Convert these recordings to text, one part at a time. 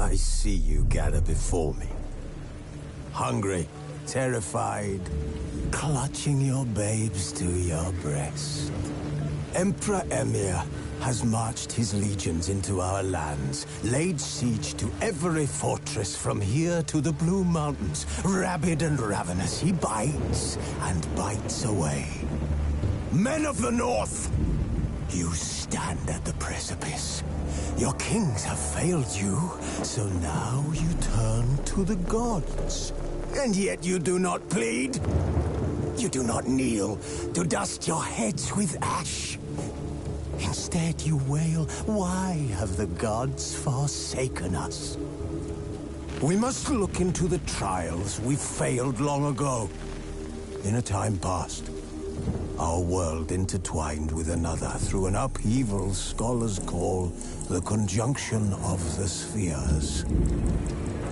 I see you gather before me. Hungry, terrified, clutching your babes to your breast. Emperor Emir has marched his legions into our lands, laid siege to every fortress from here to the Blue Mountains. Rabid and ravenous, he bites and bites away. Men of the North, you stand at the precipice. Your kings have failed you, so now you turn to the gods. And yet you do not plead. You do not kneel to dust your heads with ash. Instead you wail, why have the gods forsaken us? We must look into the trials we failed long ago. In a time past, our world intertwined with another through an upheaval scholars call the conjunction of the spheres.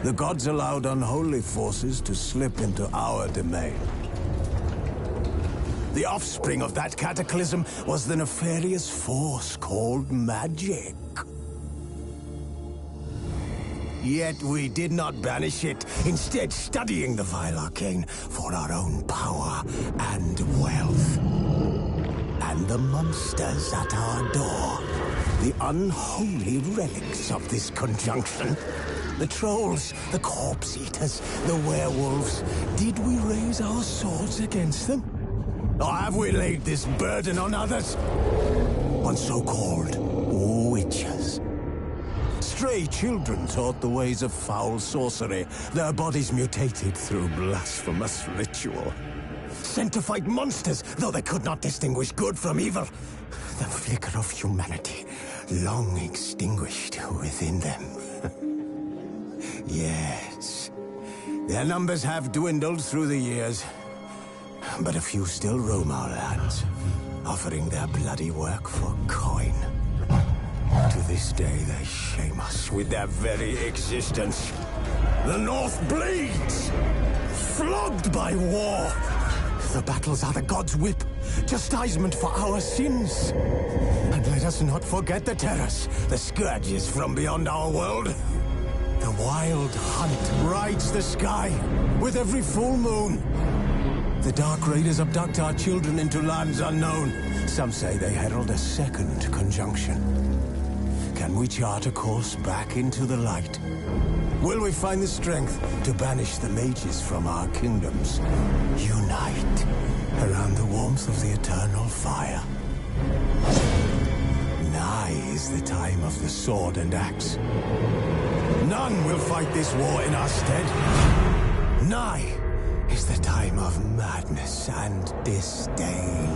The gods allowed unholy forces to slip into our domain. The offspring of that cataclysm was the nefarious force called magic. Yet we did not banish it, instead studying the vile arcane for our own power and wealth. And the monsters at our door, the unholy relics of this conjunction. The trolls, the corpse-eaters, the werewolves. Did we raise our swords against them? Or have we laid this burden on others? On so-called witches. Stray children taught the ways of foul sorcery, their bodies mutated through blasphemous ritual. Sent to fight monsters, though they could not distinguish good from evil. The flicker of humanity, long extinguished within them. Yes, their numbers have dwindled through the years. But a few still roam our lands, offering their bloody work for coin. To this day, they shame us with their very existence. The North bleeds, flogged by war. The battles are the gods' whip, chastisement for our sins. And let us not forget the terrors, the scourges from beyond our world. The wild hunt rides the sky with every full moon. The Dark Raiders abduct our children into lands unknown. Some say they herald a second conjunction. Can we chart a course back into the light? Will we find the strength to banish the mages from our kingdoms? Unite around the warmth of the eternal fire. Nigh is the time of the sword and axe. None will fight this war in our stead. Nigh is the time of madness and disdain.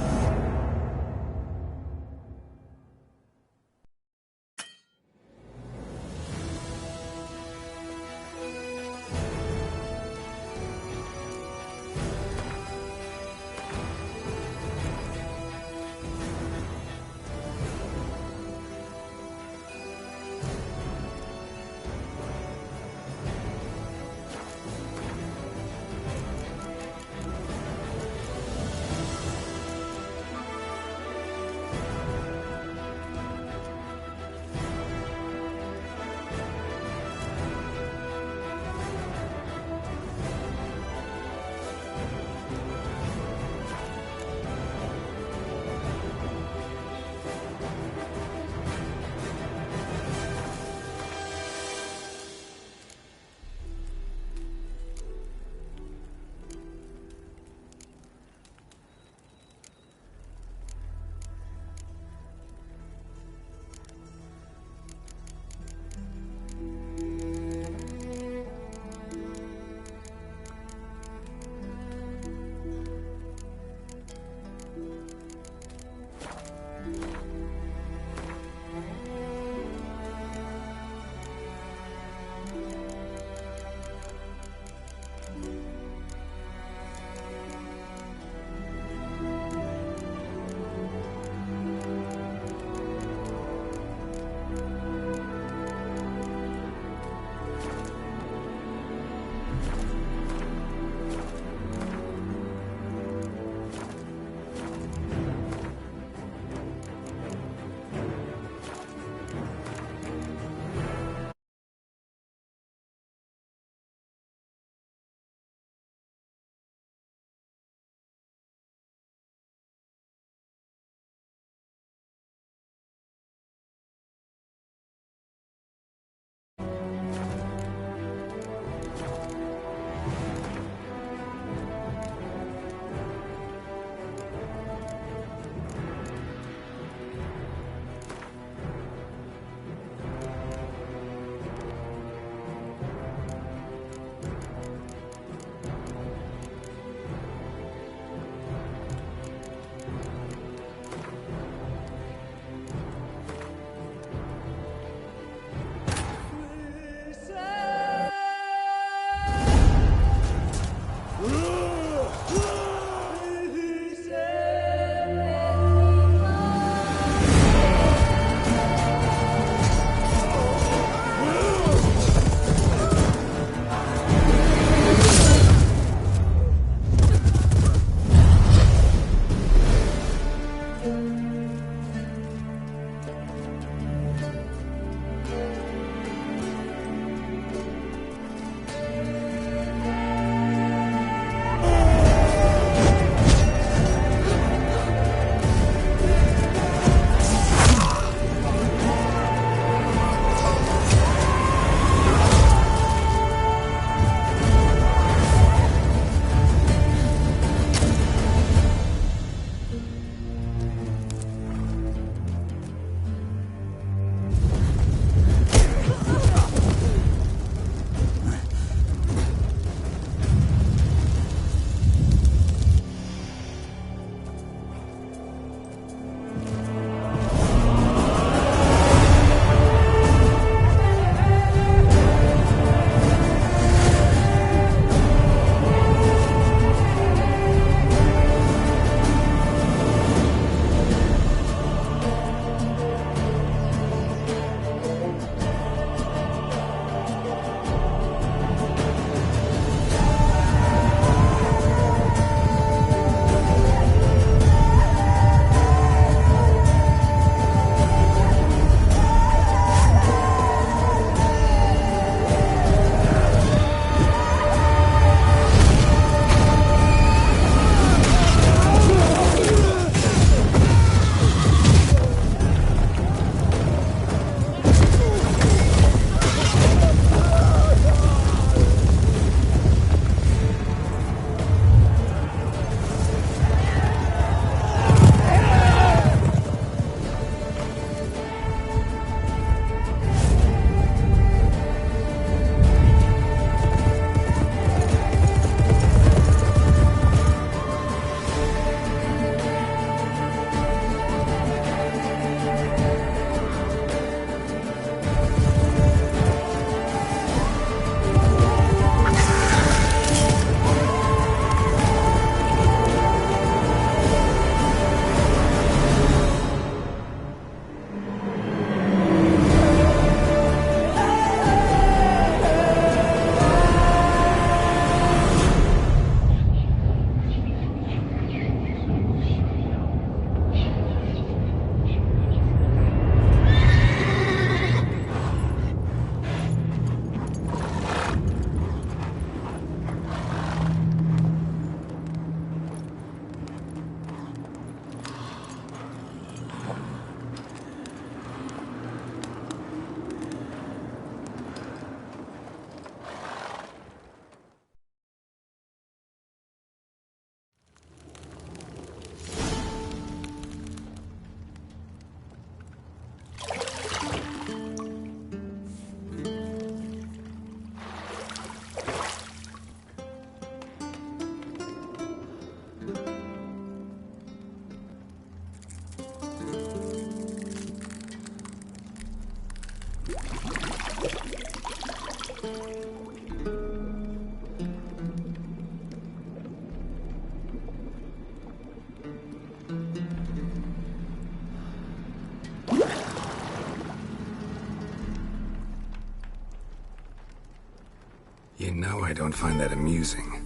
You know I don't find that amusing.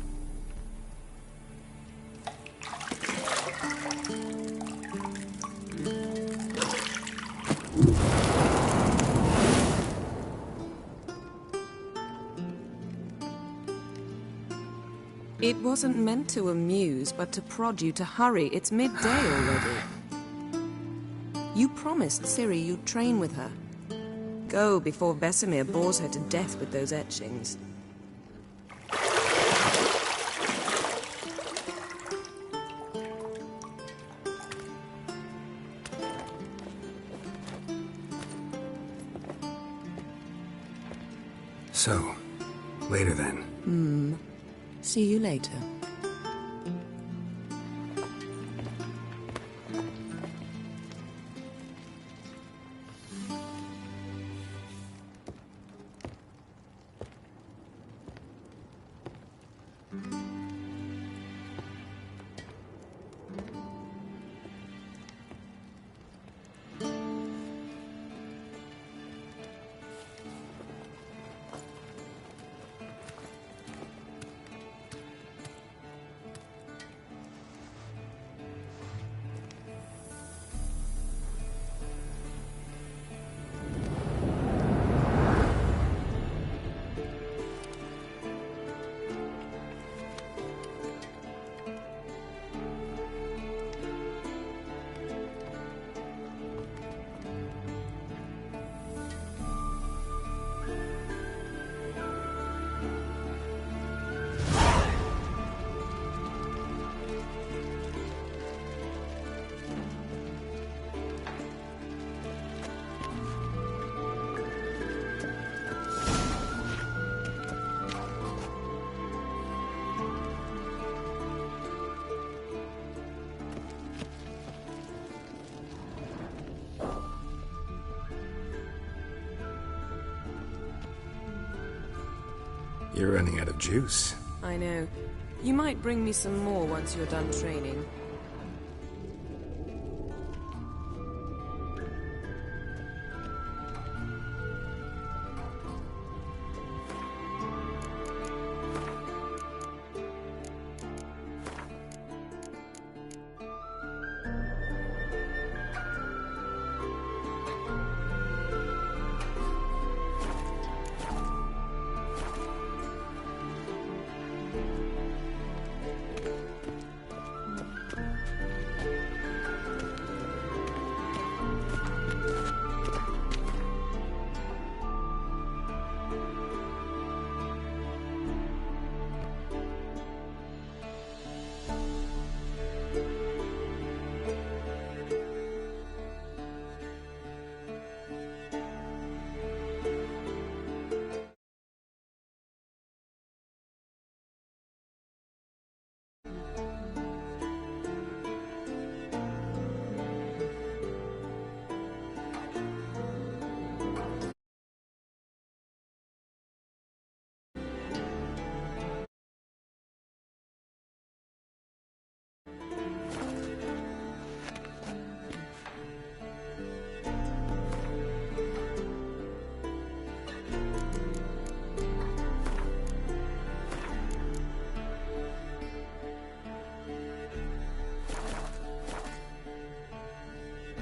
It wasn't meant to amuse, but to prod you to hurry. It's midday already. You promised Ciri you'd train with her. Go before Vesemir bores her to death with those etchings. So, later then. See you later. You're running out of juice. I know. You might bring me some more once you're done training.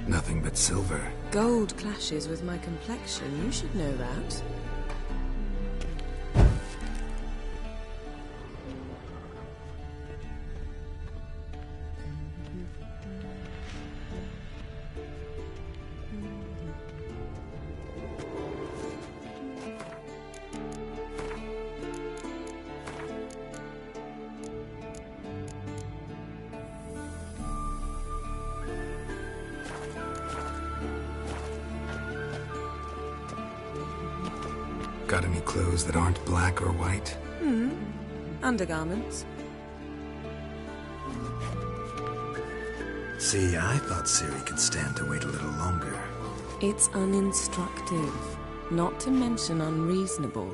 Nothing but silver. Gold clashes with my complexion. You should know that. Got any clothes that aren't black or white? Undergarments. See, I thought Ciri could stand to wait a little longer. It's uninstructive, not to mention unreasonable.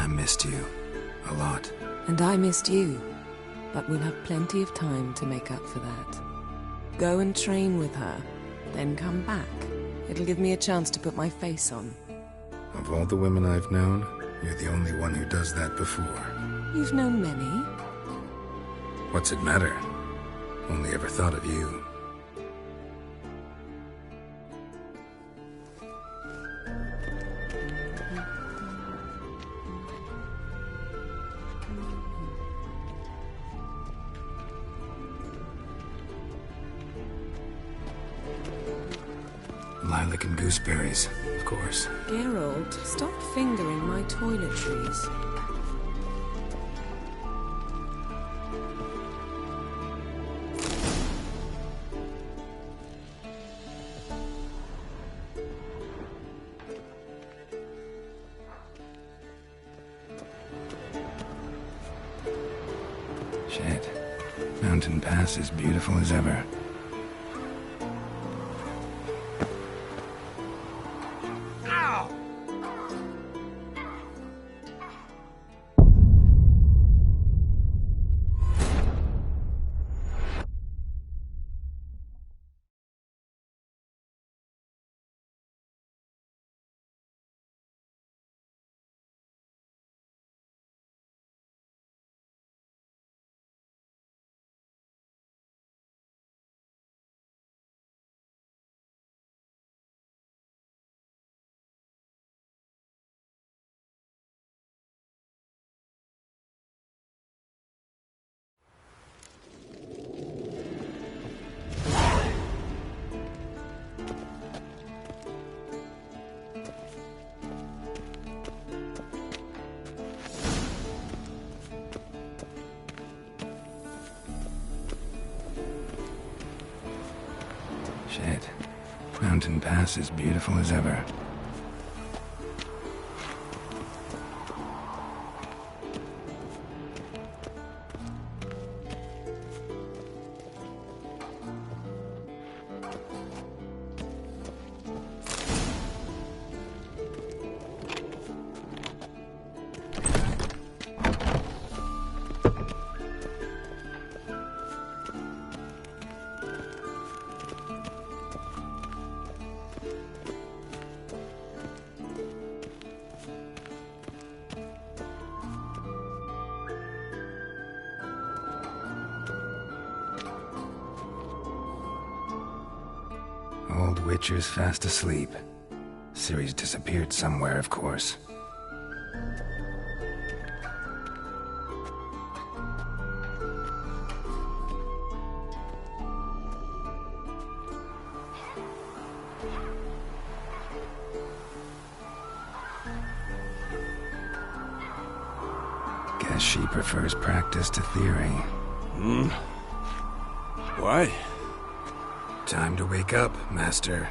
missed you. A lot. And I missed you. But we'll have plenty of time to make up for that. Go and train with her, then come back. It'll give me a chance to put my face on. Of all the women I've known, you're the only one who does that before. You've known many. What's it matter? Only ever thought of you. Lilac and gooseberries, of course. Geralt, stop fingering my toiletries. Shit. Mountain Pass is beautiful as ever. Shit. Mountain Pass is beautiful as ever. Old Witcher's fast asleep. Ciri's disappeared somewhere, of course. Guess she prefers practice to theory. What? Time to wake up, Master.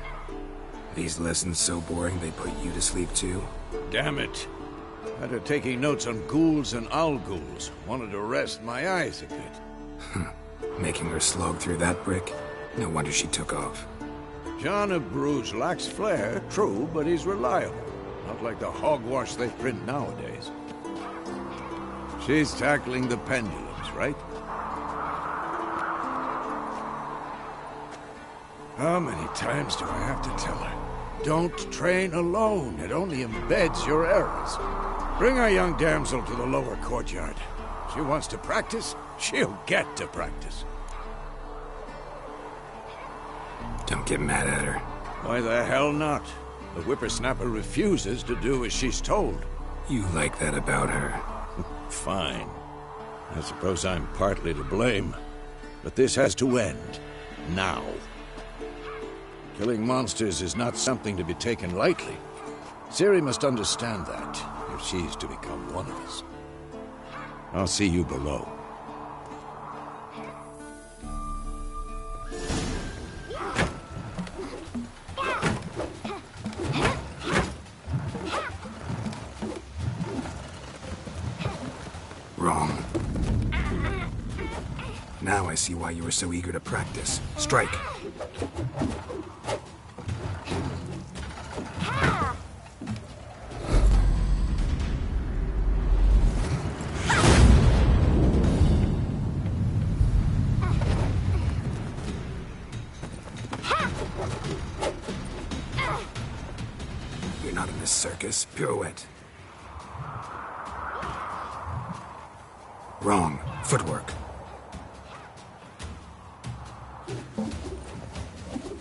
These lessons so boring they put you to sleep too? Damn it. After taking notes on ghouls and owl ghouls, wanted to rest my eyes a bit. Making her slog through that brick? No wonder she took off. John of Bruges lacks flair, true, but he's reliable. Not like the hogwash they print nowadays. She's tackling the pendulums, right? How many times do I have to tell her? Don't train alone. It only embeds your errors. Bring our young damsel to the lower courtyard. She wants to practice, she'll get to practice. Don't get mad at her. Why the hell not? The whippersnapper refuses to do as she's told. You like that about her. Fine. I suppose I'm partly to blame. But this has to end. Now. Killing monsters is not something to be taken lightly. Ciri must understand that, if she's to become one of us. I'll see you below. Wrong. Now I see why you were so eager to practice. Strike. not in this circus. Pirouette. Wrong. Footwork.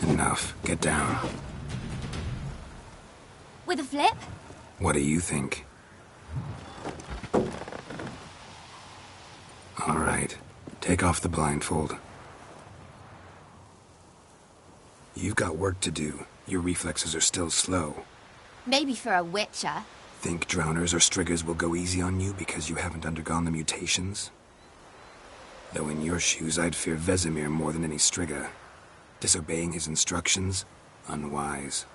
Enough. Get down. With a flip? What do you think? All right. Take off the blindfold. You've got work to do. Your reflexes are still slow. Maybe for a witcher. Think drowners or striggers will go easy on you because you haven't undergone the mutations? Though in your shoes, I'd fear Vesemir more than any strigger. Disobeying his instructions? Unwise.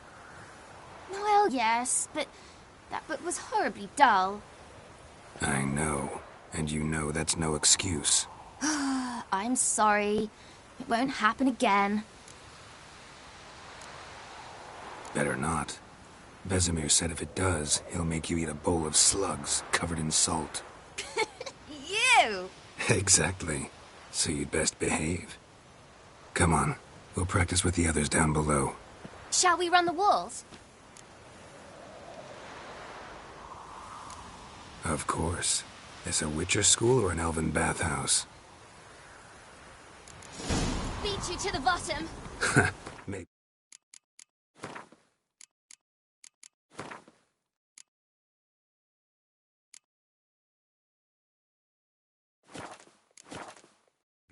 Well, yes, but that book was horribly dull. I know. And you know that's no excuse. I'm sorry. It won't happen again. Better not. Vesemir said if it does, he'll make you eat a bowl of slugs covered in salt. You! Exactly. So you'd best behave. Come on. We'll practice with the others down below. Shall we run the walls? Of course. This a Witcher school or an elven bathhouse? Beat you to the bottom. Maybe.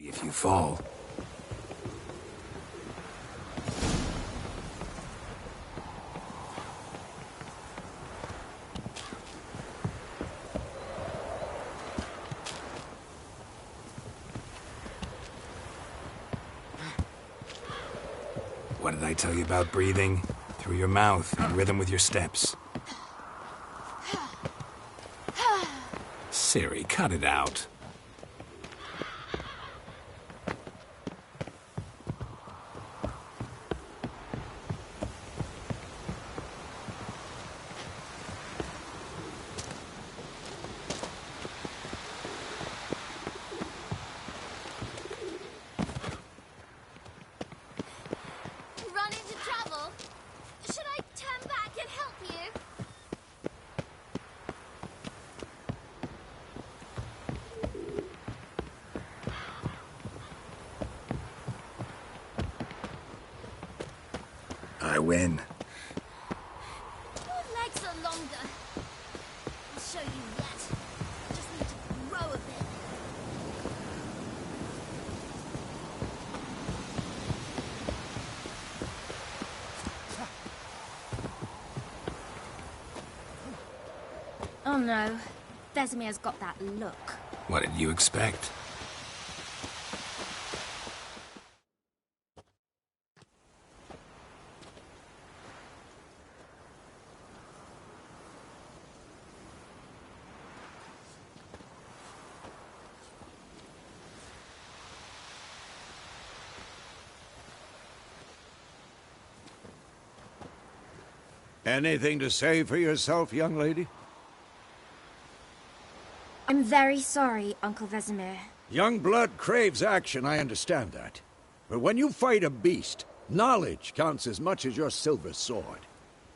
If you fall. What did I tell you about breathing? Through your mouth, in rhythm with your steps. Ciri, cut it out. Run into trouble? Should I turn back and help you? I win. Your legs are longer. I'll show you yet. Just need to grow a bit. Oh no. Vesemir's got that look. What did you expect? Anything to say for yourself, young lady? I'm very sorry, Uncle Vesemir. Young blood craves action, I understand that. But when you fight a beast, knowledge counts as much as your silver sword.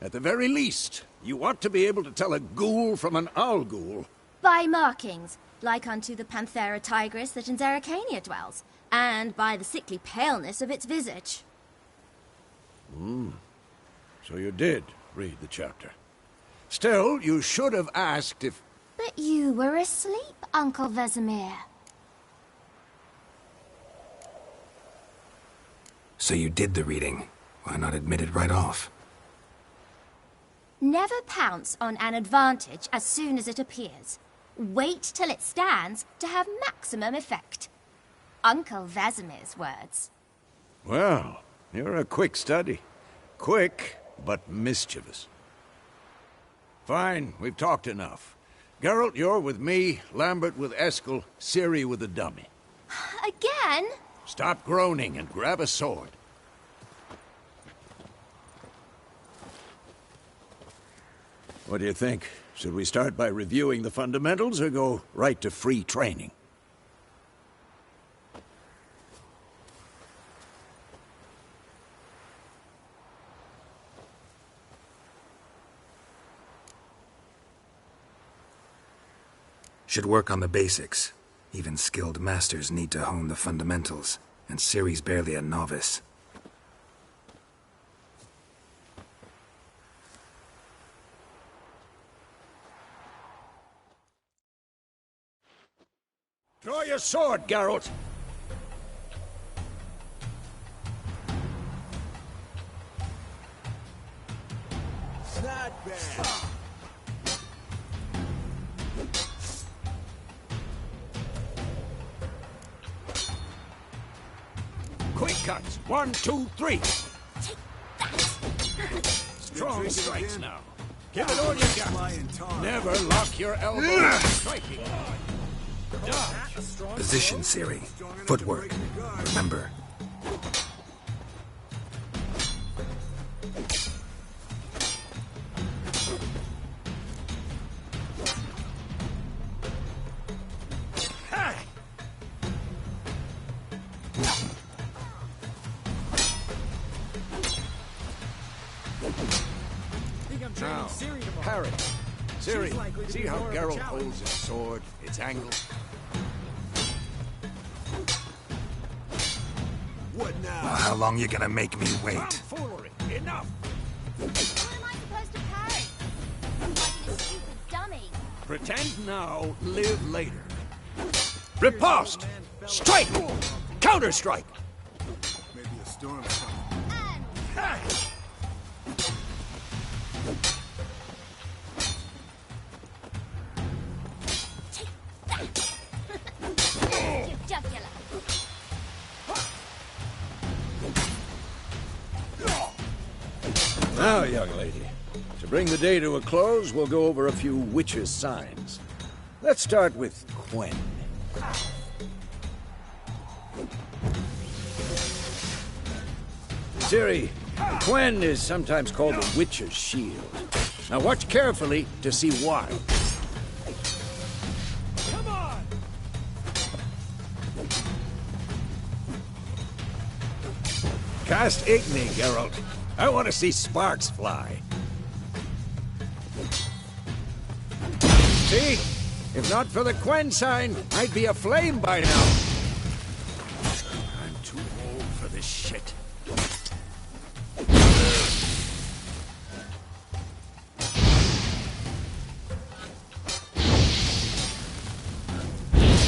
At the very least, you ought to be able to tell a ghoul from an owl ghoul. By markings, like unto the Panthera tigris that in Zerrikania dwells, and by the sickly paleness of its visage. So you did read the chapter. Still, you should have asked if... But you were asleep, Uncle Vesemir. So you did the reading. Why not admit it right off? Never pounce on an advantage as soon as it appears. Wait till it stands to have maximum effect. Uncle Vesemir's words. Well, you're a quick study. Quick, but mischievous. Fine, we've talked enough. Geralt, you're with me, Lambert with Eskel, Ciri with the dummy. Again? Stop groaning and grab a sword. What do you think? Should we start by reviewing the fundamentals or go right to free training? Should work on the basics. Even skilled masters need to hone the fundamentals, and Ciri's barely a novice. Draw your sword, Geralt! Not bad. Quick cuts! 1, 2, 3! Strong strikes now. Give it all you got. Never lock your elbow when striking. Dodge. Position, Ciri. Footwork. Remember. Now, parry. Ciri, see how Geralt holds his sword, its angle? What now? Well, how long you gonna make me wait? Tomfoolery! Enough! What am I supposed to parry? I'm like a stupid dummy. Pretend now, live later. Riposte! Strike! Counter-strike! Maybe a storm's coming. And your jugular. Now, young lady, to bring the day to a close, we'll go over a few witches' signs. Let's start with Quen. Ciri, Quen is sometimes called the witch's shield. Now watch carefully to see why. Come on! Cast Igni, Geralt. I want to see sparks fly. See? If not for the Quen sign, I'd be aflame by now. I'm too old for this shit.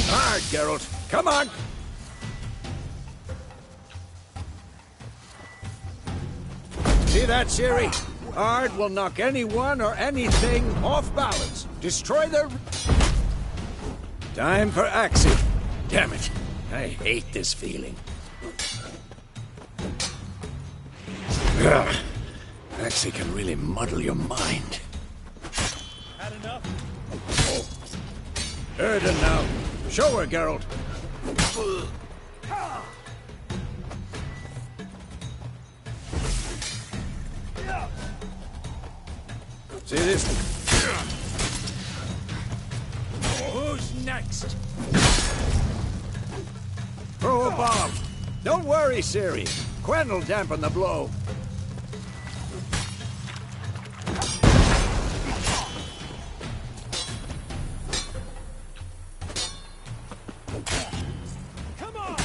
Hard, Geralt. Come on! See that, Ciri? Ard will knock anyone or anything off balance. Destroy their... Time for Axie. Damn it. I hate this feeling. Ugh. Axie can really muddle your mind. Had enough? Erden now. Show her, Geralt. See this? Who's next? Throw a bomb. Don't worry, Ciri. Quen will dampen the blow. Come on!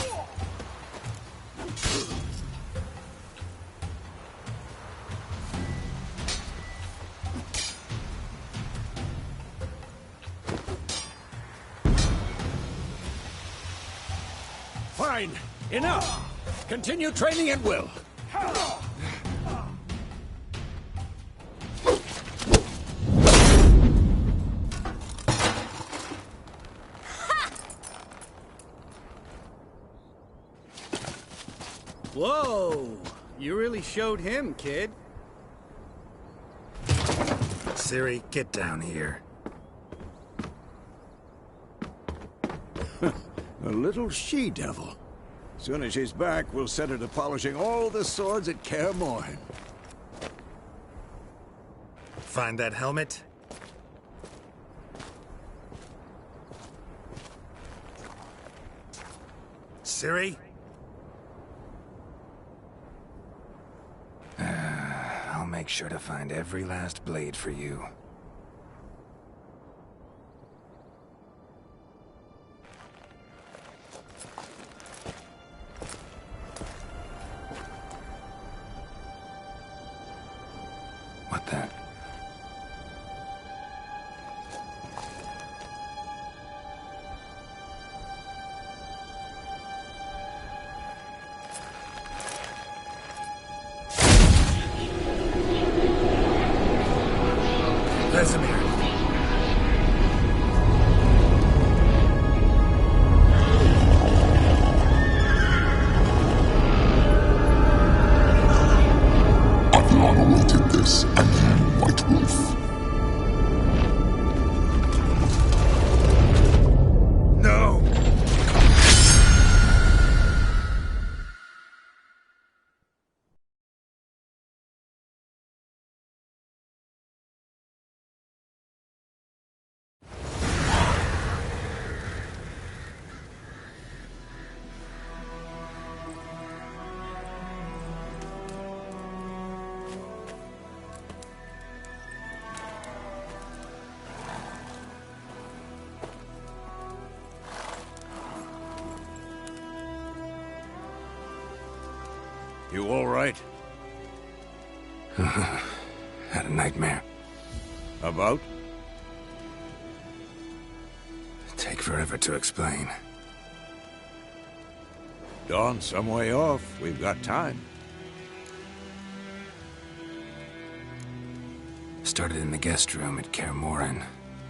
Fine. Enough. Continue training at will. Whoa! You really showed him, kid. Ciri, get down here. A little she-devil. Soon as she's back, we'll set her to polishing all the swords at Kaer Morhen. Find that helmet? Ciri? I'll make sure to find every last blade for you. What the? Vesemir. I've long awaited this, and you, White Wolf. No! You all right? Had a nightmare. About? Take forever to explain. Dawn's some way off. We've got time. Started in the guest room at Kaer Morhen.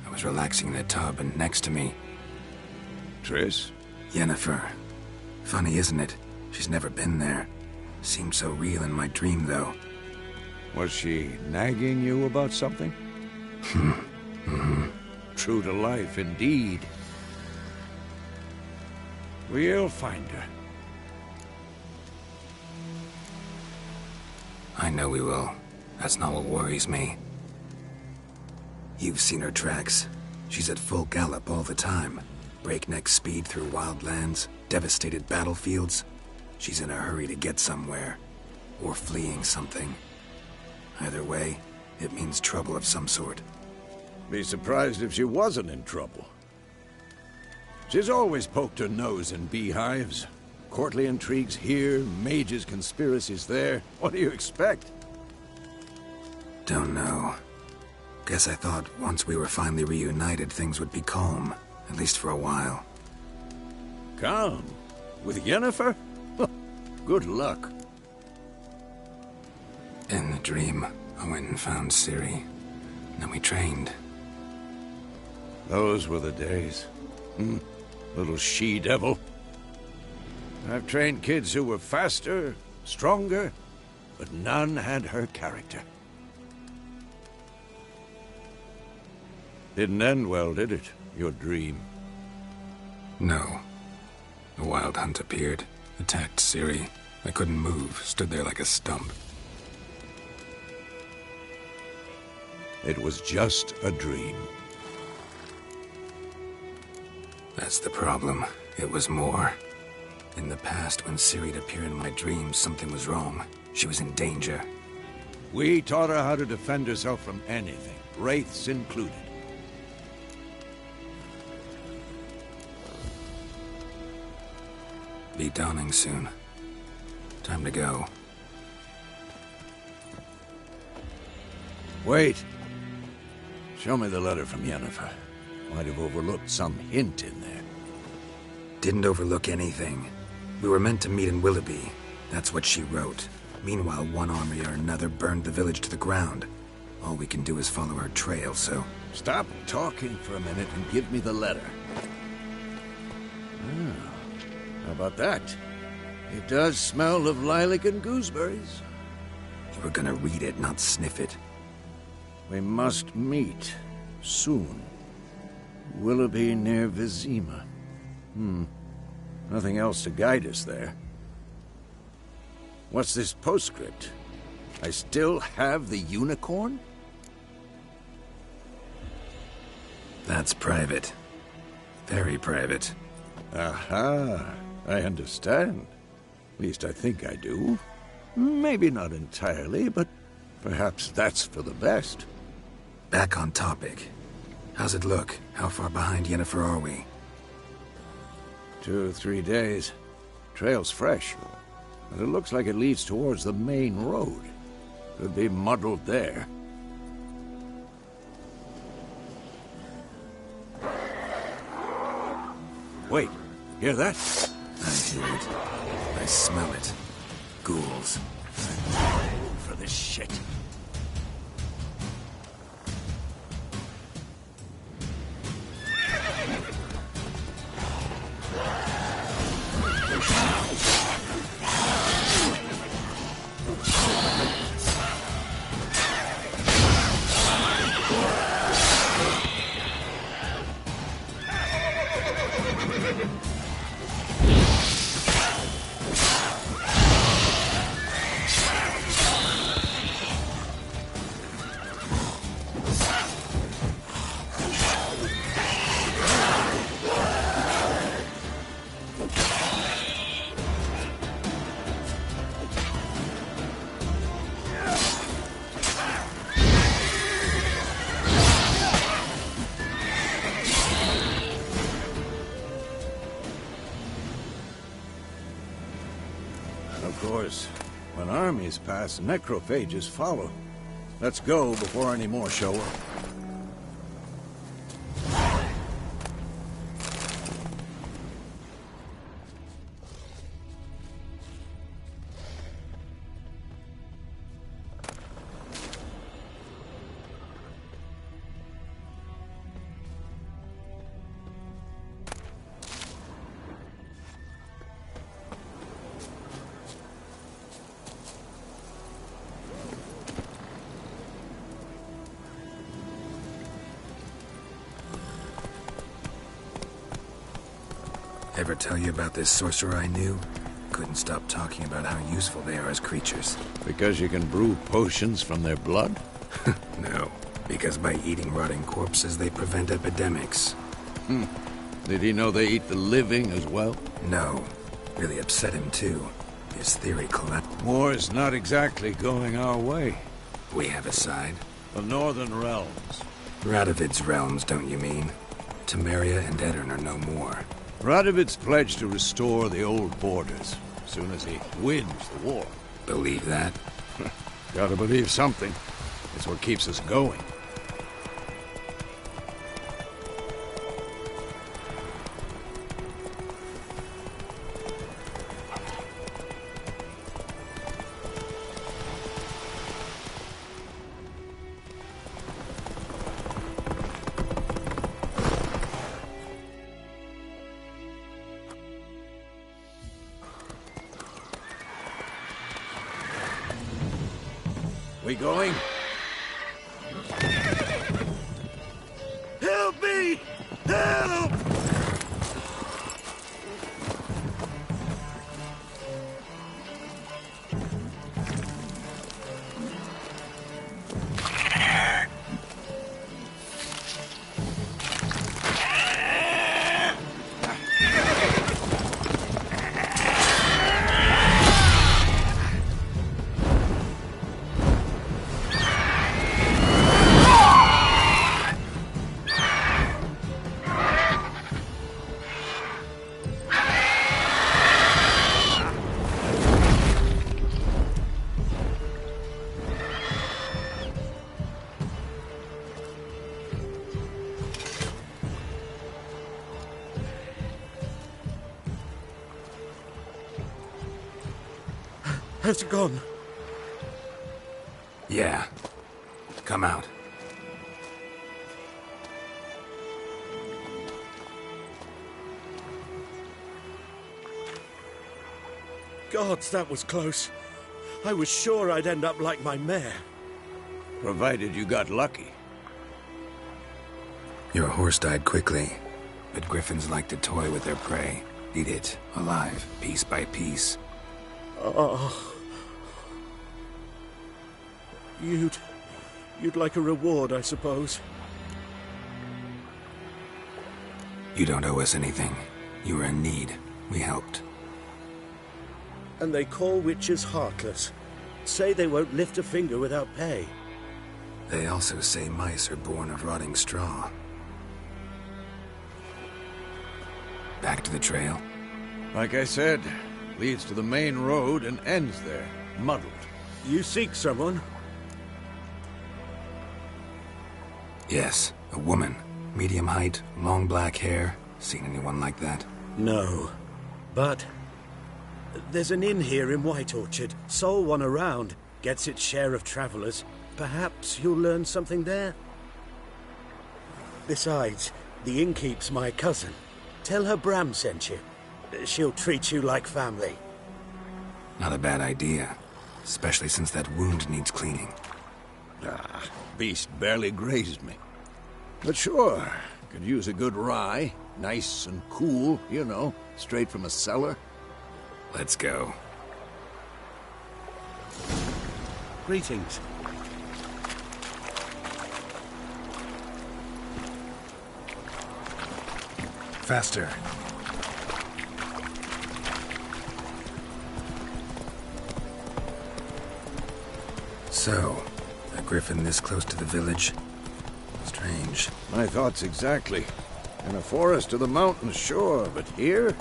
I was relaxing in the tub, and next to me, Triss? Yennefer. Funny, isn't it? She's never been there. Seemed so real in my dream, though. Was she nagging you about something? True to life, indeed. We'll find her. I know we will. That's not what worries me. You've seen her tracks. She's at full gallop all the time. Breakneck speed through wild lands, devastated battlefields. She's in a hurry to get somewhere. Or fleeing something. Either way, it means trouble of some sort. Be surprised if she wasn't in trouble. She's always poked her nose in beehives. Courtly intrigues here, mages' conspiracies there. What do you expect? Don't know. Guess I thought once we were finally reunited, things would be calm. At least for a while. Calm? With Yennefer? Good luck. In the dream, I went and found Ciri. Then we trained. Those were the days. Little she-devil. I've trained kids who were faster, stronger, but none had her character. Didn't end well, did it? Your dream? No. A wild hunt appeared, attacked Ciri. I couldn't move, stood there like a stump. It was just a dream. That's the problem. It was more. In the past, when Ciri'd appear in my dreams, something was wrong. She was in danger. We taught her how to defend herself from anything, wraiths included. Be dawning soon. Time to go. Wait. Show me the letter from Yennefer. Might have overlooked some hint in there. Didn't overlook anything. We were meant to meet in Willoughby. That's what she wrote. Meanwhile, one army or another burned the village to the ground. All we can do is follow her trail, so... Stop talking for a minute and give me the letter. How about that? It does smell of lilac and gooseberries. You were gonna read it, not sniff it. We must meet. Soon. Willoughby near Vizima. Nothing else to guide us there. What's this postscript? I still have the unicorn? That's private. Very private. Aha. I understand. At least I think I do. Maybe not entirely, but perhaps that's for the best. Back on topic. How's it look? How far behind Yennefer are we? 2 or 3 days. Trail's fresh. But it looks like it leads towards the main road. Could be muddled there. Wait, hear that? I hear it. I smell it. Ghouls. For this shit. Of course, when armies pass, necrophages follow. Let's go before any more show up. Ever tell you about this sorcerer I knew? Couldn't stop talking about how useful they are as creatures. Because you can brew potions from their blood? No, because by eating rotting corpses, they prevent epidemics. Did he know they eat the living as well? No. Really upset him, too. His theory collapsed. War's not exactly going our way. We have a side. The Northern Realms. Radovid's realms, don't you mean? Temeria and Edirn are no more. Radovid's pledged to restore the old borders, as soon as he wins the war. Believe that? Gotta believe something. It's what keeps us going. We going? Help me! Help! Has it gone? Yeah. Come out. Gods, that was close. I was sure I'd end up like my mare. Provided you got lucky. Your horse died quickly, but griffins like to toy with their prey. Eat it, alive, piece by piece. Oh. You'd like a reward, I suppose. You don't owe us anything. You were in need. We helped. And they call witches heartless. Say they won't lift a finger without pay. They also say mice are born of rotting straw. Back to the trail? Like I said, leads to the main road and ends there, muddled. You seek someone? Yes, a woman. Medium height, long black hair. Seen anyone like that? No. But there's an inn here in White Orchard. Sole one around. Gets its share of travellers. Perhaps you'll learn something there? Besides, the innkeep's my cousin. Tell her Bram sent you. She'll treat you like family. Not a bad idea. Especially since that wound needs cleaning. Ah, beast barely grazed me. But sure, could use a good rye. Nice and cool, you know, straight from a cellar. Let's go. Greetings. Faster. So, a griffin this close to the village? Strange. My thoughts exactly. In a forest or the mountains, sure, but here?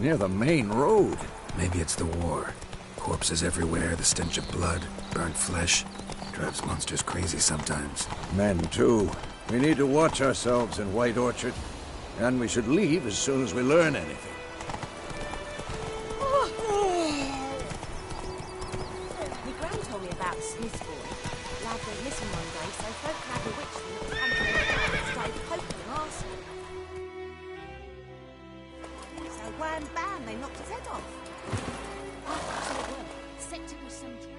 Near the main road. Maybe it's the war. Corpses everywhere, the stench of blood, burnt flesh. Drives monsters crazy sometimes. Men, too. We need to watch ourselves in White Orchard. And we should leave as soon as we learn anything. My gran told me about Smith's boy. Lad went missing one day, so folk had a witch hunt and started poking and asking. So wham bam, they knocked his head off. Oh, so it was. Set to be some trap.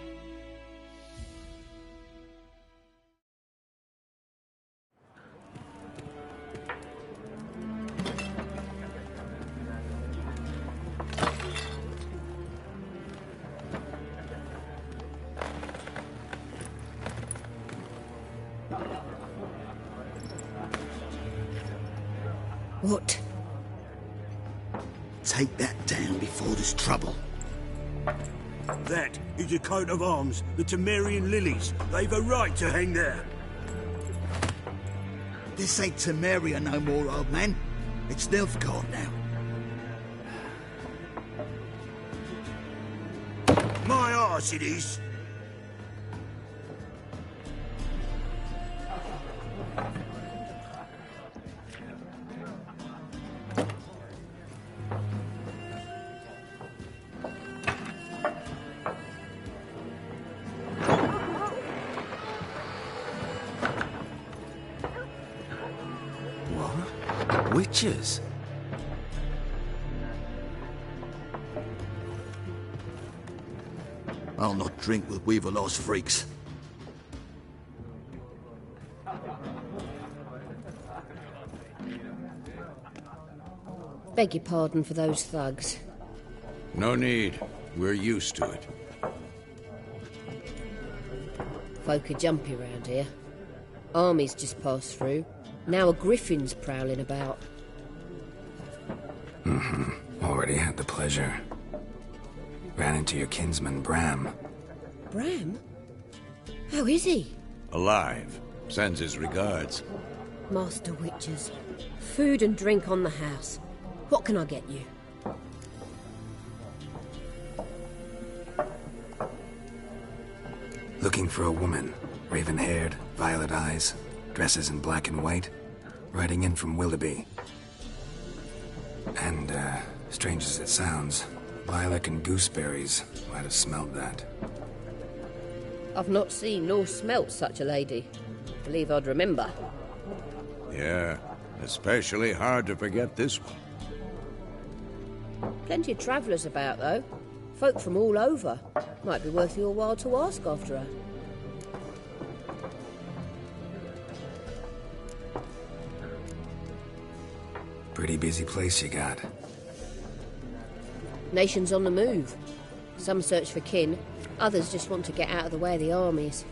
What? Take that down before there's trouble. That is a coat of arms, the Temerian lilies. They've a right to hang there. This ain't Temeria no more, old man. It's Nilfgaard now. My arse it is. Witches? I'll not drink with Weaverlaw's freaks. Beg your pardon for those thugs. No need. We're used to it. Folk are jumpy round here. Armies just passed through. Now a griffin's prowling about. Already had the pleasure. Ran into your kinsman, Bram. Bram? How is he? Alive. Sends his regards. Master Witches. Food and drink on the house. What can I get you? Looking for a woman. Raven-haired, violet eyes, dresses in black and white. Riding in from Willoughby. And, strange as it sounds, lilac and gooseberries might have smelled that. I've not seen nor smelt such a lady. Believe I'd remember. Yeah, especially hard to forget this one. Plenty of travellers about, though. Folk from all over. Might be worth your while to ask after her. Pretty busy place you got. Nations on the move. Some search for kin, others just want to get out of the way of the armies.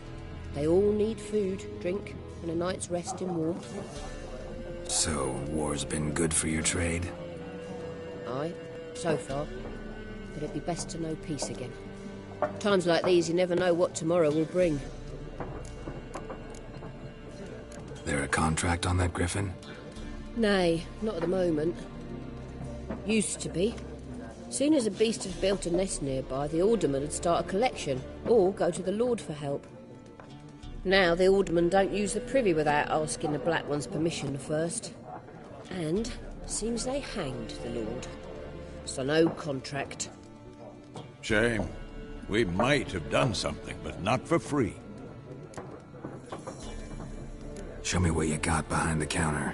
They all need food, drink, and a night's rest in warmth. So, war's been good for your trade? Aye, so far. But it'd be best to know peace again. Times like these, you never know what tomorrow will bring. There a contract on that griffin? Nay, not at the moment. Used to be. Soon as a beast had built a nest nearby, the alderman would start a collection, or go to the Lord for help. Now the aldermen don't use the privy without asking the Black One's permission first. And Seems they hanged the Lord. So no contract. Shame. We might have done something, but not for free. Show me what you got behind the counter.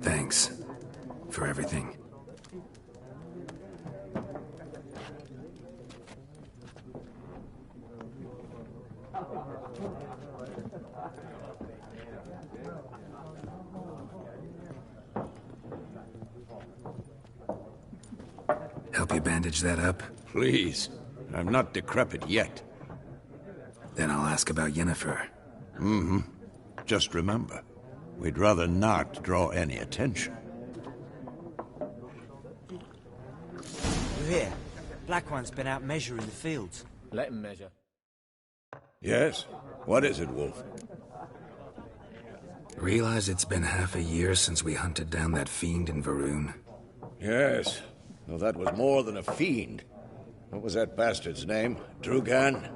Thanks for everything. Help you bandage that up? Please. I'm not decrepit yet. Then I'll ask about Yennefer. Mm-hmm. Just remember, we'd rather not draw any attention. We're here. Black One's been out measuring the fields. Let him measure. Yes? What is it, Wolf? Realize it's been half a year since we hunted down that fiend in Varun? Yes. Well, that was more than a fiend. What was that bastard's name? Drugan?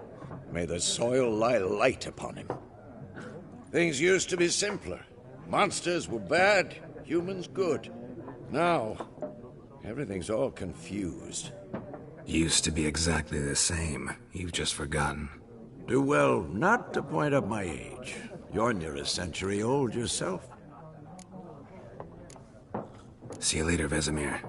May the soil lie light upon him. Things used to be simpler. Monsters were bad, humans good. Now, everything's all confused. Used to be exactly the same. You've just forgotten. Do well not to point up my age. You're near a century old yourself. See you later, Vesemir.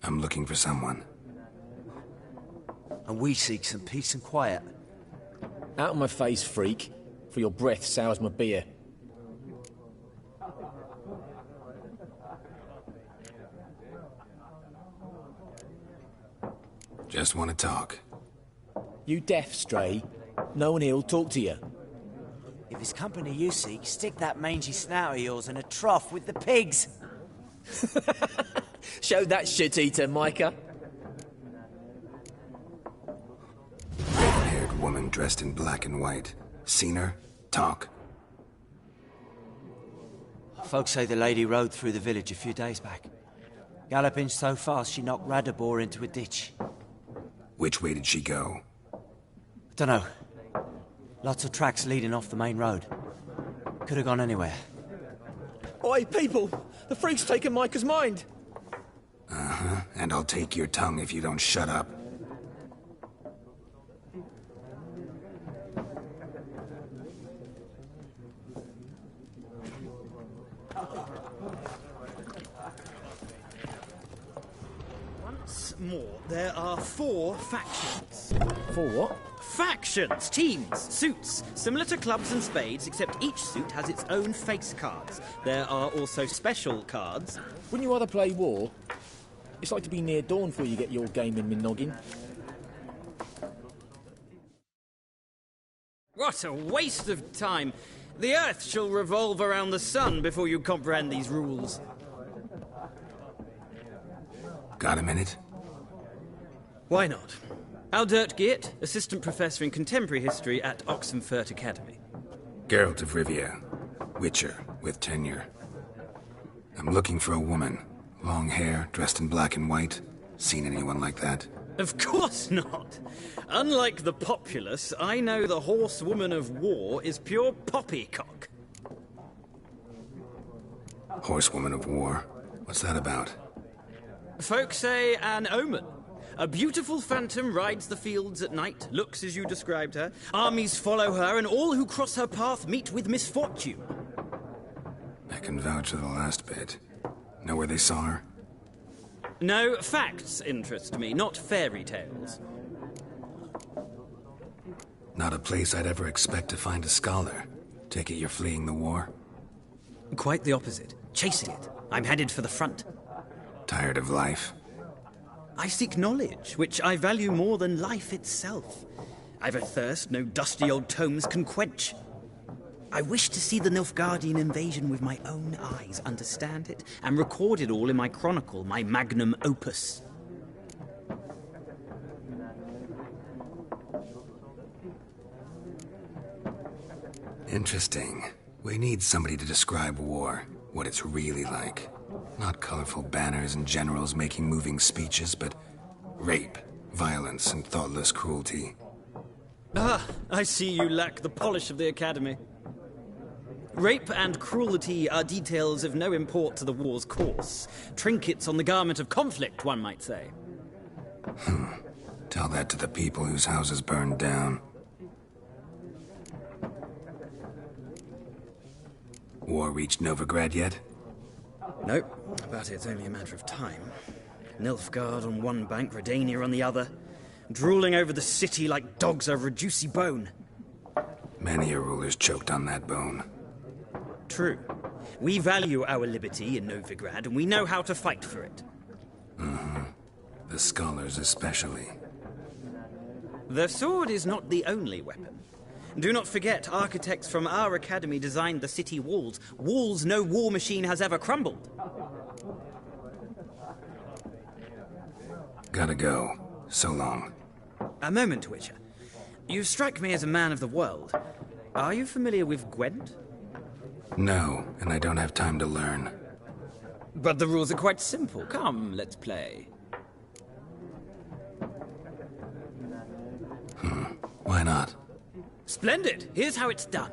I'm looking for someone. And we seek some peace and quiet. Out of my face, freak. For your breath sours my beer. Just want to talk. You deaf, Stray? No one here'll talk to you. If it's company you seek, stick that mangy snout of yours in a trough with the pigs. Show that shit-eater, Micah. Red-haired woman dressed in black and white. Seen her? Talk. Folks say the lady rode through the village a few days back. Galloping so fast she knocked Radabor into a ditch. Which way did she go? Dunno. Lots of tracks leading off the main road. Could have gone anywhere. Oi, people! The freak's taken Micah's mind! Uh-huh, and I'll take your tongue if you don't shut up. more. There are 4 factions. 4 what? Factions, teams, suits. Similar to clubs and spades, except each suit has its own face cards. There are also special cards. Wouldn't you rather play war? It's like to be near dawn before you get your game in my noggin. What a waste of time. The Earth shall revolve around the sun before you comprehend these rules. Got a minute? Why not? Aldert Geert, Assistant Professor in Contemporary History at Oxenfurt Academy. Geralt of Rivia, Witcher with tenure. I'm looking for a woman. Long hair, dressed in black and white. Seen anyone like that? Of course not. Unlike the populace, I know the horsewoman of war is pure poppycock. Horsewoman of war? What's that about? Folk say an omen. A beautiful phantom rides the fields at night, looks as you described her. Armies follow her, and all who cross her path meet with misfortune. I can vouch for the last bit. Know where they saw her? No, facts interest me, not fairy tales. Not a place I'd ever expect to find a scholar. Take it you're fleeing the war? Quite the opposite. Chasing it. I'm headed for the front. Tired of life? I seek knowledge, which I value more than life itself. I've a thirst no dusty old tomes can quench. I wish to see the Nilfgaardian invasion with my own eyes, understand it, and record it all in my chronicle, my magnum opus. Interesting. We need somebody to describe war, what it's really like. Not colorful banners and generals making moving speeches, but rape, violence, and thoughtless cruelty. Ah, I see you lack the polish of the Academy. Rape and cruelty are details of no import to the war's course. Trinkets on the garment of conflict, one might say. Tell that to the people whose houses burned down. War reached Novigrad yet? Nope, but it's only a matter of time. Nilfgaard on one bank, Redania on the other, drooling over the city like dogs over a juicy bone. Many a ruler's choked on that bone. True. We value our liberty in Novigrad, and we know how to fight for it. Mm-hmm. The scholars especially. The sword is not the only weapon. Do not forget, architects from our academy designed the city walls. Walls no war machine has ever crumbled. Gotta go. So long. A moment, Witcher. You strike me as a man of the world. Are you familiar with Gwent? No, and I don't have time to learn. But the rules are quite simple. Come, let's play. Why not? Splendid! Here's how it's done.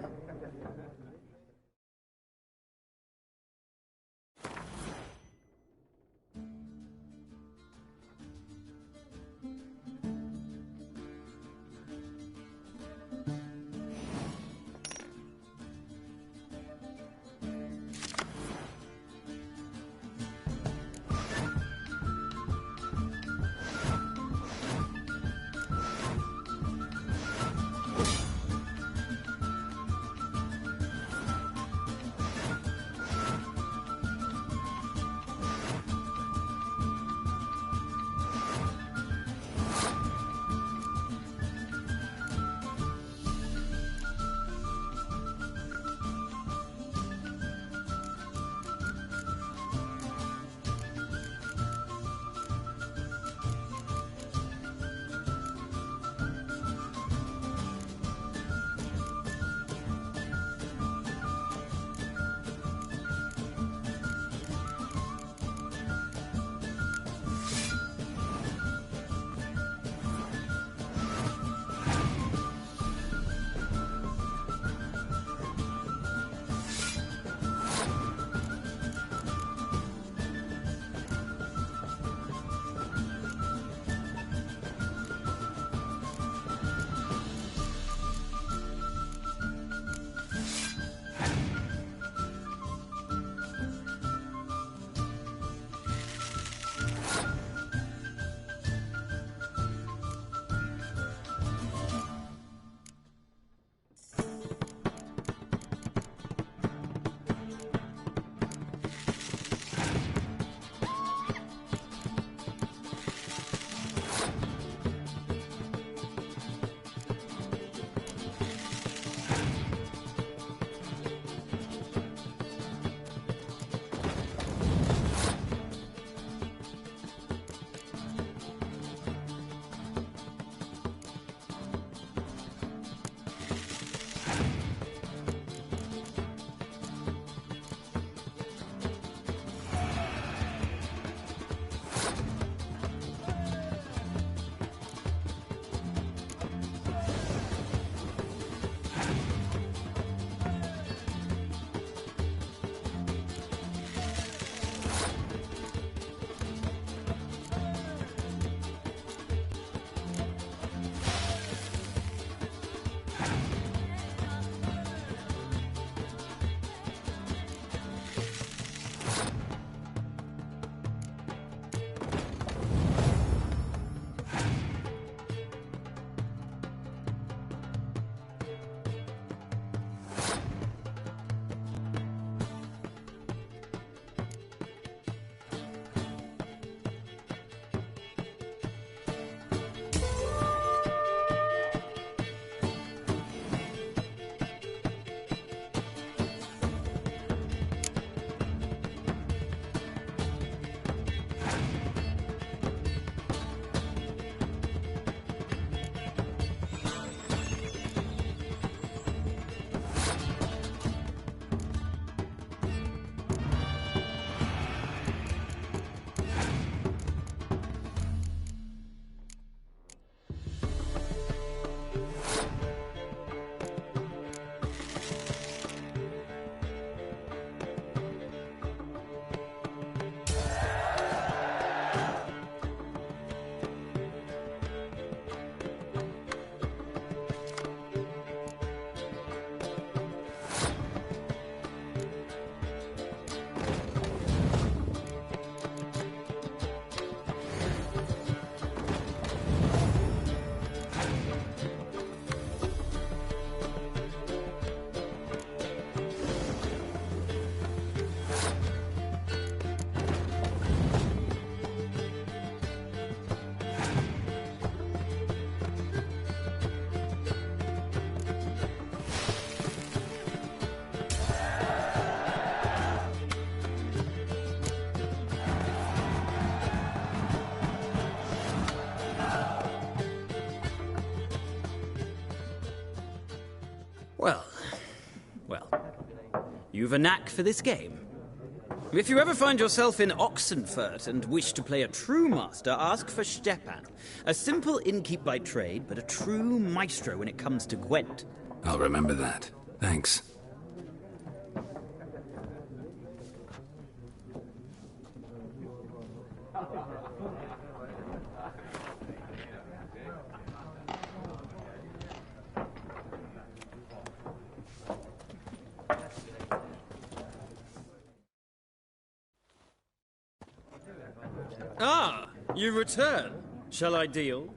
You've a knack for this game. If you ever find yourself in Oxenfurt and wish to play a true master, ask for Stepan. A simple innkeep by trade, but a true maestro when it comes to Gwent. I'll remember that. Thanks. Ah, you return. Shall I deal?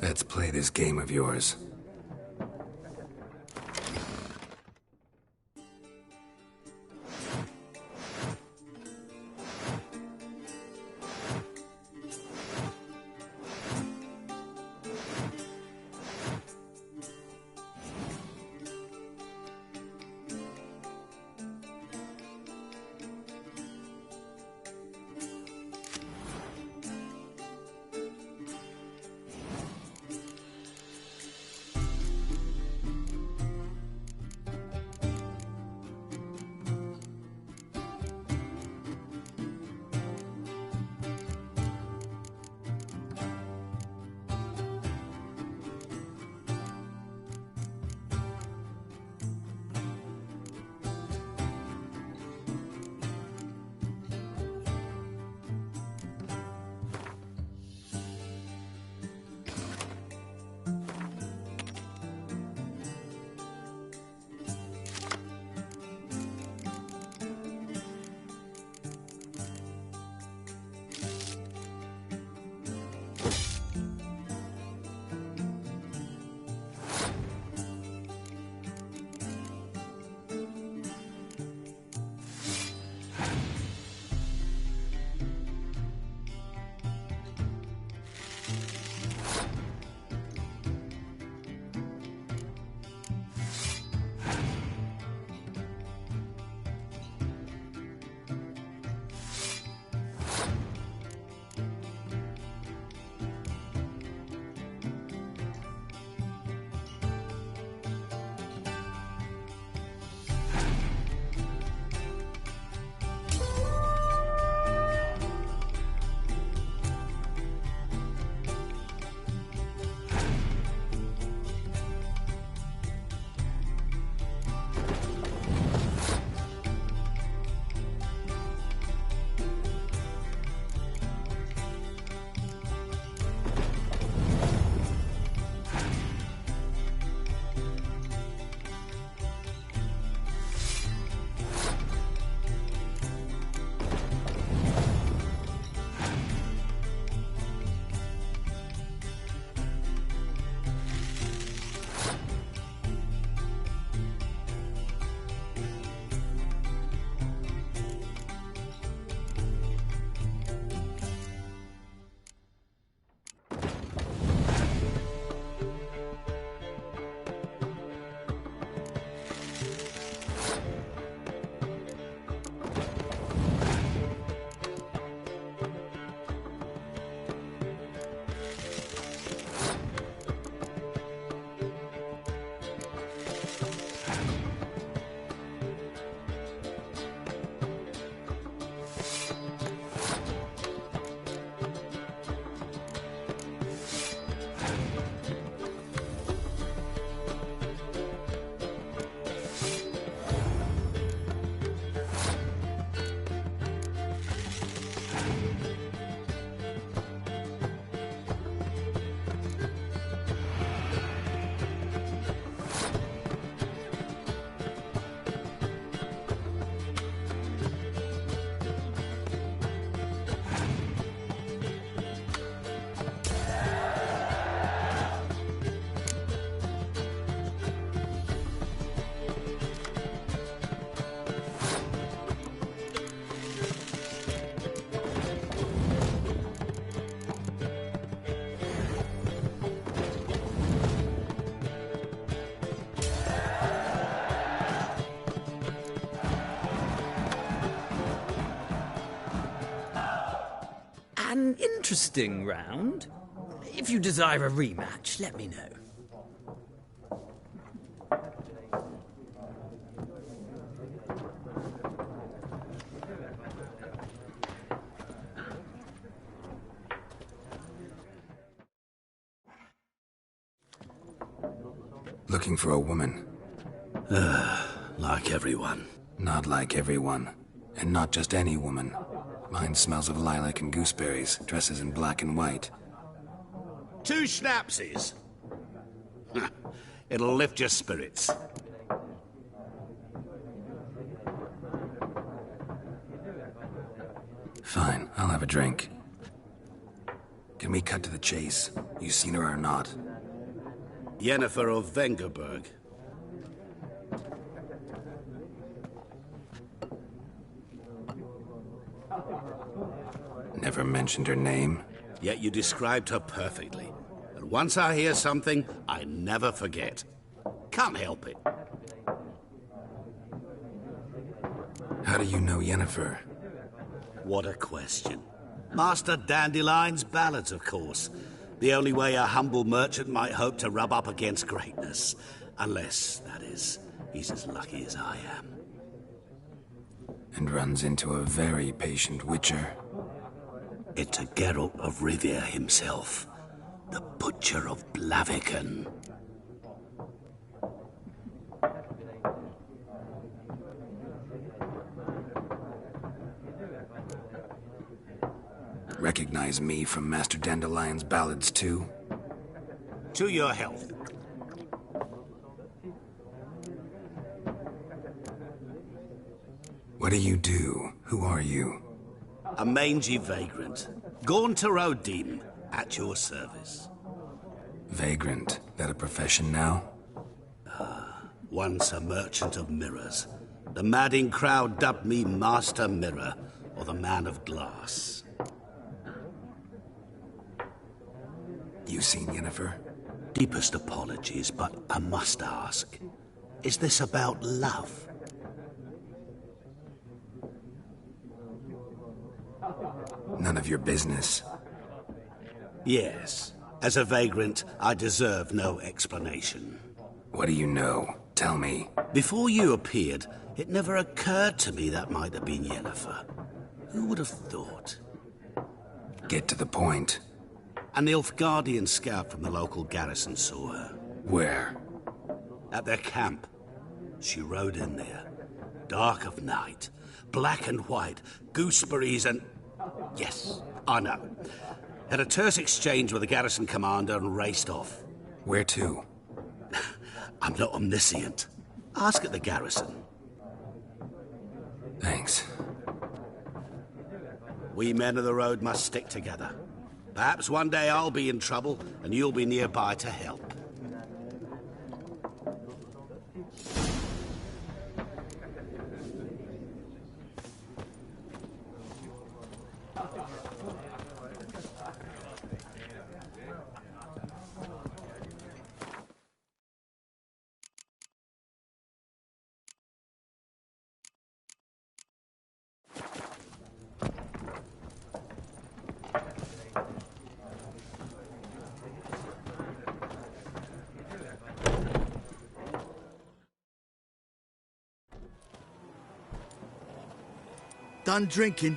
Let's play this game of yours. An interesting round. If you desire a rematch, let me know. Looking for a woman. Like everyone. Not like everyone. And not just any woman. Mine smells of lilac and gooseberries, dresses in black and white. 2 schnapsies. It'll lift your spirits. Fine, I'll have a drink. Can we cut to the chase? You seen her or not? Yennefer of Vengerberg. Never mentioned her name. Yet you described her perfectly. And once I hear something, I never forget. Can't help it. How do you know Yennefer? What a question. Master Dandelion's ballads, of course. The only way a humble merchant might hope to rub up against greatness. Unless, that is, he's as lucky as I am. And runs into a very patient witcher. It's a Geralt of Rivia himself. The Butcher of Blaviken. Recognize me from Master Dandelion's ballads, too? To your health. What do you do? Who are you? A mangy vagrant. Gaunter O'Deem, at your service. Vagrant? That a profession now? Once a merchant of mirrors. The madding crowd dubbed me Master Mirror, or the Man of Glass. You seen Yennefer? Deepest apologies, but I must ask. Is this about love? None of your business. Yes. As a vagrant, I deserve no explanation. What do you know? Tell me. Before you appeared, it never occurred to me that might have been Yennefer. Who would have thought? Get to the point. An Nilfgaardian scout from the local garrison saw her. Where? At their camp. She rode in there. Dark of night. Black and white. Gooseberries and... Yes, I know. Had a terse exchange with the garrison commander and raced off. Where to? I'm not omniscient. Ask at the garrison. Thanks. We men of the road must stick together. Perhaps one day I'll be in trouble and you'll be nearby to help. Done drinking?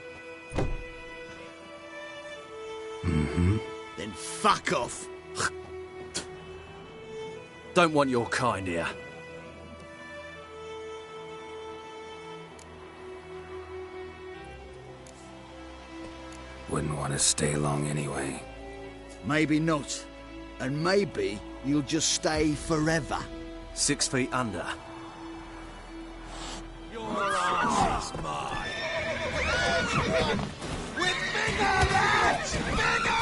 Mm-hmm. Then fuck off. Don't want your kind here. Wouldn't want to stay long anyway. Maybe not. And maybe you'll just stay forever. 6 feet under. Your arse is mine. With bigger rats! Bigger!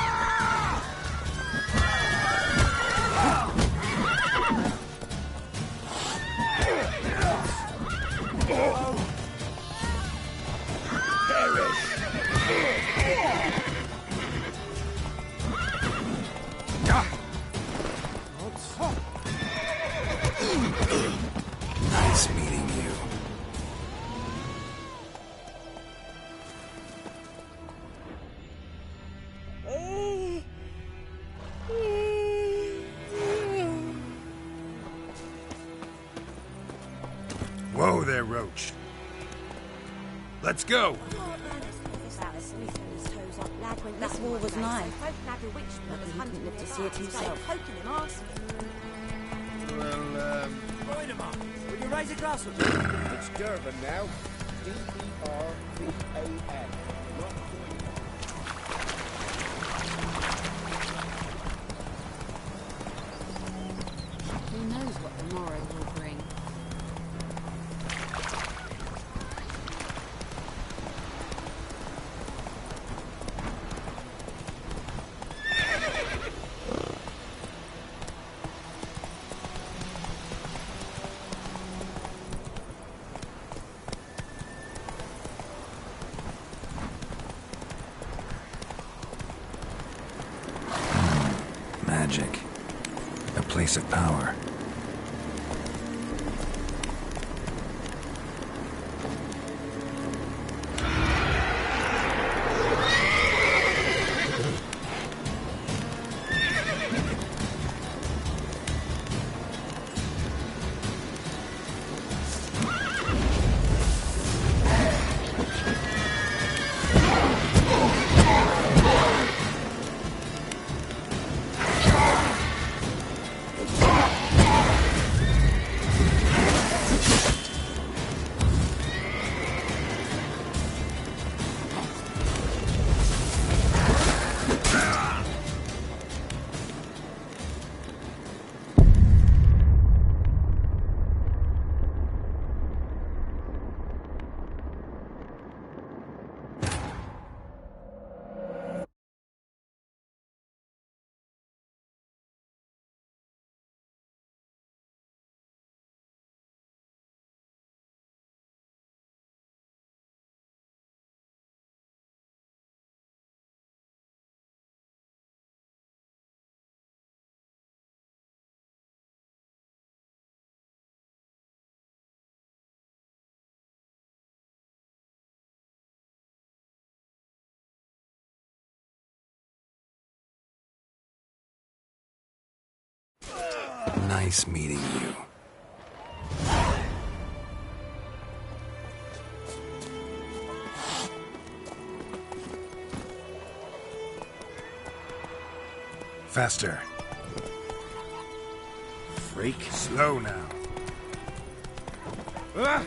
Nice meeting you. Whoa there, Roach. Let's go. That wall was mine. But he couldn't live to see it himself. Well, raise a glass with me? It's Durban now. D-E-R-V-A-N. Not Who knows what the morrow will bring? Magic. A place of power. Nice meeting you. Faster. Freak. Slow now. Ah!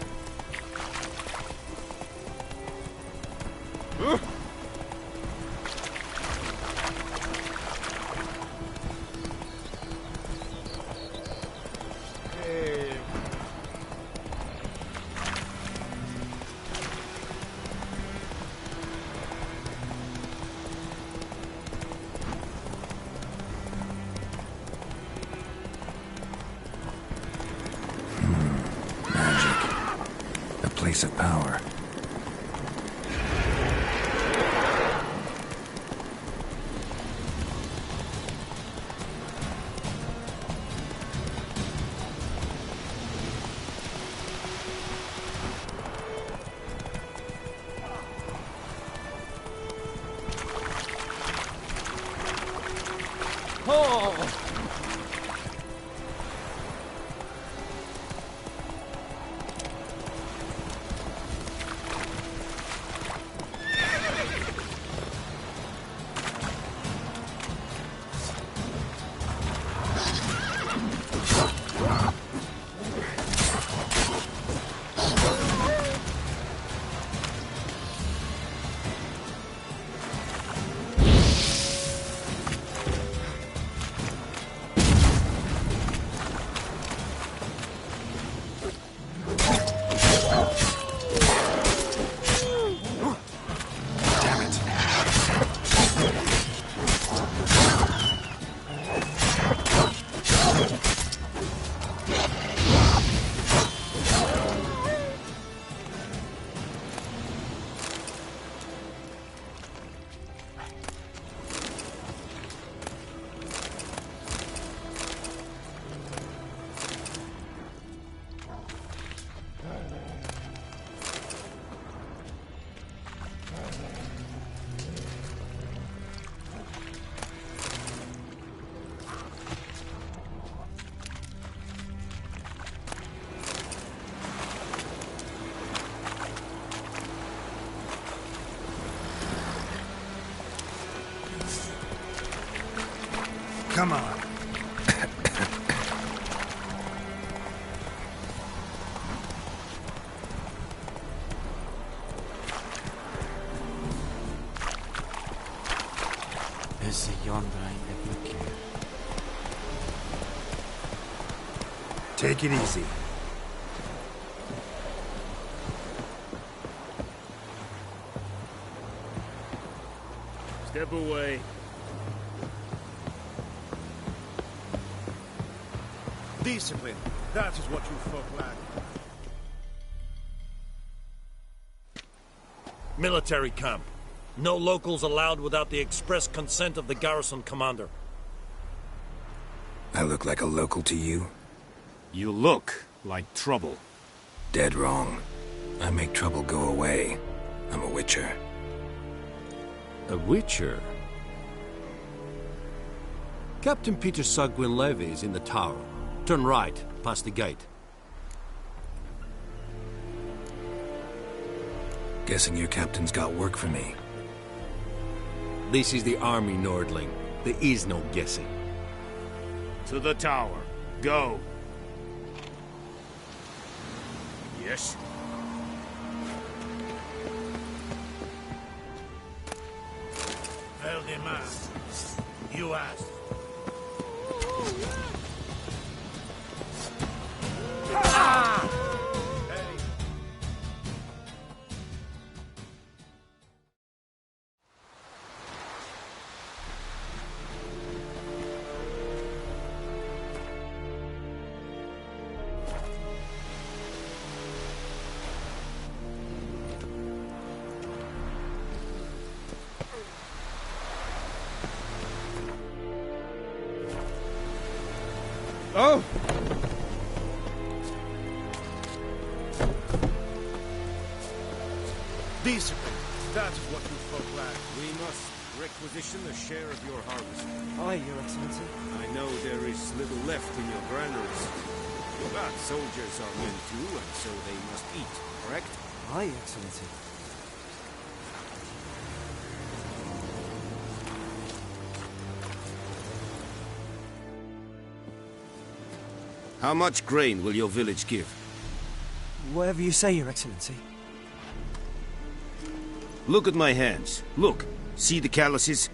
Place of power. Come on. Io andrai in perché. Take it easy. Step away. Discipline. That is what you folk lack. Military camp. No locals allowed without the express consent of the garrison commander. I look like a local to you? You look like trouble. Dead wrong. I make trouble go away. I'm a witcher. A witcher? Captain Peter Sagwin Levy is in the tower. Turn right, past the gate. Guessing your captain's got work for me. This is the army, Nordling. There is no guessing. To the tower. Go. Yes? Valdemar, you asked. Oh! Discipline. That is what you folk lack. We must requisition a share of your harvest. Aye, Your Excellency. I know there is little left in your granaries. But soldiers are men too, and so they must eat, correct? Aye, Your Excellency. How much grain will your village give? Whatever you say, Your Excellency. Look at my hands. Look. See the calluses?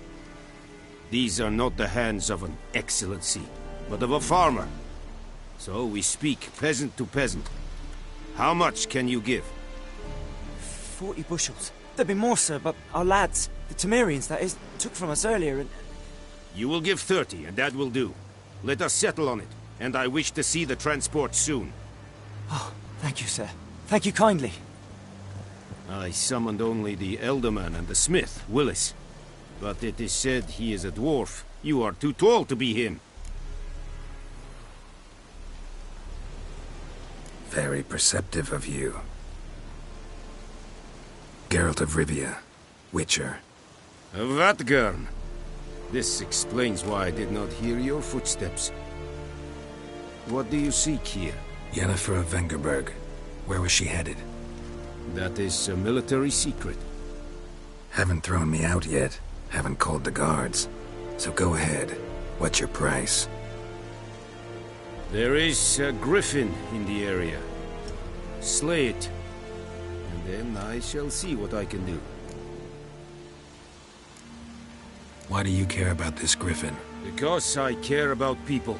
These are not the hands of an excellency, but of a farmer. So we speak peasant to peasant. How much can you give? 40 bushels. There'd be more, sir, but our lads, the Temerians, that is, took from us earlier and... You will give 30, and that will do. Let us settle on it, and I wish to see the transport soon. Oh, thank you, sir. Thank you kindly. I summoned only the Elderman and the smith, Willis. But it is said he is a dwarf. You are too tall to be him. Very perceptive of you. Geralt of Rivia, Witcher. Of Vatgern. This explains why I did not hear your footsteps. What do you seek here? Yennefer of Vengerberg. Where was she headed? That is a military secret. Haven't thrown me out yet. Haven't called the guards. So go ahead. What's your price? There is a griffin in the area. Slay it. And then I shall see what I can do. Why do you care about this griffin? Because I care about people.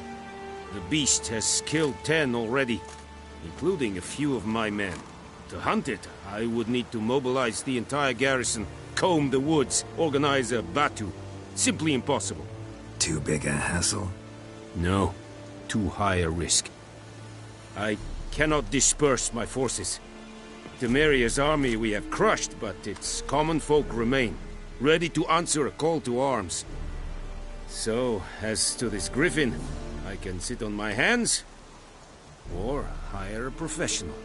The beast has killed 10 already, including a few of my men. To hunt it, I would need to mobilize the entire garrison, comb the woods, organize a batu. Simply impossible. Too big a hassle? No. Too high a risk. I cannot disperse my forces. Temeria's army we have crushed, but its common folk remain, ready to answer a call to arms. So, as to this griffin, I can sit on my hands, or hire a professional.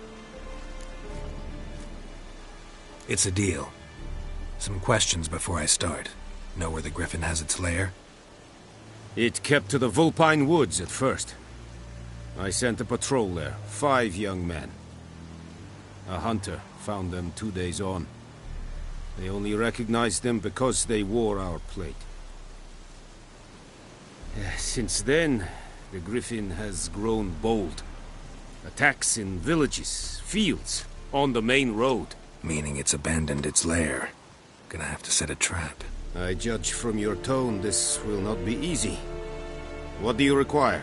It's a deal. Some questions before I start. Know where the griffin has its lair? It kept to the Vulpine Woods at first. I sent a patrol there, 5 young men. A hunter found them 2 days on. They only recognized them because they wore our plate. Since then, the griffin has grown bold. Attacks in villages, fields, on the main road. Meaning it's abandoned its lair. Gonna have to set a trap. I judge from your tone this will not be easy. What do you require?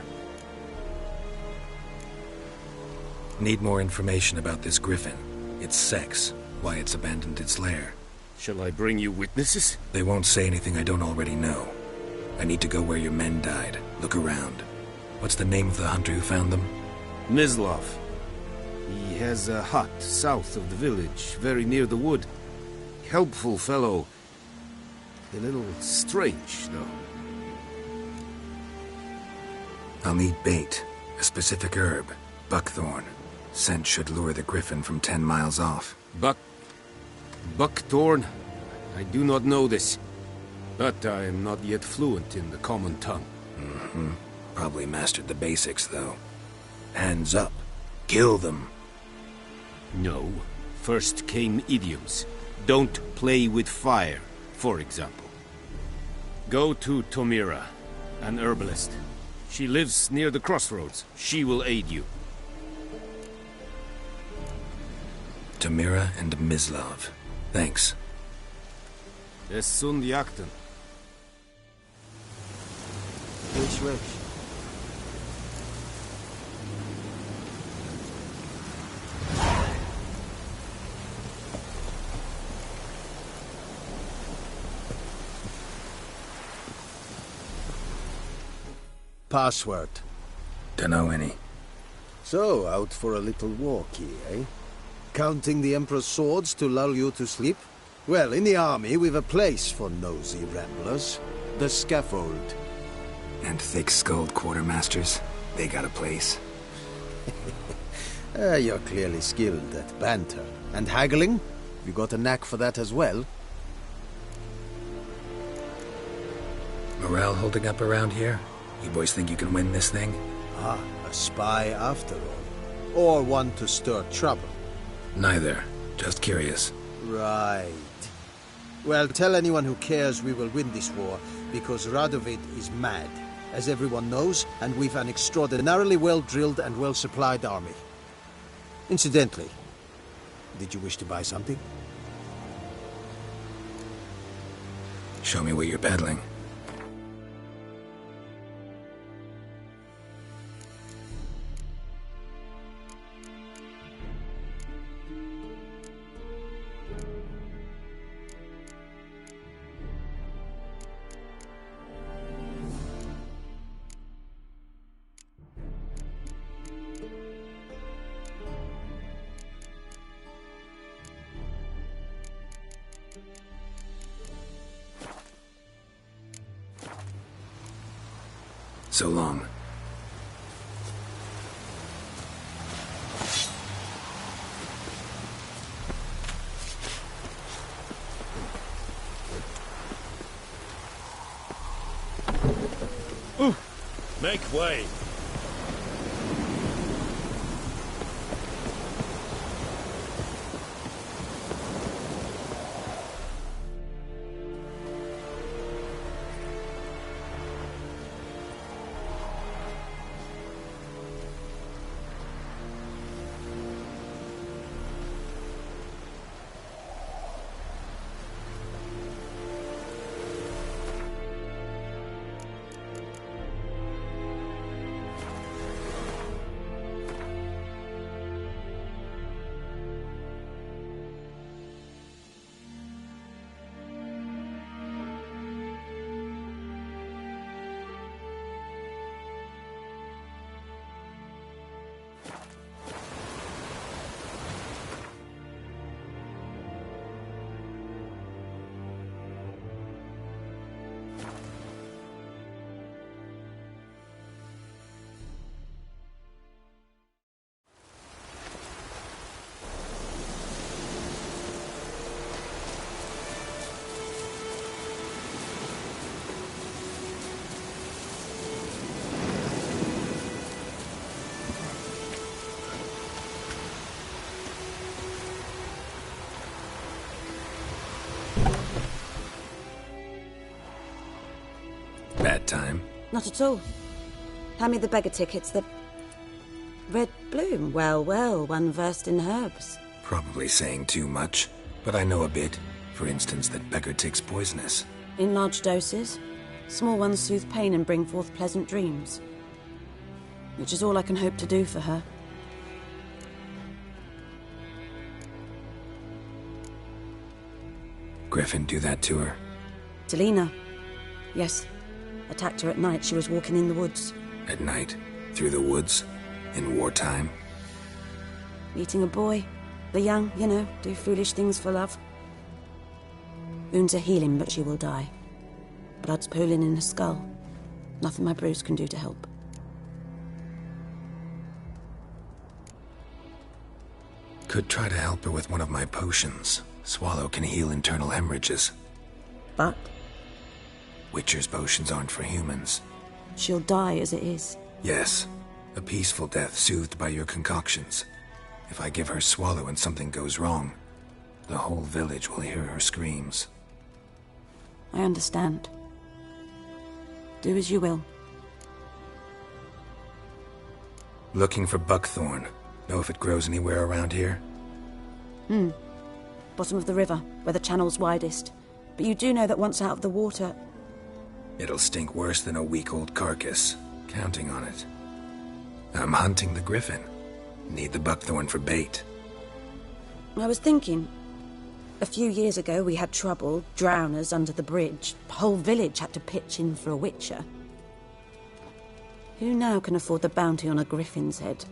Need more information about this griffin. Its sex, why it's abandoned its lair. Shall I bring you witnesses? They won't say anything I don't already know. I need to go where your men died. Look around. What's the name of the hunter who found them? Mislav. He has a hut south of the village, very near the wood. Helpful fellow. A little strange, though. I'll need bait. A specific herb. Buckthorn. Scent should lure the griffin from 10 miles off. Buckthorn? I do not know this. But I am not yet fluent in the common tongue. Mm-hmm. Probably mastered the basics, though. Hands up. Kill them. No. First came idioms. Don't play with fire, for example. Go to Tomira, an herbalist. She lives near the crossroads. She will aid you. Tomira and Mislav. Thanks. Es sunt jakten. Which? Password. Dunno any. So, out for a little walkie, eh? Counting the Emperor's swords to lull you to sleep? Well, in the army, we've a place for nosy ramblers. The scaffold. And thick-skulled quartermasters. They got a place. You're clearly skilled at banter. And haggling? You got a knack for that as well? Morale holding up around here? You boys think you can win this thing? Ah, a spy after all. Or one to stir trouble. Neither. Just curious. Right. Well, tell anyone who cares we will win this war, because Radovid is mad, as everyone knows, and we've an extraordinarily well-drilled and well-supplied army. Incidentally, did you wish to buy something? Show me what you're peddling. So long. Make way. Bad time. Not at all. Hand me the beggar tickets, the... Red bloom. Well, well, one versed in herbs. Probably saying too much, but I know a bit. For instance, that beggar tick's poisonous. In large doses. Small ones soothe pain and bring forth pleasant dreams. Which is all I can hope to do for her. Griffin do that to her? Delina. Yes. Attacked her at night. She was walking in the woods. At night? Through the woods? In wartime? Meeting a boy. The young, you know, do foolish things for love. Wounds are healing, but she will die. Blood's pooling in her skull. Nothing my bruise can do to help. Could try to help her with one of my potions. Swallow can heal internal hemorrhages. But? Witcher's potions aren't for humans. She'll die as it is. Yes. A peaceful death soothed by your concoctions. If I give her Swallow and something goes wrong, the whole village will hear her screams. I understand. Do as you will. Looking for buckthorn. Know if it grows anywhere around here? Bottom of the river, where the channel's widest. But you do know that once out of the water... It'll stink worse than a week-old carcass. Counting on it. I'm hunting the griffin. Need the buckthorn for bait. I was thinking... A few years ago we had trouble, drowners under the bridge. The whole village had to pitch in for a witcher. Who now can afford the bounty on a griffin's head?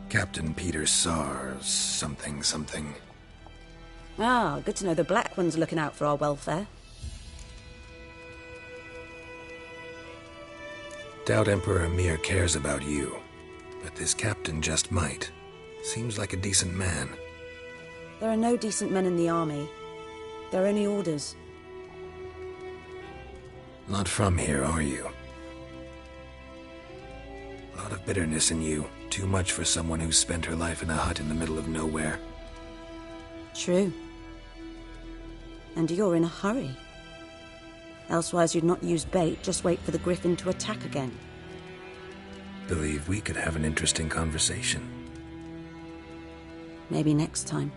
Captain Peter Sars, something. Ah, good to know the Black One's looking out for our welfare. Doubt Emperor Emir cares about you, but this captain just might. Seems like a decent man. There are no decent men in the army. There are only orders. Not from here, are you? A lot of bitterness in you. Too much for someone who's spent her life in a hut in the middle of nowhere. True. And you're in a hurry. Elsewise you'd not use bait, just wait for the griffin to attack again. Believe we could have an interesting conversation. Maybe next time.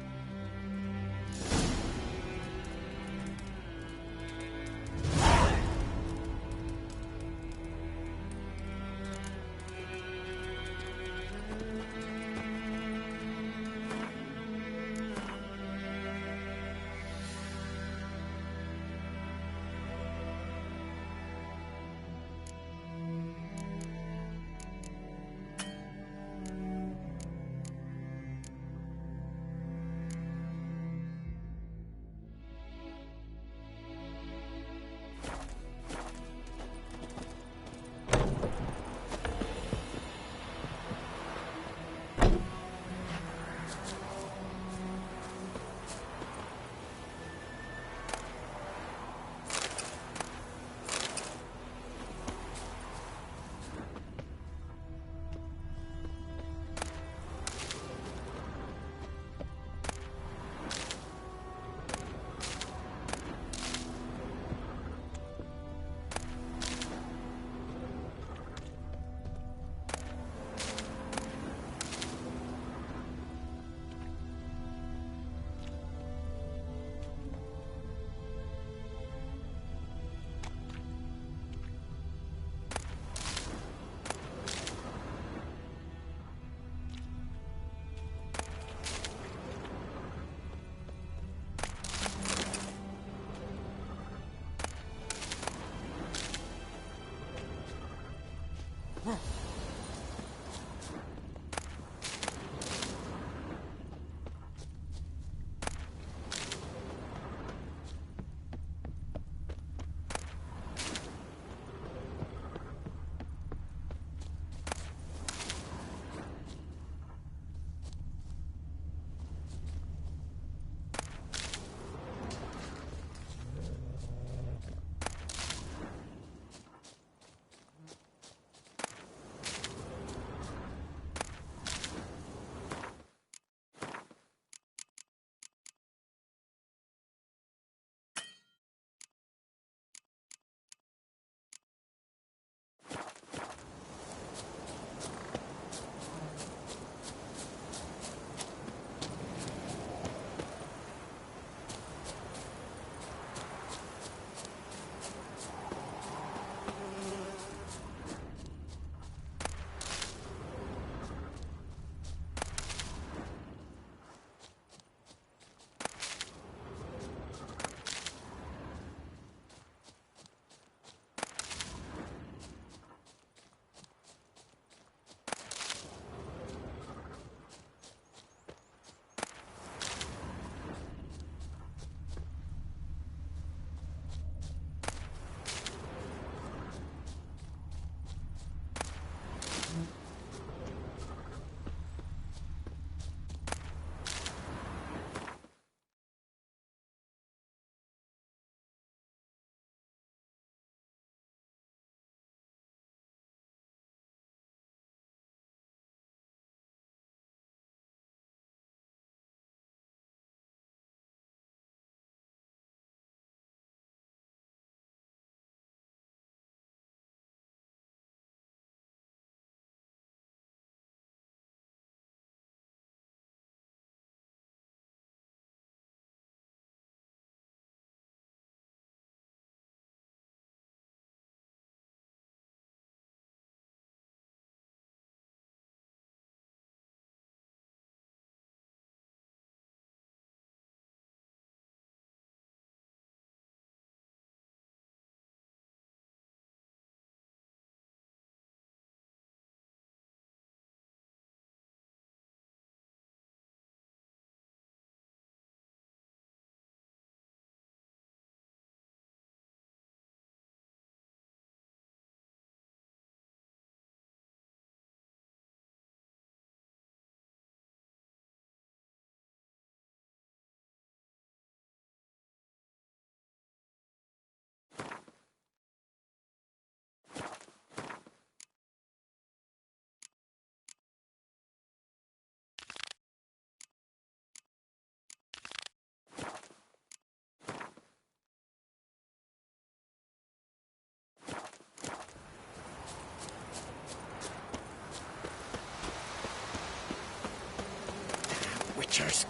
creatures.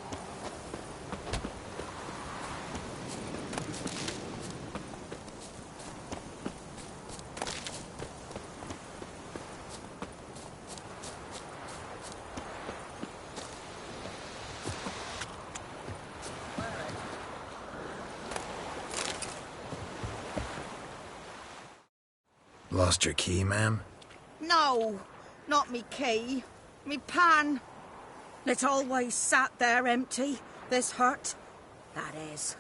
Lost your key, ma'am? No, not me key. Me pan. It's always sat there empty, this hut. That is,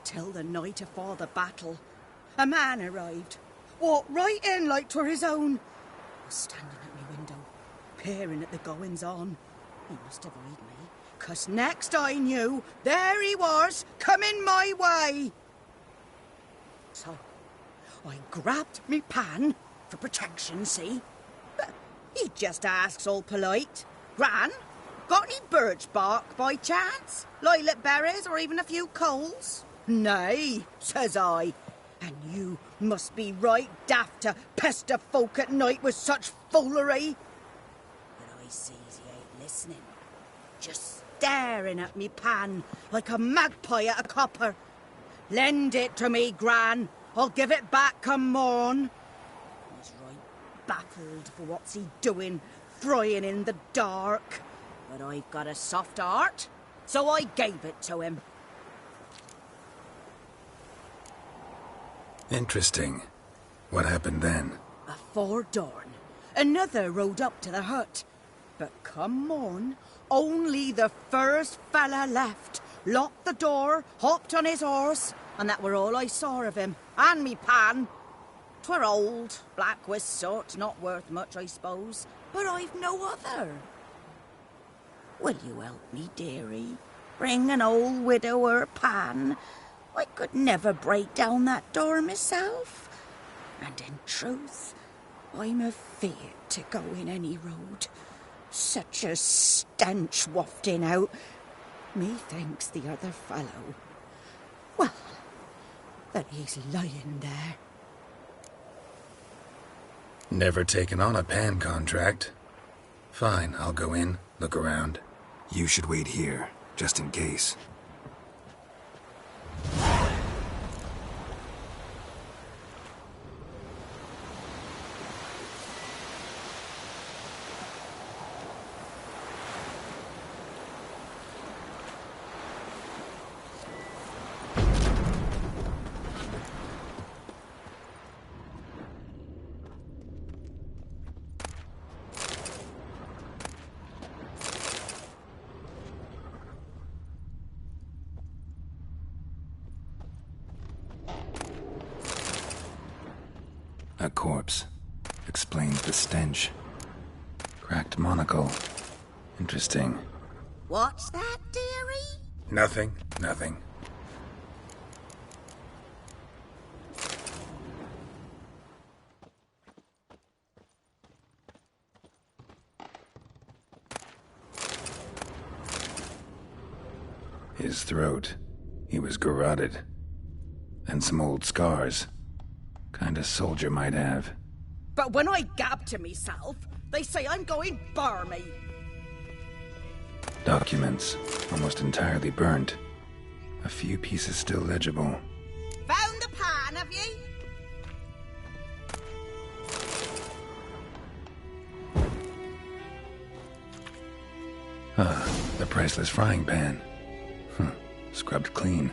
till the night afore the battle. A man arrived, walked right in like 'twere his own. Was standing at me window, peering at the goings-on. He must have heard me, 'cause next I knew, there he was, coming my way. So, I grabbed me pan, for protection, see? But he just asks all polite, Gran, got any birch bark by chance? Lilac berries or even a few coals? Nay, says I. And you must be right daft to pester folk at night with such foolery. But I sees he ain't listening. Just staring at me pan like a magpie at a copper. Lend it to me, Gran. I'll give it back come morn. He's right baffled for what's he doing, frying in the dark. But I've got a soft heart, so I gave it to him. Interesting. What happened then? Afore dawn, another rode up to the hut. But come morn, only the first fella left, locked the door, hopped on his horse, and that were all I saw of him, and me pan. 'Twere old, black with soot, not worth much, I suppose, but I've no other. Will you help me, dearie? Bring an old widower pan. I could never break down that door myself. And in truth, I'm afeard to go in any road. Such a stench wafting out. Methinks the other fellow, well, that he's lying there. Never taken on a pan contract. Fine, I'll go in, look around. You should wait here, just in case. A corpse. Explains the stench. Cracked monocle. Interesting. What's that, dearie? Nothing. His throat. He was garroted. And some old scars. Kind of soldier might have. But when I gab to myself, they say I'm going barmy. Documents. Almost entirely burnt. A few pieces still legible. Found the pan, have ye? Ah, the priceless frying pan. Scrubbed clean.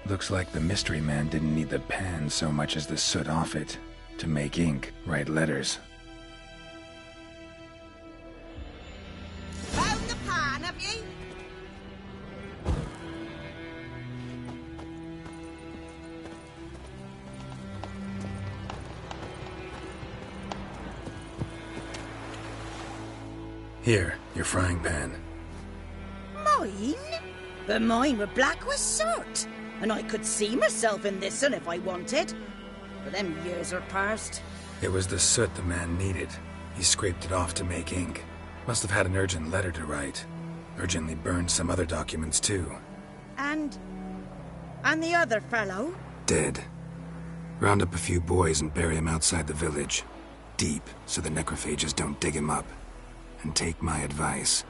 Looks like the mystery man didn't need the pan so much as the soot off it to make ink, write letters. Found the pan, have ye? Here, your frying pan. Mine? But mine were black with soot. And I could see myself in this one if I wanted. But them years are past. It was the soot the man needed. He scraped it off to make ink. Must have had an urgent letter to write. Urgently burned some other documents too. And the other fellow? Dead. Round up a few boys and bury him outside the village. Deep, so the necrophages don't dig him up. And take my advice.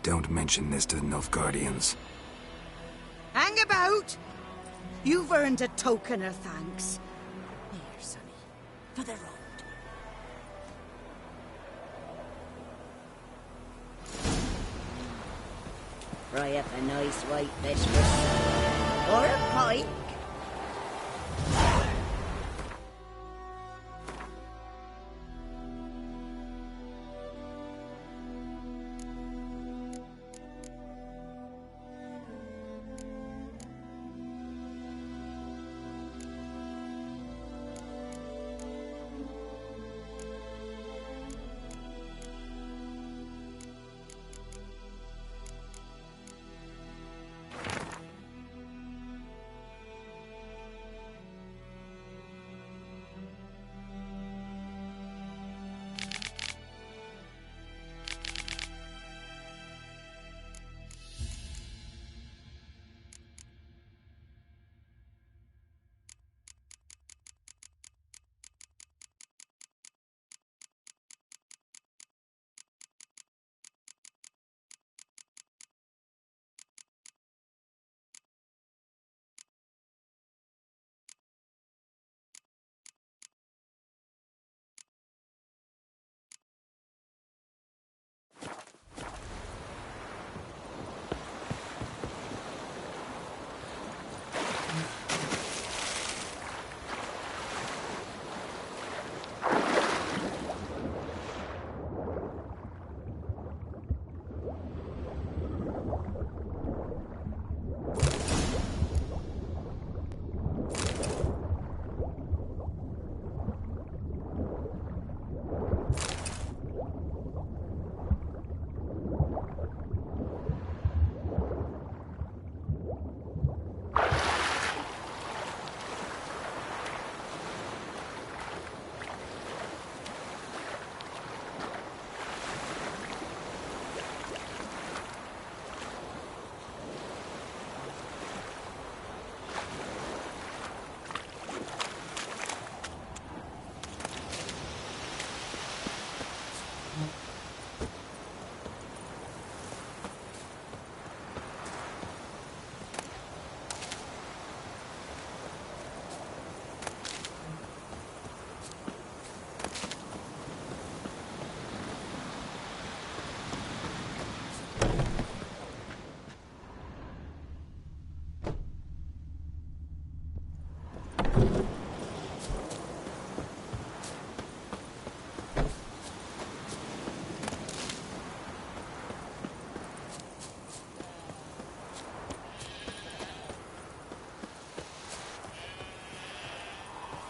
Don't mention this to the Nilfgaardians. Hang about! You've earned a token of thanks. Here, sonny, for the road. Fry up a nice white vespers. Or a pike.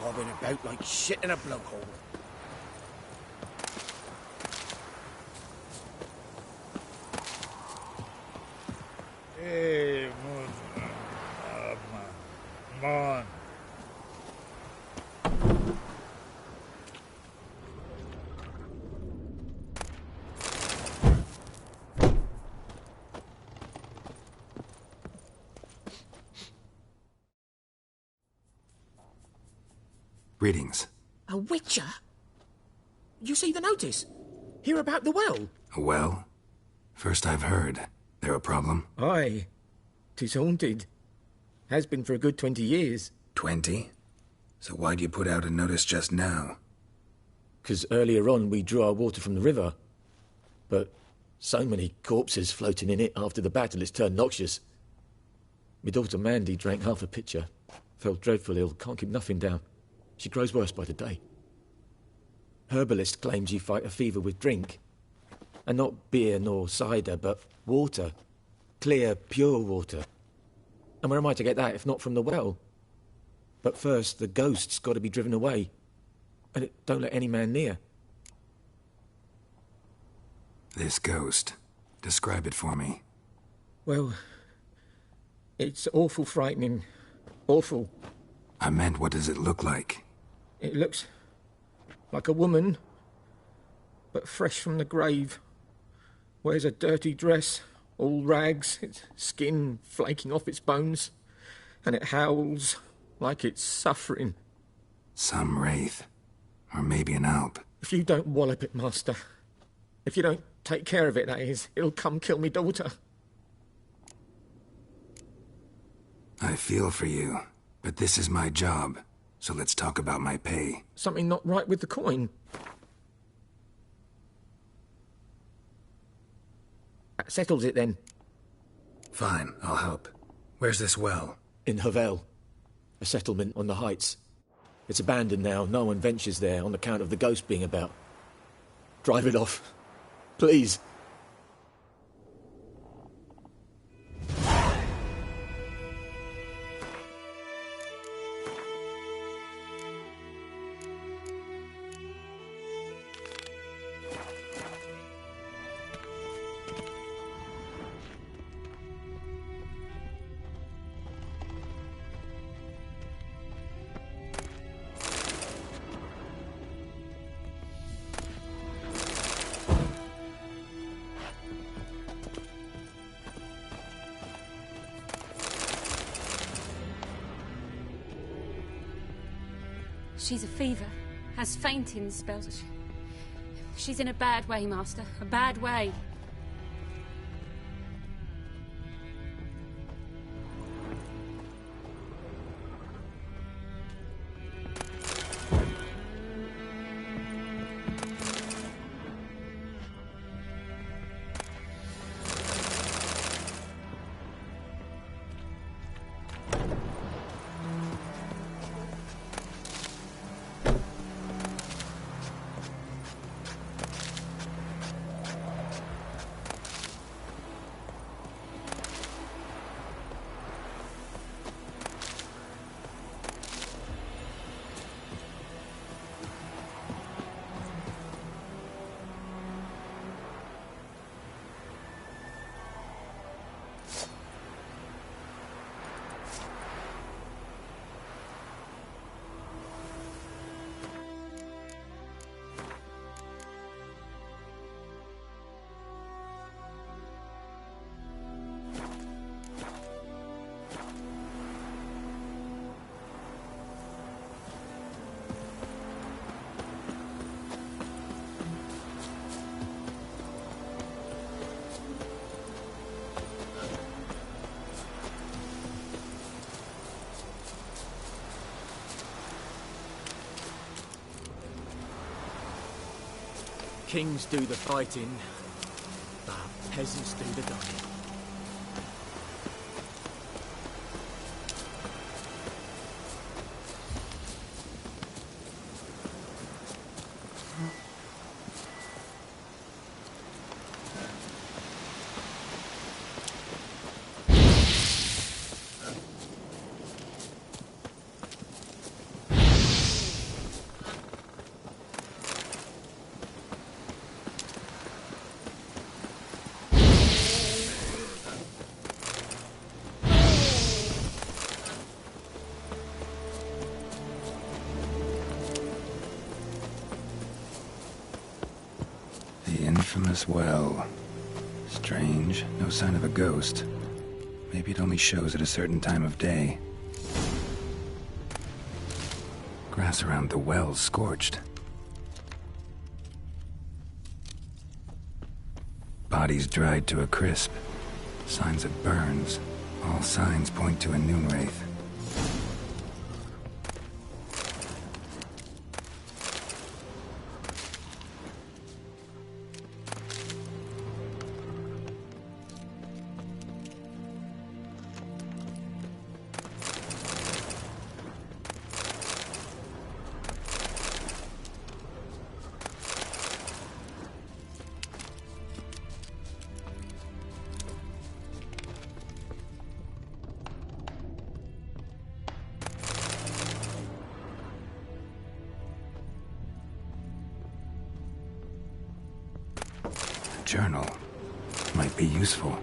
Bobbing about like shit in a blowhole. Hey, man. Greetings. A witcher? You see the notice? Hear about the well? A well? First I've heard. There a problem? Aye. 'Tis haunted. Has been for a good 20 years. 20? So why'd you put out a notice just now? 'Cause earlier on we drew our water from the river. But so many corpses floating in it after the battle it's turned noxious. My daughter Mandy drank half a pitcher. Fell dreadful ill, can't keep nothing down. She grows worse by the day. Herbalist claims you fight a fever with drink. And not beer nor cider, but water. Clear, pure water. And where am I to get that if not from the well? But first, the ghost's got to be driven away. And it don't let any man near. This ghost. Describe it for me. Well, it's awful frightening. Awful. I meant, what does it look like? It looks like a woman, but fresh from the grave. Wears a dirty dress, all rags, its skin flaking off its bones, and it howls like it's suffering. Some wraith. Or maybe an alp. If you don't wallop it, Master, If you don't take care of it, that is, it'll come kill me daughter. I feel for you, but this is my job, so let's talk about my pay. Something not right with the coin. That settles it then. Fine, I'll help. Where's this well? In Havel, a settlement on the heights. It's abandoned now. No one ventures there on account of the ghost being about. Drive it off. Please. She's a fever, has fainting spells. She's in a bad way, Master. A bad way. Kings do the fighting, but peasants do the dying. Infamous well. Strange, no sign of a ghost. Maybe it only shows at a certain time of day. Grass around the well's scorched. Bodies dried to a crisp. Signs of burns. All signs point to a noon wraith. Journal might be useful.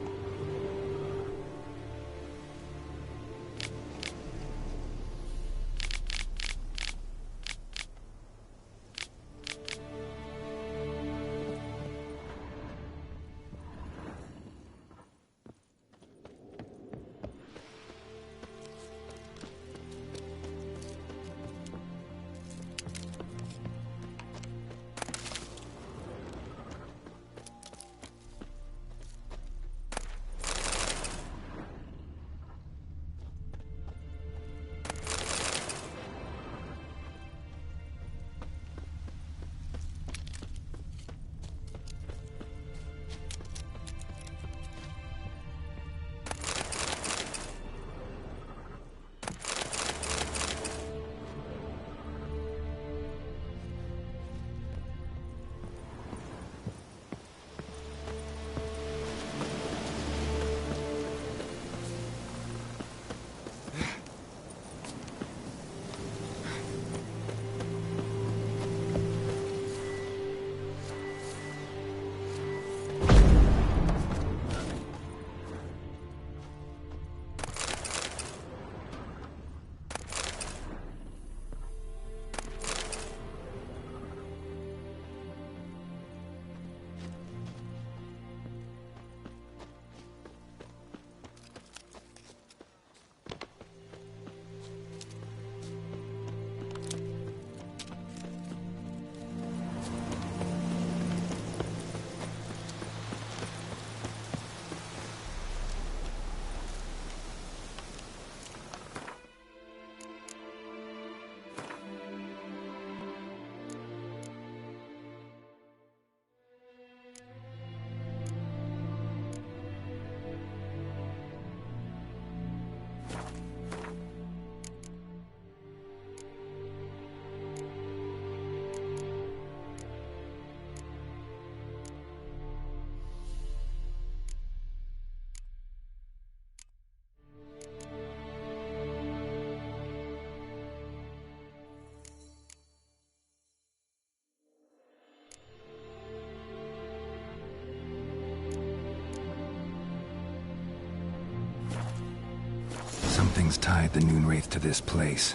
Something's tied the Noonwraith to this place.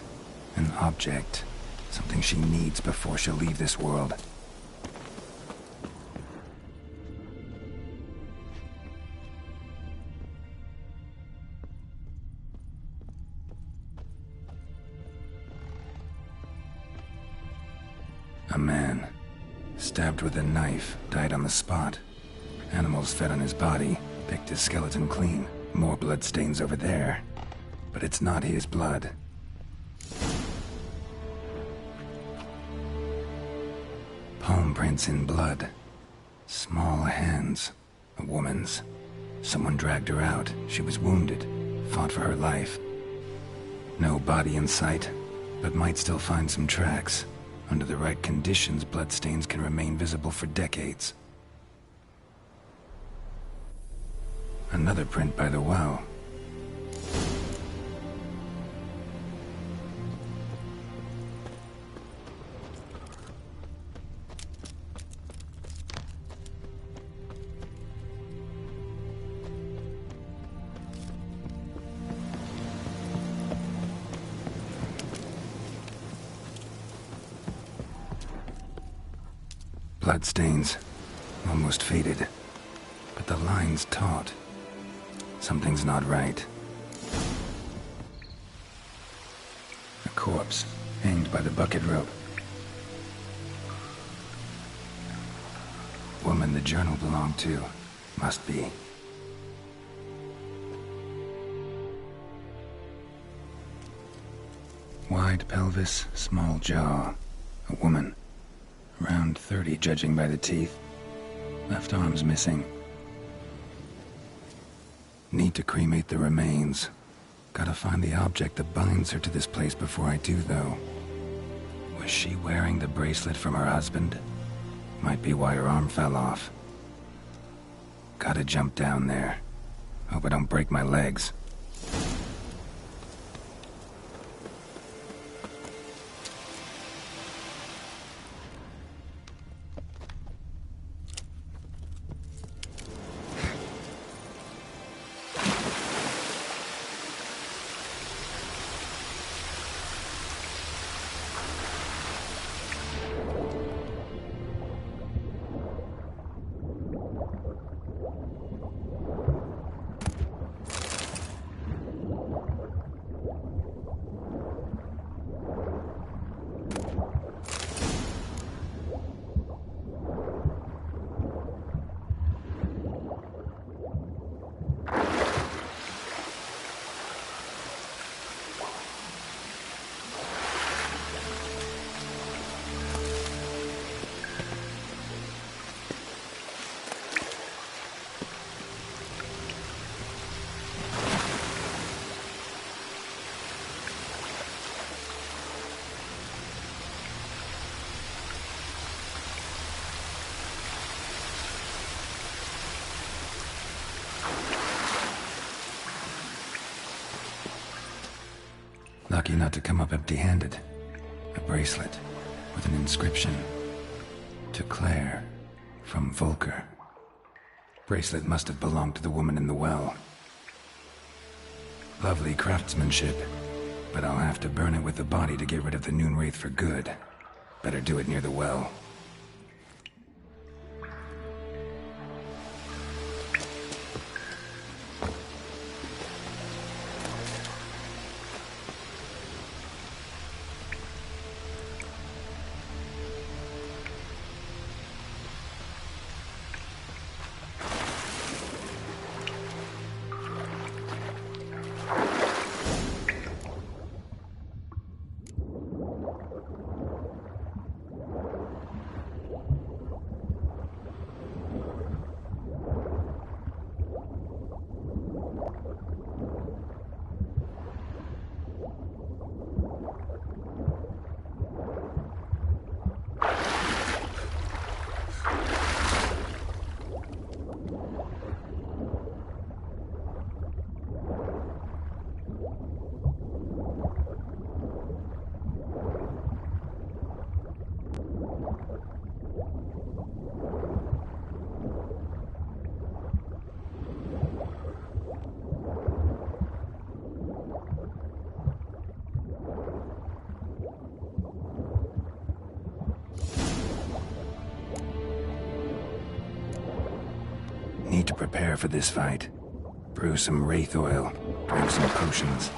An object. Something she needs before she'll leave this world. A man, stabbed with a knife, died on the spot. Animals fed on his body, picked his skeleton clean. More bloodstains over there. But it's not his blood. Palm prints in blood. Small hands. A woman's. Someone dragged her out. She was wounded. Fought for her life. No body in sight, but might still find some tracks. Under the right conditions, bloodstains can remain visible for decades. Another print by the well. Bloodstains, almost faded, but the line's taut. Something's not right. A corpse, hanged by the bucket rope. Woman the journal belonged to, must be. Wide pelvis, small jaw. A woman. Around 30, judging by the teeth. Left arm's missing. Need to cremate the remains. Gotta find the object that binds her to this place before I do, though. Was she wearing the bracelet from her husband? Might be why her arm fell off. Gotta jump down there. Hope I don't break my legs. Lucky not to come up empty-handed. A bracelet with an inscription. To Claire, from Volker. Bracelet must have belonged to the woman in the well. Lovely craftsmanship, but I'll have to burn it with the body to get rid of the Noonwraith for good. Better do it near the well. Need to prepare for this fight. Brew some wraith oil, drink some potions.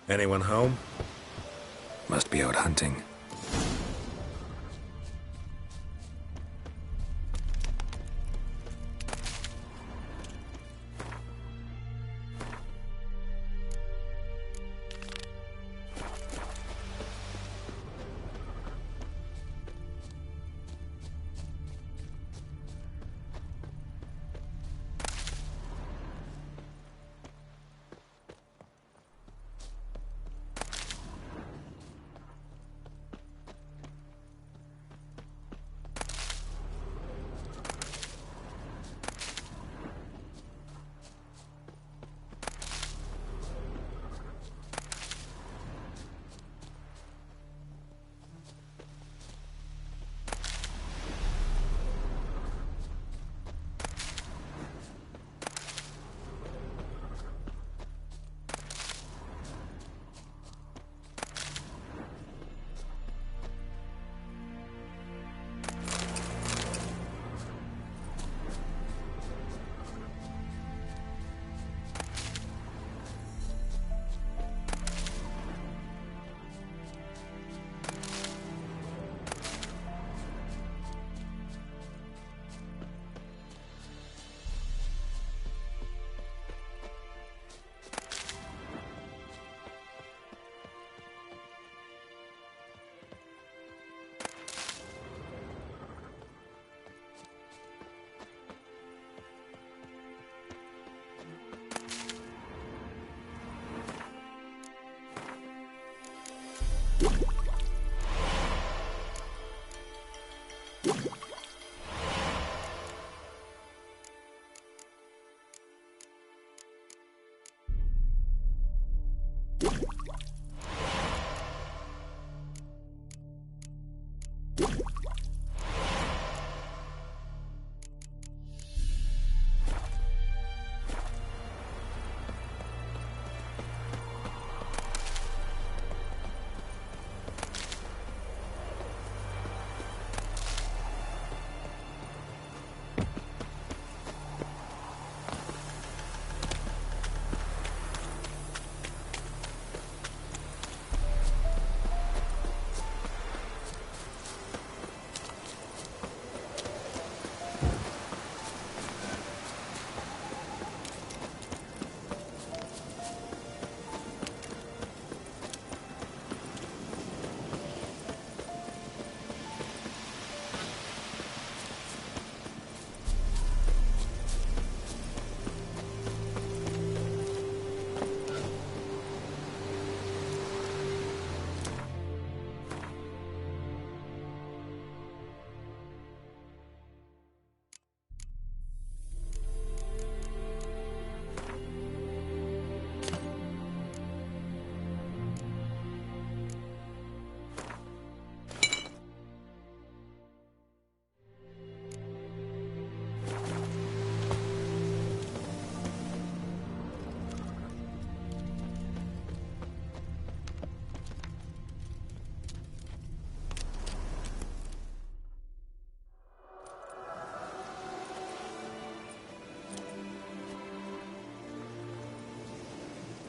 Anyone home? Must be out hunting.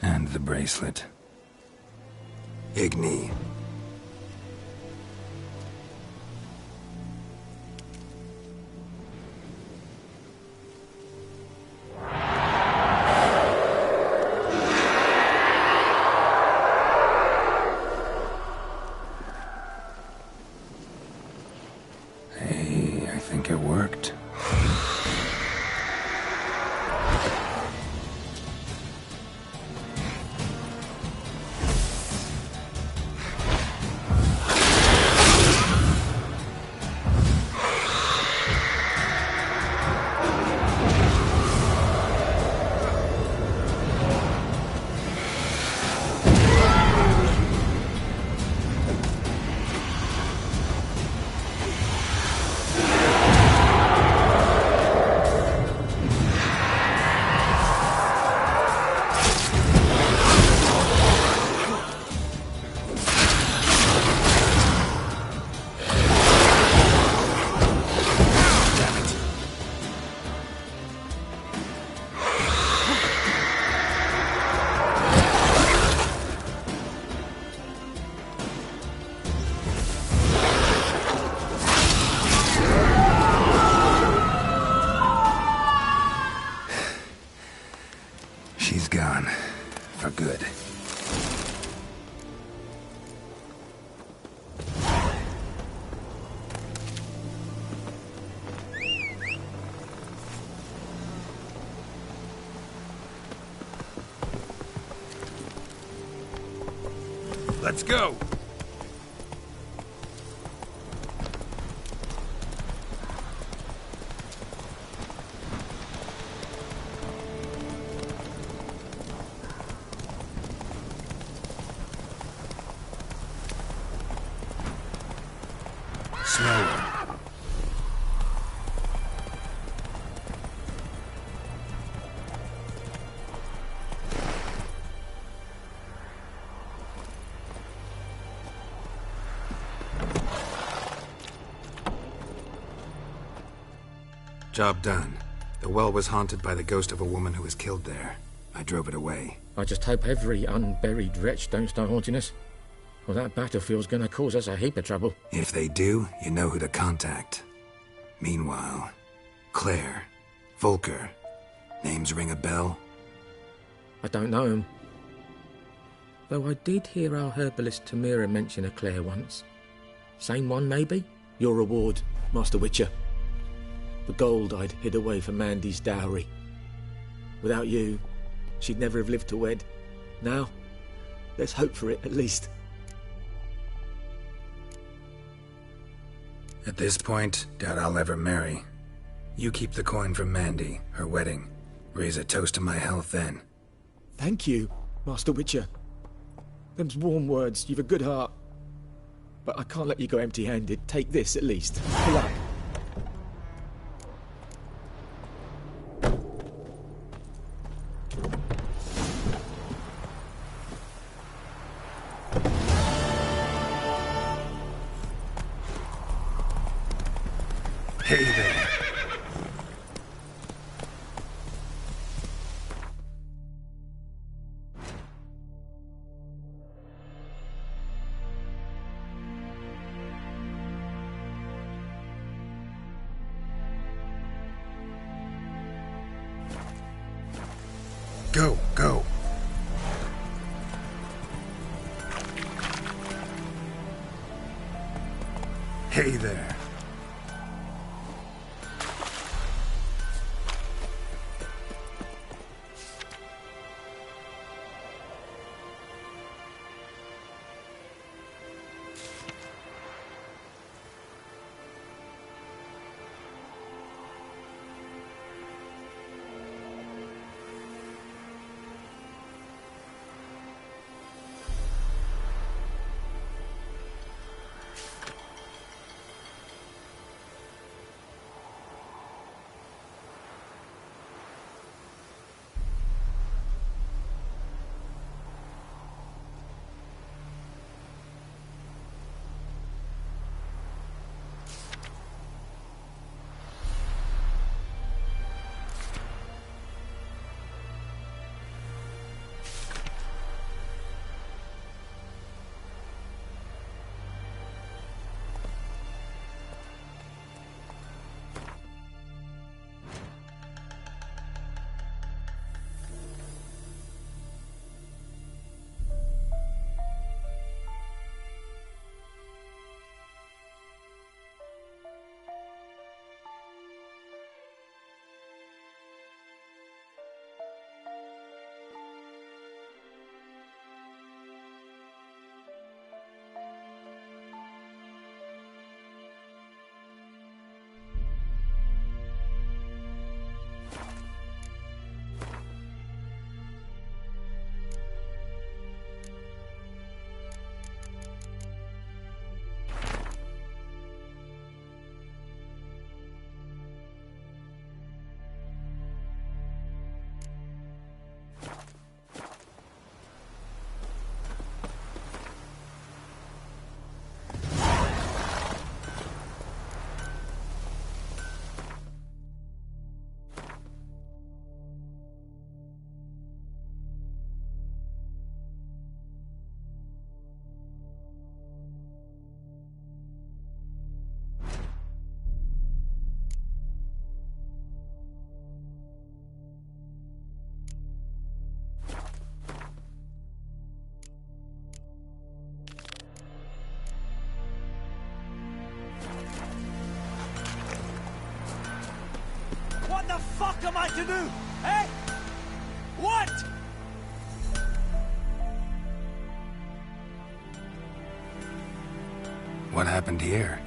And the bracelet. Igni. Hey, I think it worked. Let's go! Slower. Job done. The well was haunted by the ghost of a woman who was killed there. I drove it away. I just hope every unburied wretch don't start haunting us. Well, that battlefield's gonna cause us a heap of trouble. If they do, you know who to contact. Meanwhile, Claire, Volker, names ring a bell? I don't know him. Though I did hear our herbalist Tamira mention a Claire once. Same one, maybe? Your reward, Master Witcher. The gold I'd hid away for Mandy's dowry. Without you, she'd never have lived to wed. Now, let's hope for it, at least. At this point, doubt I'll ever marry. You keep the coin from Mandy, her wedding. Raise a toast to my health then. Thank you, Master Witcher. Them's warm words, you've a good heart. But I can't let you go empty-handed. Take this, at least. Good luck. Hey there. Go, go. Hey there. What the fuck am I to do? Eh? What? What happened here?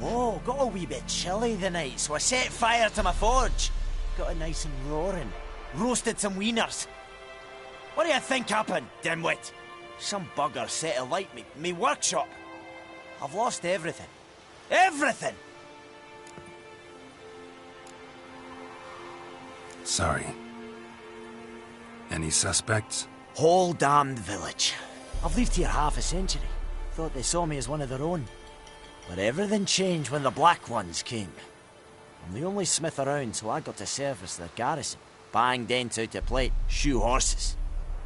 Oh, got a wee bit chilly the night, so I set fire to my forge. Got it nice and roaring. Roasted some wieners. What do you think happened, dimwit? Some bugger set alight me workshop. I've lost everything. Everything! Sorry. Any suspects? Whole damned village. I've lived here half a century. Thought they saw me as one of their own. But everything changed when the Black Ones came. I'm the only smith around, so I got to service their garrison. Bang dents out of plate, shoe horses.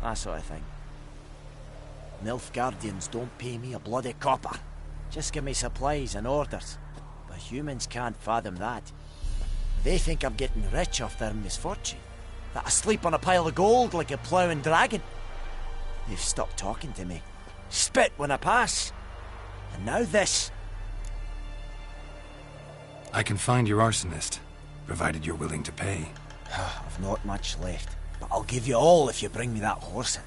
That sort of thing. Nilfgaardians don't pay me a bloody copper. Just give me supplies and orders. But humans can't fathom that. They think I'm getting rich off their misfortune. That I sleep on a pile of gold like a ploughing dragon. They've stopped talking to me. Spit when I pass. And now this. I can find your arsonist, provided you're willing to pay. I've not much left, but I'll give you all if you bring me that horse in,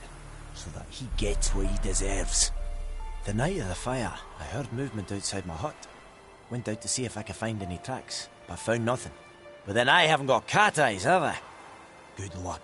so that he gets what he deserves. The night of the fire, I heard movement outside my hut. Went out to see if I could find any tracks, but found nothing. But then I haven't got cat eyes, have I? Good luck.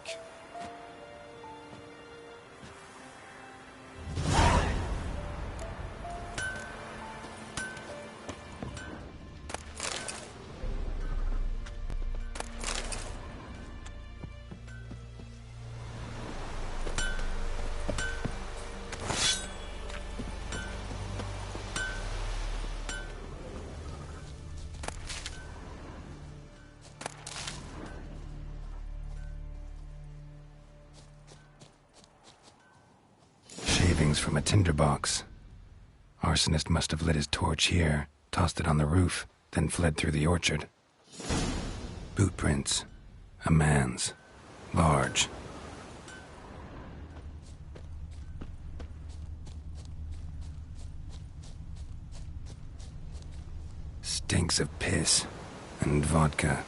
From a tinderbox. Arsonist must have lit his torch here, tossed it on the roof, then fled through the orchard. Boot prints. A man's. Large. Stinks of piss and vodka.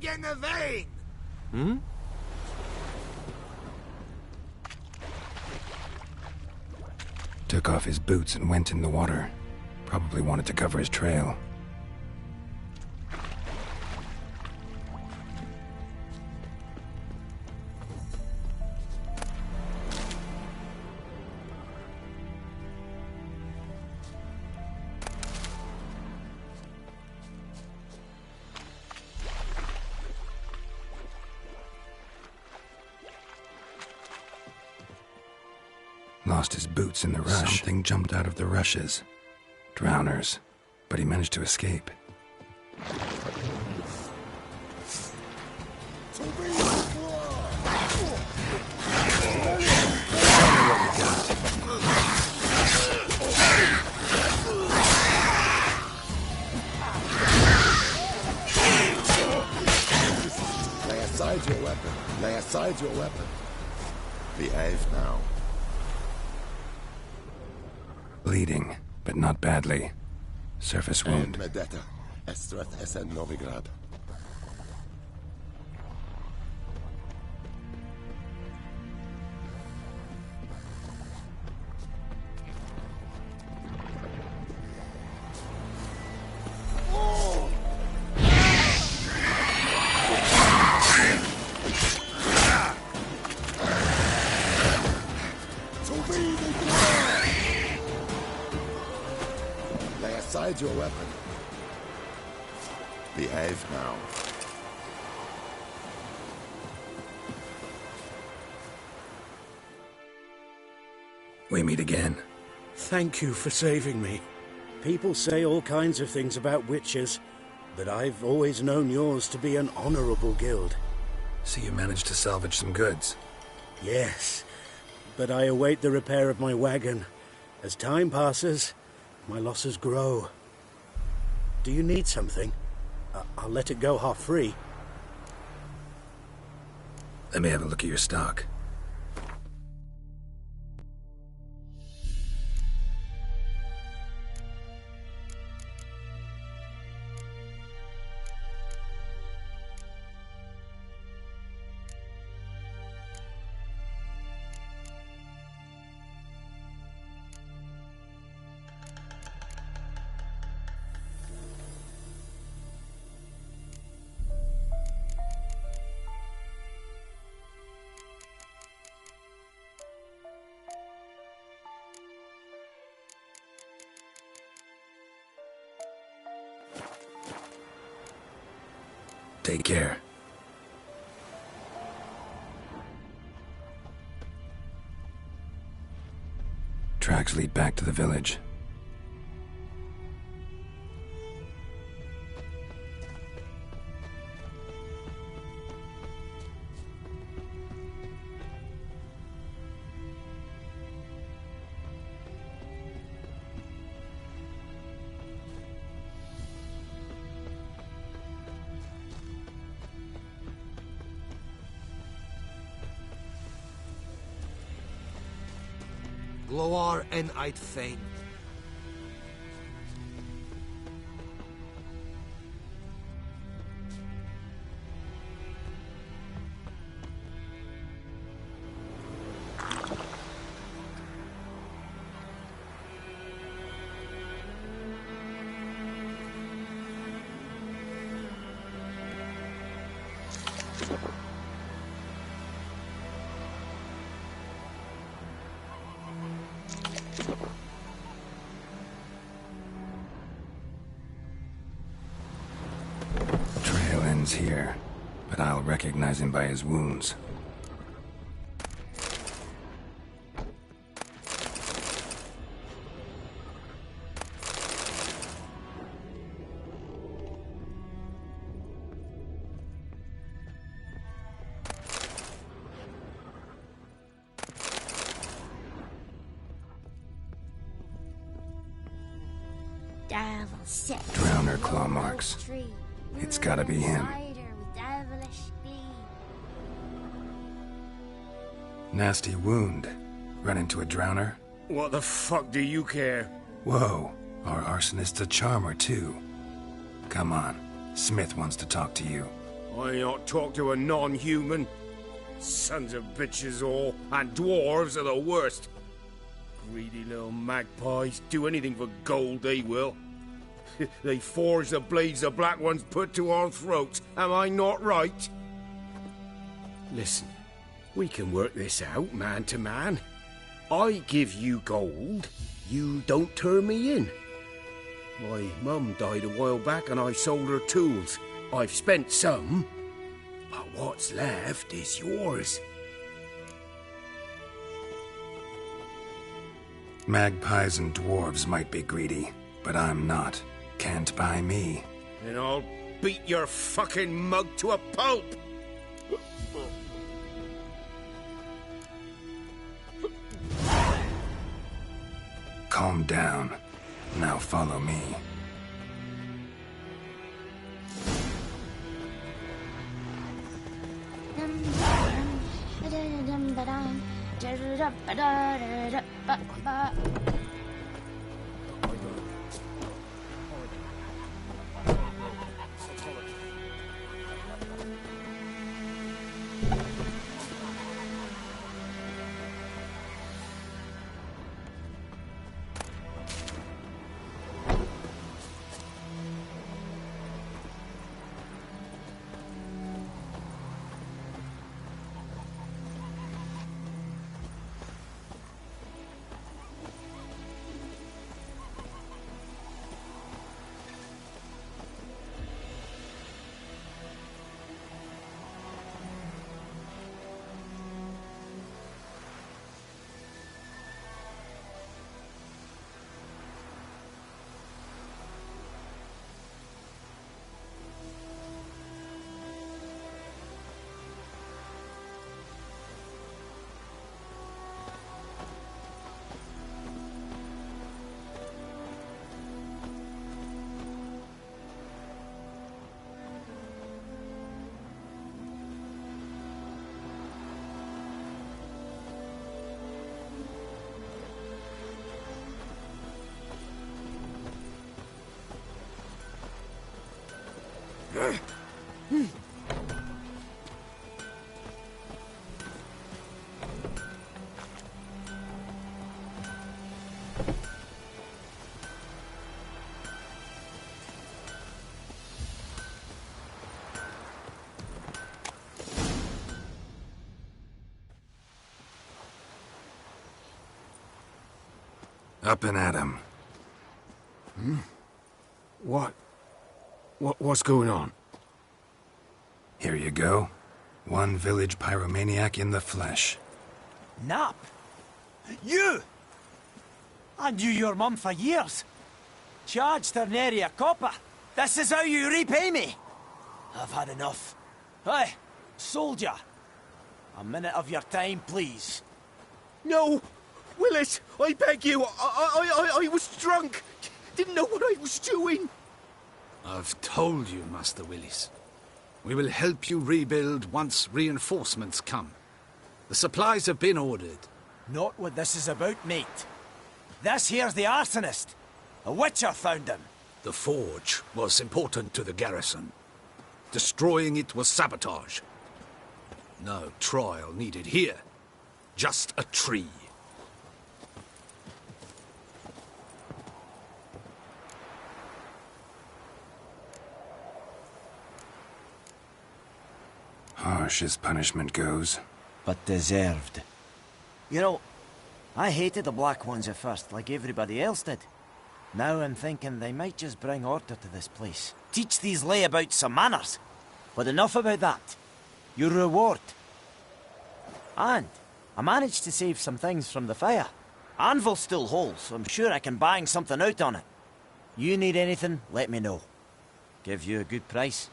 In the vein. Hmm? Took off his boots and went in the water. Probably wanted to cover his trail. Lost his boots in the rush. Something jumped out of the rushes. Drowners. But he managed to escape. Lay aside your weapon. Lay aside your weapon. Behave now. Bleeding, but not badly. Surface wound. Medeta, Estreth Essen Novigrad. Your weapon. Behave now. We meet again. Thank you for saving me. People say all kinds of things about witches, but I've always known yours to be an honorable guild. So you managed to salvage some goods? Yes. but I await the repair of my wagon. As time passes, my losses grow. Do you need something? I'll let it go half-free. Let me have a look at your stock. Take care. Tracks lead back to the village. Gloar en I'd fain. Trail ends here, but I'll recognize him by his wounds. Drowner claw marks. It's gotta be him. Nasty wound. Run into a drowner? What the fuck do you care? Whoa, our arsonist's a charmer too. Come on, Smith wants to talk to you. I not talk to a non-human. Sons of bitches all, and dwarves are the worst. Greedy little magpies, do anything for gold they will. They forge the blades the black ones put to our throats. Am I not right? Listen, we can work this out man to man. I give you gold, you don't turn me in. My mum died a while back and I sold her tools. I've spent some, but what's left is yours. Magpies and dwarves might be greedy, but I'm not. Can't buy me. And I'll beat your fucking mug to a pulp! Calm down. Now follow me. Up and at 'em. What's going on? Here you go. One village pyromaniac in the flesh. Nap? You! I knew your mum for years. Charged her nary a copper. This is how you repay me. I've had enough. Hey, soldier. A minute of your time, please. No! Willis, I beg you. I was drunk. Didn't know what I was doing. I've told you, Master Willis. We will help you rebuild once reinforcements come. The supplies have been ordered. Not what this is about, mate. This here's the arsonist. A witcher found him. The forge was important to the garrison. Destroying it was sabotage. No trial needed here. Just a tree. Harsh as punishment goes. But deserved. You know, I hated the Black Ones at first, like everybody else did. Now I'm thinking they might just bring order to this place. Teach these layabouts some manners. But enough about that. Your reward. And I managed to save some things from the fire. Anvil still holds, so I'm sure I can bang something out on it. You need anything, let me know. Give you a good price.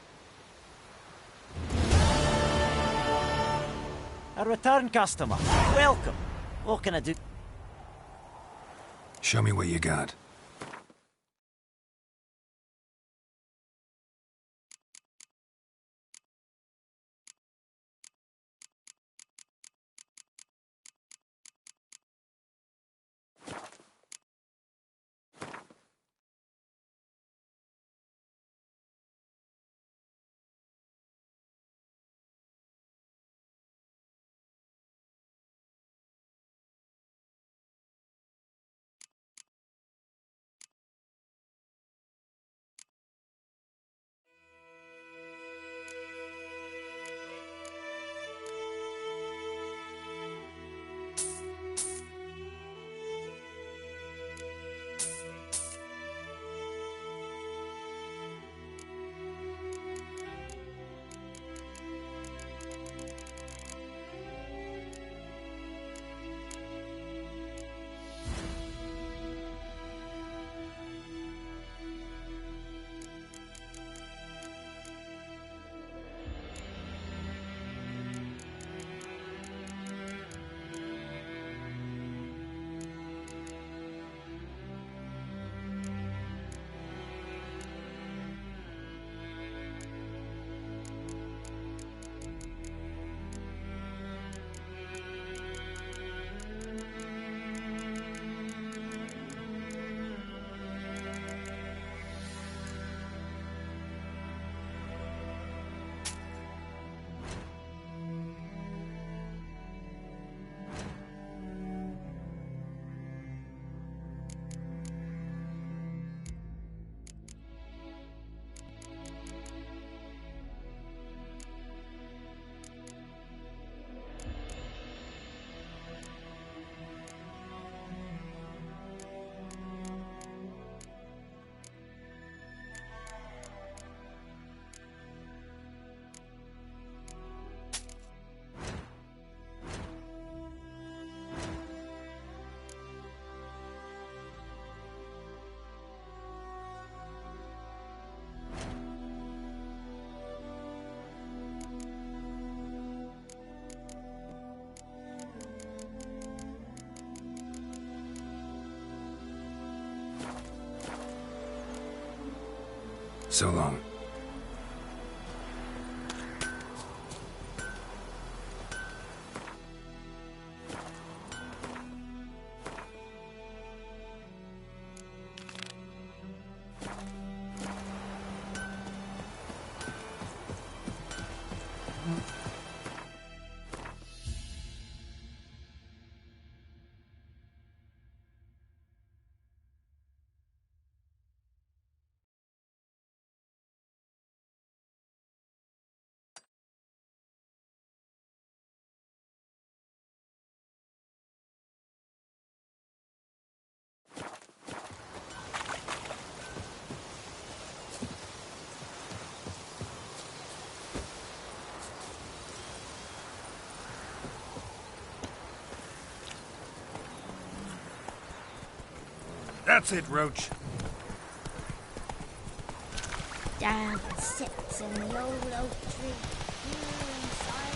A return customer. Welcome. What can I do? Show me what you got. So long. That's it, Roach. Down sits in the old oak tree, here inside.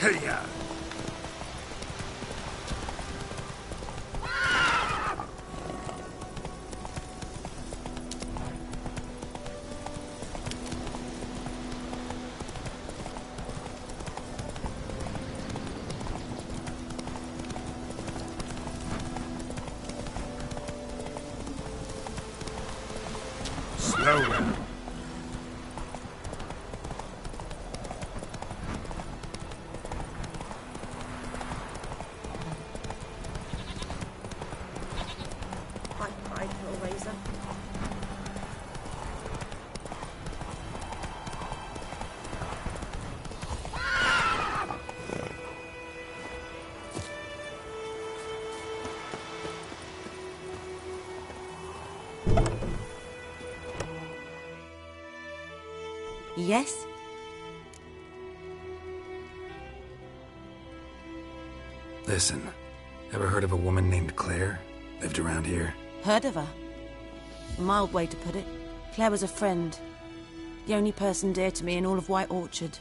Hey-ya! Slow down. Hi, Hellraiser. Yes? Listen, ever heard of a woman named Claire? Lived around here? Heard of her? A mild way to put it. Claire was a friend. The only person dear to me in all of White Orchard.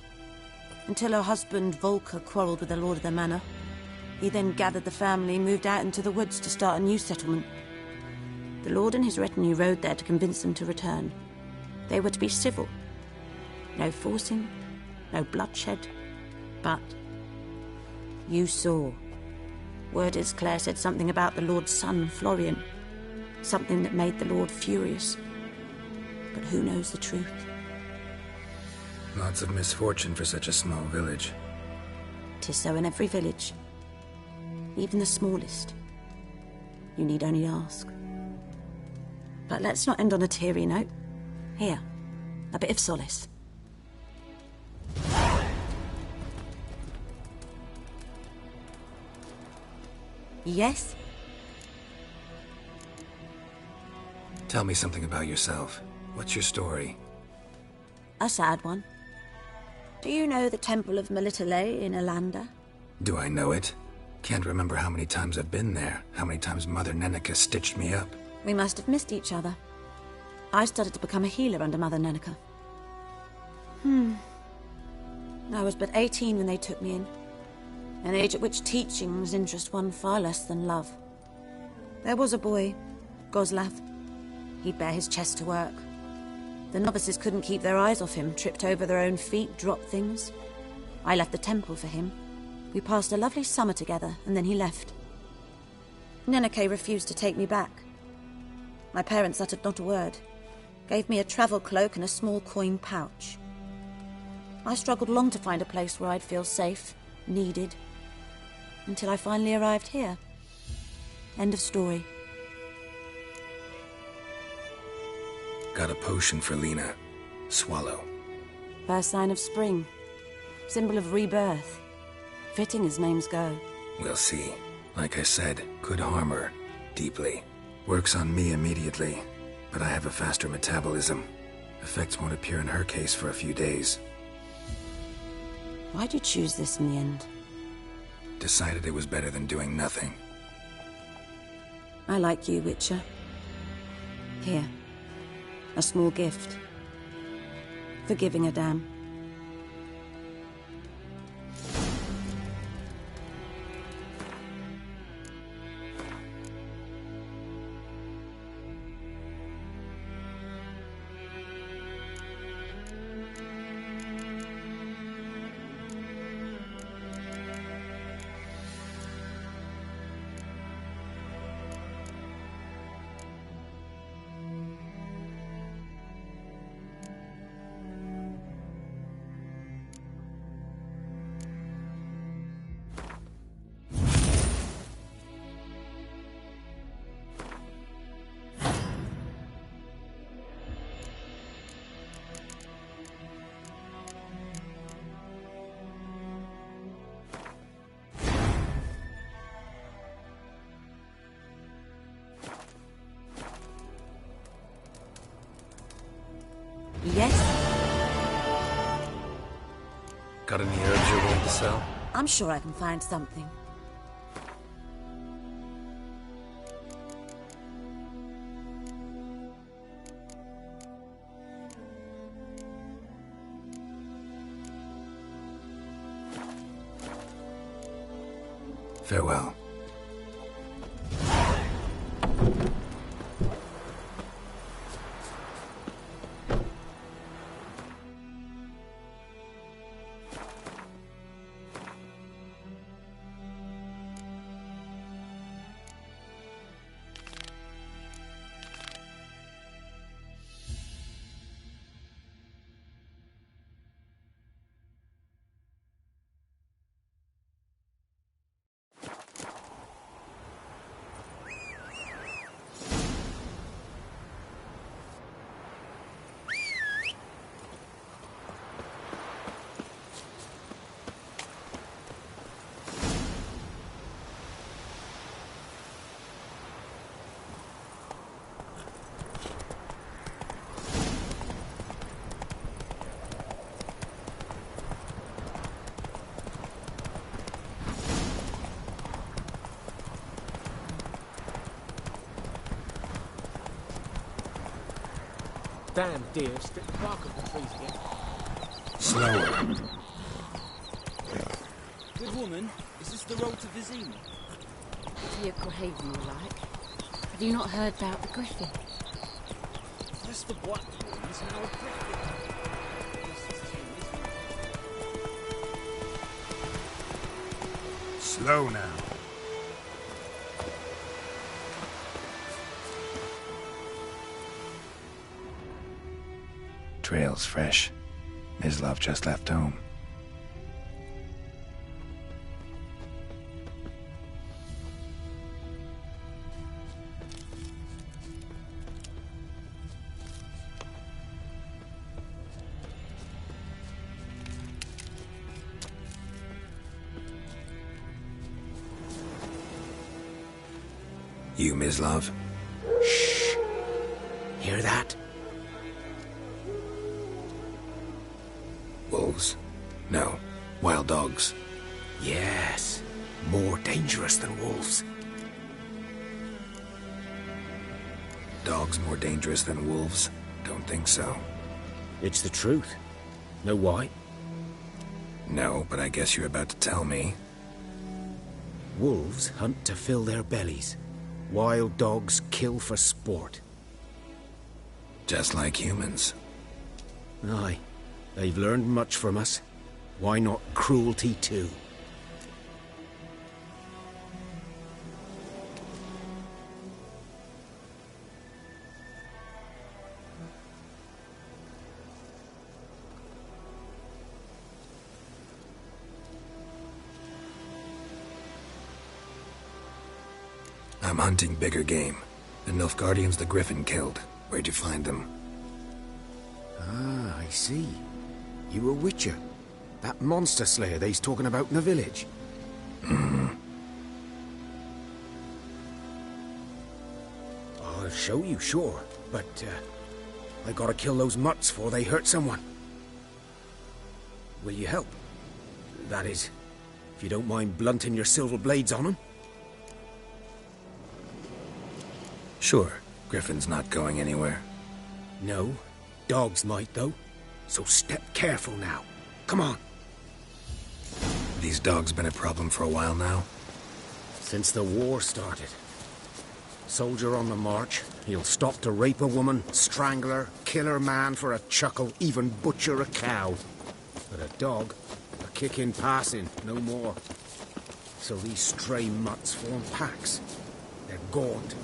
Until her husband, Volker, quarrelled with the lord of the manor. He then gathered the family and moved out into the woods to start a new settlement. The lord and his retinue rode there to convince them to return. They were to be civil. No forcing, no bloodshed, but you saw. Word is Claire said something about the Lord's son, Florian. Something that made the Lord furious. But who knows the truth? Lots of misfortune for such a small village. 'Tis so in every village. Even the smallest. You need only ask. But let's not end on a teary note. Here, a bit of solace. Yes? Tell me something about yourself. What's your story? A sad one. Do you know the Temple of Melitele in Alanda? Do I know it? Can't remember how many times I've been there, how many times Mother Neneka stitched me up. We must have missed each other. I started to become a healer under Mother Neneka. I was but 18 when they took me in. An age at which teachings interest one far less than love. There was a boy, Goslav. He'd bare his chest to work. The novices couldn't keep their eyes off him, tripped over their own feet, dropped things. I left the temple for him. We passed a lovely summer together, and then he left. Neneke refused to take me back. My parents uttered not a word. Gave me a travel cloak and a small coin pouch. I struggled long to find a place where I'd feel safe, needed, until I finally arrived here. End of story. Got a potion for Lena. Swallow. First sign of spring. Symbol of rebirth. Fitting as names go. We'll see. Like I said, could harm her. Deeply. Works on me immediately, but I have a faster metabolism. Effects won't appear in her case for a few days. Why'd you choose this in the end? Decided it was better than doing nothing. I like you, Witcher. Here. A small gift. For giving a damn. Yes? Got any herbs you're willing to sell? I'm sure I can find something. Farewell. Damn deer, strip the bark off the trees again. Slower. Good woman, is this the road to Vizima? Dear Grahaven, more like. Have you not heard about the griffin? That's the black ones now a griffin. Slow now. Trail's fresh. Mislav just left home. You, Mislav? Shh. Hear that? Wolves? No. Wild dogs. Yes. More dangerous than wolves. Dogs more dangerous than wolves? Don't think so. It's the truth. Know why? No, but I guess you're about to tell me. Wolves hunt to fill their bellies. Wild dogs kill for sport. Just like humans. Aye. They've learned much from us. Why not cruelty too? I'm hunting bigger game. The Nilfgaardians the Griffin killed. Where'd you find them? Ah, I see. You a witcher. That monster slayer they's talking about in the village. I'll show you, sure. But, I gotta kill those mutts before they hurt someone. Will you help? That is, if you don't mind blunting your silver blades on them. Sure. Griffin's not going anywhere. No. Dogs might, though. So step careful now. Come on. These dogs been a problem for a while now? Since the war started. Soldier on the march, he'll stop to rape a woman, strangle her, kill her man for a chuckle, even butcher a cow. But a dog, a kick in passing, no more. So these stray mutts form packs. They're gaunt,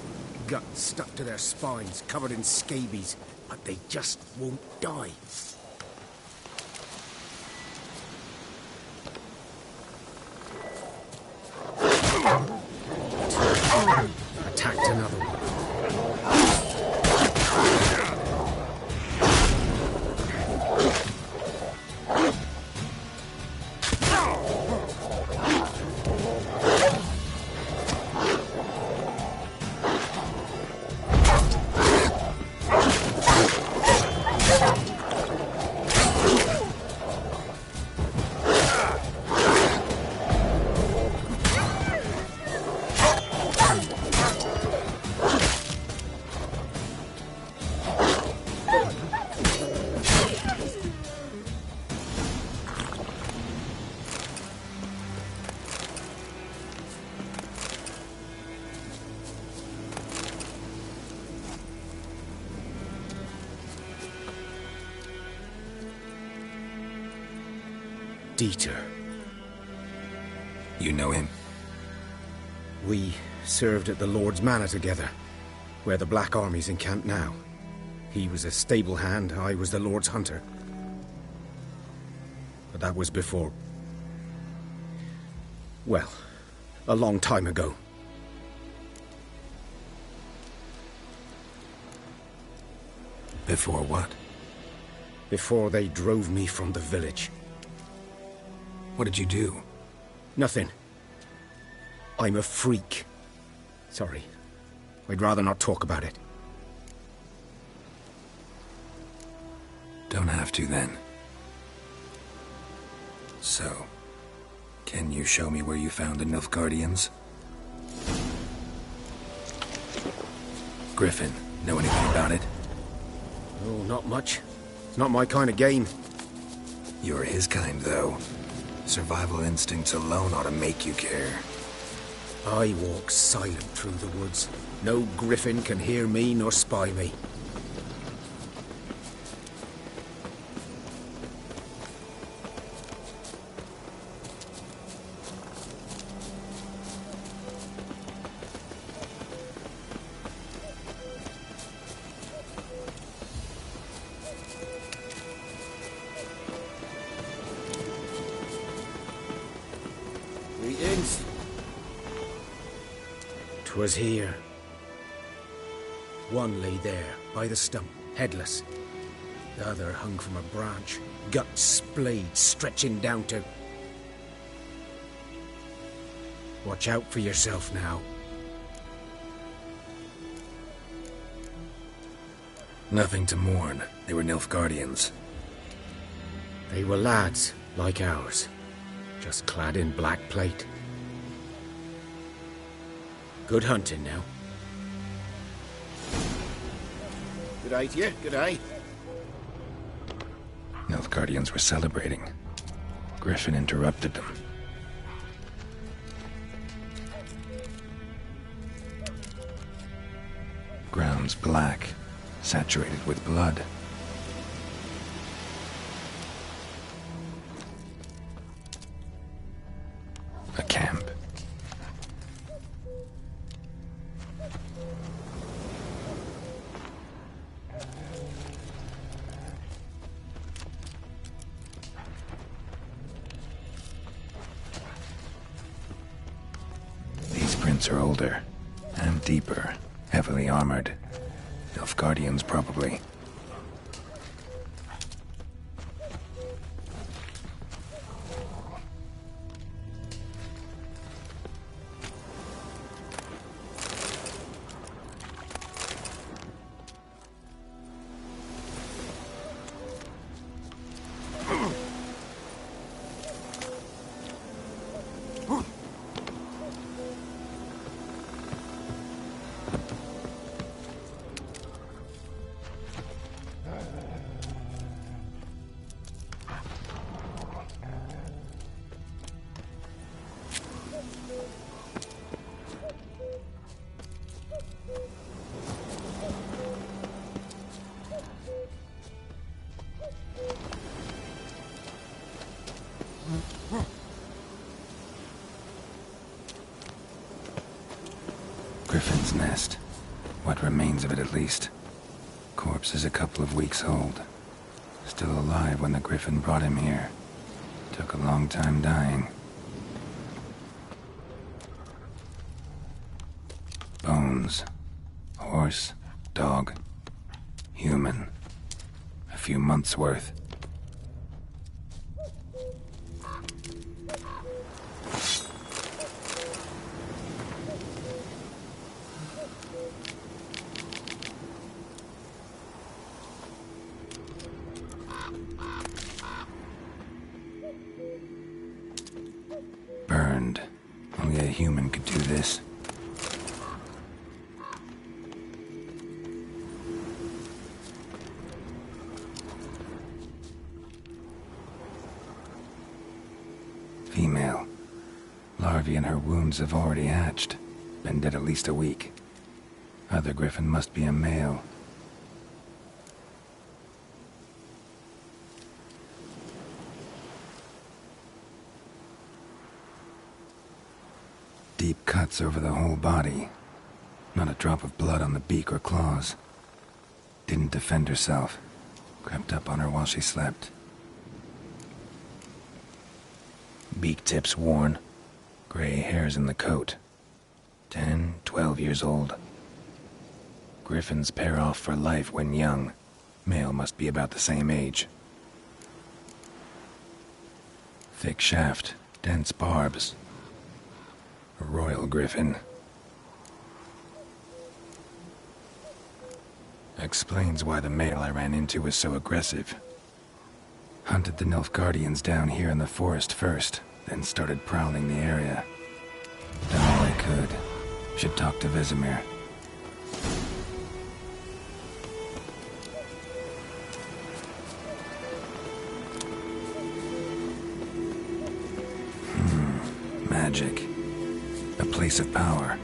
guts stuck to their spines, covered in scabies, but they just won't die. Attacked another one. Dieter. You know him? We served at the Lord's Manor together, where the Black Army's encamped now. He was a stable hand, I was the Lord's hunter. But that was before... well, a long time ago. Before what? Before they drove me from the village. What did you do? Nothing. I'm a freak. Sorry. I'd rather not talk about it. Don't have to, then. So, can you show me where you found the Nilfgaardians? Griffin, know anything about it? Oh, not much. It's not my kind of game. You're his kind, though. Survival instincts alone ought to make you care. I walk silent through the woods. No griffin can hear me nor spy me. Greetings. 'Twas here. One lay there, by the stump, headless. The other hung from a branch, guts splayed, stretching down to... Watch out for yourself now. Nothing to mourn. They were Nilfgaardians. They were lads, like ours, just clad in black plate. Good hunting now. Good eye to you, good eye. Nilfgaardians were celebrating. Griffin interrupted them. Ground's black, saturated with blood. A camp. These prints are older and deeper, heavily armored. Nilfgaardians, probably. Griffin's nest. What remains of it, at least. Corpse is a couple of weeks old. Still alive when the Griffin brought him here. Took a long time dying. Bones. Horse. Dog. Human. A few months' worth. Burned. Only a human could do this. Female. Larvae in her wounds have already hatched. Been dead at least a week. Other Griffin must be a male. deep cuts over the whole body. Not a drop of blood on the beak or claws. Didn't defend herself. Crept up on her while she slept. Beak tips worn. Gray hairs in the coat. 10, 12 years old. Griffins pair off for life when young. Male must be about the same age. Thick shaft, dense barbs. A royal griffin. Explains why the male I ran into was so aggressive. Hunted the Nilfgaardians down here in the forest first, then started prowling the area. Done all I could. Should talk to Vesemir. Magic. A place of power.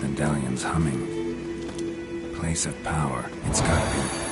Medallion's humming. Place of power. It's gotta be.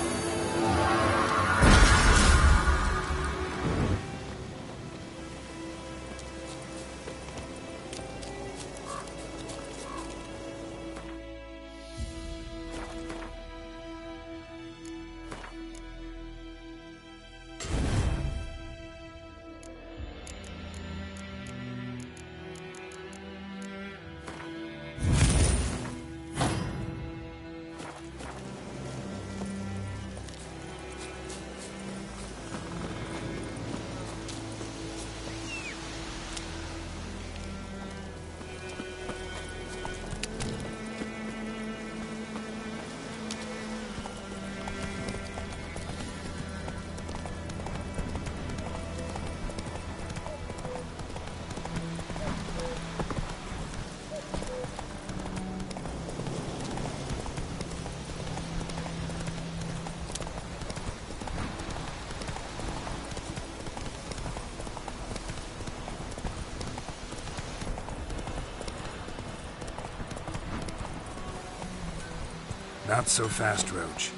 Not so fast, Roach.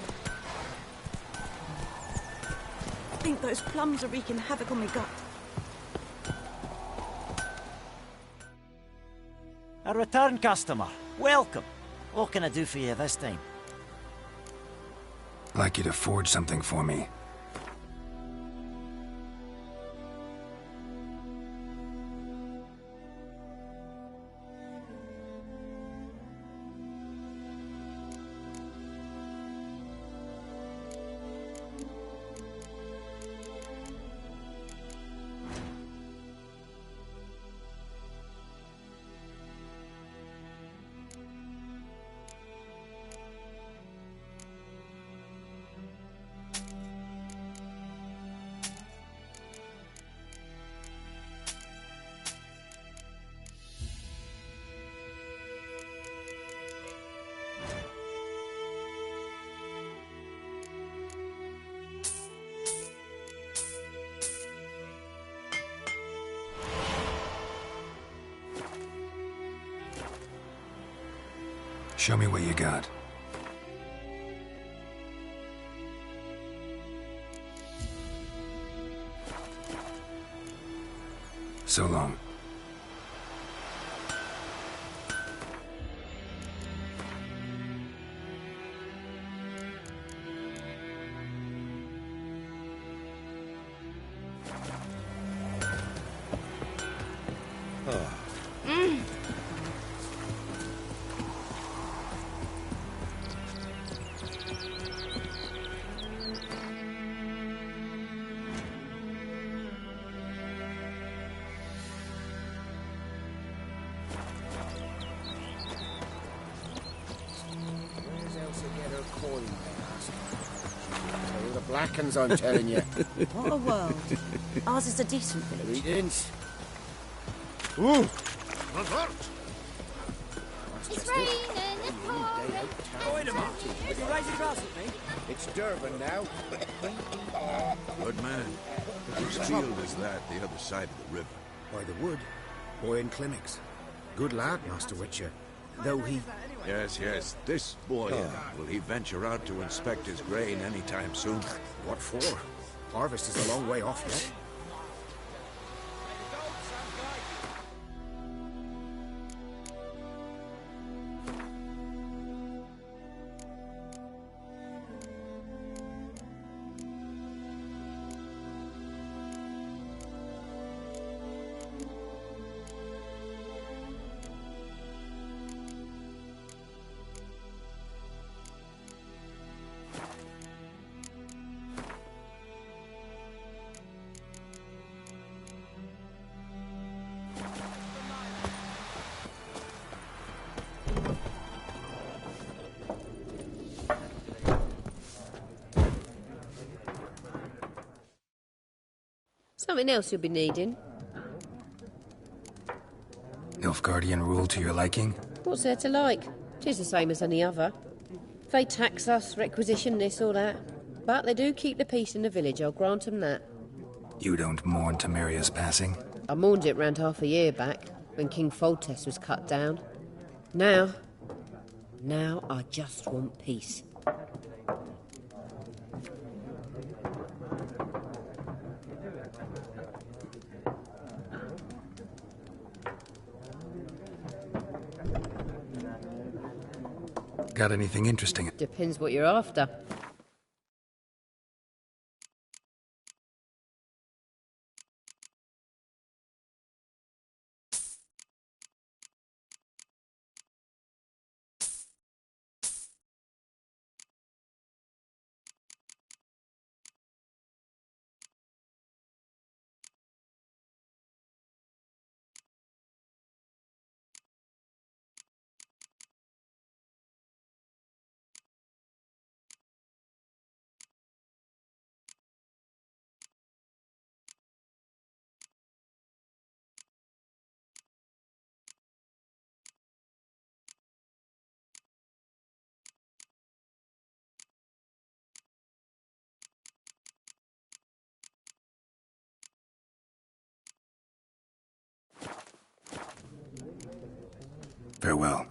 I think those plums are wreaking havoc on my gut. A return customer. Welcome. What can I do for you this time? I'd like you to forge something for me. Show me what you got. So long. Blackens, I'm telling you. What a world. Ours is a decent village. Greetings. Ooh! It's raining, it's pouring. Wait a minute. Is he raising glass at me? It's Durban now. Good man. Whose field is that, the other side of the river? By the wood. Boy in Clemmix. Good lad, Master Witcher. Though he... Yes. This boy, will he venture out to inspect his grain anytime soon? What for? Harvest is a long way off yet. Something else you'll be needing. Nilfgaardian rule to your liking? What's there to like? 'Tis the same as any other. They tax us, requisition this or that. But they do keep the peace in the village, I'll grant 'em that. You don't mourn Temeria's passing? I mourned it round half a year back, when King Foltest was cut down. Now I just want peace. Got anything interesting? Depends what you're after. Farewell.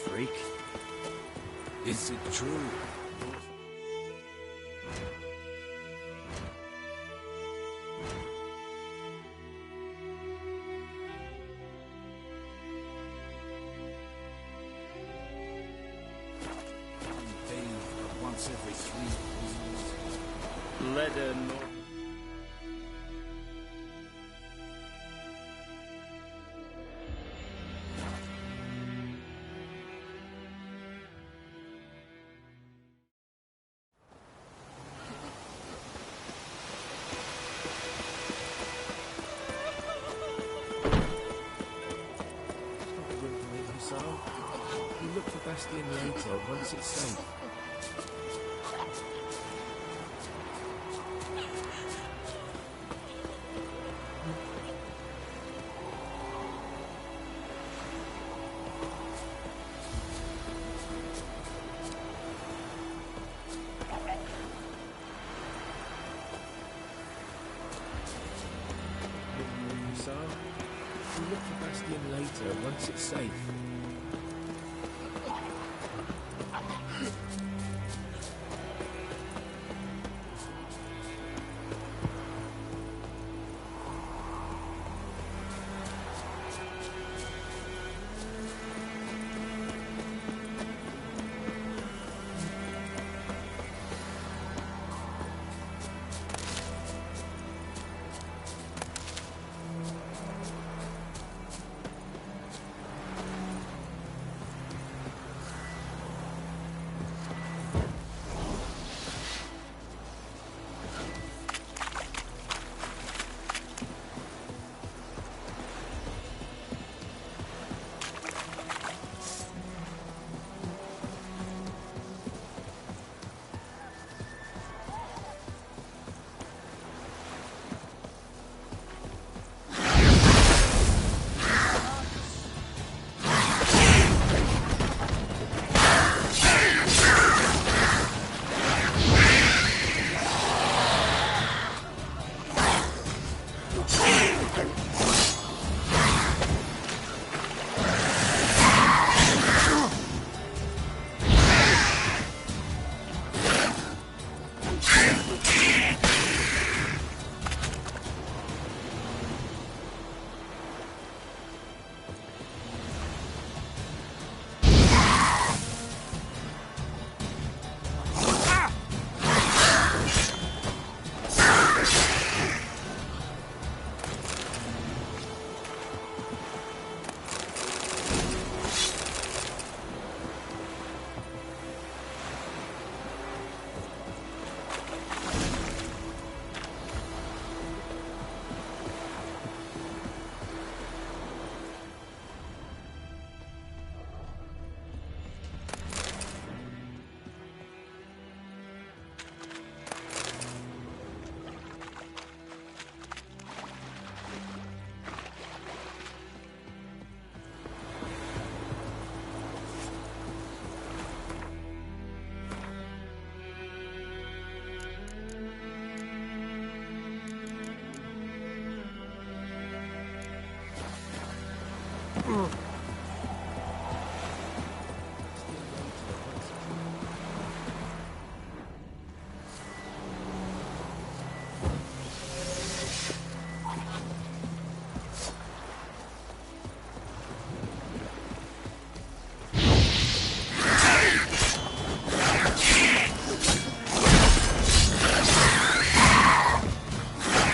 Freak? Is it true? Every 3 years. Leather, no. You look for Bastion later, once it's safe. later, once it's safe.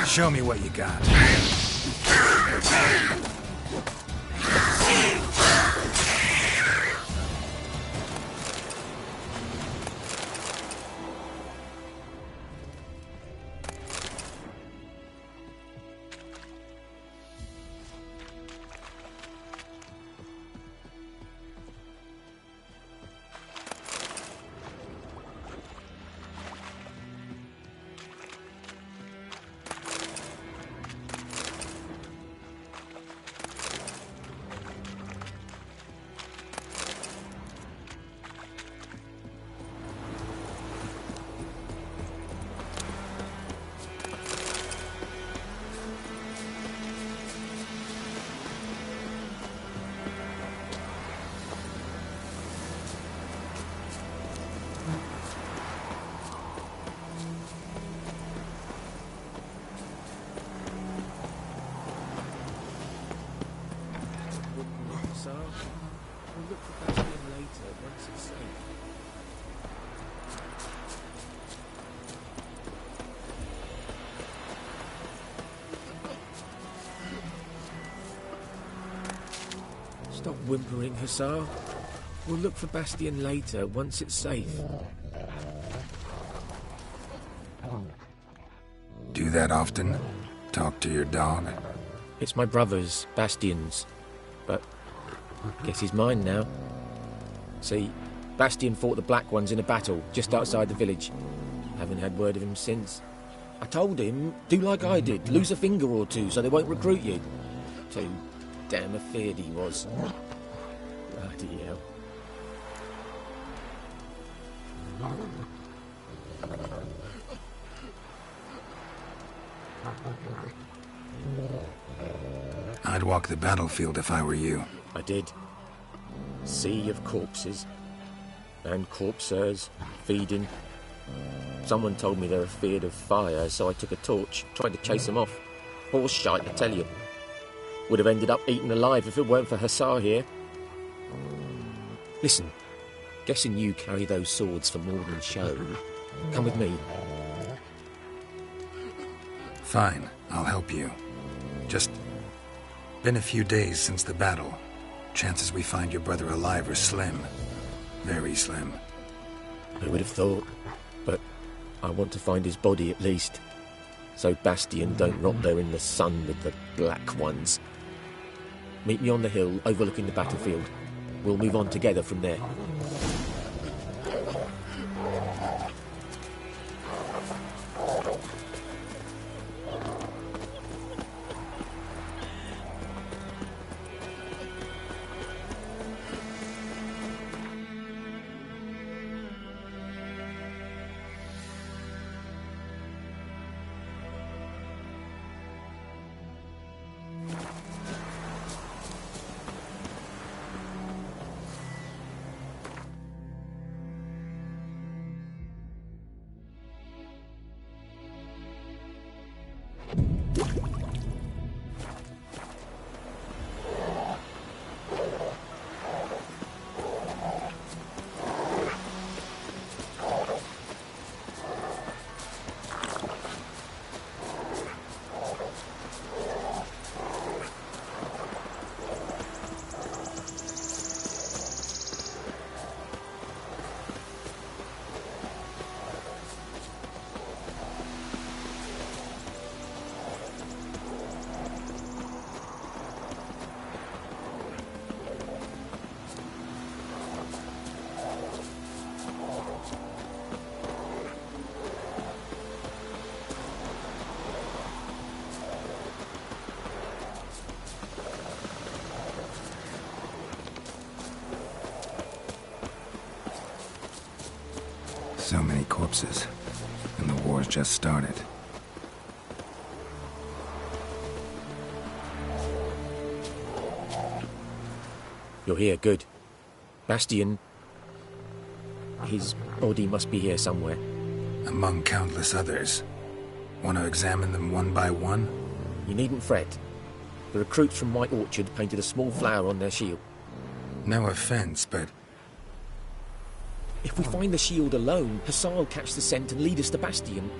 Show me what you got. So, we'll look for Bastion later, once it's safe. Stop whimpering, Hussar. We'll look for Bastion later, once it's safe. Do that often? Talk to your dog? It's my brother's, Bastion's. But guess he's mine now. See, Bastion fought the Black Ones in a battle just outside the village. Haven't had word of him since. I told him, do like I did, lose a finger or two so they won't recruit you. Too damn afeard he was. Bloody hell. I'd walk the battlefield if I were you. I did. Sea of corpses. And corpsers, feeding. Someone told me they were feared of fire, so I took a torch, tried to chase them off. Horse shite, I tell you. Would have ended up eaten alive if it weren't for Hussar here. Listen, guessing you carry those swords for more than show. Come with me. Fine, I'll help you. Just been a few days since the battle. Chances we find your brother alive are slim. Very slim. I would have thought, but I want to find his body at least. So Bastion don't rot there in the sun with the black ones. Meet me on the hill overlooking the battlefield. We'll move on together from there. So many corpses, and the war's just started. You're here, good. Bastion... his body must be here somewhere. Among countless others. Want to examine them one by one? You needn't fret. The recruits from White Orchard painted a small flower on their shield. No offense, but... If we find the shield alone, Hussar will catch the scent and lead us to Bastion.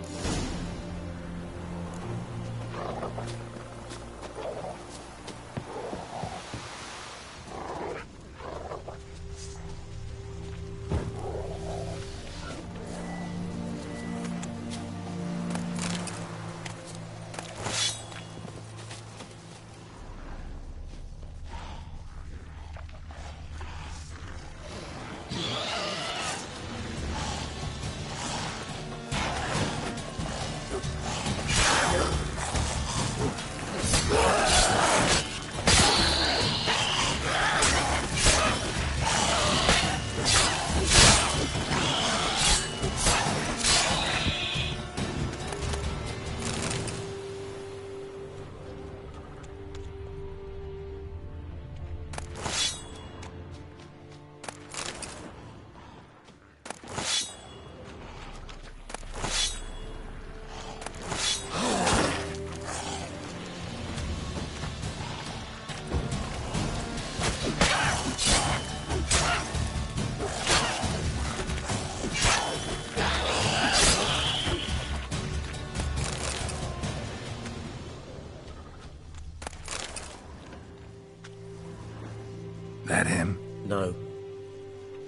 That him? No.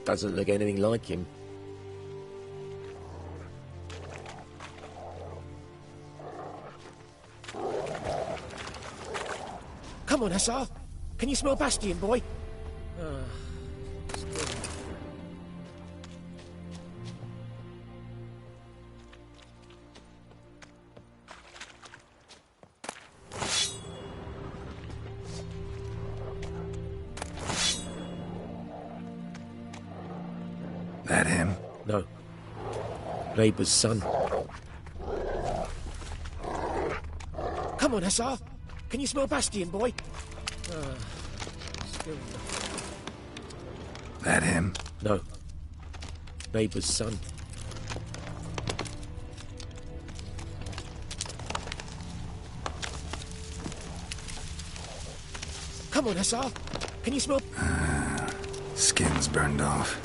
Doesn't look anything like him. Come on, Hussar. Can you smell Bastion, boy? That him? No. Neighbour's son. Come on, Hussar. Can Can you smell Bastion, boy? Still nothing. That him? No. Neighbour's son. Come on, Hussar. Can you smell... Skin's burned off.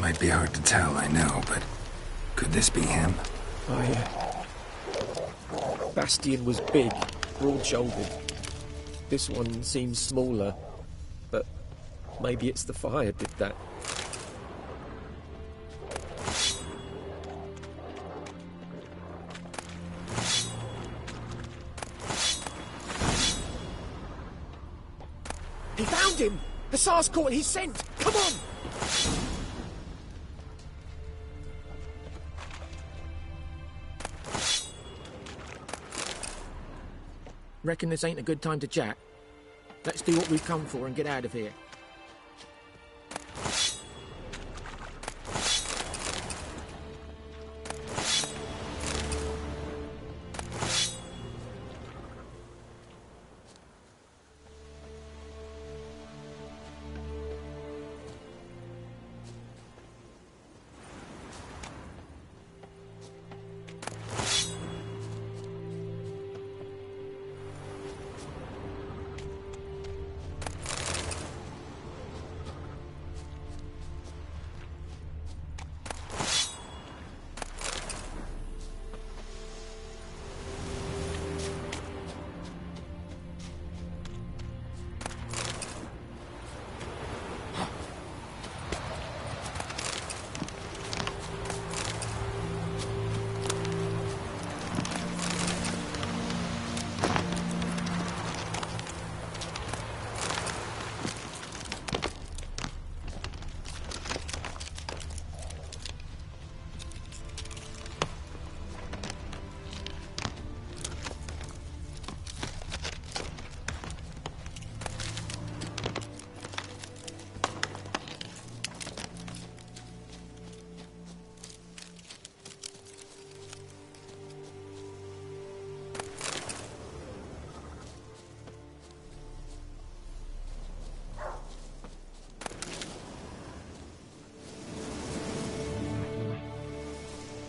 Might be hard to tell, I know, but could this be him? Oh, yeah. Bastion was big, broad-shouldered. This one seems smaller, but maybe it's the fire did that. He found him! Hussar's caught his scent! Come on! Reckon this ain't a good time to chat? Let's do what we've come for and get out of here.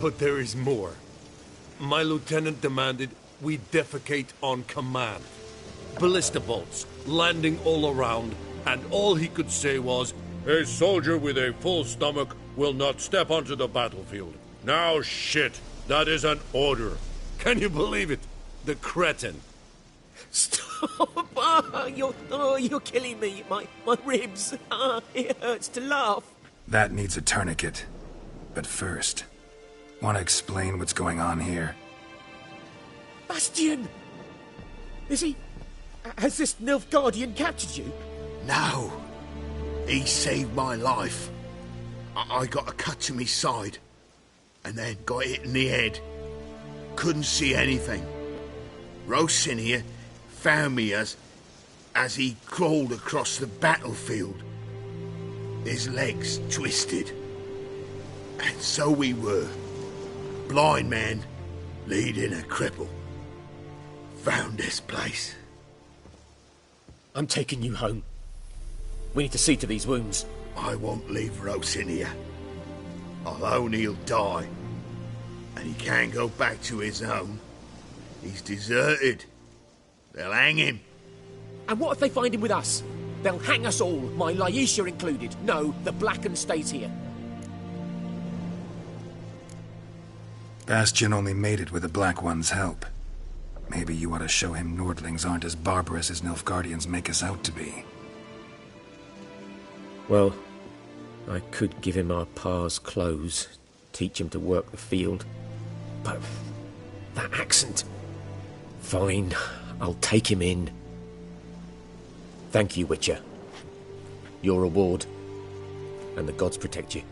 But there is more. My lieutenant demanded we defecate on command. Ballista bolts, landing all around, and all he could say was, "A soldier with a full stomach will not step onto the battlefield." Now shit, that is an order. Can you believe it? The cretin. Stop! You're killing me. My ribs. It hurts to laugh. That needs a tourniquet. But first, want to explain what's going on here? Bastion! Is he... Has this Nilfgaardian captured you? No. He saved my life. I got a cut to my side, and then got hit in the head. Couldn't see anything. Rosinia found me as he crawled across the battlefield. His legs twisted. And so we were. Blind man leading a cripple. Found this place. I'm taking you home. We need to see to these wounds. I won't leave Rosinia. I'll own he'll die. And he can't go back to his home. He's deserted. They'll hang him. And what if they find him with us? They'll hang us all, my Laisha included. No, the Blacken stays here. Bastion only made it with the Black One's help. Maybe you ought to show him Nordlings aren't as barbarous as Nilfgaardians make us out to be. Well, I could give him our pa's clothes, teach him to work the field. But that accent... Fine, I'll take him in. Thank you, Witcher. Your reward, and the gods protect you.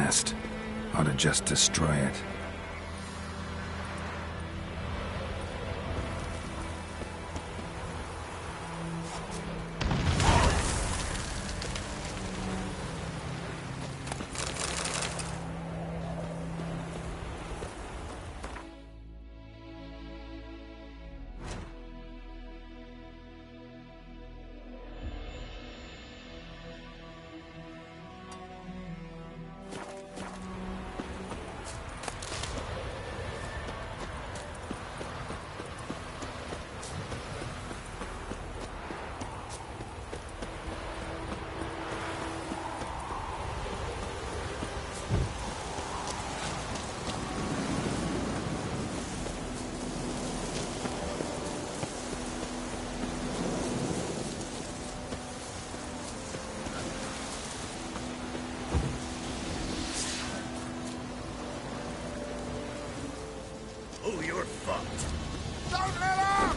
nest. Ought to just destroy it. Oh, you're fucked. Don't let up!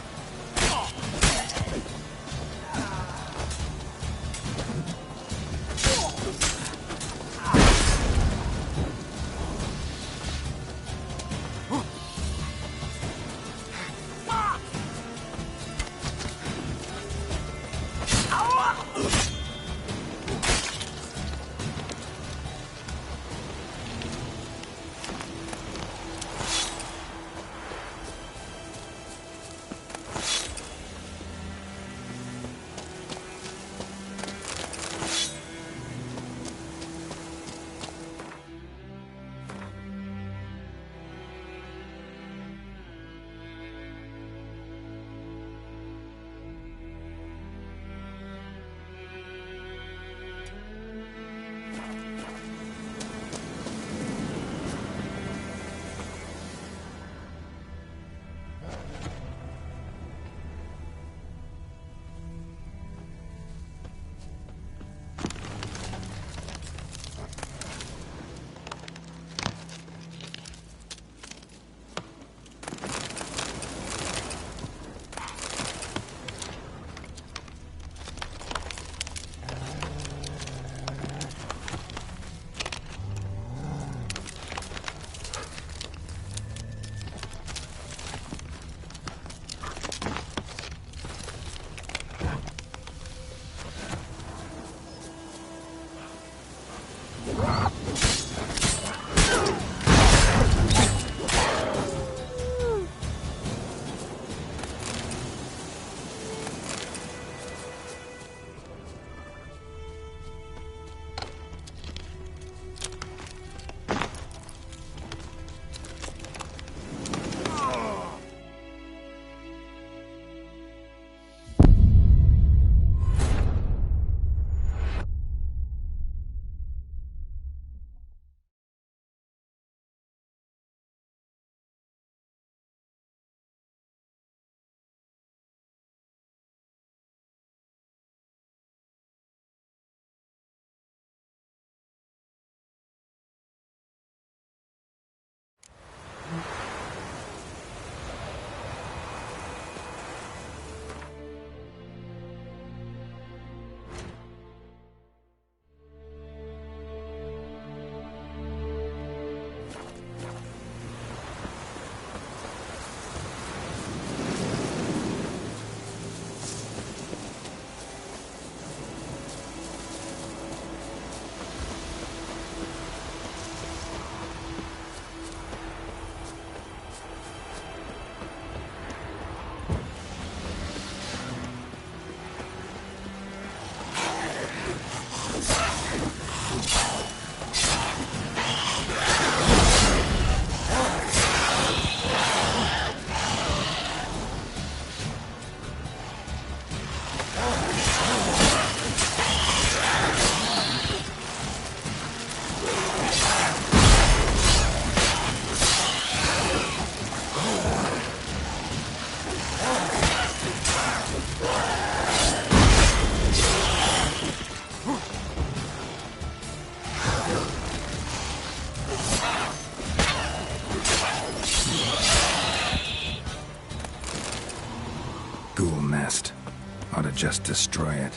Ought to just destroy it.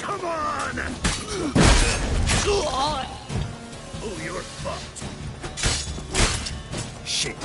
Come on! Oh, you're fucked. Shit.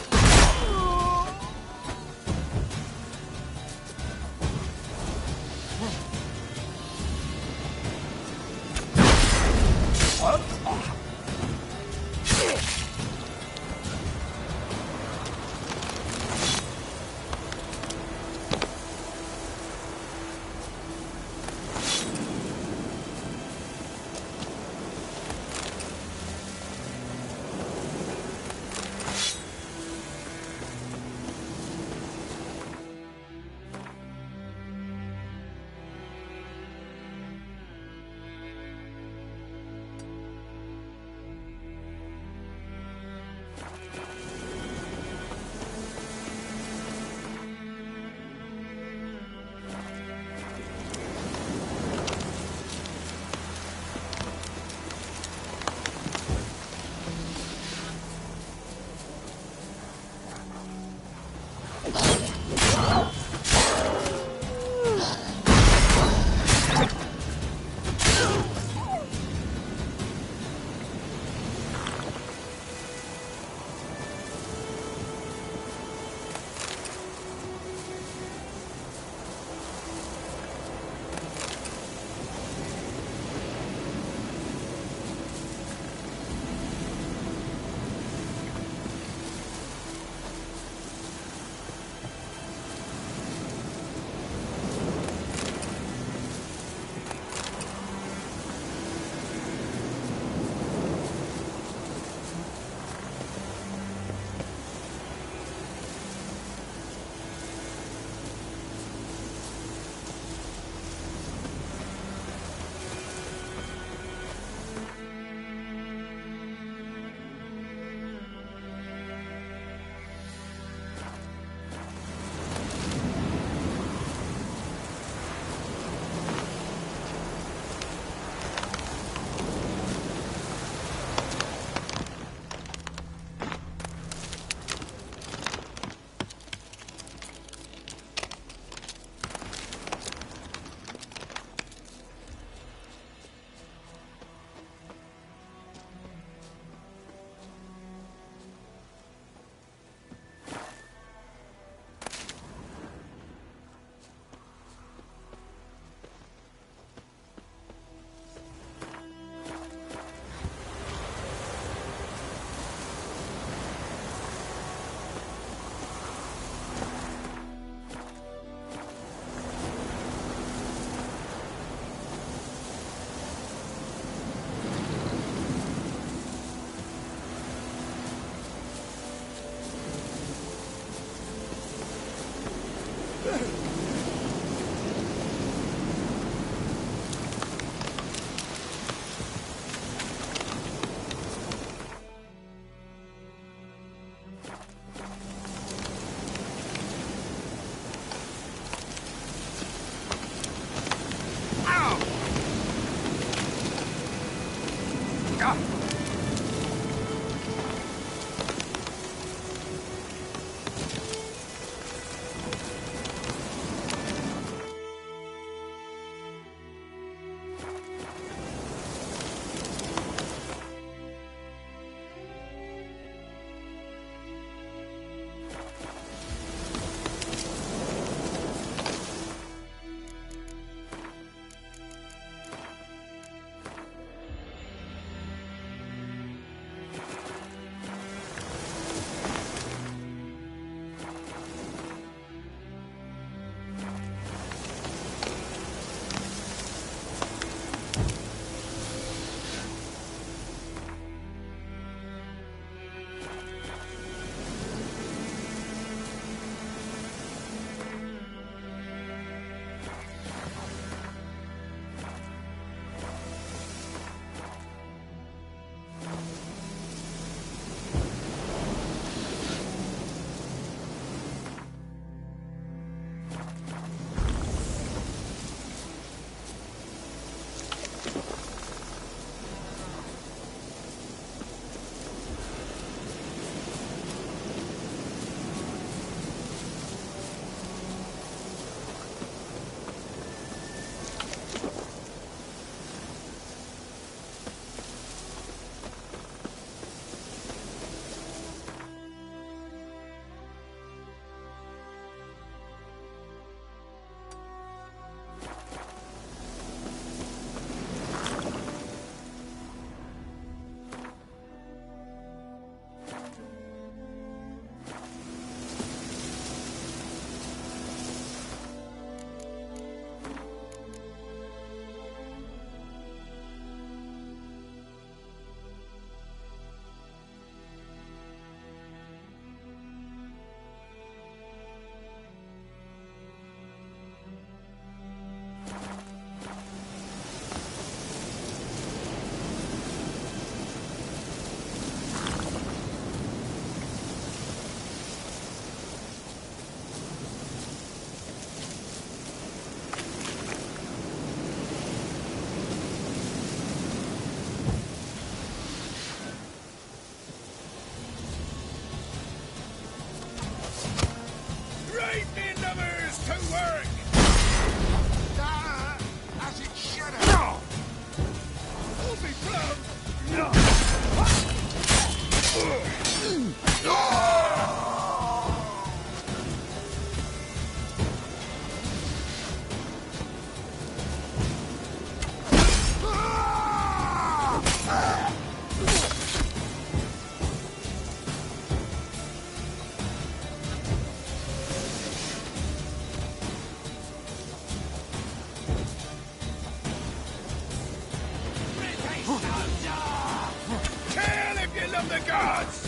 Kill if you love the gods!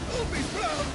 Hold me blown!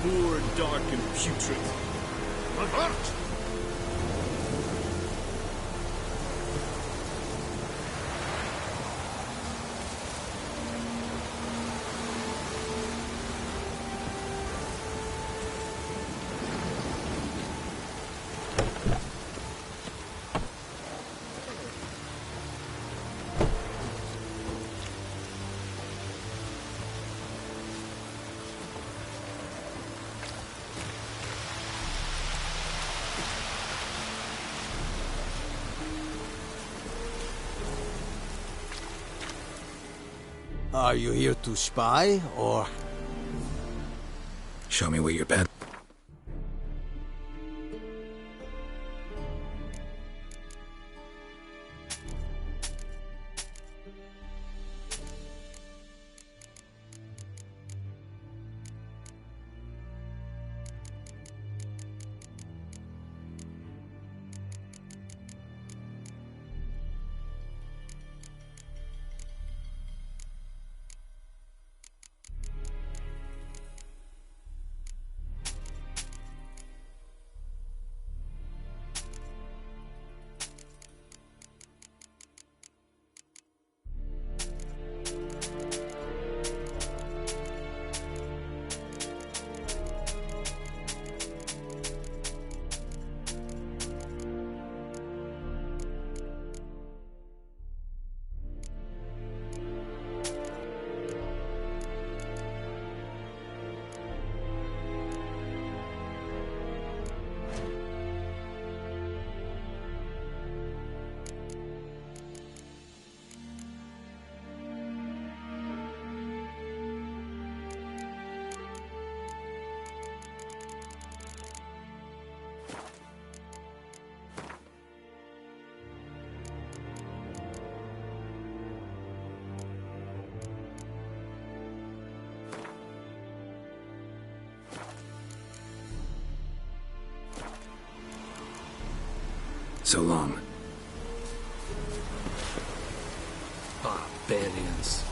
More dark and putrid. Avert! Are you here to spy, or...? Show me where you're bad. So long. Barbarians.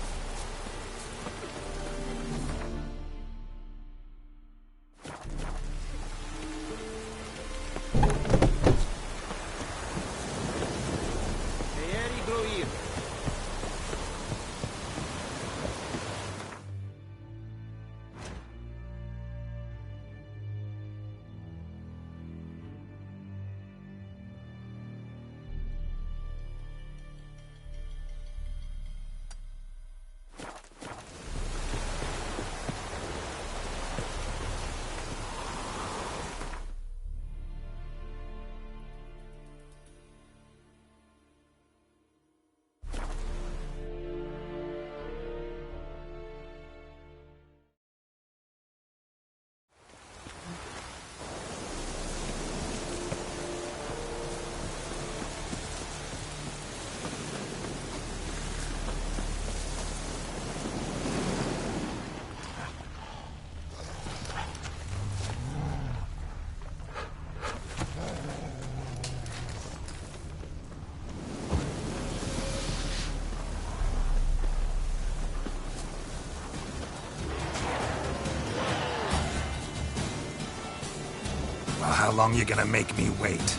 Well, how long you gonna make me wait?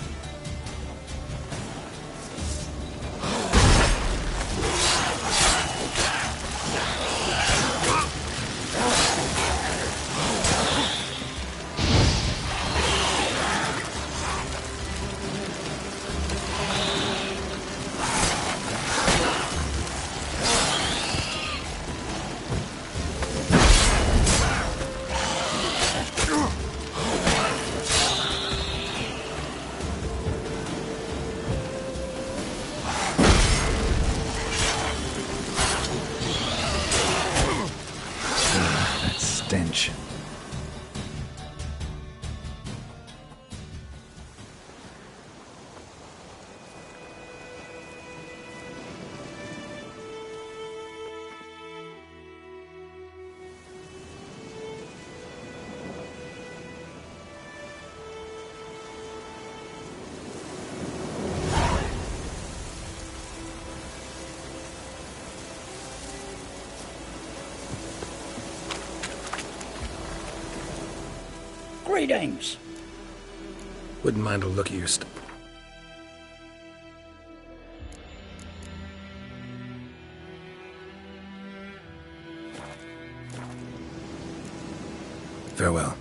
Stench. Greetings. Wouldn't mind a look at your stuff. Farewell.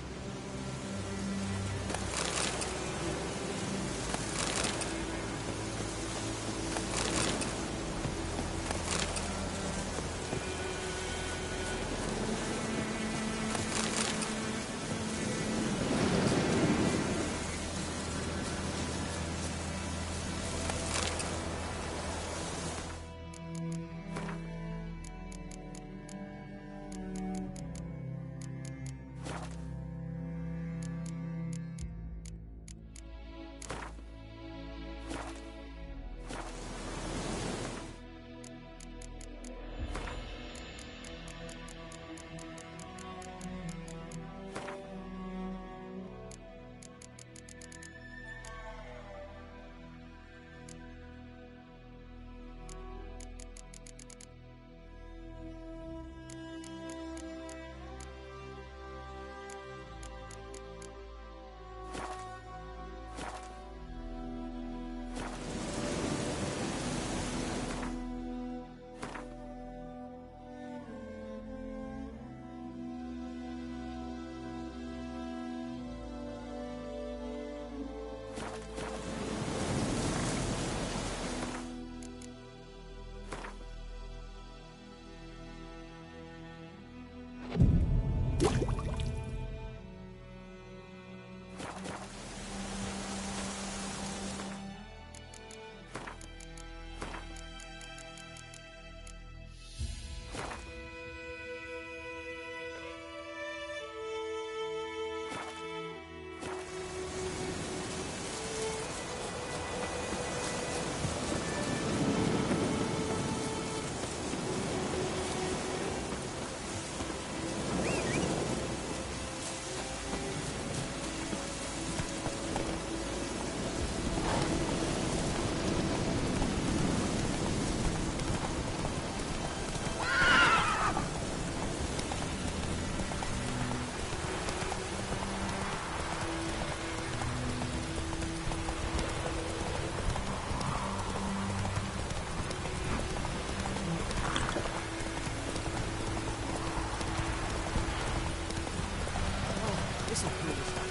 This'll cool the stuff.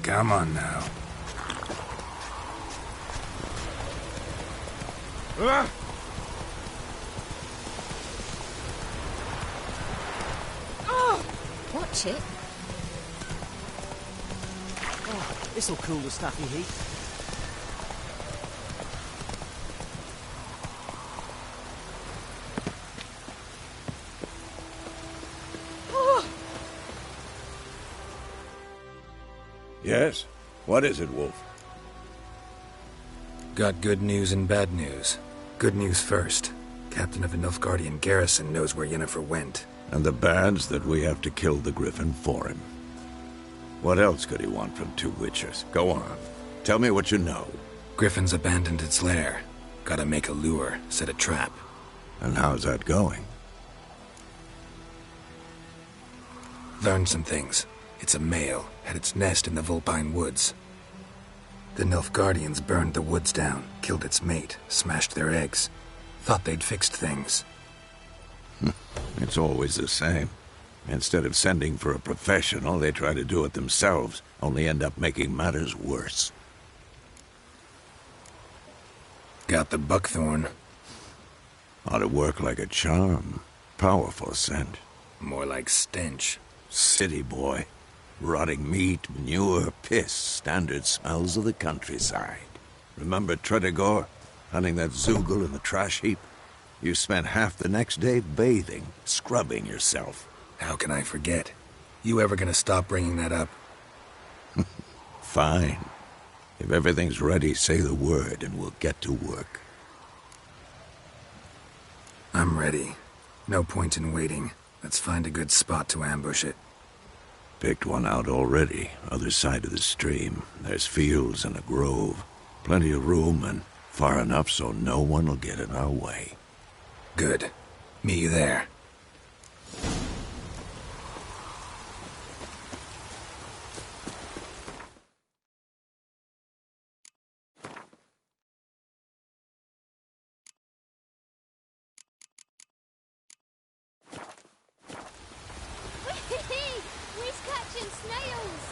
Come on now. Watch it. Oh, this'll cool the stuffy heat. Yes? What is it, Wolf? Got good news and bad news. Good news first. Captain of the Nilfgaardian garrison knows where Yennefer went. And the bad's that we have to kill the Griffin for him. What else could he want from two witchers? Go on. Tell me what you know. Griffin's abandoned its lair. Gotta make a lure, set a trap. And how's that going? Learned some things. It's a male, had its nest in the Vulpine Woods. The Nilfgaardians burned the woods down, killed its mate, smashed their eggs. Thought they'd fixed things. It's always the same. Instead of sending for a professional, they try to do it themselves, only end up making matters worse. Got the buckthorn. Ought to work like a charm. Powerful scent. More like stench. City boy. Rotting meat, manure, piss, standard smells of the countryside. Remember Tredegor? Hunting that Zoogle in the trash heap? You spent half the next day bathing, scrubbing yourself. How can I forget? You ever gonna stop bringing that up? Fine. If everything's ready, say the word and we'll get to work. I'm ready. No point in waiting. Let's find a good spot to ambush it. Picked one out already, other side of the stream. There's fields and a grove. Plenty of room and far enough so no one will get in our way. Good. Meet you there. He's catching snails!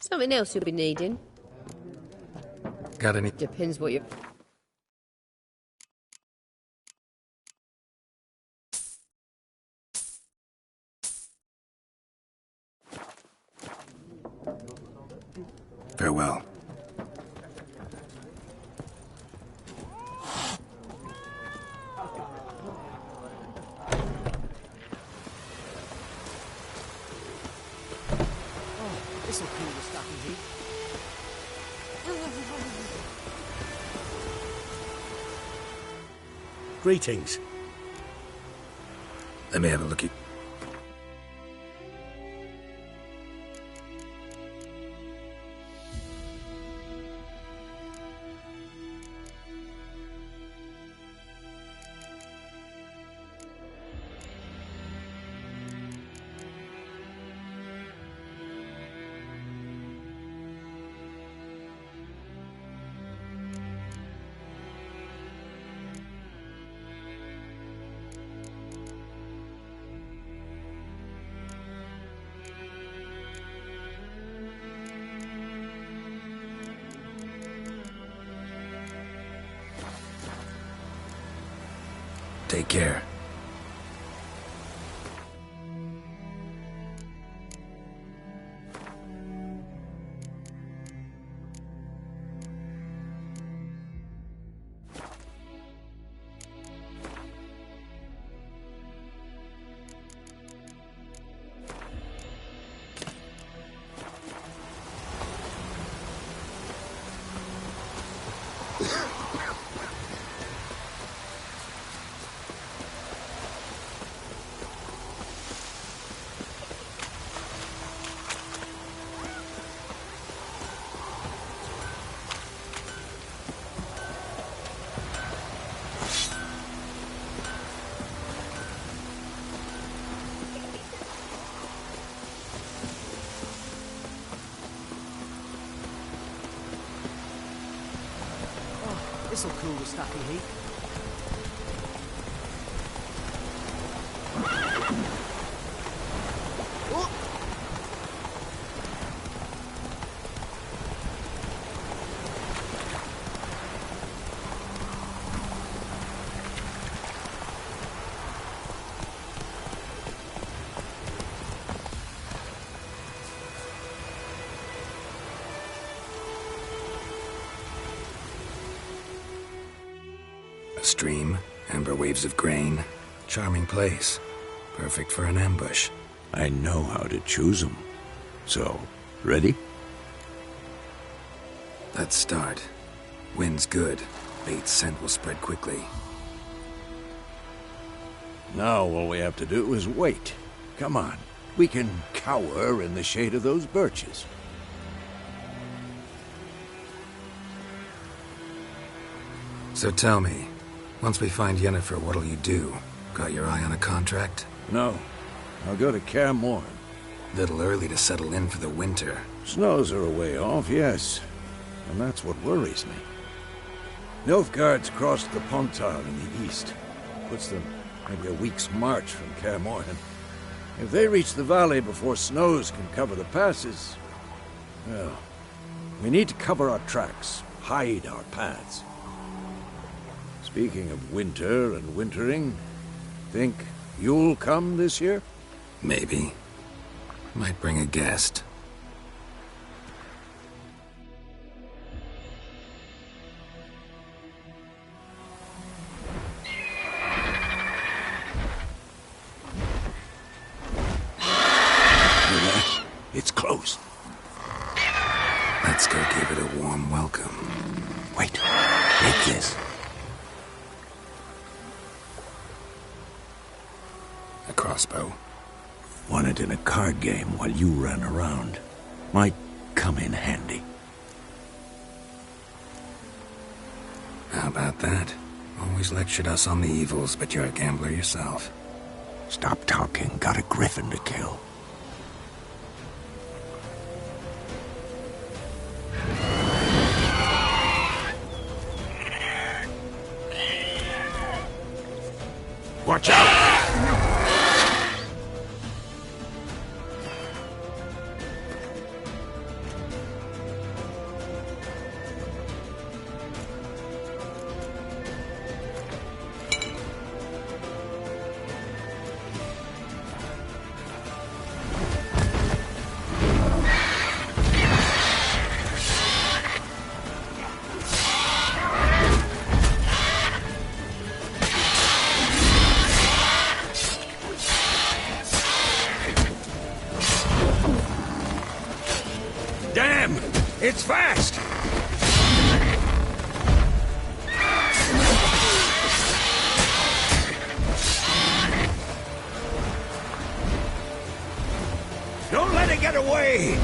Something else you'll be needing. Got any? Depends what you... Farewell. This'll cool the stuffy heat. Greetings. Let me have a look at... Take care. This'll cool the stuffy heat. A stream, amber waves of grain. Charming place. Perfect for an ambush. I know how to choose them. So, ready? Let's start. Wind's good. Bait's scent will spread quickly. Now all we have to do is wait. Come on. We can cower in the shade of those birches. So tell me, once we find Yennefer, what'll you do? Got your eye on a contract? No. I'll go to Kaer Morhen. Little early to settle in for the winter. Snows are a way off, yes. And that's what worries me. Nilfgaard's crossed the Pontar in the east. Puts them maybe a week's march from Kaer Morhen. If they reach the valley before snows can cover the passes, well, we need to cover our tracks, hide our paths. Speaking of winter and wintering, think you'll come this year? Maybe. Might bring a guest. It's close. Let's go give it a warm welcome. Wait. Take this. A crossbow. Won it in a card game while you ran around. Might come in handy. How about that? Always lectured us on the evils, but you're a gambler yourself. Stop talking. Got a griffin to kill. Watch out! Damn! It's fast! Don't let it get away!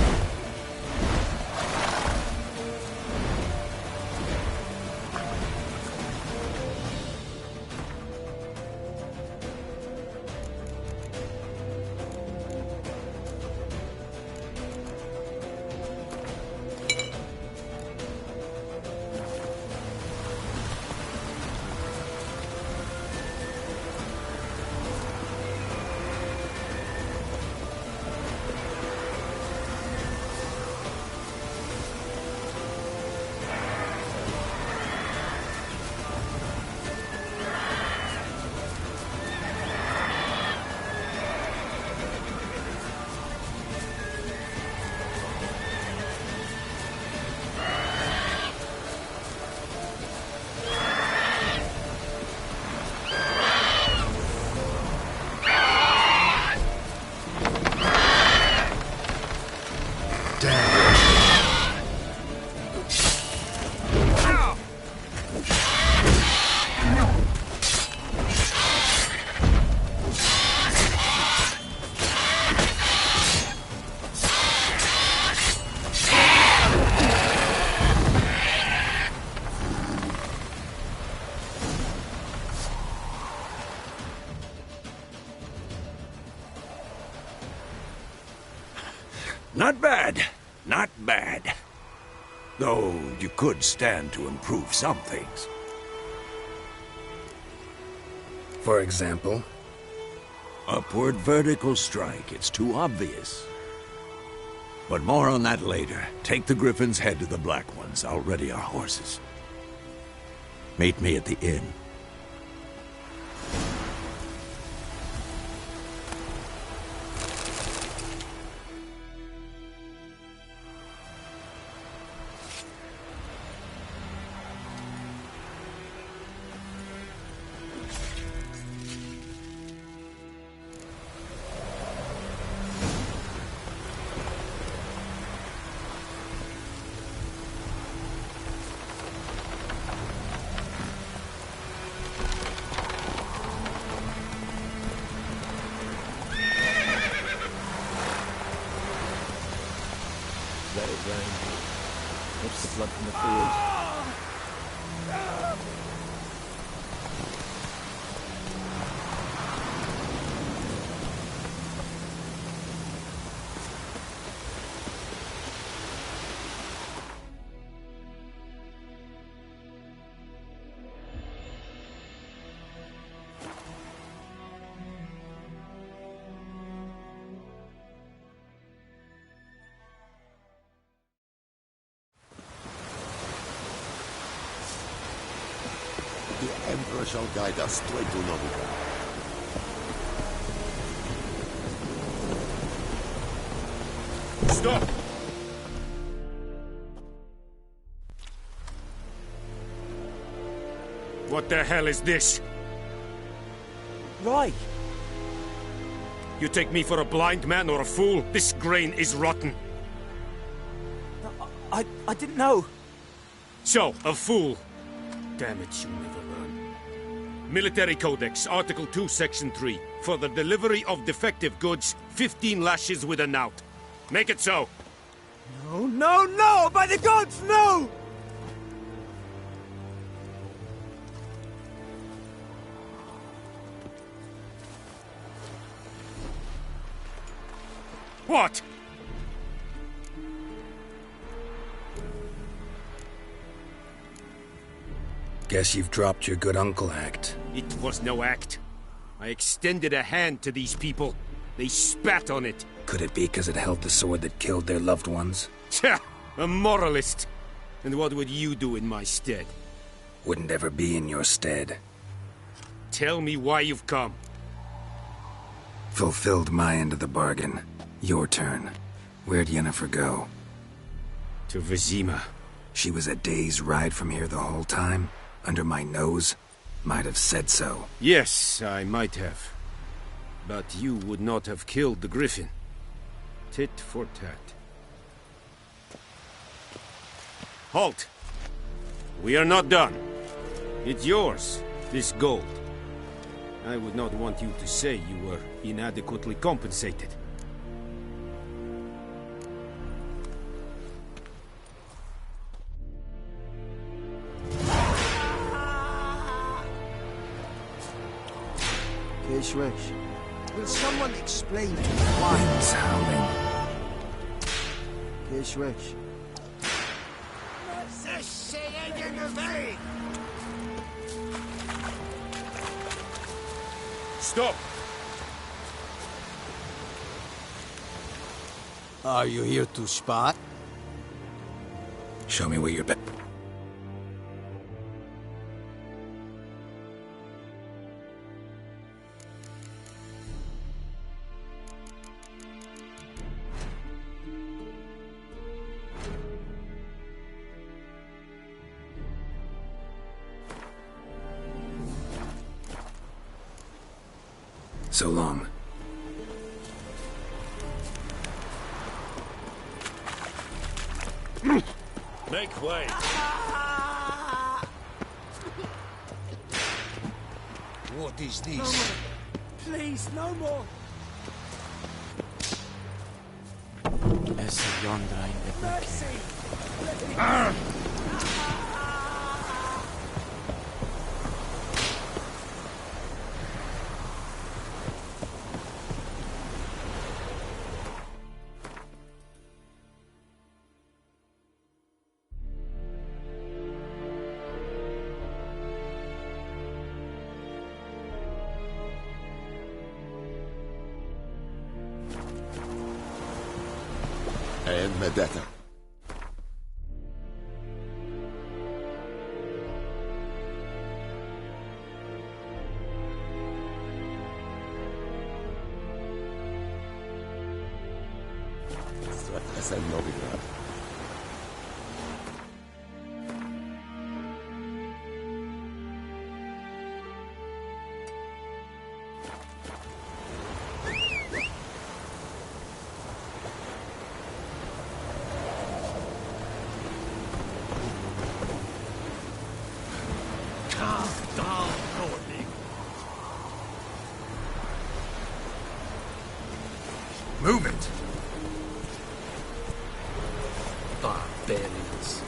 Not bad. Not bad. Though you could stand to improve some things. For example? Upward vertical strike. It's too obvious. But more on that later. Take the Griffin's head to the Black Ones. I'll ready our horses. Meet me at the inn. Let it rain. Watch the blood from the fields. The Emperor shall guide us straight to Novigrad. Stop! What the hell is this? Right. You take me for a blind man or a fool? This grain is rotten. I didn't know. So, a fool. Damn it, you never learn. Military Codex, Article 2, Section 3. For the delivery of defective goods, 15 lashes with a knout. Make it so. No, no, no! By the gods, no! What? Guess you've dropped your good uncle act. It was no act. I extended a hand to these people. They spat on it. Could it be because it held the sword that killed their loved ones? Tja, a moralist. And what would you do in my stead? Wouldn't ever be in your stead. Tell me why you've come. Fulfilled my end of the bargain. Your turn. Where'd Yennefer go? To Vizima. She was a day's ride from here the whole time? Under my nose? Might have said so. Yes, I might have. But you would not have killed the Griffin. Tit for tat. Halt! We are not done. It's yours, this gold. I would not want you to say you were inadequately compensated. Keshresh, will someone explain to me why? Winds howling. Keshresh. Stop! Are you here to spot? Show me where you're So long. Make way. What is this? No more. Please, no more. Essa yonder ain't the Mercy! and Medetta. Essa é novidade. Move it! Barbarians.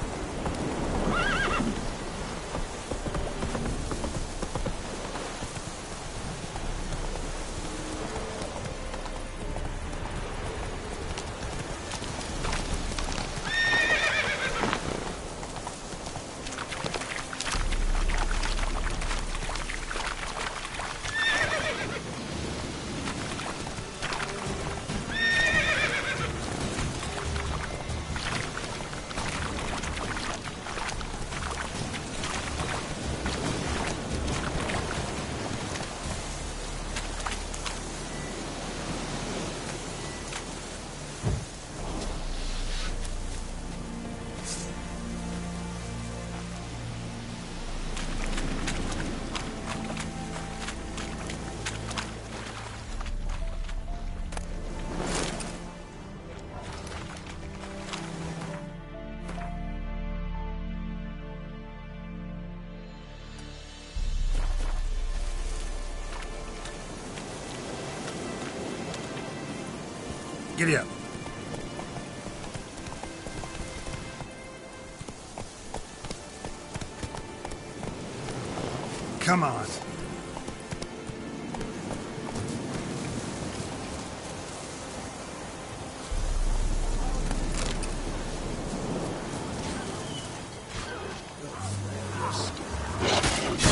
Giddy up. Come on.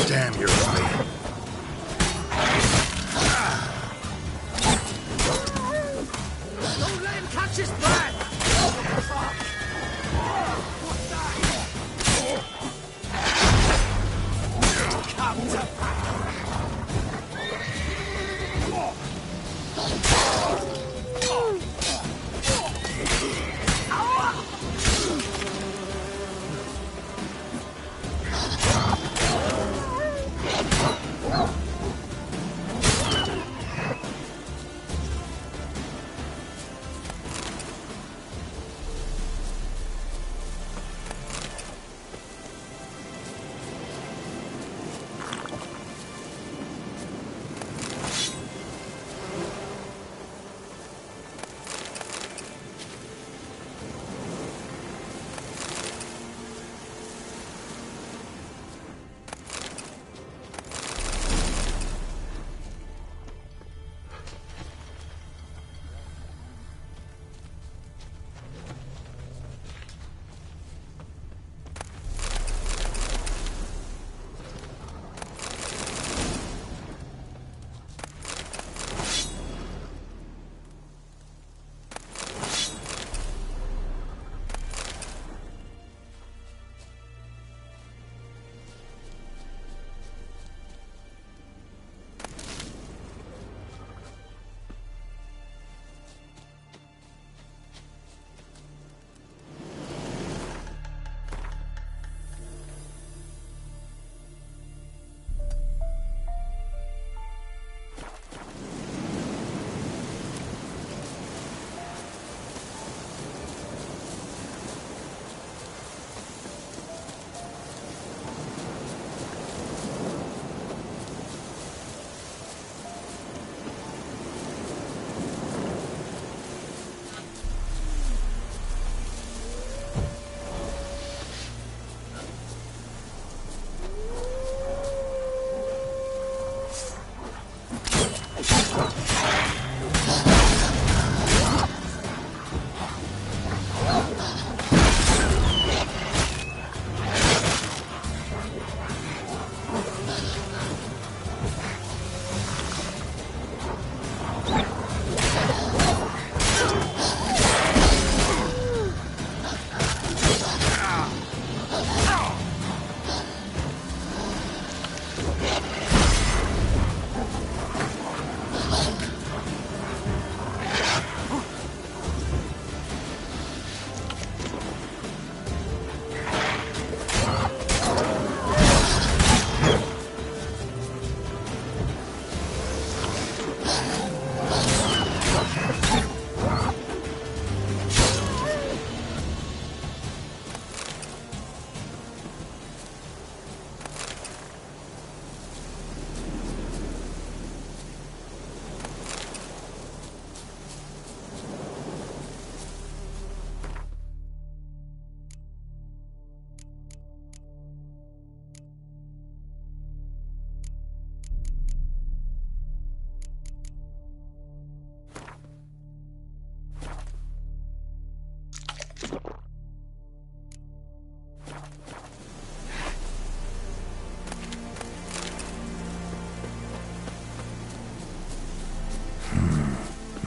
Damn, you're afraid. Don't let him catch his breath!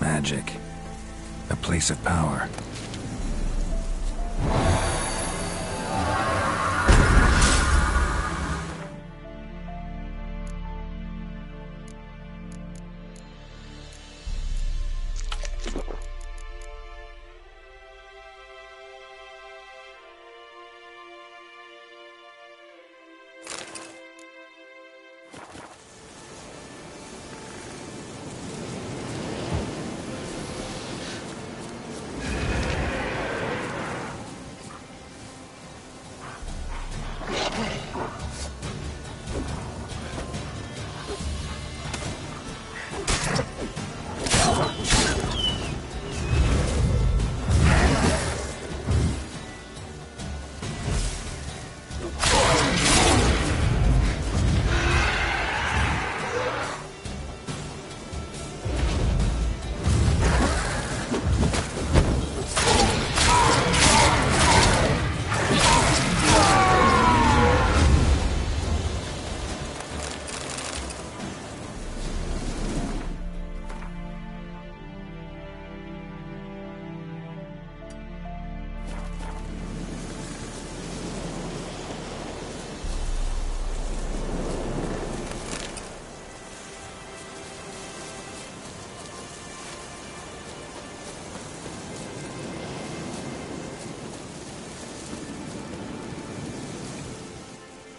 Magic. A place of power.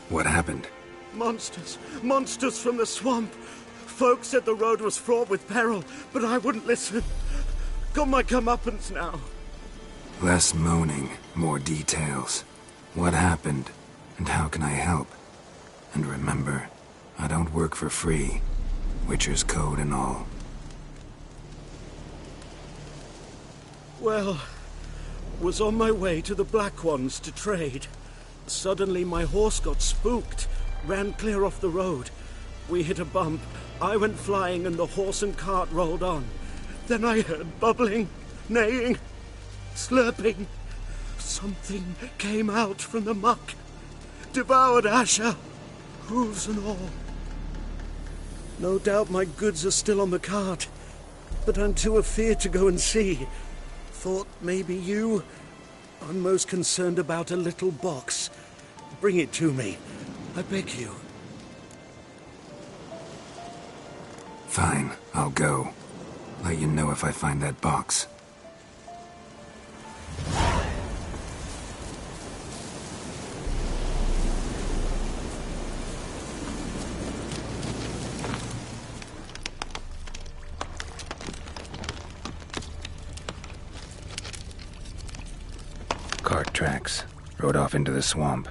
What happened? Monsters! Monsters from the swamp! Folks said the road was fraught with peril, but I wouldn't listen. Got my comeuppance now. Less moaning, more details. What happened, and how can I help? And remember, I don't work for free. Witcher's code and all. Well, was on my way to the Black Ones to trade. Suddenly my horse got spooked, ran clear off the road. We hit a bump, I went flying and the horse and cart rolled on. Then I heard bubbling, neighing, slurping. Something came out from the muck, devoured Asher, hooves and all. No doubt my goods are still on the cart, but I'm too afeard to go and see. Thought maybe you... I'm most concerned about a little box. Bring it to me. I beg you. Fine, I'll go. Let you know if I find that box. Cart tracks. Rode off into the swamp.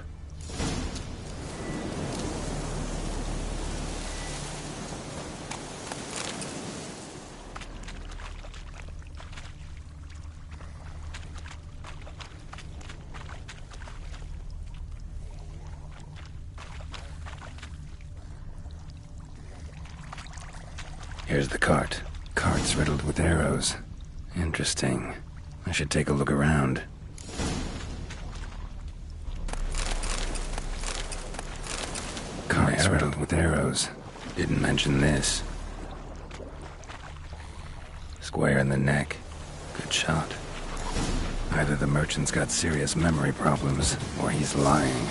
Here's the cart. Cart's riddled with arrows. Interesting. I should take a look around. Cart's riddled with arrows. Didn't mention this. Square in the neck. Good shot. Either the merchant's got serious memory problems, or he's lying.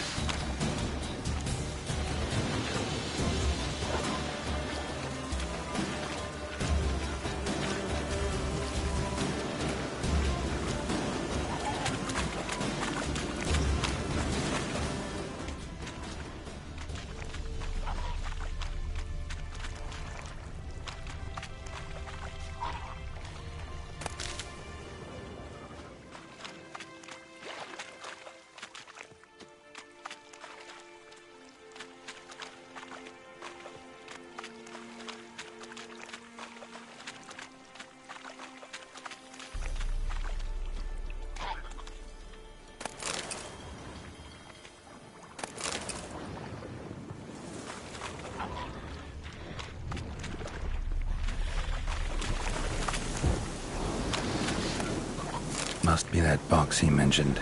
that box he mentioned.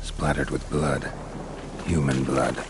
Splattered with blood. Human blood.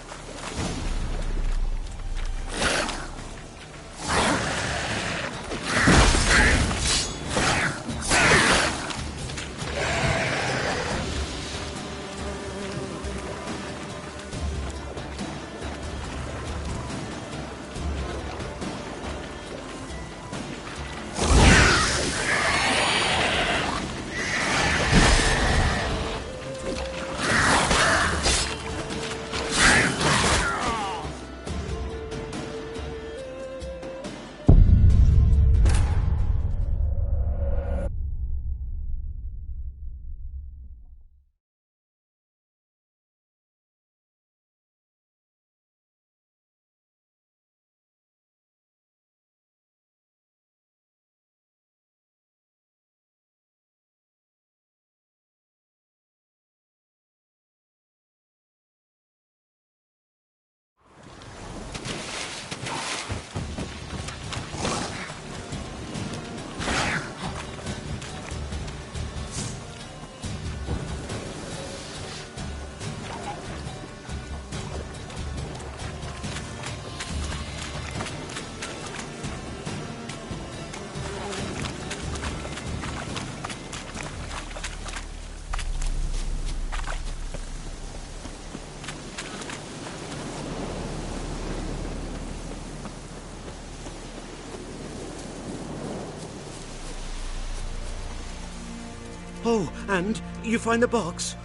Oh, and you find the box?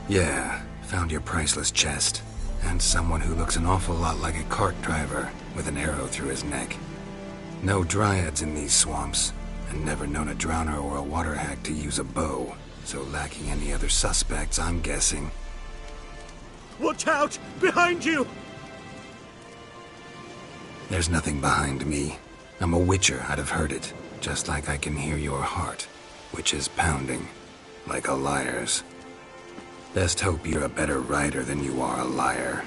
Yeah, found your priceless chest. And someone who looks an awful lot like a cart driver, with an arrow through his neck. No dryads in these swamps, and never known a drowner or a water hack to use a bow. So lacking any other suspects, I'm guessing. Watch out! Behind you! There's nothing behind me. I'm a witcher, I'd have heard it. Just like I can hear your heart, which is pounding, like a liar's. Best hope you're a better rider than you are a liar.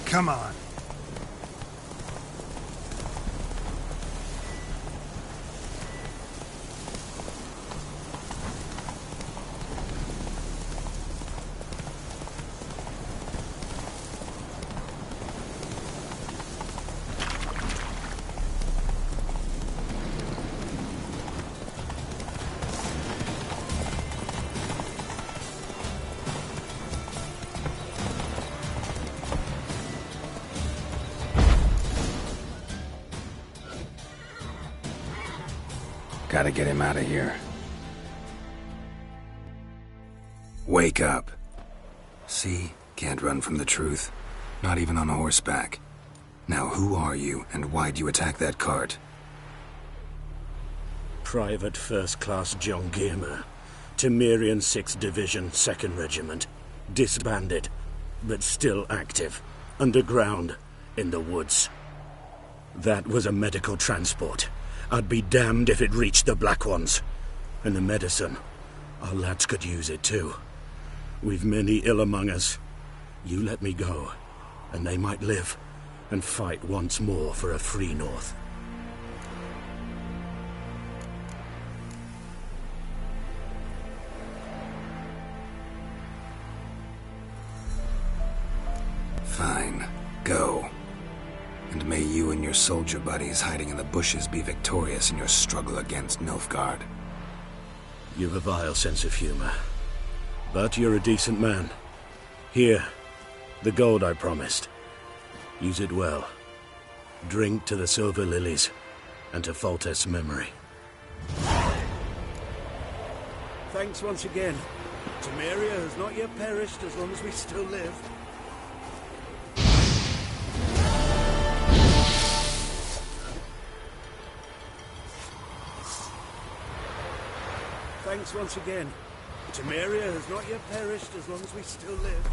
Come on. Gotta get him out of here. Wake up. See? Can't run from the truth. Not even on horseback. Now who are you, and why'd you attack that cart? Private First Class John Giermer. Temerian 6th Division, 2nd Regiment. Disbanded, but still active. Underground, in the woods. That was a medical transport. I'd be damned if it reached the Black Ones. And the medicine. Our lads could use it too. We've many ill among us. You let me go, and they might live, and fight once more for a free North. Fine. Go. And may you and your soldier buddies hiding in the bushes be victorious in your struggle against Nilfgaard. You've a vile sense of humor. But you're a decent man. Here, the gold I promised. Use it well. Drink to the silver lilies, and to Foltest's memory. Thanks once again. Temeria has not yet perished as long as we still live. Thanks once again. Temeria has not yet perished as long as we still live.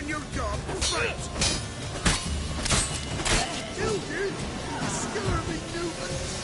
and your dog will fight! Killed you! Scurvy Newman!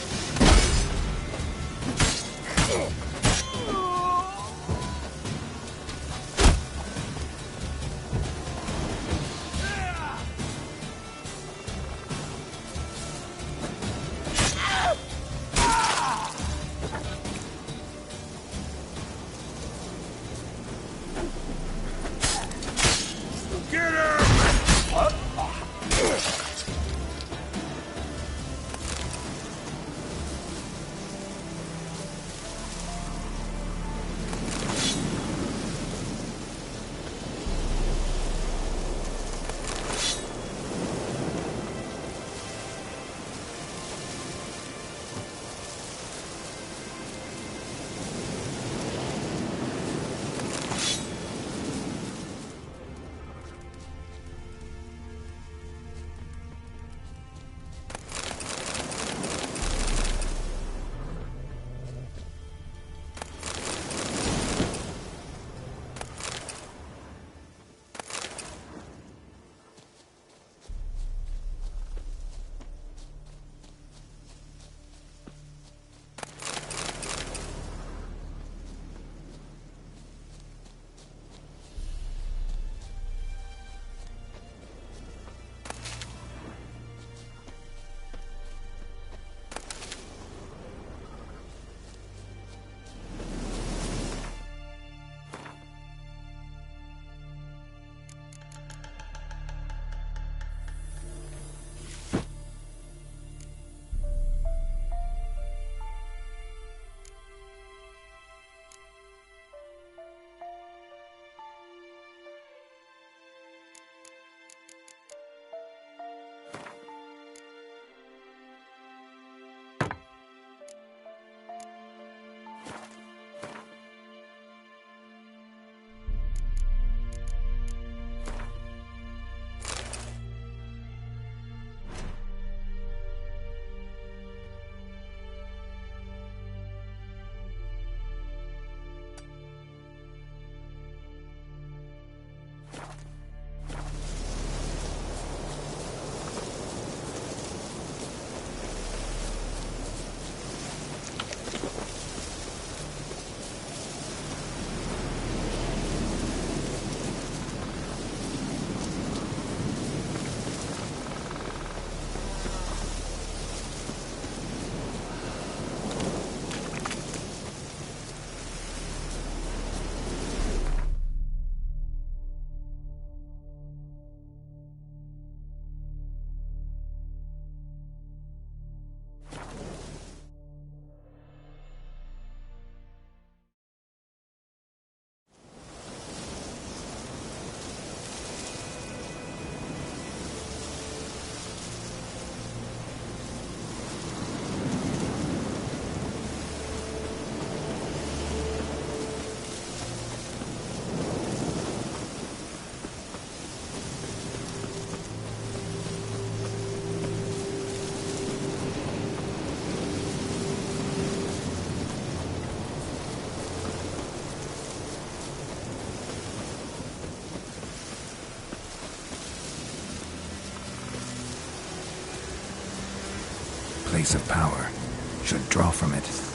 Place of power. Should draw from it.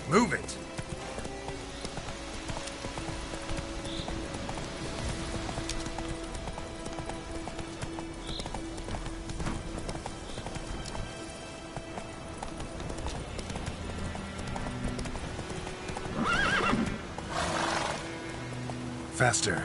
Move it! Faster.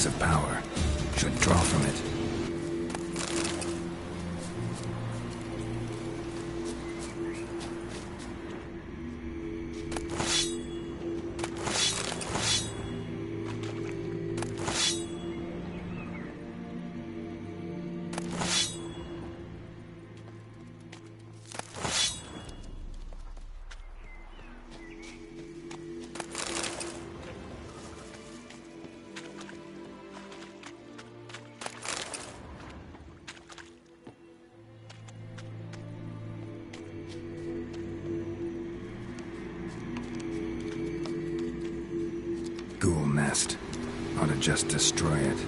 Of power should draw from it. Ghoul nest. Ought to just destroy it.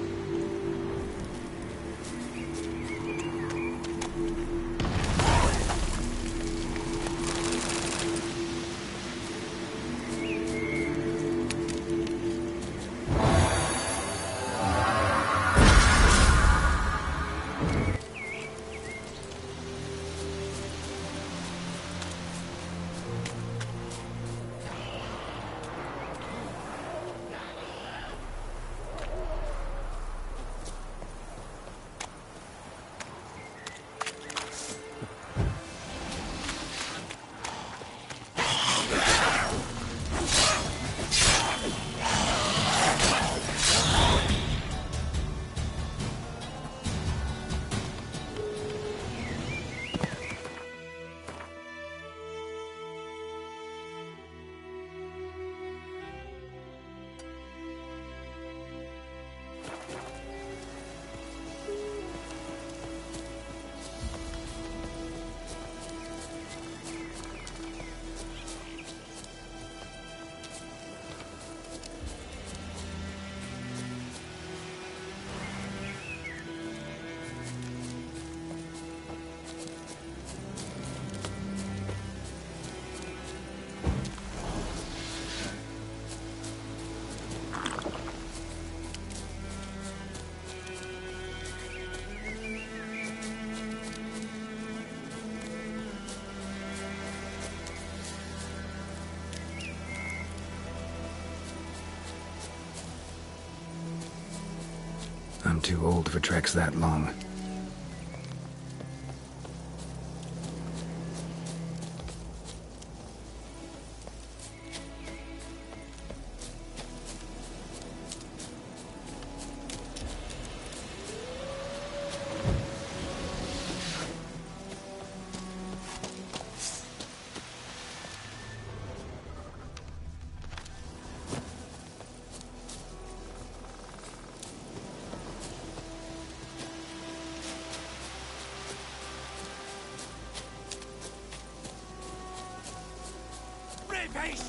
I'm too old for treks that long.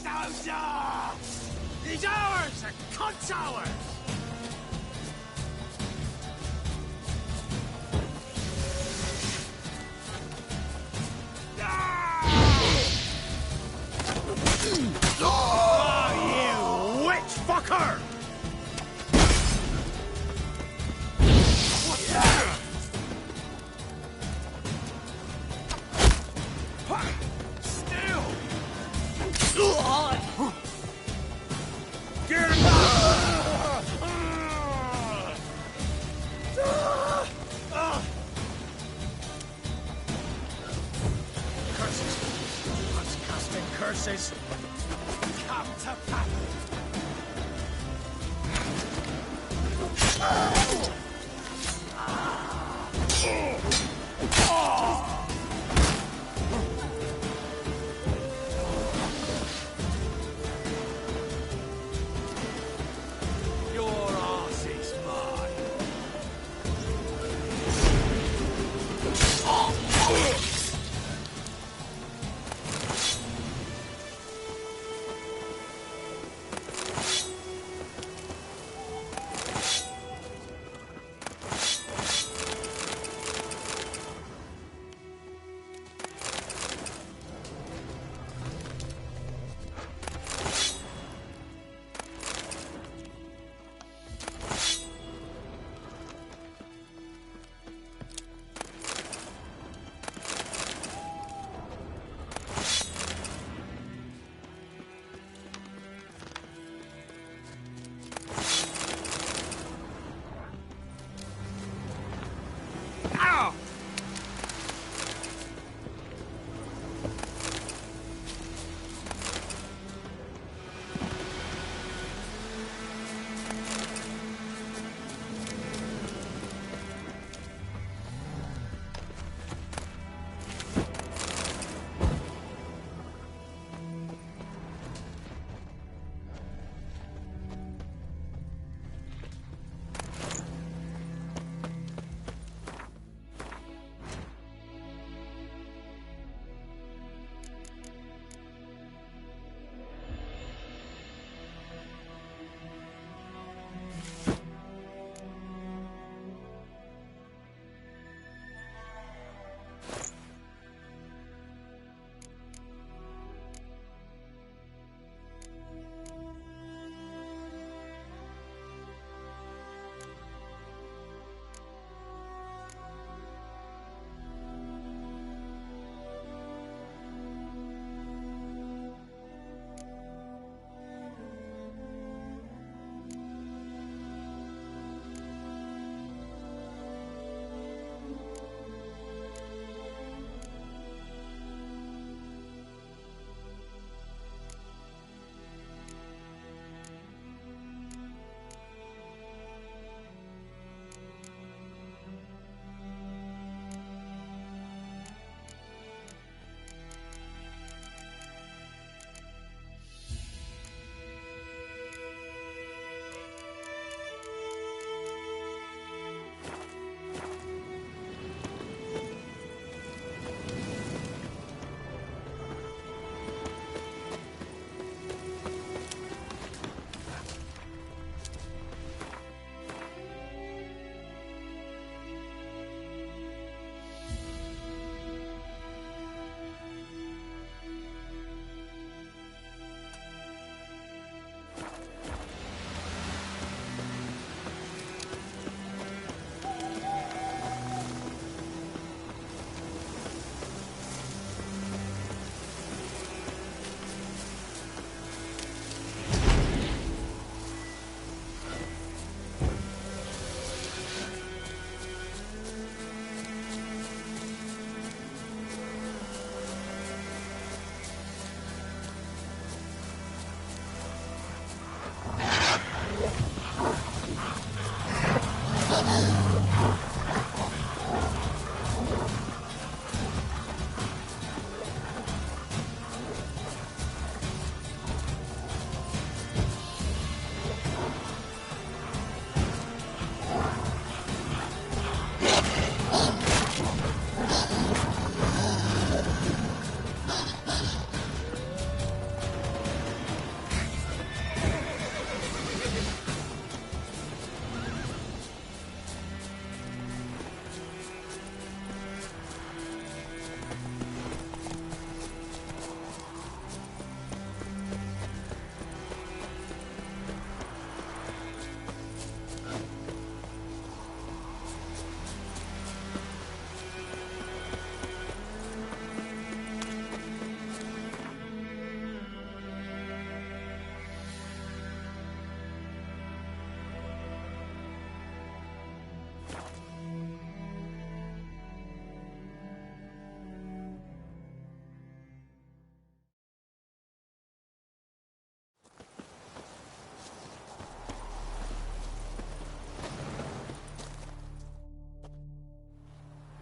Doja! He's ours! The cunt's ours! Oh, you witch fucker! Get him out! Curses! What's casting curses? Come to battle! Your ass is mine.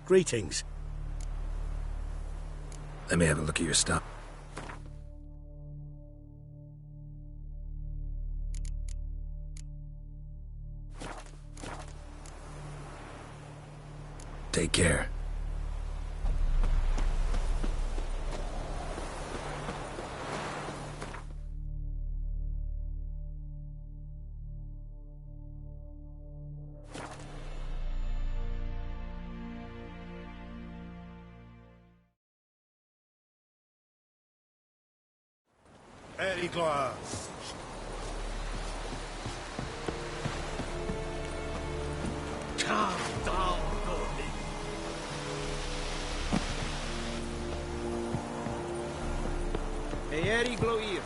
Greetings. Let me have a look at your stuff. Take care. Eddie Gloire. Calm down, Gordy. Eeri Gloir.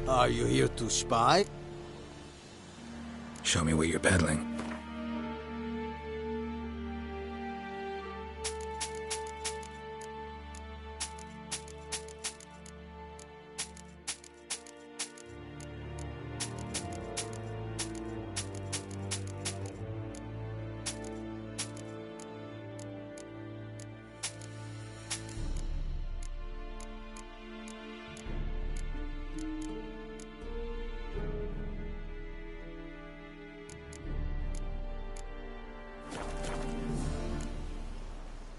Are you here to spy? Show me what you're peddling.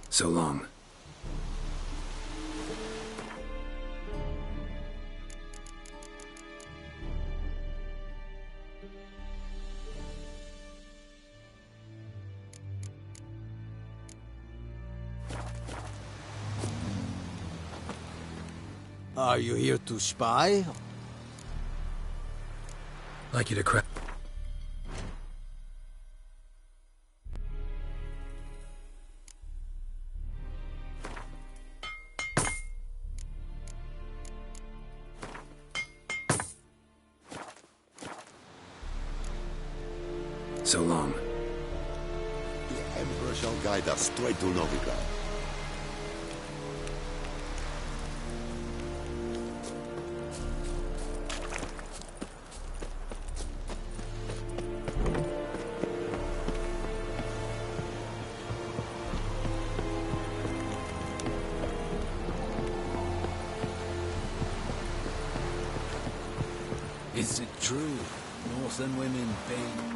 So long. Are you here to spy? Like you to crack. So long. The Emperor shall guide us straight to Novigrad. Is it true? Northern women pay.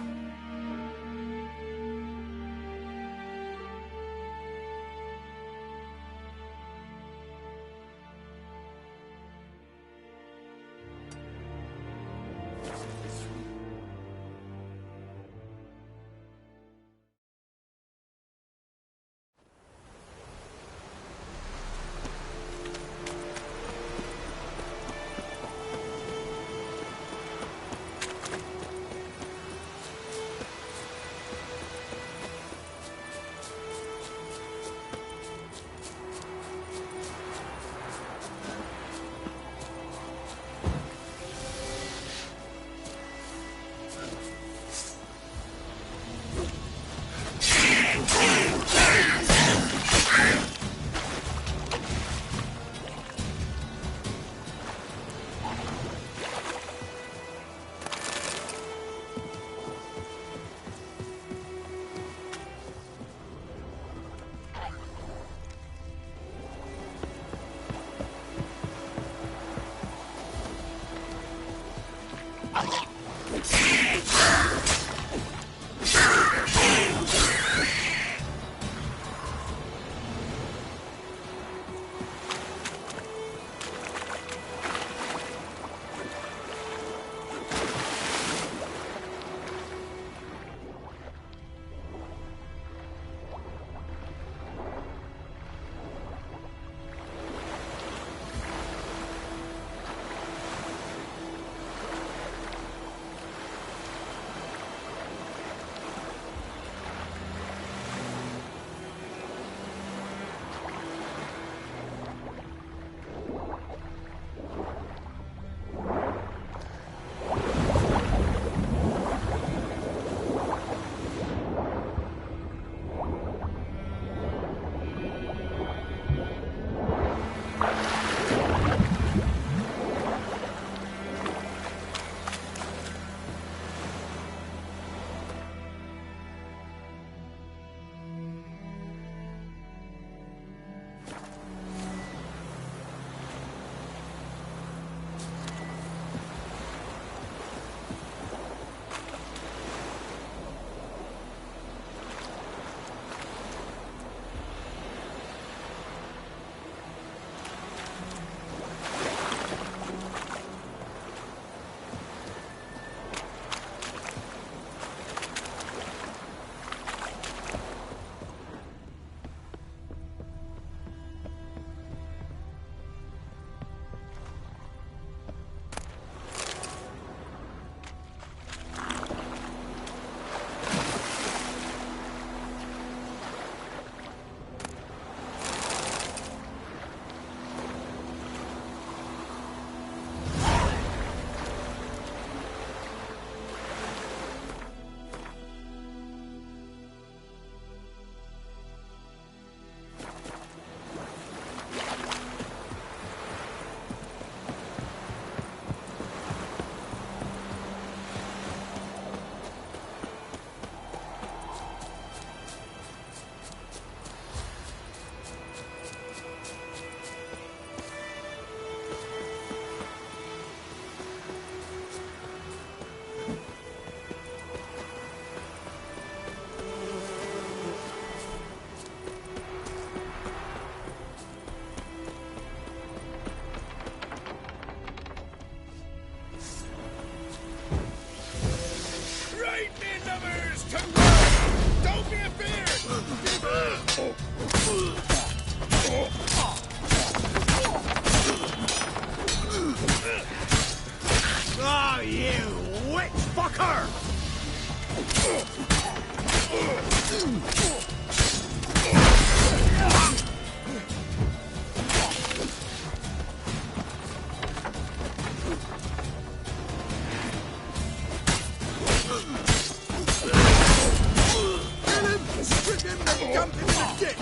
Dump him in the ditch!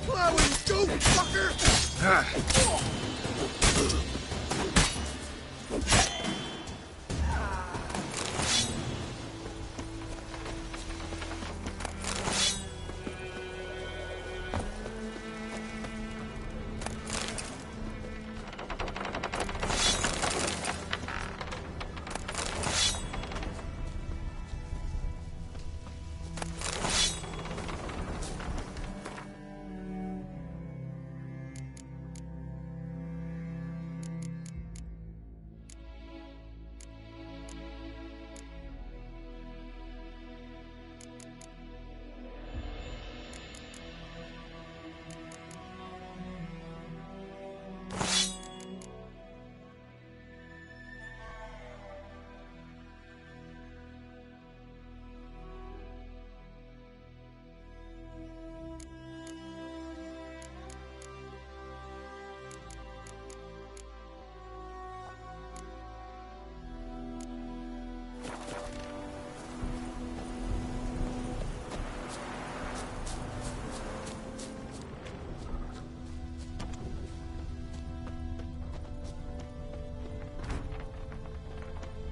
Plowing, go, fucker!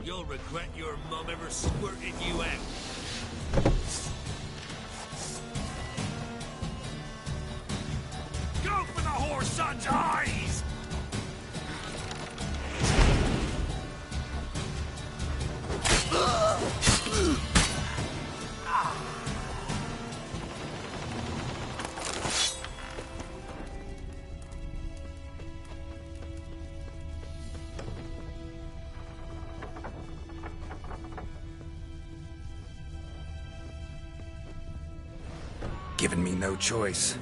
You'll regret your mum ever squirted you out. Go for the whore son's eyes! Given me no choice.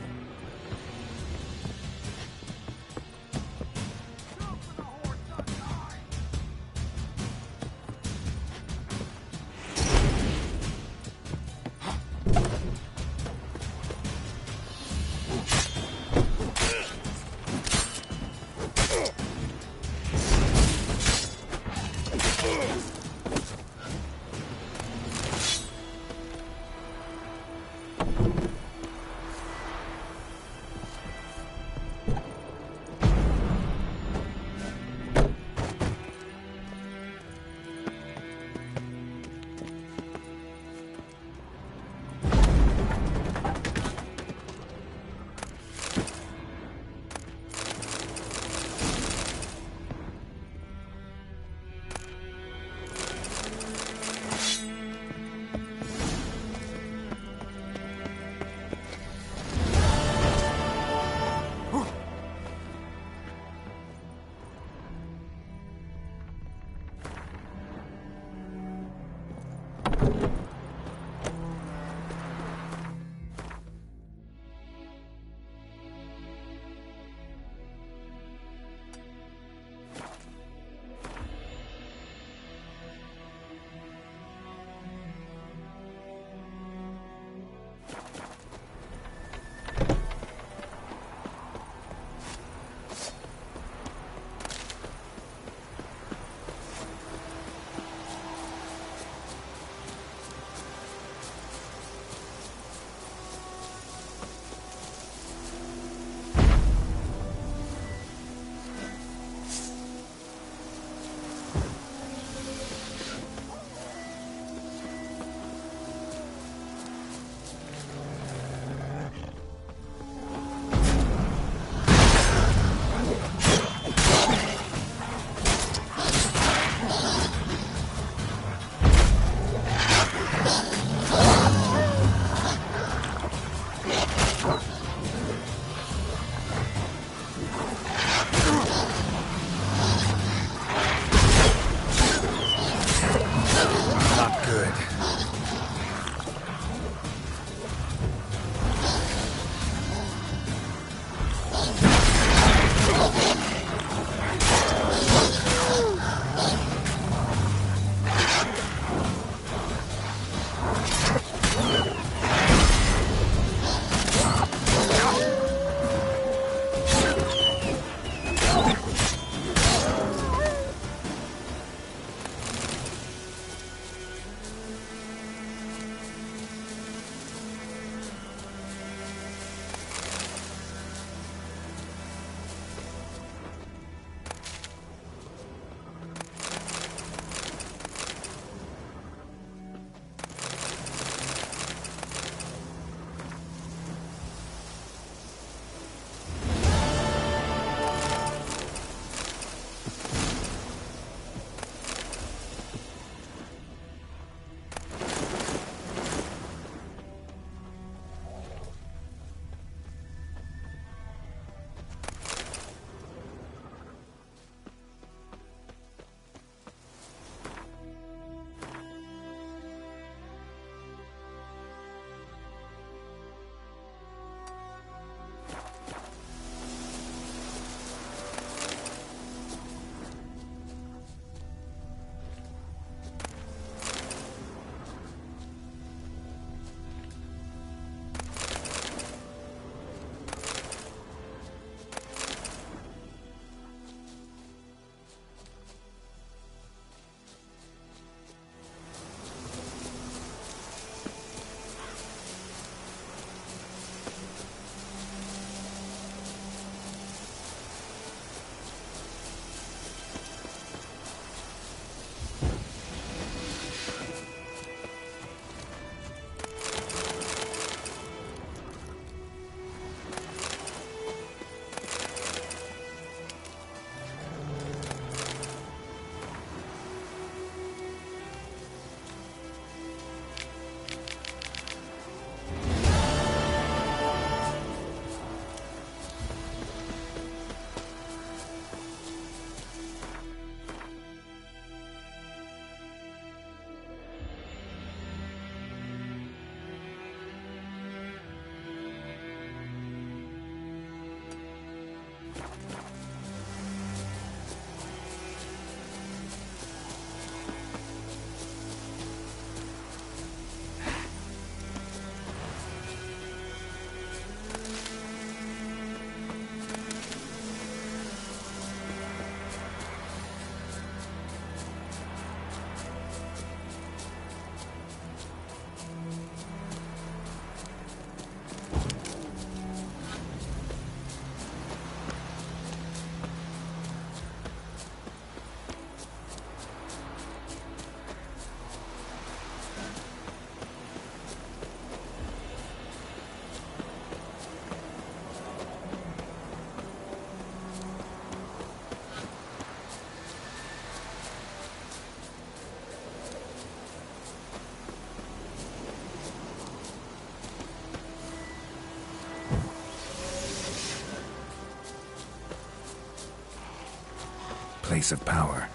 Place of power.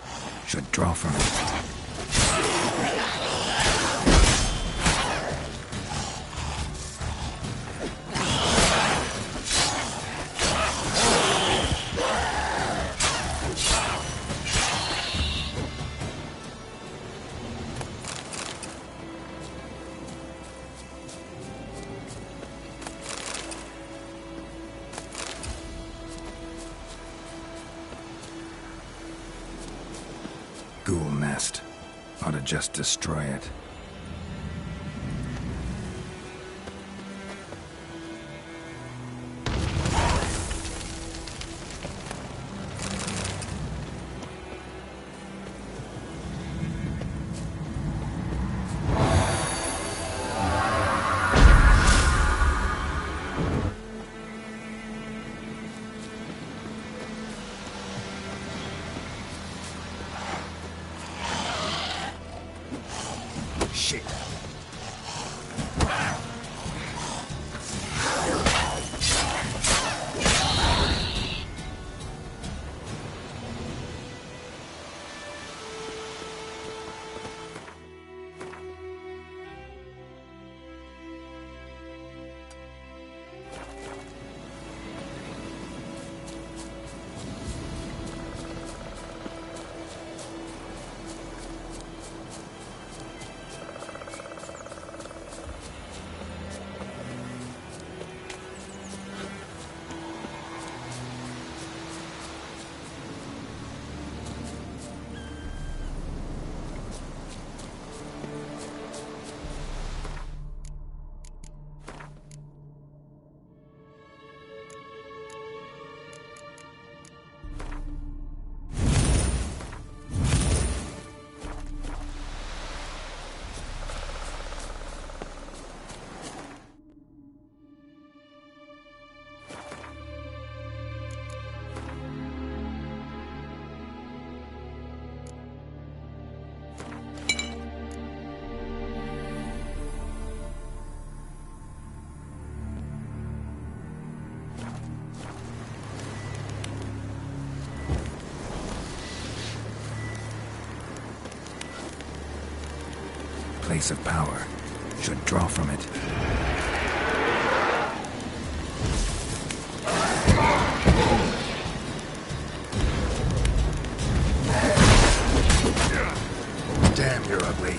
Should draw from it. Ghoul nest. Ought to just destroy it. Shit. Place of power. Should draw from it. Damn, you're ugly.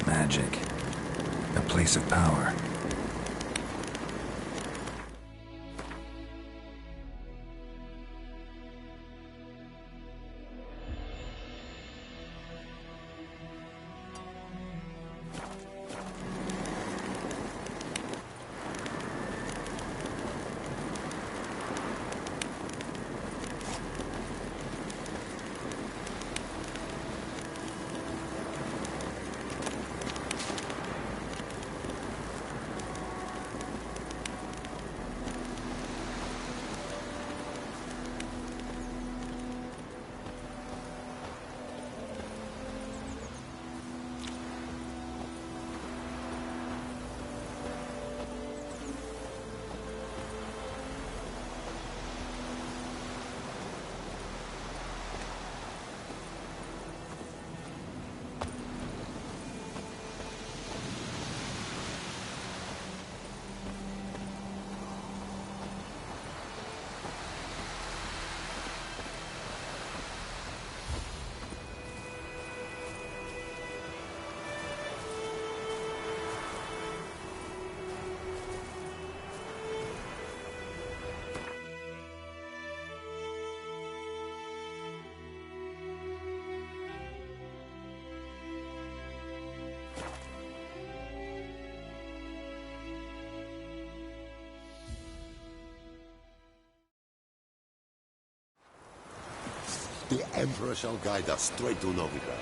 Magic. A place of power. The Emperor shall guide us straight to Novigrad.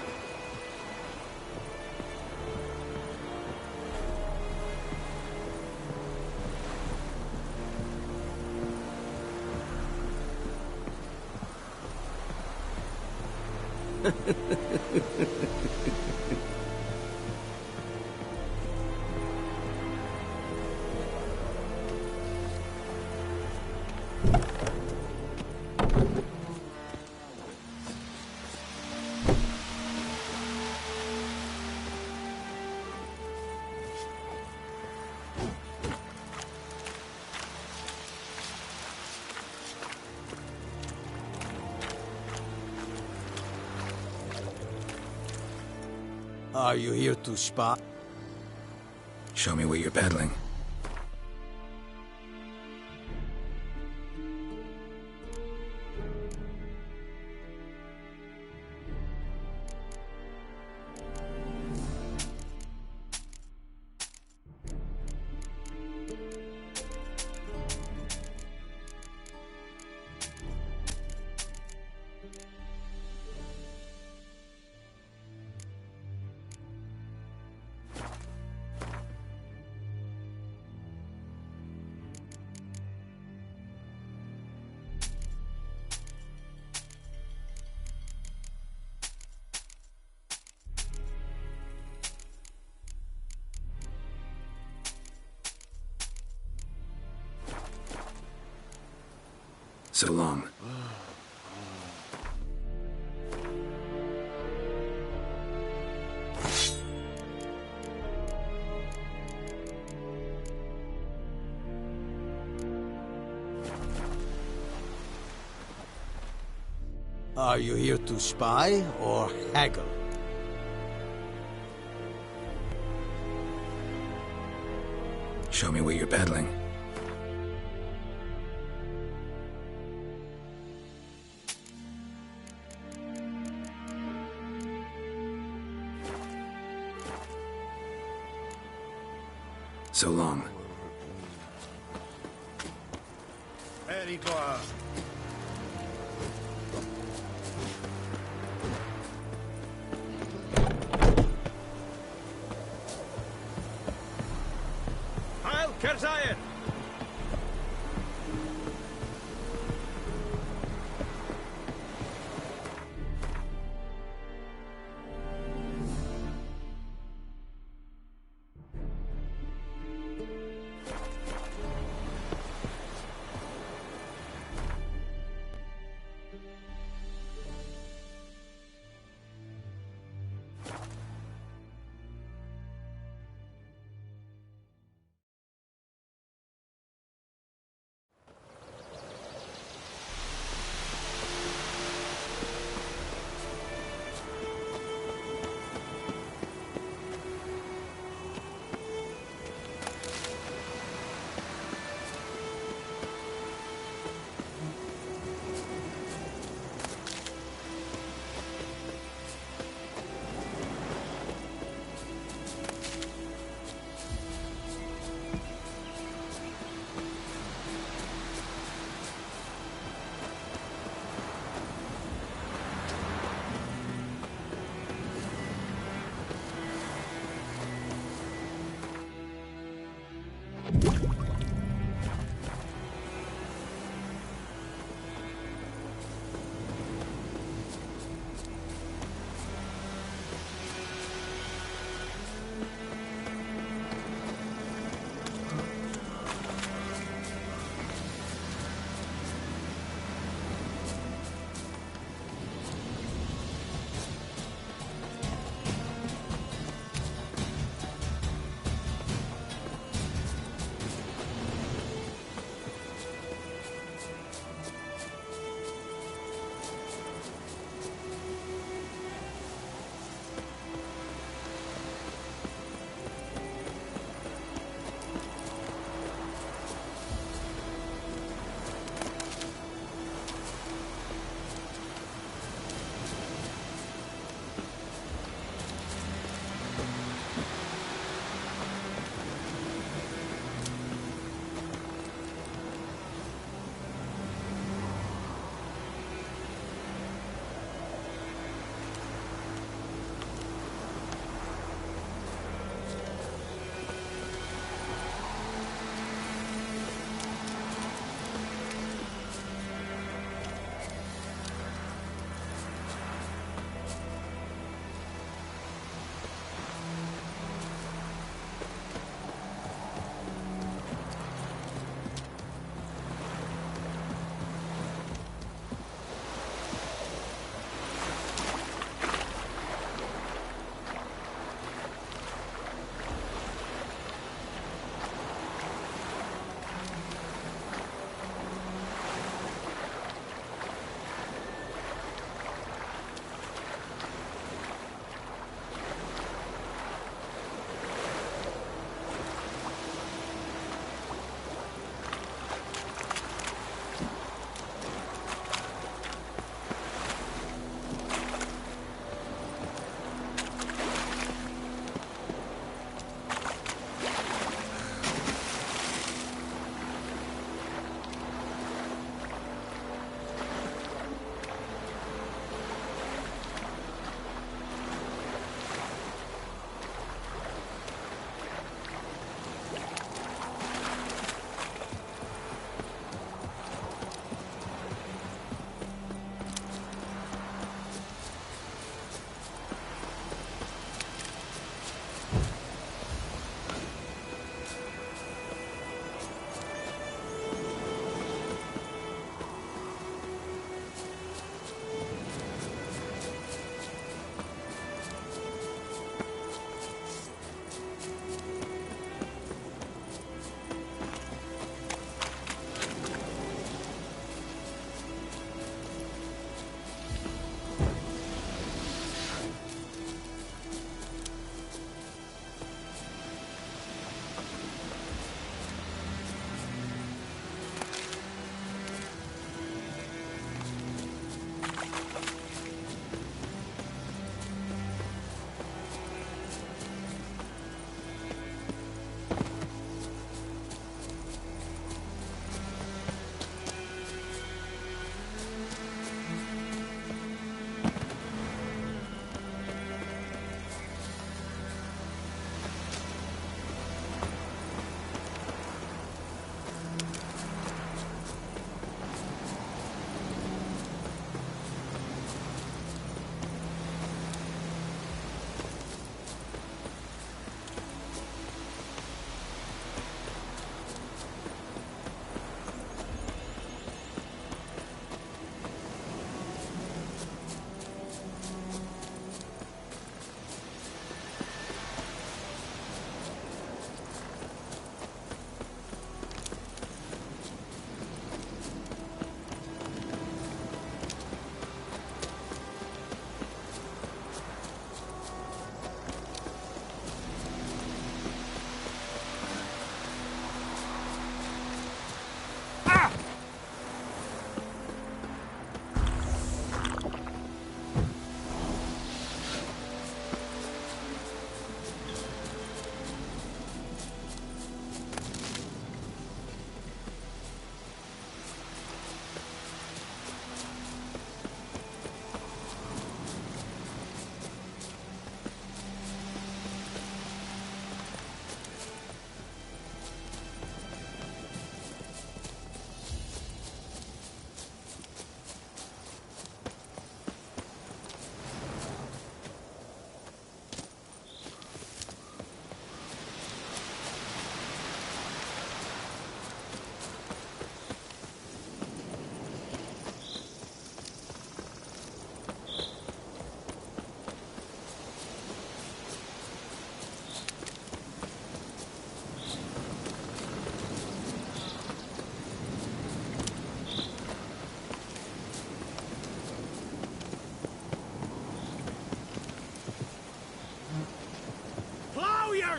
Are you here to spy? Show me what you're peddling. So long. Are you here to spy or haggle? Show me what you're peddling. So long. Eddie Gloire. Heil Kerzayen!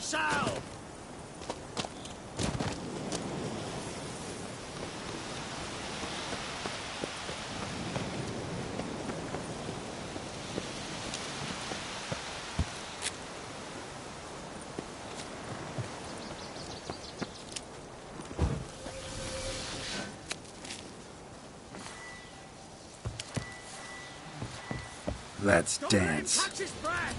yourself! Let's Don't let him dance. catch his breath!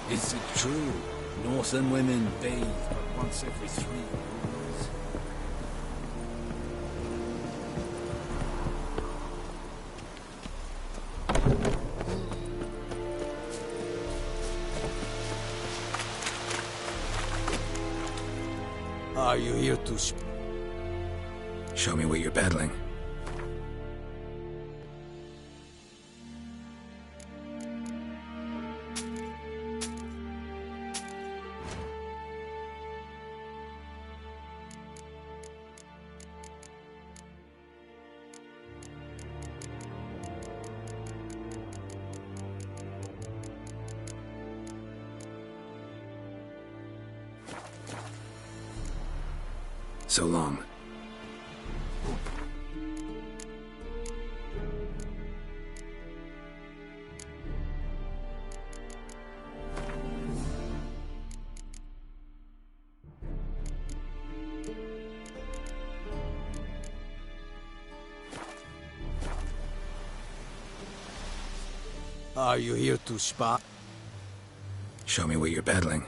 Is it true? Northern women bathe but once every 3 years. Are you here to... Show me what you're peddling. So long. Are you here to spy? Show me what you're peddling.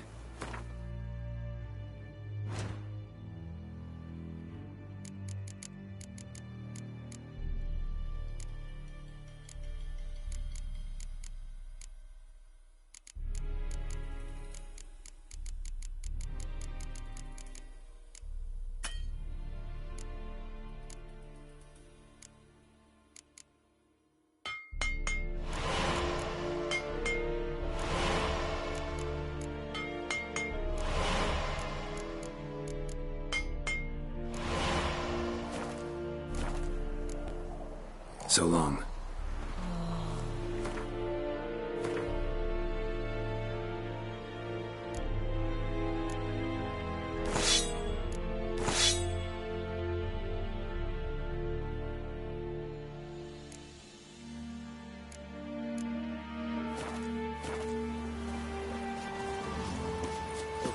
So long.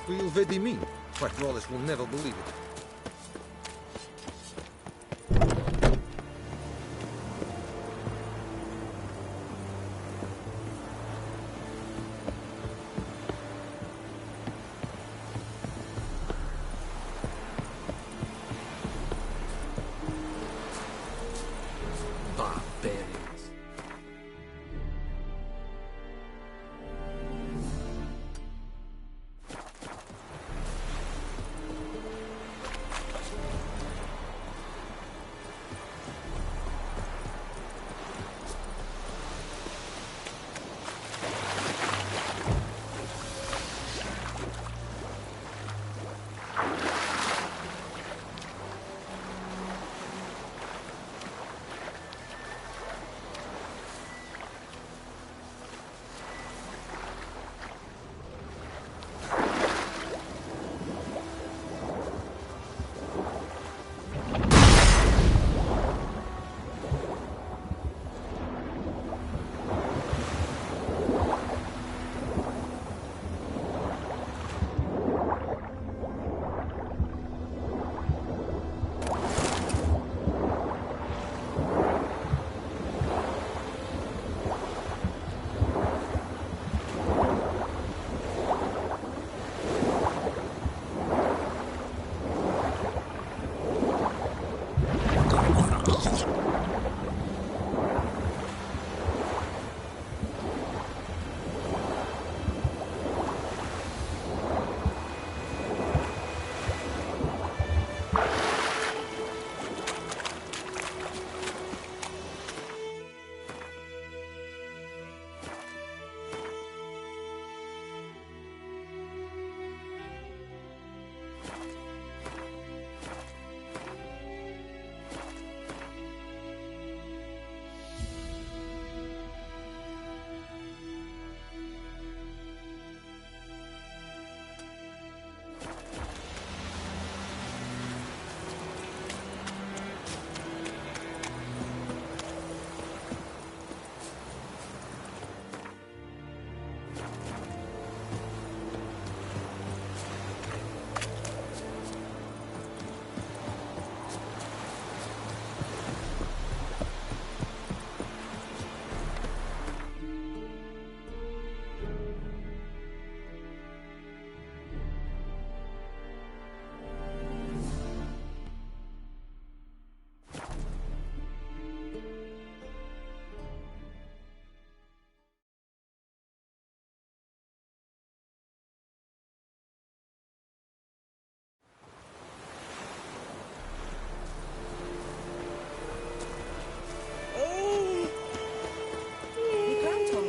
Real vedi Quite Wallace will never believe it.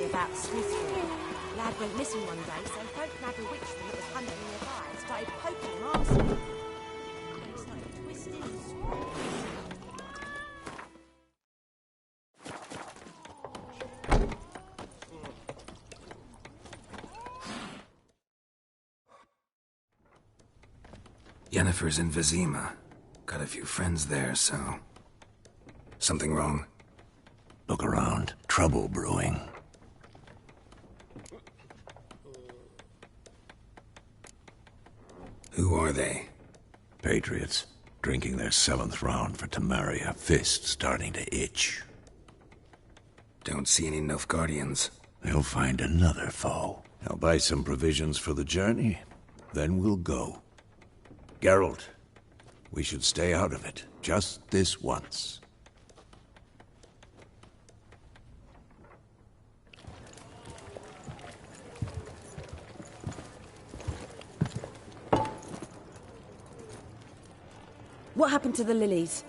About Smithfield. Lad went missing one day, so folk nagged a witchman that was hunting nearby and started poking him arsenal. He started twisting and Yennefer's in Vizima. Got a few friends there, so... Something wrong? Look around. Trouble brewing. Who are they? Patriots. Drinking their 7th round for Tamaria. Fist starting to itch. Don't see any Nilfgaardians. They'll find another foe. I'll buy some provisions for the journey. Then we'll go. Geralt, we should stay out of it. Just this once. What happened to the lilies?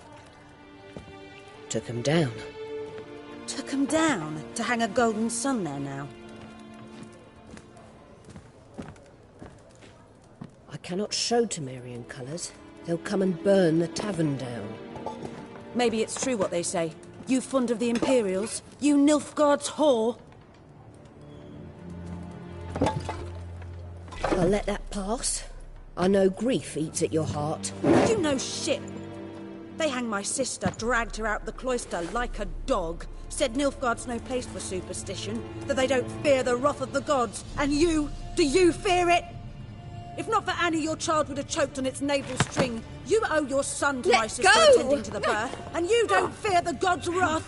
Took 'em down. Took 'em down to hang a golden sun there now. I cannot show Temerian colours. They'll come and burn the tavern down. Maybe it's true what they say. You fond of the Imperials? You Nilfgaard's whore? I'll let that pass. I know grief eats at your heart. You know shit. They hanged my sister, dragged her out the cloister like a dog. Said Nilfgaard's no place for superstition, that they don't fear the wrath of the gods. And you? Do you fear it? If not for Annie, your child would have choked on its navel string. You owe your son to my sister attending to the birth, and you don't fear the gods' wrath.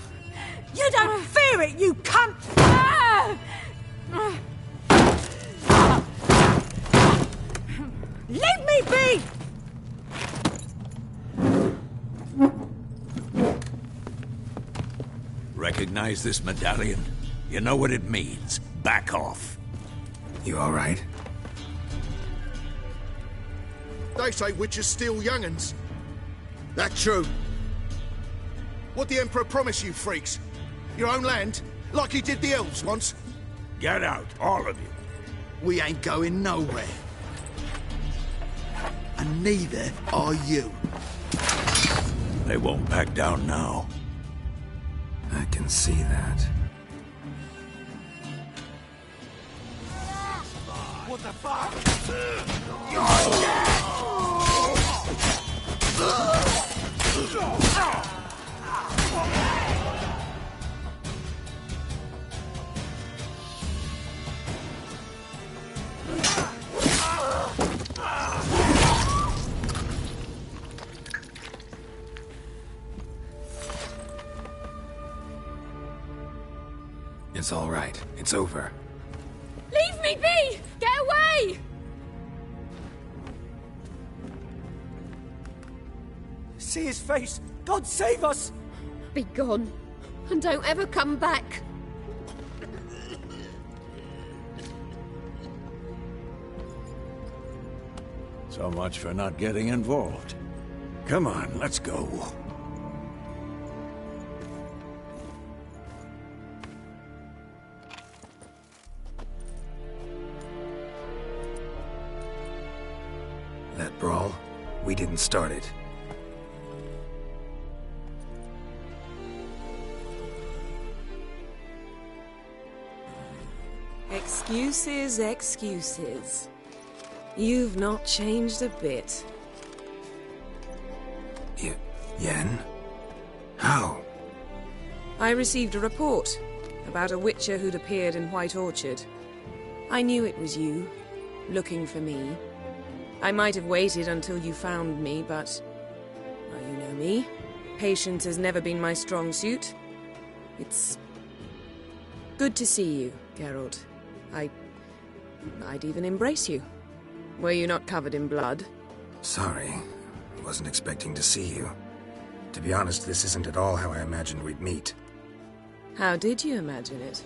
You don't fear it, you cunt! Leave me be! Recognize this medallion? You know what it means. Back off. You all right? They say witches steal young'uns. That true? What the Emperor promise you, freaks? Your own land? Like he did the elves once? Get out, all of you. We ain't going nowhere. And neither are you. They won't back down now. I can see that. What the fuck? It's all right. It's over. Leave me be! Get away! See his face! God save us! Be gone, and don't ever come back. So much for not getting involved. Come on, let's go. That brawl, we didn't start it. Excuses, excuses. You've not changed a bit. Yen? How? I received a report about a witcher who'd appeared in White Orchard. I knew it was you, looking for me. I might have waited until you found me, but... well, you know me. Patience has never been my strong suit. It's... good to see you, Geralt. I'd even embrace you. Were you not covered in blood? Sorry. I wasn't expecting to see you. To be honest, this isn't at all how I imagined we'd meet. How did you imagine it?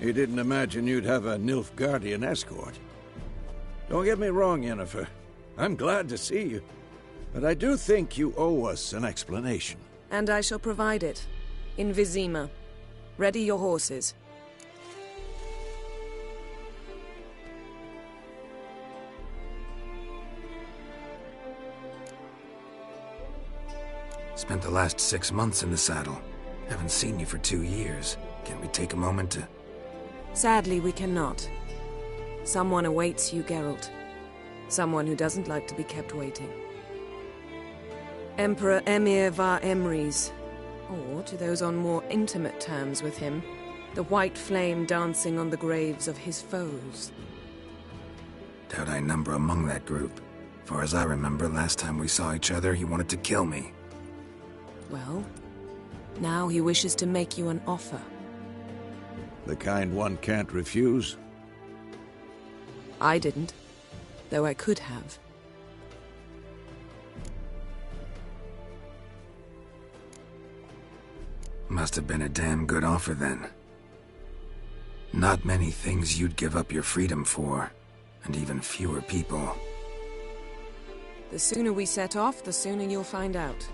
You didn't imagine you'd have a Nilfgaardian escort. Don't get me wrong, Yennefer. I'm glad to see you. But I do think you owe us an explanation. And I shall provide it. In Vizima. Ready your horses. Spent the last 6 months in the saddle. Haven't seen you for 2 years. Can we take a moment to... Sadly, we cannot. Someone awaits you, Geralt. Someone who doesn't like to be kept waiting. Emperor Emir var Emrys, or to those on more intimate terms with him, the white flame dancing on the graves of his foes. Doubt I number among that group. Far as I remember, last time we saw each other, he wanted to kill me. Well, now he wishes to make you an offer. The kind one can't refuse? I didn't, though I could have. Must have been a damn good offer then. Not many things you'd give up your freedom for, and even fewer people. The sooner we set off, the sooner you'll find out.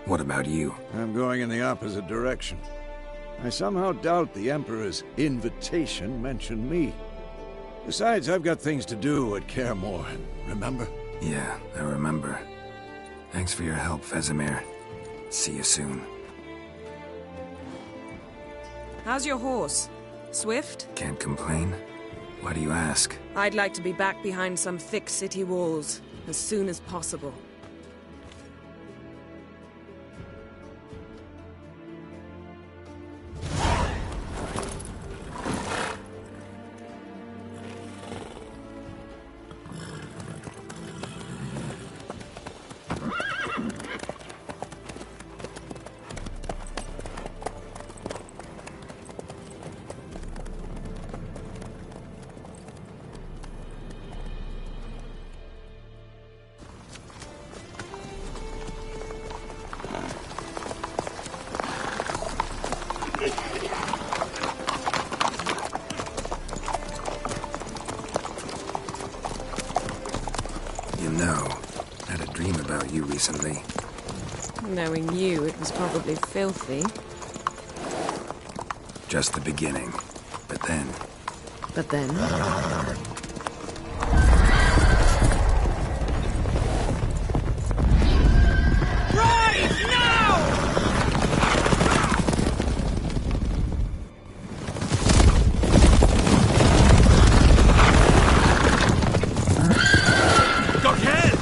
What about you? I'm going in the opposite direction. I somehow doubt the Emperor's invitation mentioned me. Besides, I've got things to do at Kaer Morhen, remember? Yeah, I remember. Thanks for your help, Vesemir. See you soon. How's your horse? Swift? Can't complain. Why do you ask? I'd like to be back behind some thick city walls as soon as possible. Recently. Knowing you, it was probably filthy. Just the beginning. But then... But then? Rise now! Got hell!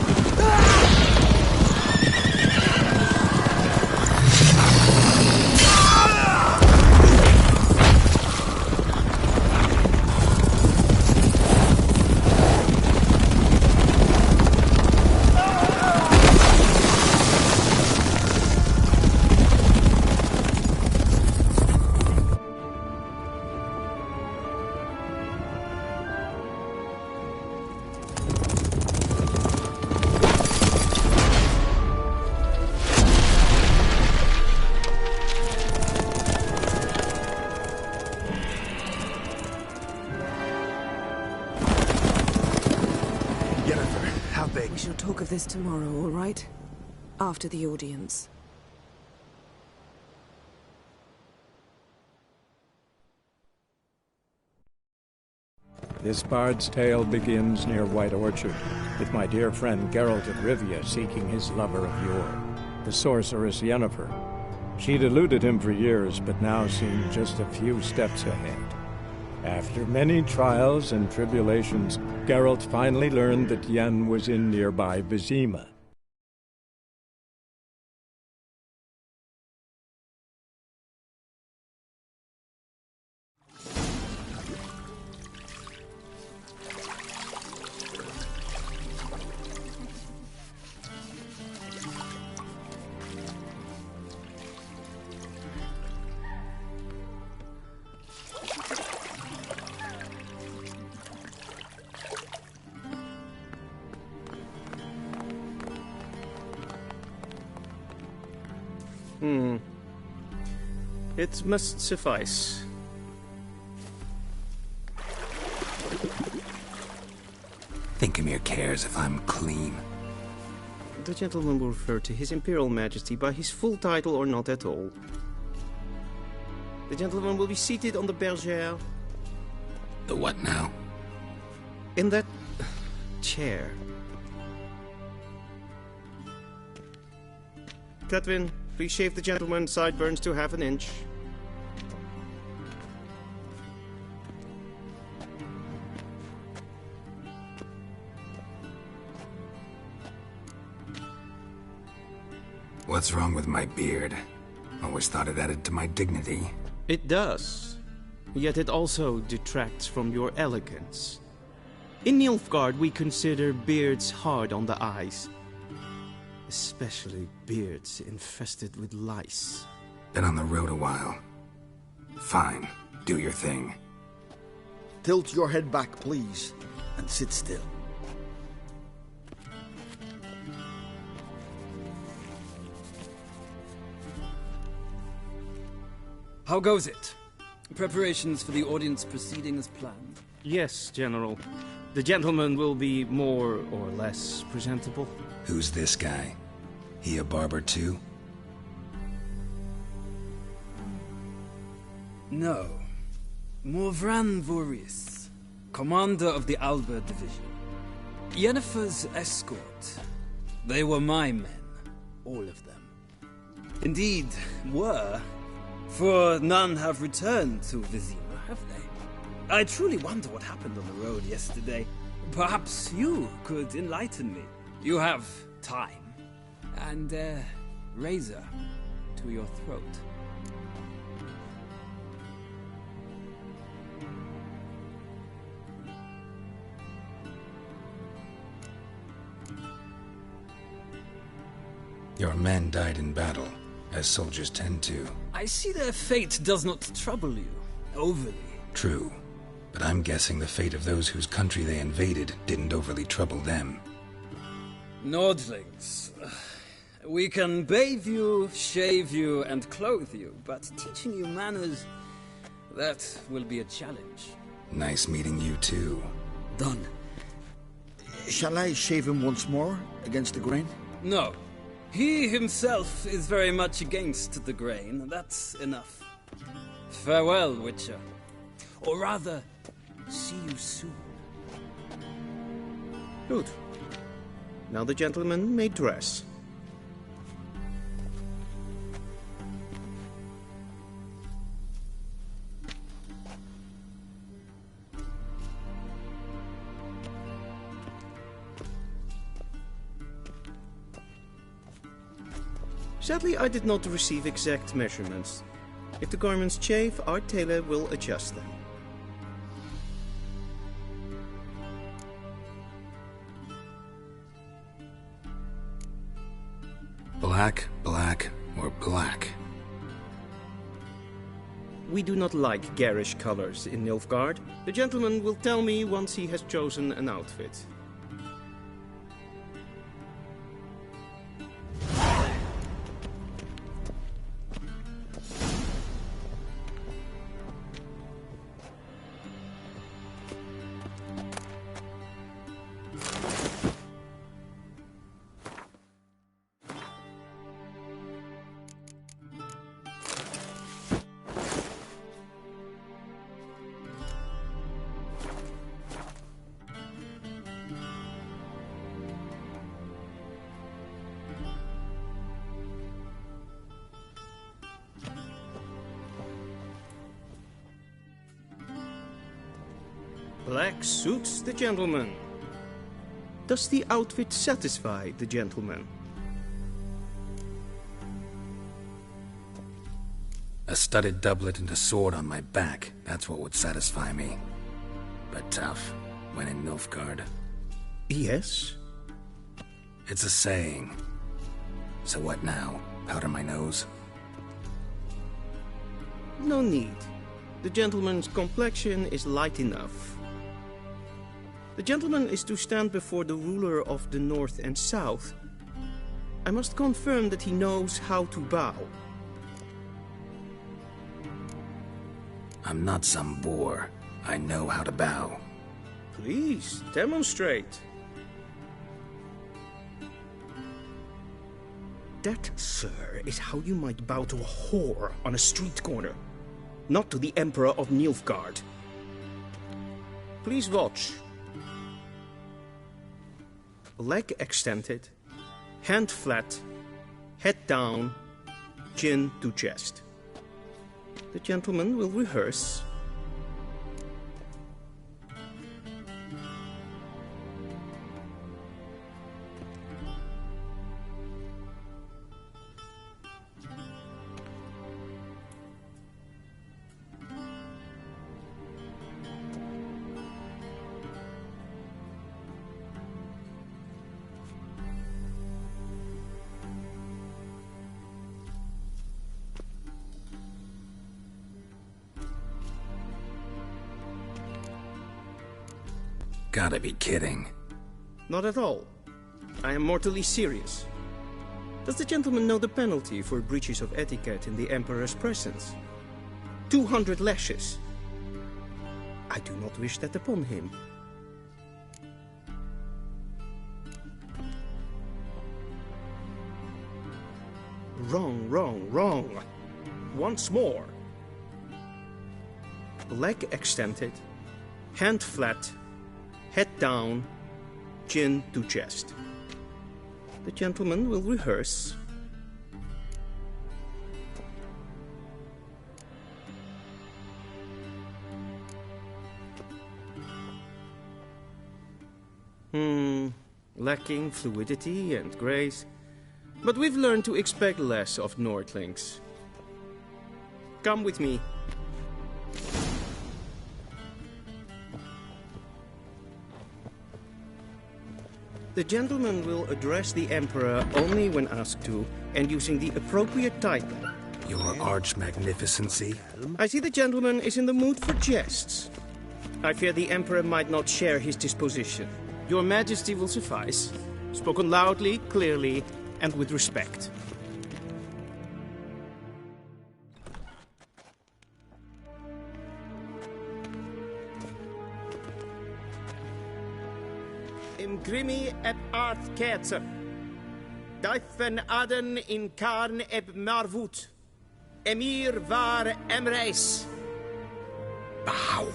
We shall talk of this tomorrow, all right? After the audience. This bard's tale begins near White Orchard, with my dear friend Geralt of Rivia seeking his lover of yore, the sorceress Yennefer. She'd eluded him for years, but now seemed just a few steps ahead. After many trials and tribulations, Geralt finally learned that Yen was in nearby Vizima. It must suffice. Thinkamir cares if I'm clean. The gentleman will refer to His Imperial Majesty by his full title or not at all. The gentleman will be seated on the bergère. The what now? In that chair. Catwin, please shave the gentleman's sideburns to half an inch. What's wrong with my beard? Always thought it added to my dignity. It does. Yet it also detracts from your elegance. In Nilfgaard, we consider beards hard on the eyes. Especially beards infested with lice. Been on the road a while. Fine. Do your thing. Tilt your head back, please, and sit still. How goes it? Preparations for the audience proceeding as planned? Yes, General. The gentleman will be more or less presentable. Who's this guy? He a barber too? No. Morvran Voris, commander of the Alba division. Yennefer's escort. They were my men. All of them. Indeed, were. For none have returned to Vizima, have they? I truly wonder what happened on the road yesterday. Perhaps you could enlighten me. You have time. And a razor to your throat. Your men died in battle, as soldiers tend to. I see their fate does not trouble you, overly. True, but I'm guessing the fate of those whose country they invaded didn't overly trouble them. Nordlings. We can bathe you, shave you, and clothe you, but teaching you manners, that will be a challenge. Nice meeting you too. Done. Shall I shave him once more, against the grain? No. He himself is very much against the grain. That's enough. Farewell, Witcher. Or rather, see you soon. Good. Now the gentleman may dress. Sadly, I did not receive exact measurements. If the garments chafe, our tailor will adjust them. Black, black, or black? We do not like garish colors in Nilfgaard. The gentleman will tell me once he has chosen an outfit. Black suits the gentleman. Does the outfit satisfy the gentleman? A studded doublet and a sword on my back, that's what would satisfy me. But tough, when in Nilfgaard. Yes? It's a saying. So what now? Powder my nose? No need. The gentleman's complexion is light enough. The gentleman is to stand before the ruler of the North and South. I must confirm that he knows how to bow. I'm not some boor. I know how to bow. Please, demonstrate. That, sir, is how you might bow to a whore on a street corner, not to the Emperor of Nilfgaard. Please watch. Leg extended, hand flat, head down, chin to chest. The gentleman will rehearse. Gotta be kidding. Not at all. I am mortally serious. Does the gentleman know the penalty for breaches of etiquette in the Emperor's presence? 200 lashes. I do not wish that upon him. Wrong, wrong, wrong. Once more. Leg extended, hand flat, head down, chin to chest. The gentleman will rehearse. Lacking fluidity and grace. But we've learned to expect less of Nordlings. Come with me. The gentleman will address the Emperor only when asked to, and using the appropriate title. Your Arch-Magnificency? I see the gentleman is in the mood for jests. I fear the Emperor might not share his disposition. Your Majesty will suffice. Spoken loudly, clearly, and with respect. Imgrimi eb art ketzer. Duifen aden in karn eb marvoet. Emir var emreis. Bow.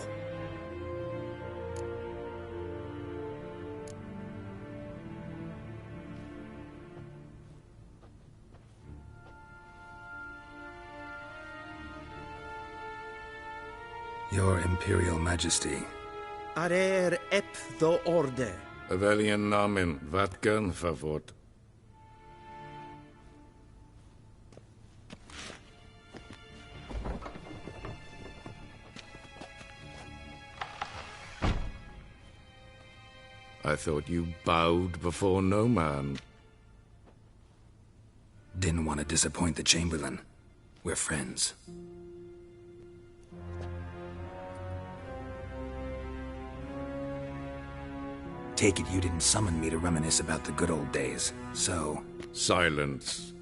Your Imperial Majesty. Arer ep the orde. Welchen Namen? Wat gern verwort? I thought you bowed before no man. Didn't want to disappoint the Chamberlain. We're friends. Take it you didn't summon me to reminisce about the good old days, so... Silence.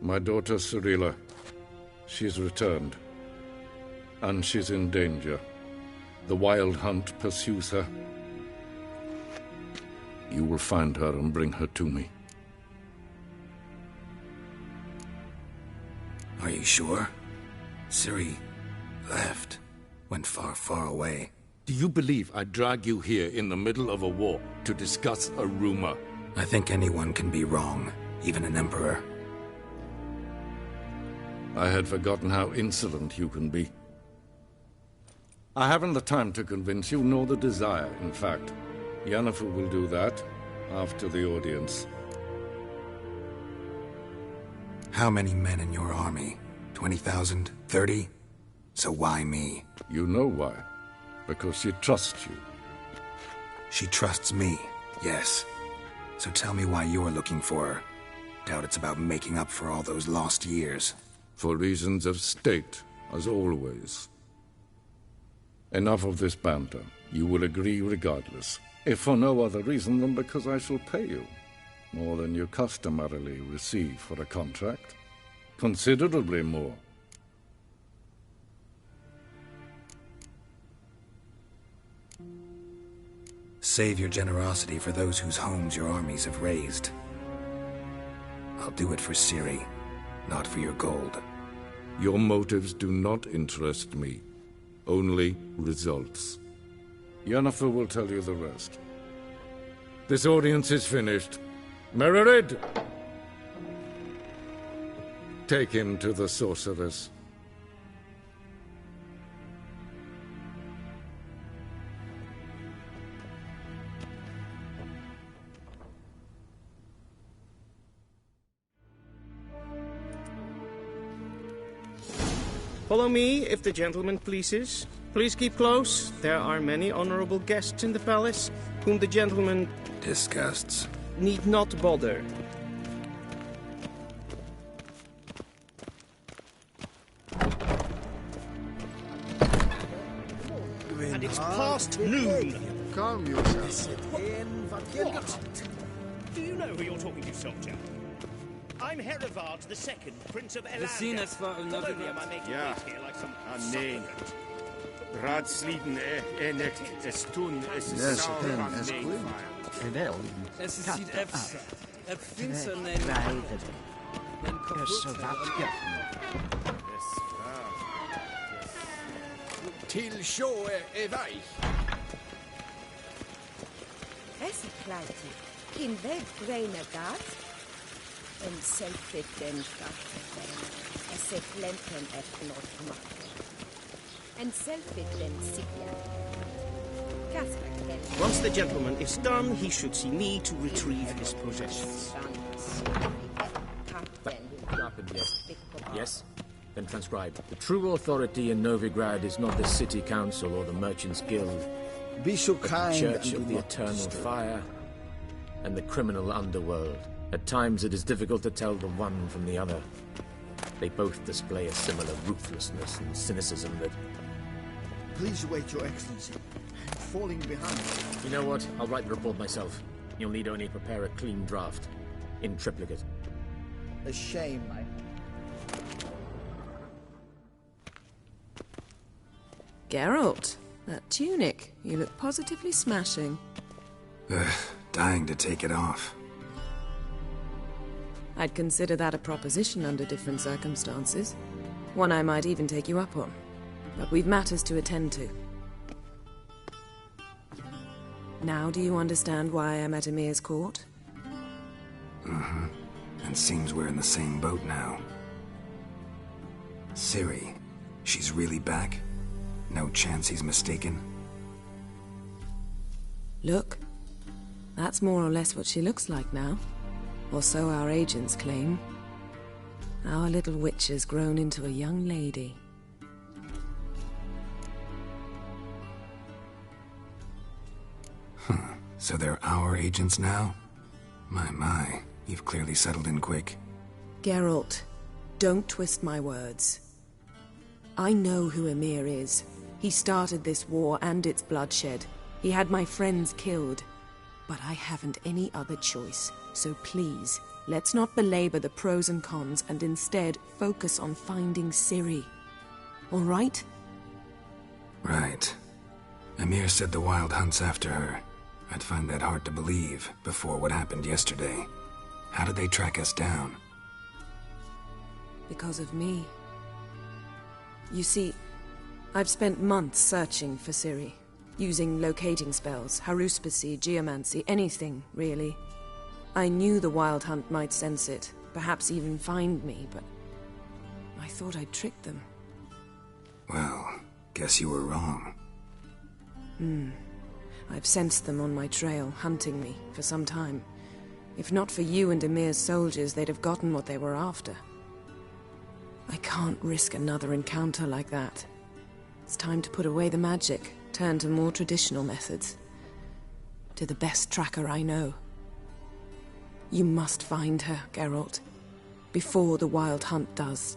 My daughter Cyrilla, she's returned. And she's in danger. The Wild Hunt pursues her. You will find her and bring her to me. Are you sure? Ciri left. Went far, far away. Do you believe I'd drag you here in the middle of a war to discuss a rumor? I think anyone can be wrong, even an emperor. I had forgotten how insolent you can be. I haven't the time to convince you, nor the desire, in fact. Yennefer will do that after the audience. How many men in your army? 20,000? 30? So why me? You know why. Because she trusts you. She trusts me, yes. So tell me why you're looking for her. Doubt it's about making up for all those lost years. For reasons of state, as always. Enough of this banter. You will agree regardless. If for no other reason than because I shall pay you. More than you customarily receive for a contract. Considerably more. Save your generosity for those whose homes your armies have razed. I'll do it for Ciri, not for your gold. Your motives do not interest me. Only results. Yennefer will tell you the rest. This audience is finished. Mererid! Take him to the sorceress. Follow me, if the gentleman pleases. Please keep close. There are many honorable guests in the palace, whom the gentleman... disgusts. ...need not bother. And it's It's past noon. Calm yourself. What? Do you know who you're talking to, soldier? I'm Herivard II, Prince of Elaria. Polonia, am I making Ja, weight here like some nee. supplicant? Raadsleden echt es toen es Yes, zou pen, aan as nee queen. fire. Wel, es ziet efsa. Het vindt ze nemen. En kapot. Till show evaj. Esse kleintje, in weg brene gaat. En selfie den gaat. Esse plempen knot macht. En selfie den sigla. Once the gentleman is done, he should see me to retrieve his possessions. Happened, yes. Yes? Then transcribe. The true authority in Novigrad is not the City Council or the Merchants Guild, Be so but the kind Church and of do the not Eternal disturb. Fire and the criminal underworld. At times it is difficult to tell the one from the other. They both display a similar ruthlessness and cynicism that... Please wait, Your Excellency. I'm falling behind. You know what? I'll write the report myself. You'll need only prepare a clean draft. In triplicate. A shame, Geralt, that tunic. You look positively smashing. Dying to take it off. I'd consider that a proposition under different circumstances. One I might even take you up on. But we've matters to attend to. Now do you understand why I'm at Emir's court? Mm-hmm. And seems we're in the same boat now. Ciri, she's really back? No chance he's mistaken? Look, that's more or less what she looks like now. Or so our agents claim. Our little witch has grown into a young lady. So they're our agents now? My, you've clearly settled in quick. Geralt, don't twist my words. I know who Emir is. He started this war and its bloodshed. He had my friends killed. But I haven't any other choice. So please, let's not belabor the pros and cons and instead focus on finding Ciri. All right? Right. Emir said the Wild Hunt's after her. I'd find that hard to believe before what happened yesterday. How did they track us down? Because of me. You see, I've spent months searching for Ciri. Using locating spells, haruspicy, geomancy, anything, really. I knew the Wild Hunt might sense it, perhaps even find me, but I thought I'd tricked them. Well, guess you were wrong. I've sensed them on my trail, hunting me, for some time. If not for you and Emir's soldiers, they'd have gotten what they were after. I can't risk another encounter like that. It's time to put away the magic, turn to more traditional methods. To the best tracker I know. You must find her, Geralt. Before the Wild Hunt does.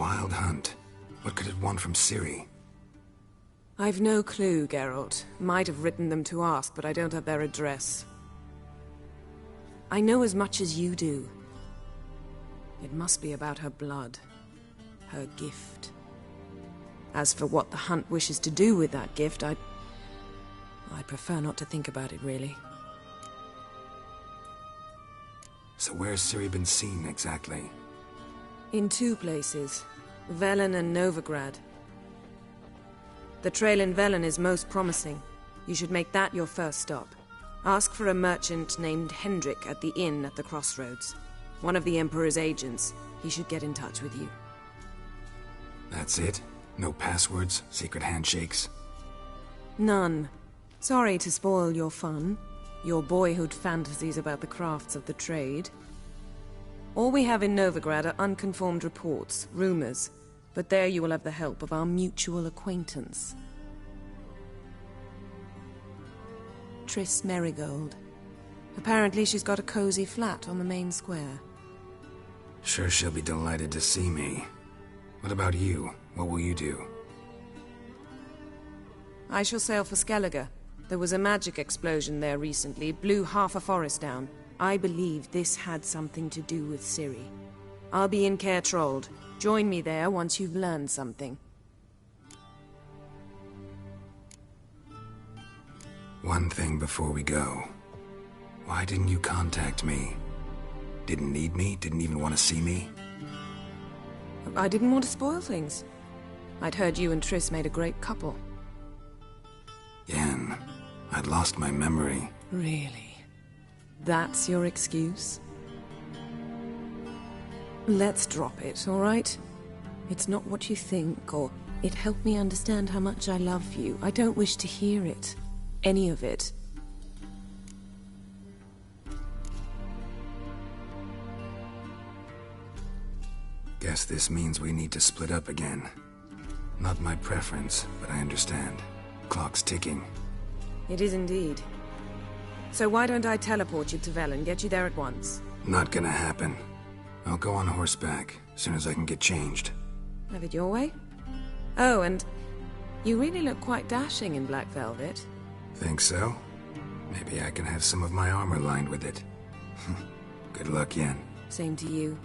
Wild Hunt. What could it want from Ciri? I've no clue, Geralt. Might have written them to ask, but I don't have their address. I know as much as you do. It must be about her blood. Her gift. As for what the Hunt wishes to do with that gift, I prefer not to think about it, really. So where's Ciri been seen, exactly? In 2 places. Velen and Novigrad. The trail in Velen is most promising. You should make that your first stop. Ask for a merchant named Hendrik at the inn at the crossroads. One of the Emperor's agents. He should get in touch with you. That's it? No passwords? Secret handshakes? None. Sorry to spoil your fun. Your boyhood fantasies about the crafts of the trade. All we have in Novigrad are unconfirmed reports, rumors. But there you will have the help of our mutual acquaintance. Triss Merigold. Apparently she's got a cozy flat on the main square. Sure she'll be delighted to see me. What about you? What will you do? I shall sail for Skellige. There was a magic explosion there recently, blew half a forest down. I believe this had something to do with Ciri. I'll be in Caer Trold. Join me there once you've learned something. One thing before we go. Why didn't you contact me? Didn't need me? Didn't even want to see me? I didn't want to spoil things. I'd heard you and Triss made a great couple. Yen, I'd lost my memory. Really? That's your excuse? Let's drop it, all right? It's not what you think, or it helped me understand how much I love you. I don't wish to hear it. Any of it. Guess this means we need to split up again. Not my preference, but I understand. Clock's ticking. It is indeed. So why don't I teleport you to Velen, get you there at once? Not gonna happen. I'll go on horseback, as soon as I can get changed. Have it your way? Oh, and you really look quite dashing in black velvet. Think so? Maybe I can have some of my armor lined with it. Good luck, Yen. Same to you.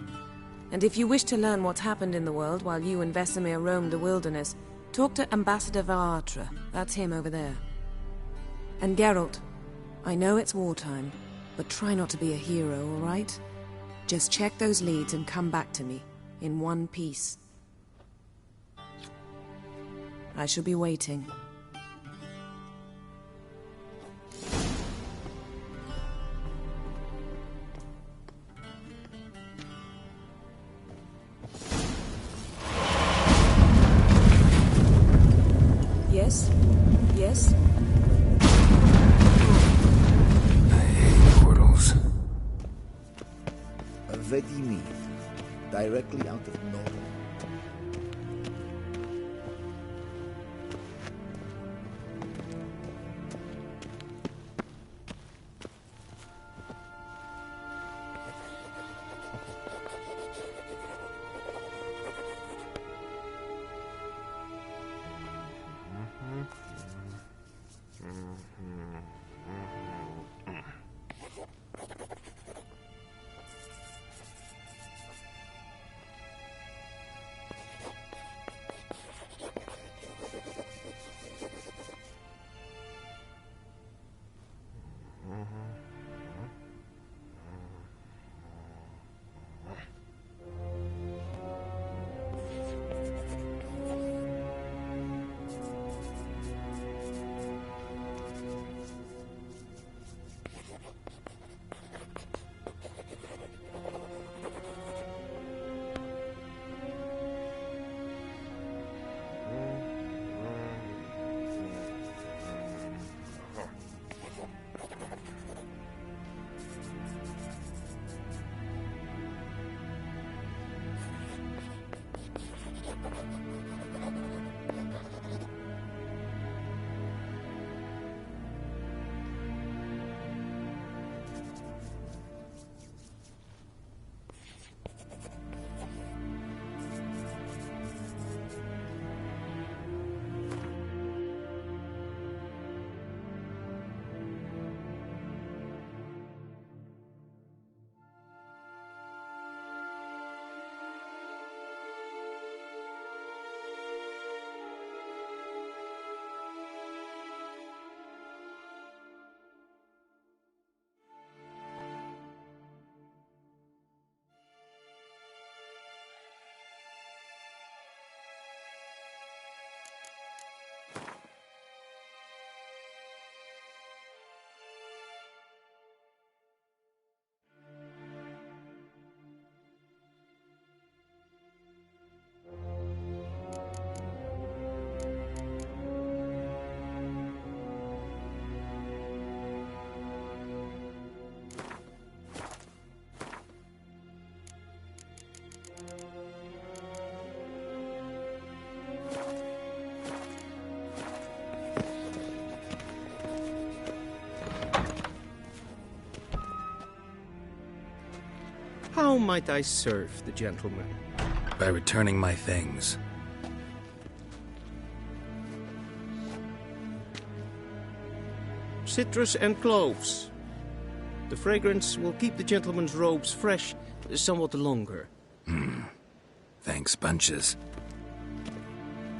And if you wish to learn what's happened in the world while you and Vesemir roamed the wilderness, talk to Ambassador Varatra. That's him over there. And Geralt, I know it's wartime, but try not to be a hero, all right? Just check those leads and come back to me, in one piece. I shall be waiting. Yes? Yes? I hate portals. A Vedimi, directly out of nowhere. How might I serve the gentleman? By returning my things. Citrus and cloves. The fragrance will keep the gentleman's robes fresh somewhat longer. Thanks, bunches.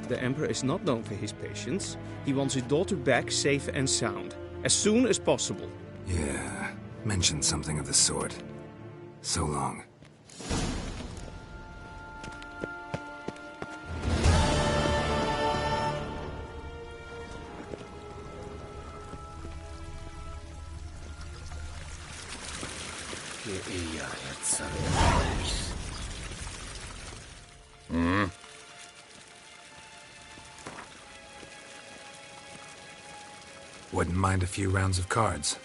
The Emperor is not known for his patience. He wants his daughter back safe and sound, as soon as possible. Yeah, mentioned something of the sort. So long. Wouldn't mind a few rounds of cards.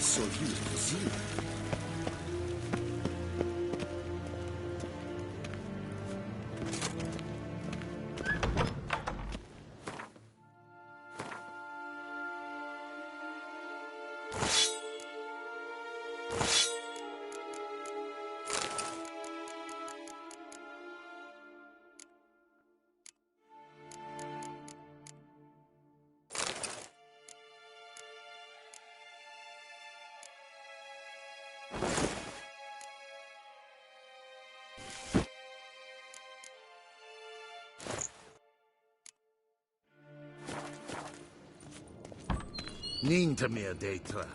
saw you in Vizima. Nintamir Deitra.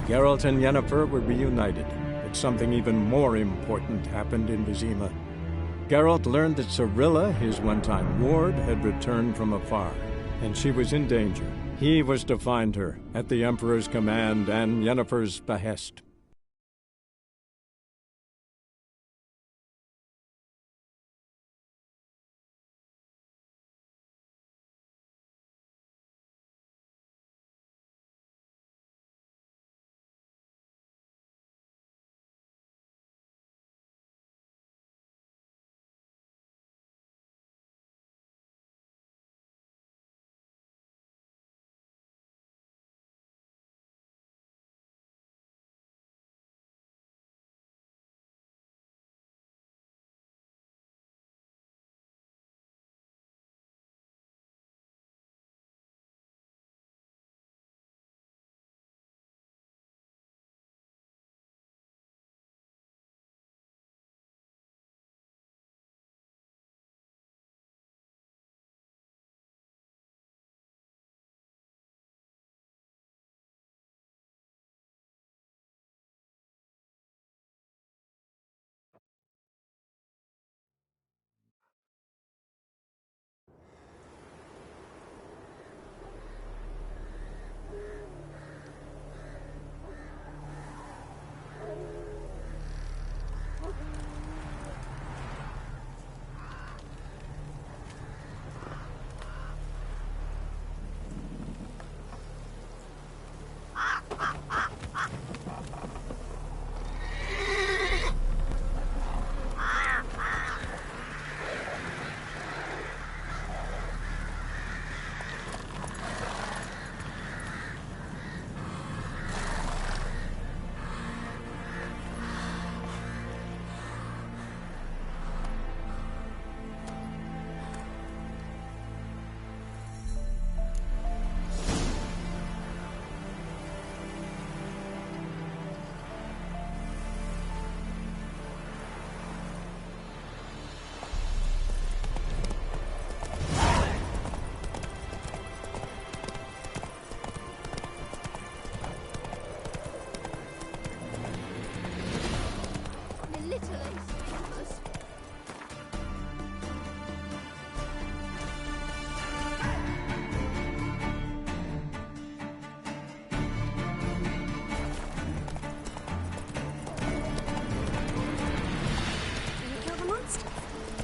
Geralt and Yennefer were reunited, but something even more important happened in Vizima. Geralt learned that Cirilla, his one-time ward, had returned from afar, and she was in danger. He was to find her, at the Emperor's command and Yennefer's behest.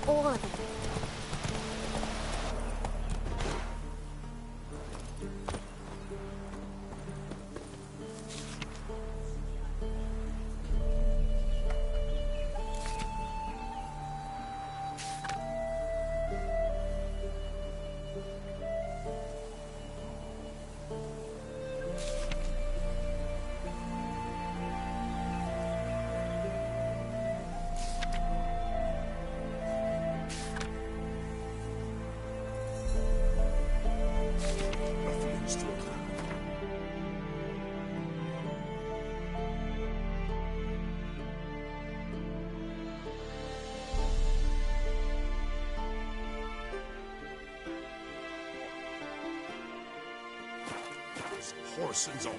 All of it. horse and all.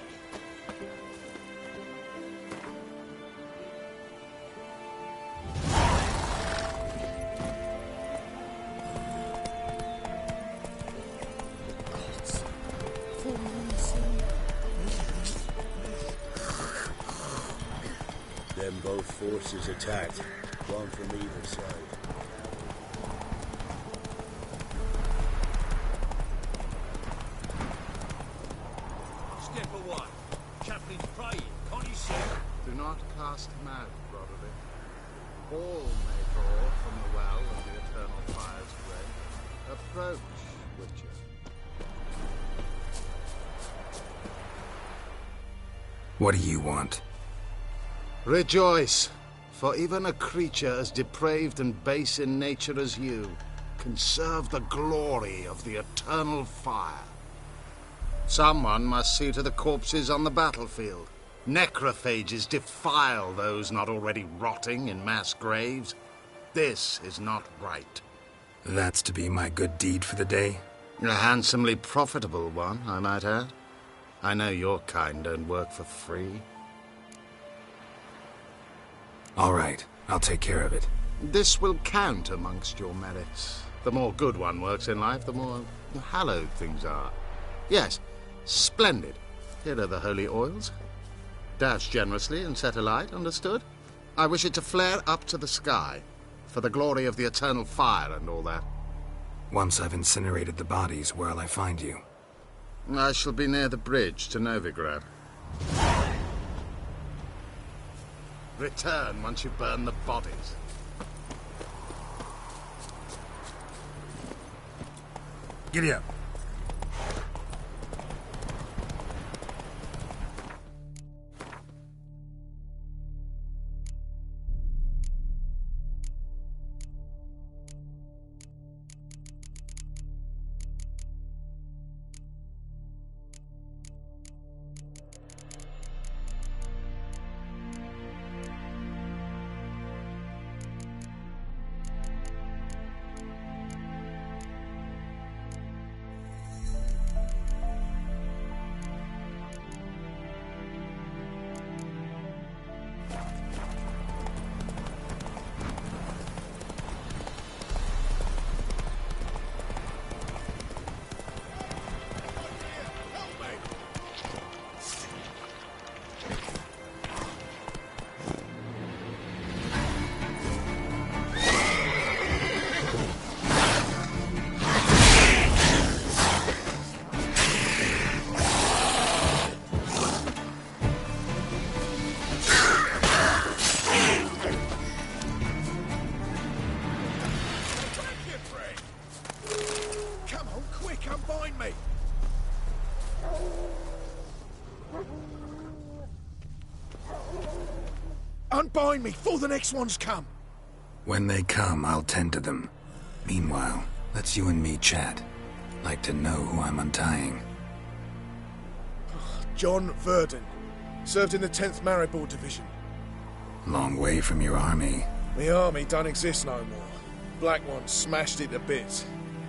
Them both forces attacked, one from either side. Step away. Chaplain's praying. Can't you see? Do not cast him out, Broderick. All may draw from the well of the eternal fire's grave. Approach, Witcher. What do you want? Rejoice, for even a creature as depraved and base in nature as you can serve the glory of the eternal fire. Someone must see to the corpses on the battlefield. Necrophages defile those not already rotting in mass graves. This is not right. That's to be my good deed for the day? A handsomely profitable one, I might add. I know your kind don't work for free. All right, I'll take care of it. This will count amongst your merits. The more good one works in life, the more hallowed things are. Yes, splendid. Here are the holy oils. Dash generously and set alight, understood? I wish it to flare up to the sky, for the glory of the eternal fire and all that. Once I've incinerated the bodies, where'll I find you? I shall be near the bridge to Novigrad. Return once you burn the bodies. Giddy up. Unbind me before the next ones come. When they come, I'll tend to them. Meanwhile, let's you and me chat. Like to know who I'm untying. John Verdon. Served in the 10th Maribor Division. Long way from your army. The army don't exist no more. Black Ones smashed it to bits.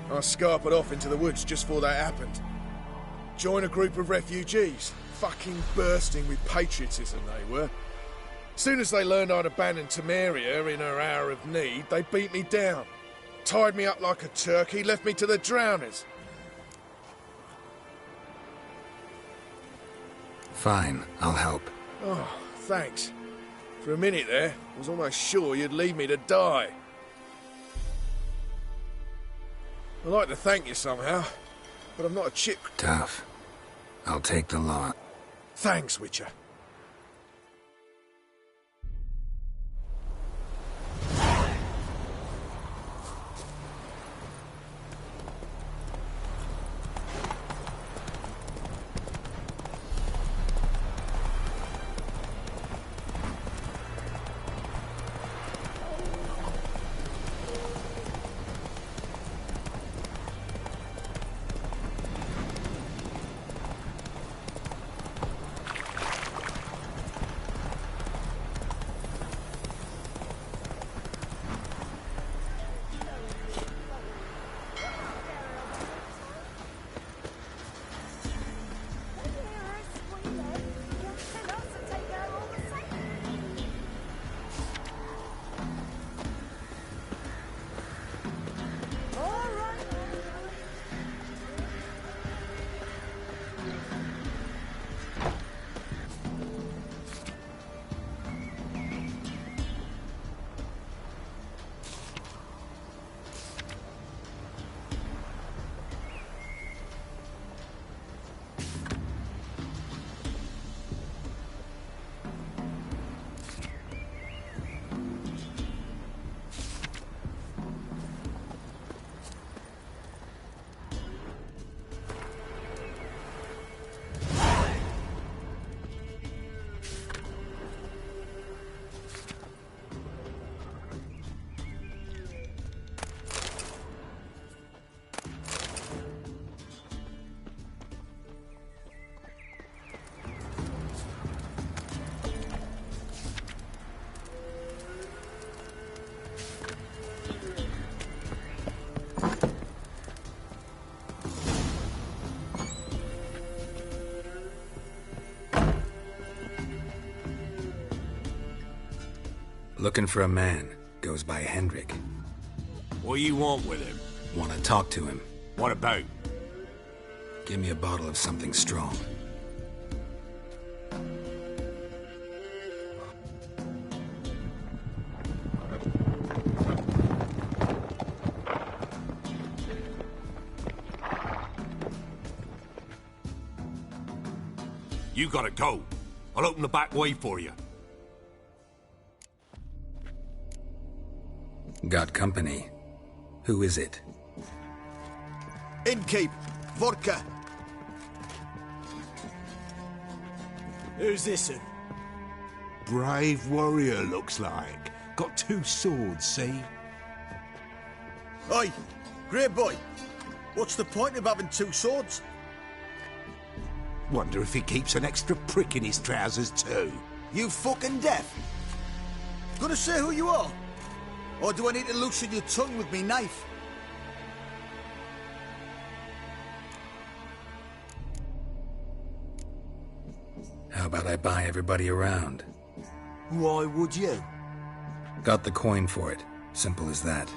I scarpered off into the woods just before that happened. Joined a group of refugees. Fucking bursting with patriotism they were. Soon as they learned I'd abandoned Temeria in her hour of need, they beat me down. Tied me up like a turkey, left me to the drowners. Fine, I'll help. Oh, thanks. For a minute there, I was almost sure you'd leave me to die. I'd like to thank you somehow, but I'm not a chip. Tough. I'll take the lot. Thanks, Witcher. Looking for a man. Goes by Hendrik. What do you want with him? Want to talk to him. What about? Give me a bottle of something strong. You gotta go. I'll open the back way for you. Got company. Who is it? Innkeep. Vodka. Who's this one? Brave warrior, looks like. Got 2 swords, see? Oi, great boy. What's the point of having 2 swords? Wonder if he keeps an extra prick in his trousers too. You fucking deaf? Gonna say who you are? Or do I need to loosen your tongue with me knife? How about I buy everybody around? Why would you? Got the coin for it. Simple as that.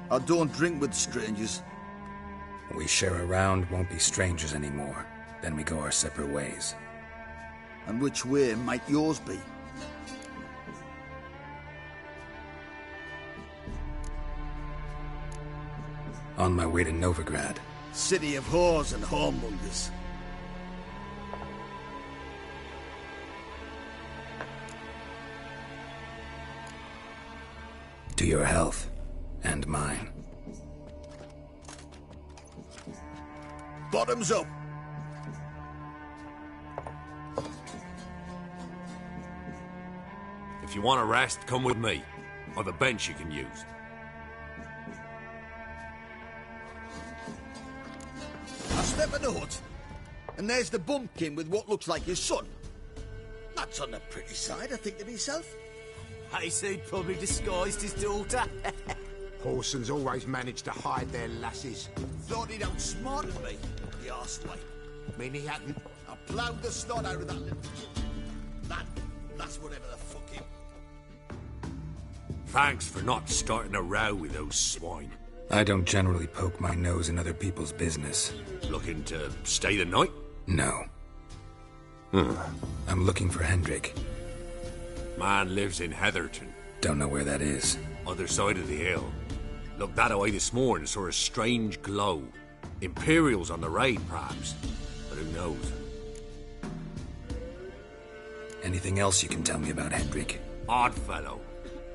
I don't drink with strangers. We share a round, won't be strangers anymore. Then we go our separate ways. And which way might yours be? On my way to Novigrad. City of whores and whoremongers. To your health. And mine. Bottoms up! If you want a rest, come with me. I've a bench you can use. I step in the hut, and there's the bumpkin with what looks like his son. That's on the pretty side, I think to myself. I say he'd probably disguised his daughter. Horsons always manage to hide their lasses. Thought he'd outsmarted me, the arsewipe. Mean he hadn't. I ploughed the snot out of that little kid. That's whatever the fuck him. Thanks for not starting a row with those swine. I don't generally poke my nose in other people's business. Looking to stay the night? No. I'm looking for Hendrik. Man lives in Heatherton. Don't know where that is. Other side of the hill. Looked that away this morning, saw a strange glow. Imperials on the raid, perhaps. But who knows? Anything else you can tell me about Hendrik? Odd fellow.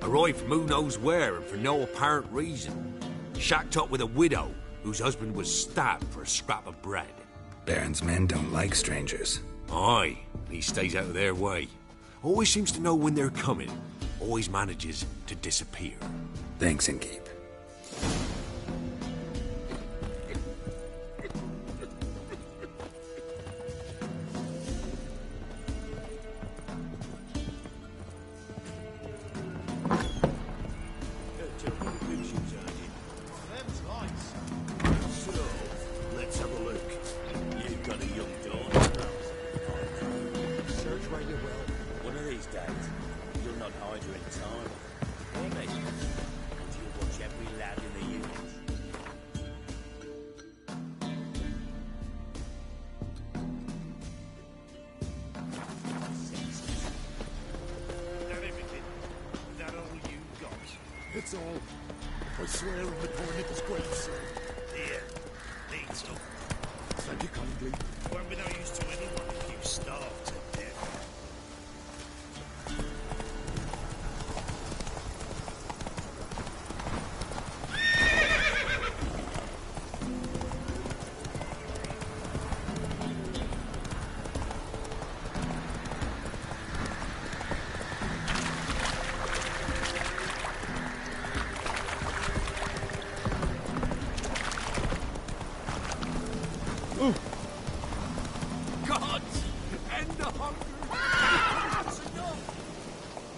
Arrived from who knows where and for no apparent reason. Shacked up with a widow whose husband was stabbed for a scrap of bread. Baron's men don't like strangers. Aye, he stays out of their way. Always seems to know when they're coming. Always manages to disappear. Thanks, Innkeep. It's all. I swear on the Coronicus grace. Here, eat some. Thank you kindly. Won't be no use to anyone if you starve to death.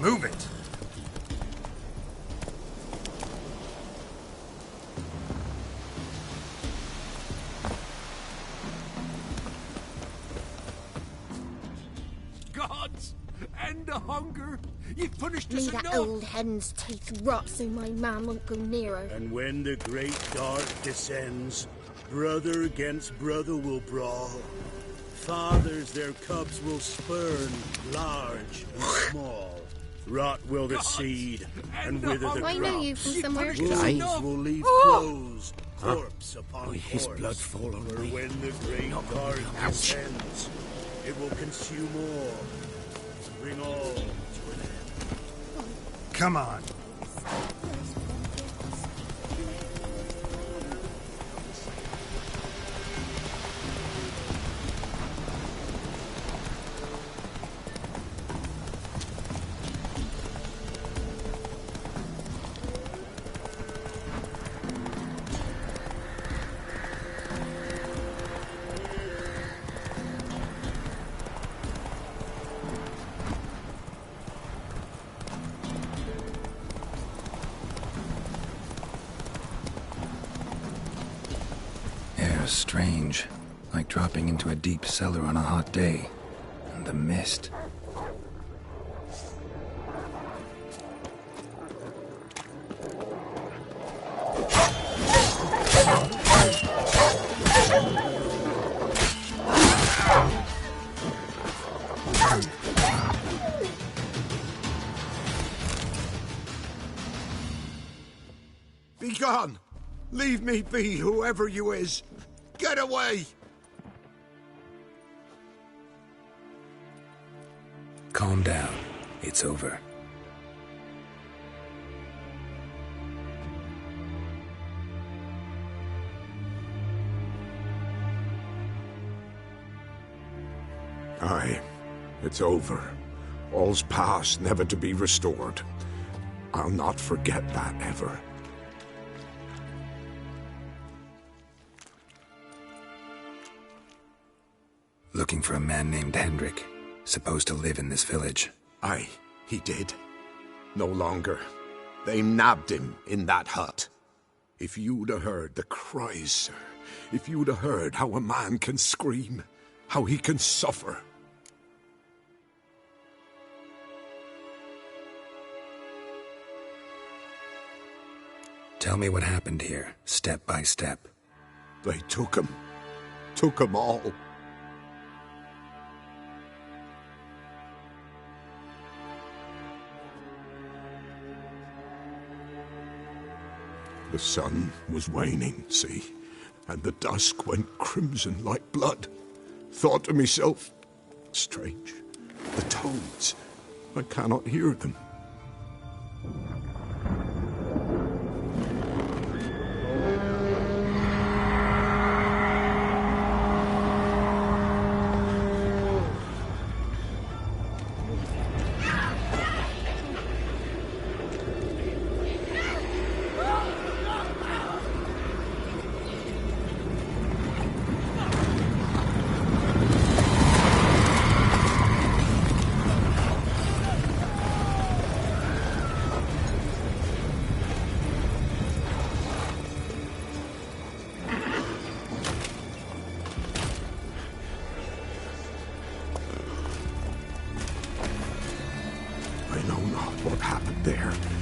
Move it! Gods, End the hunger. You've punished Me us that enough. old hen's teeth rot so my man won't go near her. And when the great dark descends, brother against brother will brawl. Fathers their cubs will spurn, large and small. Rot will the seed, and wither the crop. I know you from somewhere. Wolves will leave clothes, corpse upon his corpse. blood fall on For me. when the great dark descends, it will consume all, bring all to an end. Come on. Strange, like dropping into a deep cellar on a hot day. And the mist. Be gone! Leave me be, whoever you is! Get away! Calm down. It's over. Aye, it's over. All's past, never to be restored. I'll not forget that ever. Looking for a man named Hendrik, supposed to live in this village. Aye, he did. No longer. They nabbed him in that hut. If you'd have heard the cries, sir. If you'd have heard how a man can scream, how he can suffer. Tell me what happened here, step by step. They took him. Took him all. The sun was waning, see, and the dusk went crimson like blood. Thought to myself, strange, the toads, I cannot hear them.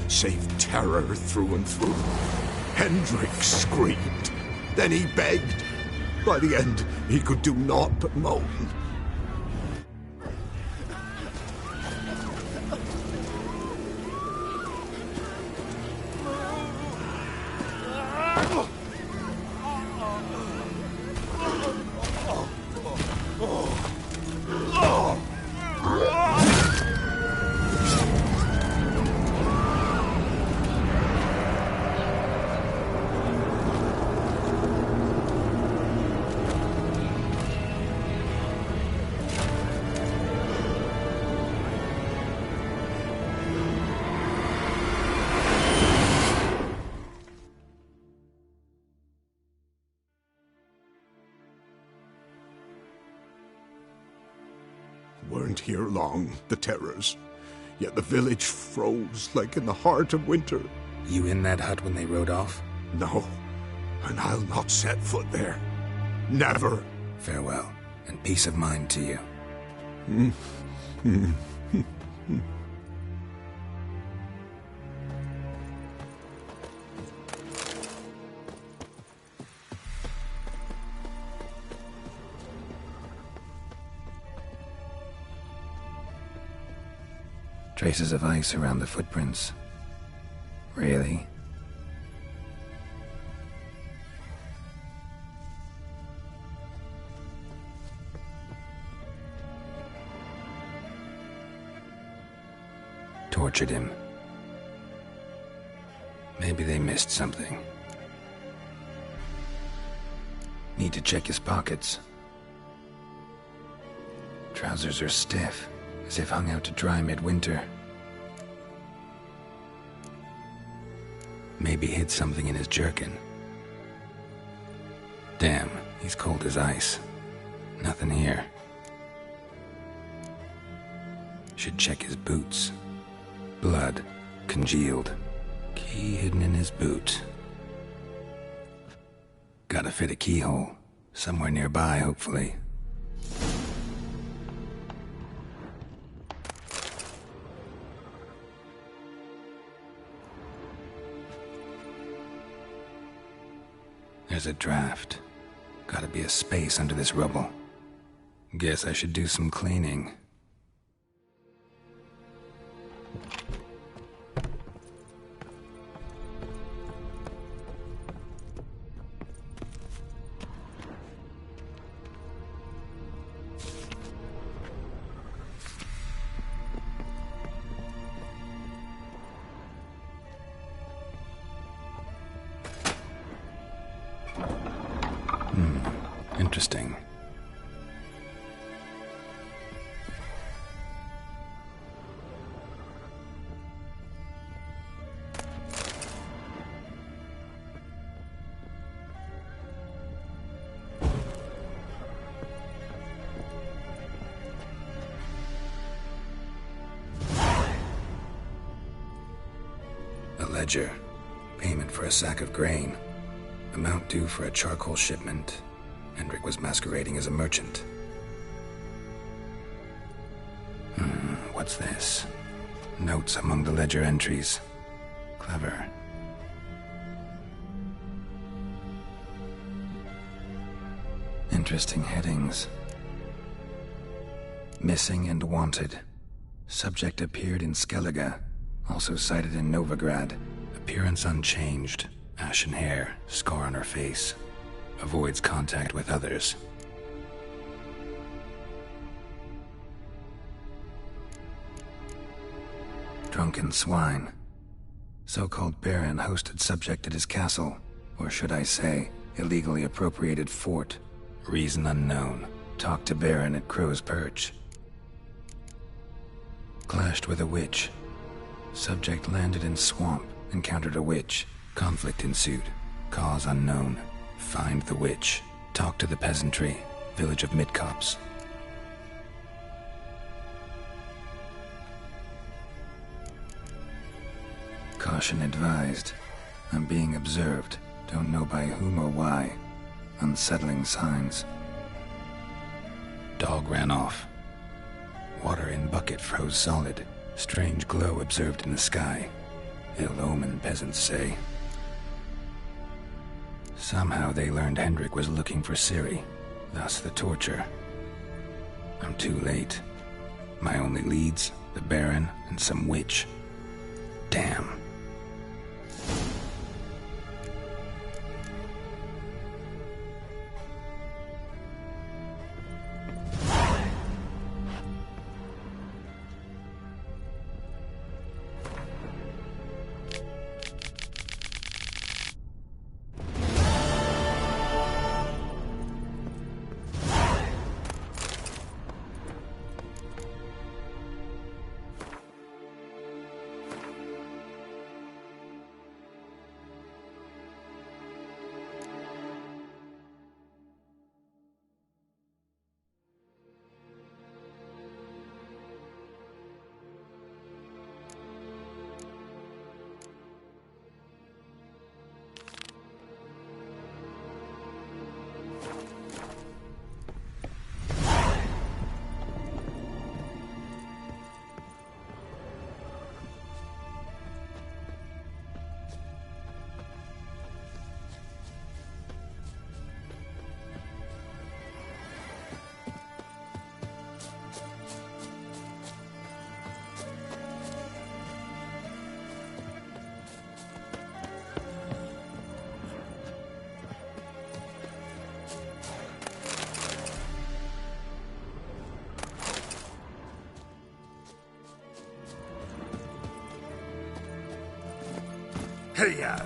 Save terror through and through. Hendrik screamed. Then he begged. By the end, he could do naught but moan. Weren't here long, the terrors. Yet the village froze like in the heart of winter. You in that hut when they rode off? No, and I'll not set foot there. Never. Farewell, and peace of mind to you. Traces of ice around the footprints. Really? Tortured him. Maybe they missed something. Need to check his pockets. Trousers are stiff, as if hung out to dry midwinter. Maybe hid something in his jerkin. Damn, he's cold as ice. Nothing here. Should check his boots. Blood, congealed. Key hidden in his boot. Gotta fit a keyhole. Somewhere nearby, hopefully. There's a draft. Gotta be a space under this rubble. Guess I should do some cleaning. Interesting. A ledger. Payment for a sack of grain. Amount due for a charcoal shipment. Hendrik was masquerading as a merchant. What's this? Notes among the ledger entries. Clever. Interesting headings. Missing and wanted. Subject appeared in Skellige. Also cited in Novigrad. Appearance unchanged. Ashen hair. Scar on her face. Avoids contact with others. Drunken swine. So-called Baron hosted subject at his castle, or should I say, illegally appropriated fort. Reason unknown. Talked to Baron at Crow's Perch. Clashed with a witch. Subject landed in swamp, encountered a witch. Conflict ensued. Cause unknown. Find the witch. Talk to the peasantry. Village of Midcopse. Caution advised. I'm being observed. Don't know by whom or why. Unsettling signs. Dog ran off. Water in bucket froze solid. Strange glow observed in the sky. Ill omen, peasants say. Somehow they learned Hendrik was looking for Ciri, thus the torture. I'm too late. My only leads, the Baron and some witch. Damn. Hey-ya!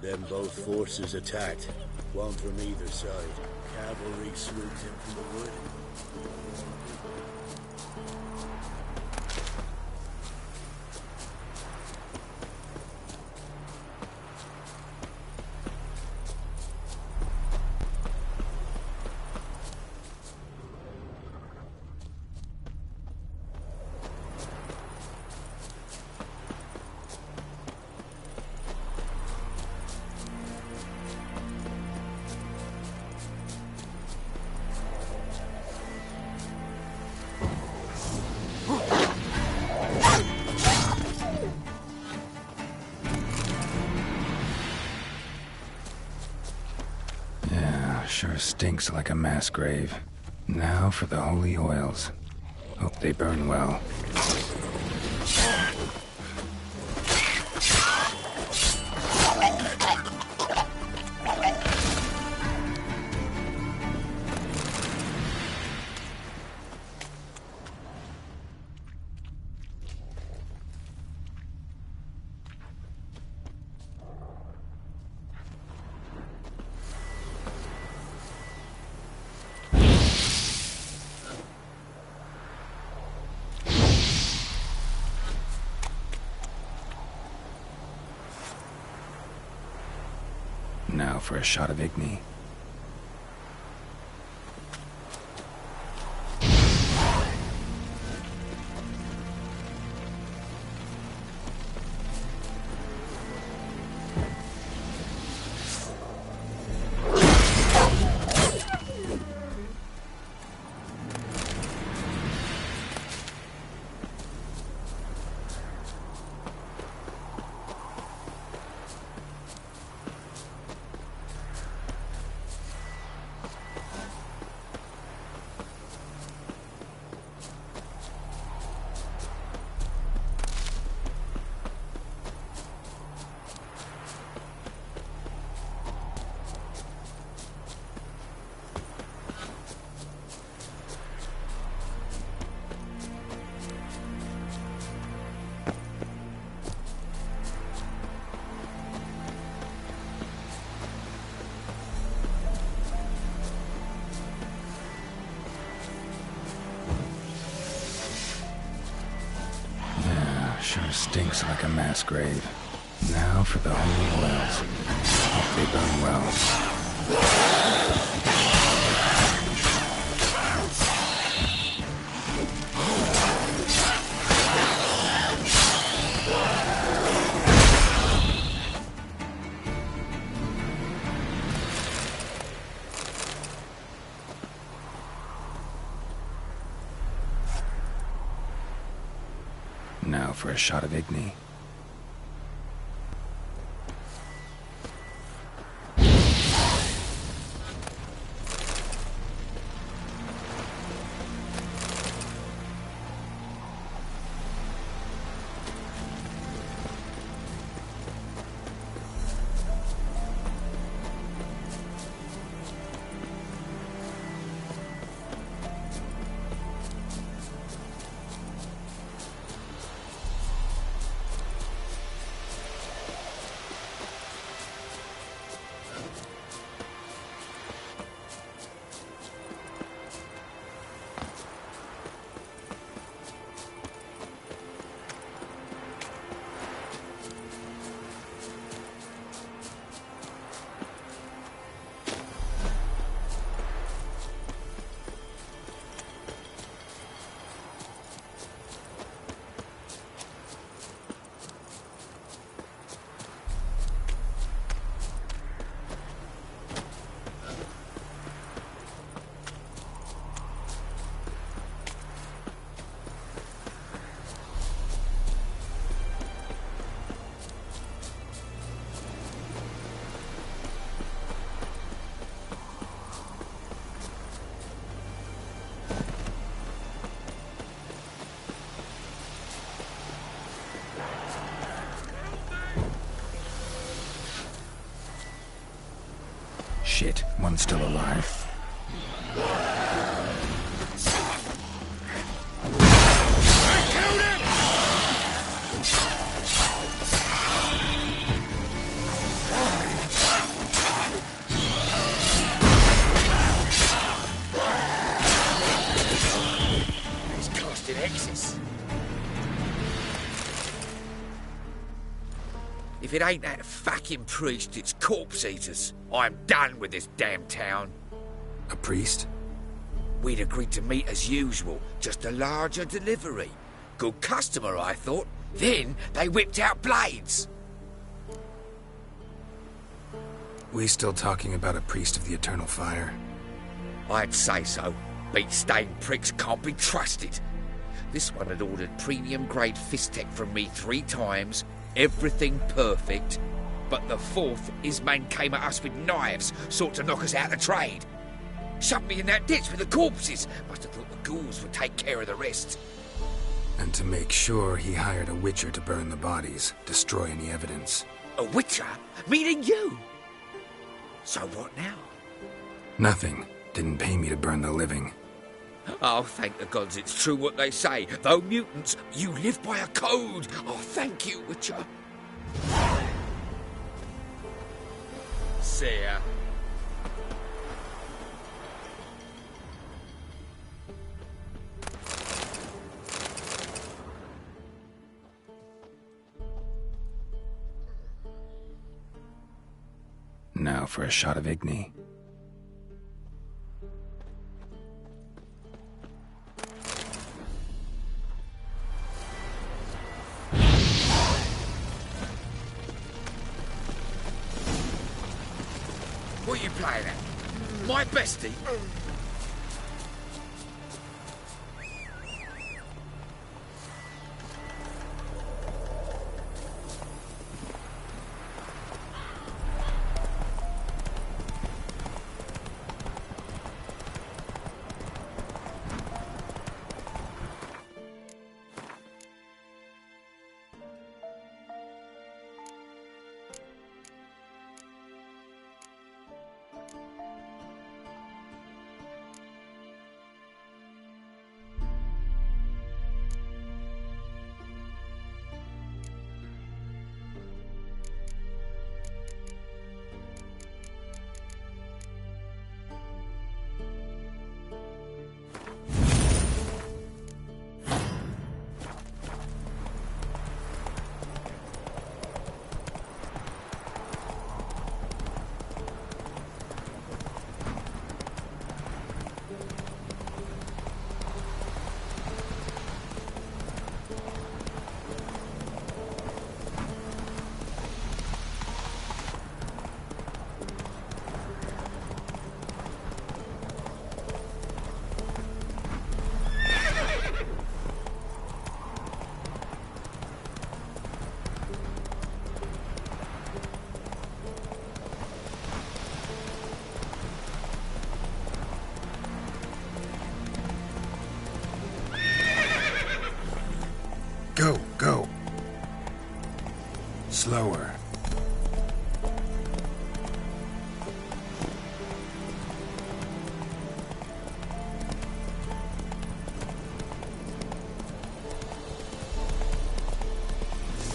Then both forces attacked, one from either side. Cavalry swooped in from the wood. Sure stinks like a mass grave. Now for the holy oils. Hope they burn well. Now for a shot of Igni. Sure stinks like a mass grave. Now for the holy oils. Hope they burn well. Now for a shot of Igni. Shit, one's still alive. He's casting X's. If it ain't that fucking priest, it's corpse eaters. I'm done with this damn town. A priest? We'd agreed to meet as usual, just a larger delivery. Good customer, I thought. Then they whipped out blades. We still talking about a priest of the eternal fire? I'd say so. Beat-stained pricks can't be trusted. This one had ordered premium-grade fist tech from me 3 times, everything perfect. But the 4th, his man came at us with knives, sought to knock us out of trade. Shoved me in that ditch with the corpses. Must have thought the ghouls would take care of the rest. And to make sure, he hired a witcher to burn the bodies, destroy any evidence. A witcher? Meaning you? So what now? Nothing. Didn't pay me to burn the living. Oh, thank the gods it's true what they say. Though mutants, you live by a code. Oh, thank you, Witcher. See ya. Now for a shot of Igni. What are you playing at? My bestie? Go, go. Slower.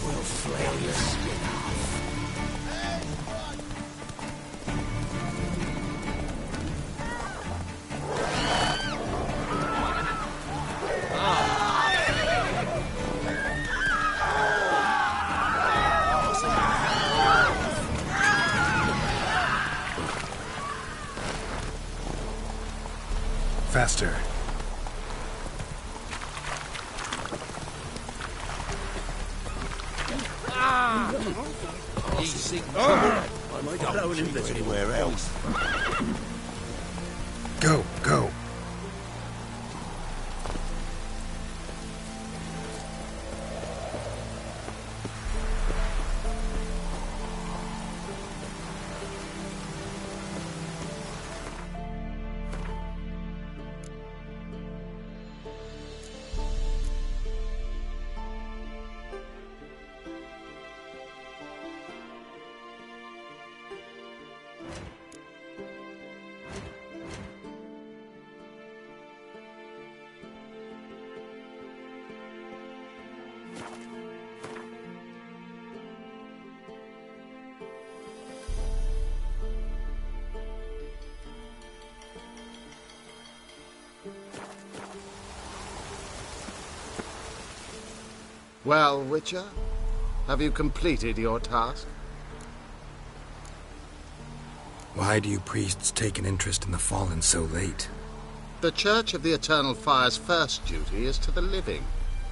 We'll flail your skin off. Faster. Easy. I might blow him anywhere else. Go, go. Well, Witcher, have you completed your task? Why do you priests take an interest in the fallen so late? The Church of the Eternal Fire's first duty is to the living.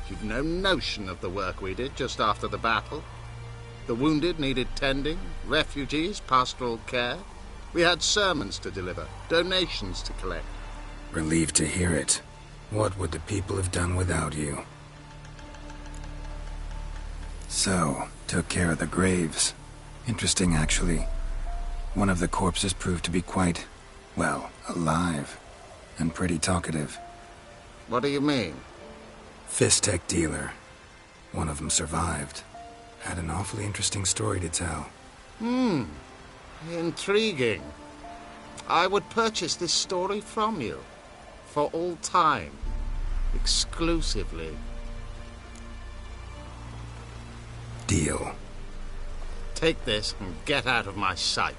You've no notion of the work we did just after the battle. The wounded needed tending, refugees, pastoral care. We had sermons to deliver, donations to collect. Relieved to hear it. What would the people have done without you? So, took care of the graves. Interesting, actually. One of the corpses proved to be quite, well, alive. And pretty talkative. What do you mean? Fist-tech dealer. One of them survived. Had an awfully interesting story to tell. Intriguing. I would purchase this story from you. For all time. Exclusively. Deal. Take this and get out of my sight.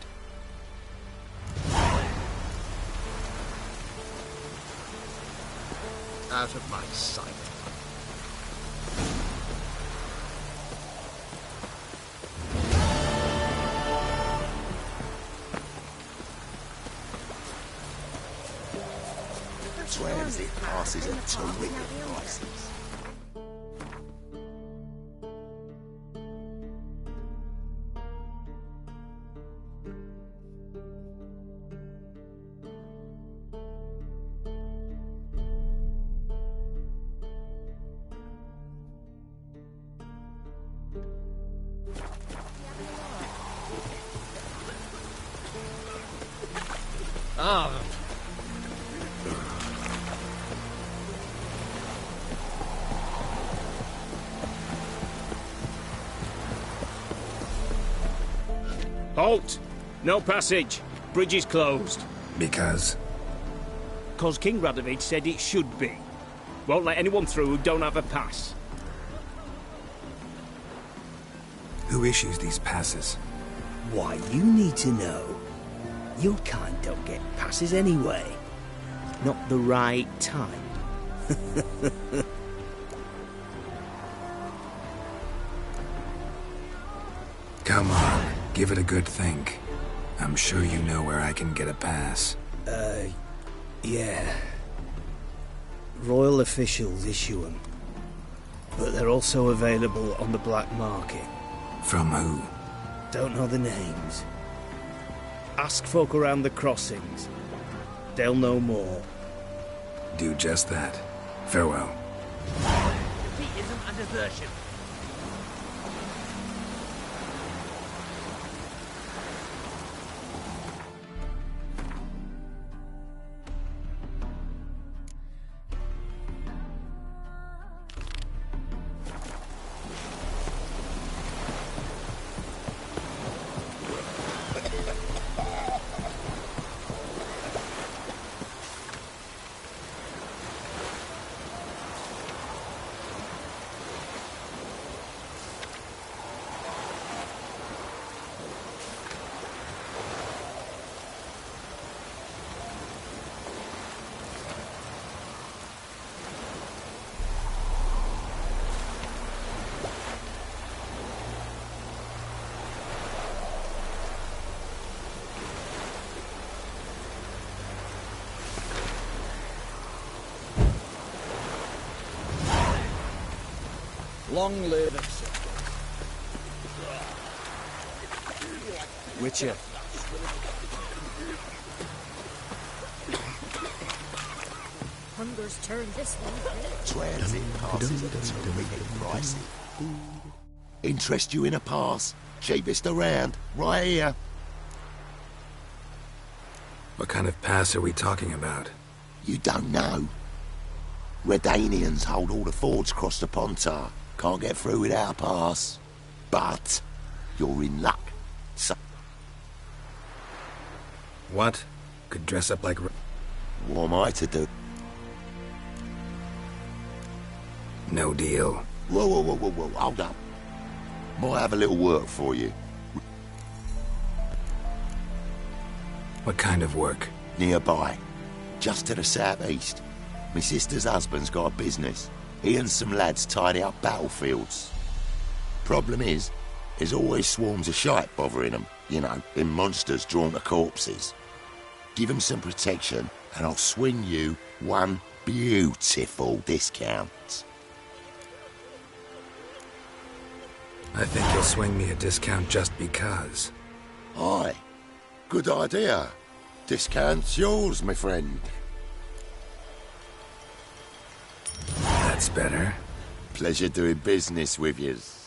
Out of my sight. Transit passes at terrific prices. Halt! No passage. Bridge is closed. Because? 'Cause King Radovid said it should be. Won't let anyone through who don't have a pass. Who issues these passes? Why, you need to know. Your kind don't get passes anyway. Not the right time. Come on, give it a good think. I'm sure you know where I can get a pass. Yeah. Royal officials issue them. But they're also available on the black market. From who? Don't know the names. Ask folk around the crossings. They'll know more. Do just that. Farewell. Defeatism and desertion. Long live acceptance. Witcher. Hunger's turned this way. Transit passes at terrific prices. Interest you in a pass? Cheapest around, right here. What kind of pass are we talking about? You don't know. Redanians hold all the fords across the Pontar. Can't get through without a pass. But you're in luck. So What? Could dress up like... what am I to do? No deal. Whoa, hold up. Might have a little work for you. What kind of work? Nearby. Just to the southeast. My sister's husband's got a business. He and some lads tidy up battlefields. Problem is, there's always swarms of shite bothering them. You know, them monsters drawn to corpses. Give him some protection, and I'll swing you one beautiful discount. I think you'll swing me a discount just because. Aye. Good idea. Discount's yours, my friend. That's better. Pleasure doing business with yous.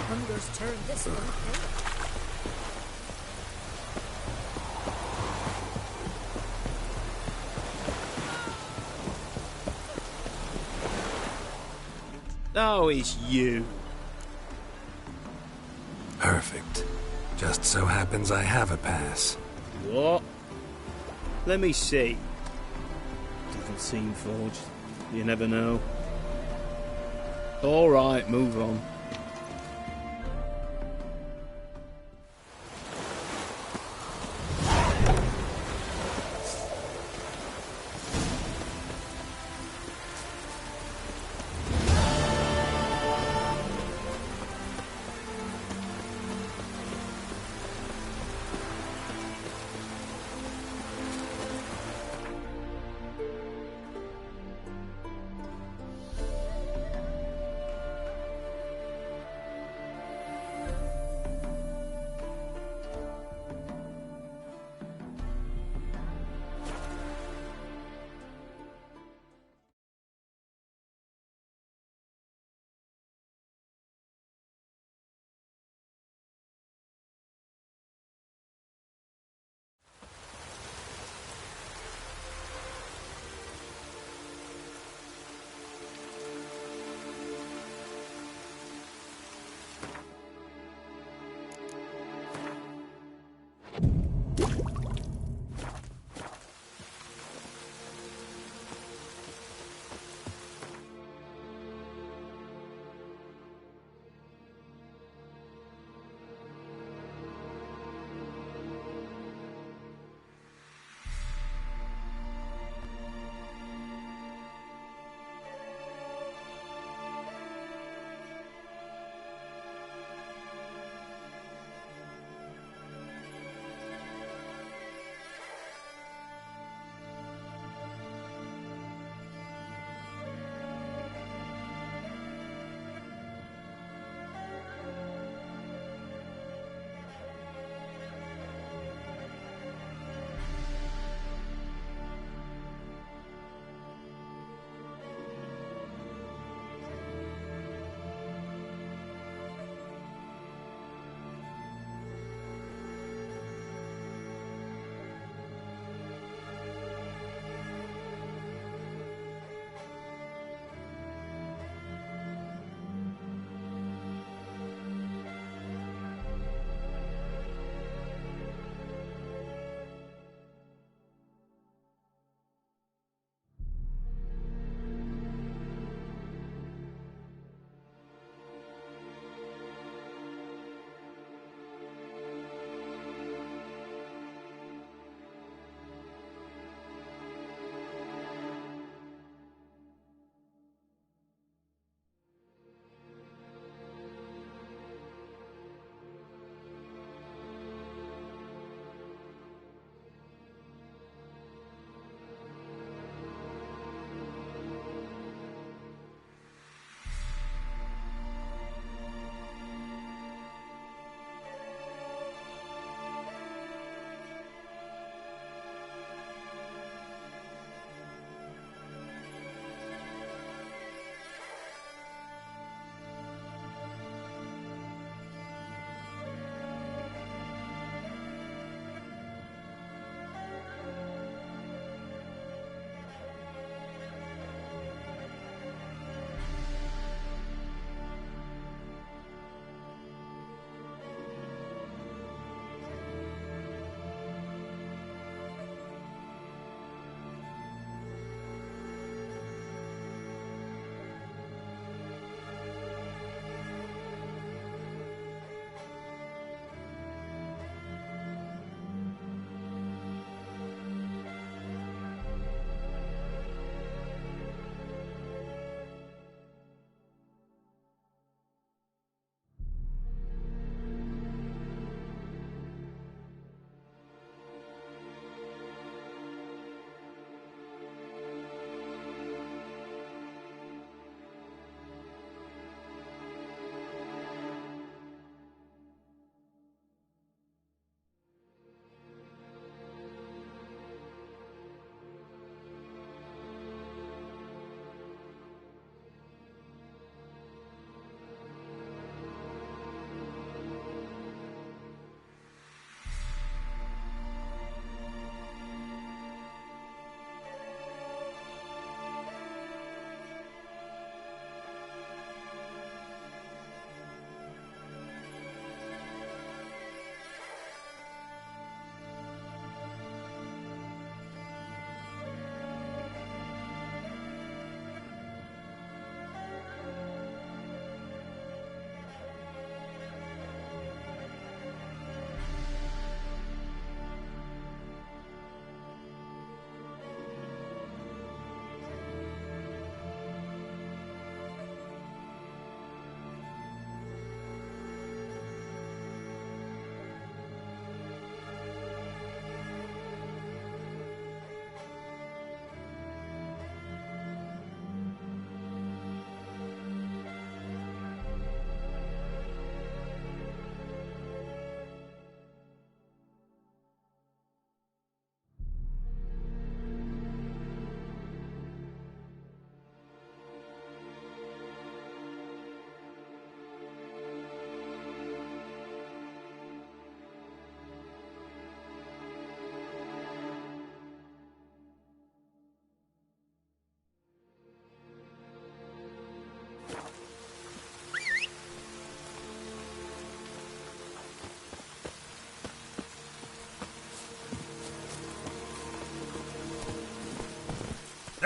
Hunger's turned this one Oh, it's you. Perfect. Just so happens I have a pass. What? Let me see. Doesn't seem forged. You never know. All right, move on.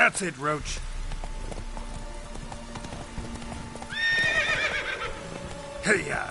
That's it, Roach. Hey-ya!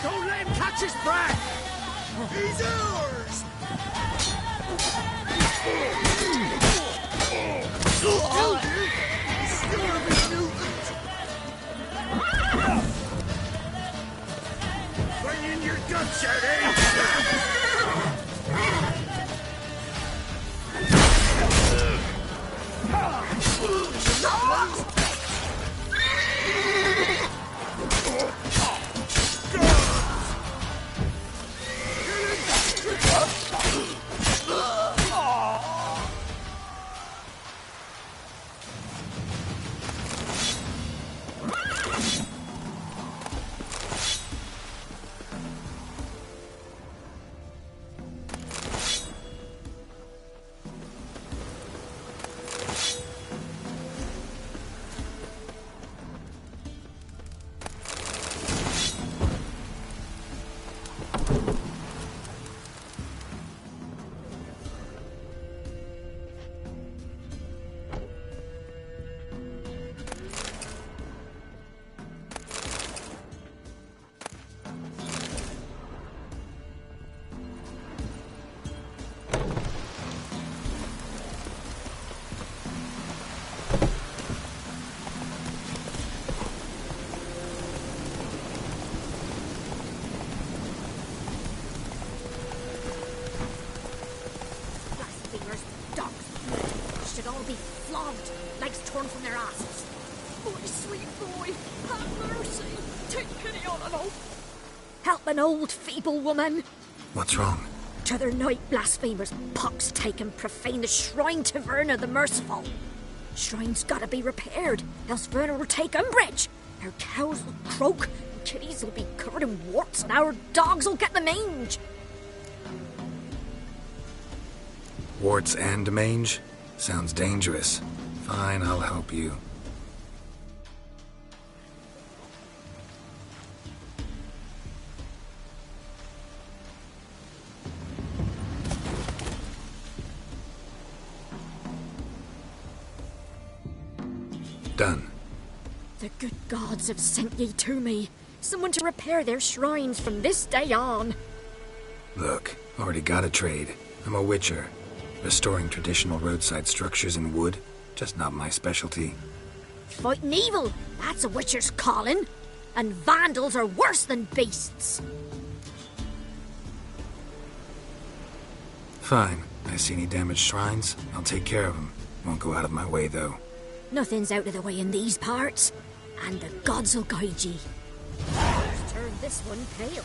Don't let him catch his breath! He's ours! Killed you! Starving mutant! Bring in your guts, Eddie! Should all be flogged, legs torn from their asses. Boy, sweet boy, have mercy. Take pity on an old... Help an old feeble woman. What's wrong? T'other night blasphemers pox take and profane the shrine to Verna the Merciful. Shrine's gotta be repaired, else Verna will take umbrage. Our cows will croak, and kitties will be covered in warts, and our dogs will get the mange. Warts and mange? Sounds dangerous. Fine, I'll help you. Done. The good gods have sent ye to me. Someone to repair their shrines from this day on. Look, already got a trade. I'm a witcher. Restoring traditional roadside structures in wood, just not my specialty. Fighting evil, that's a witcher's calling. And vandals are worse than beasts. Fine. I see any damaged shrines, I'll take care of them. Won't go out of my way, though. Nothing's out of the way in these parts, and the gods will guide ye. Let's turn this one pale.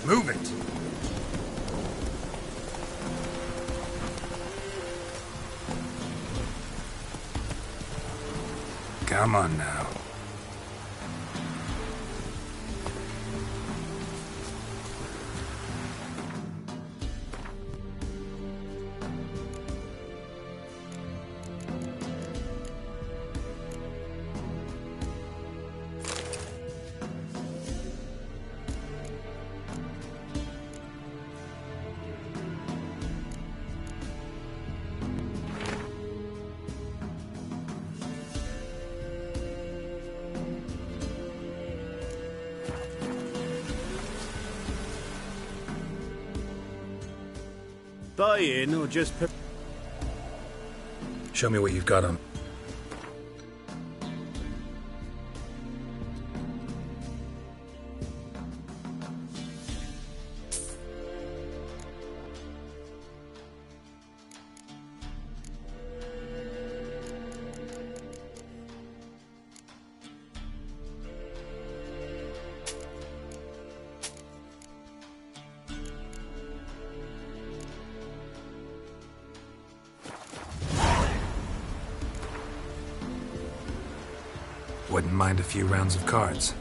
Move it! Come on now. Buy-in or just... Show me what you've got on. Wouldn't mind a few rounds of cards.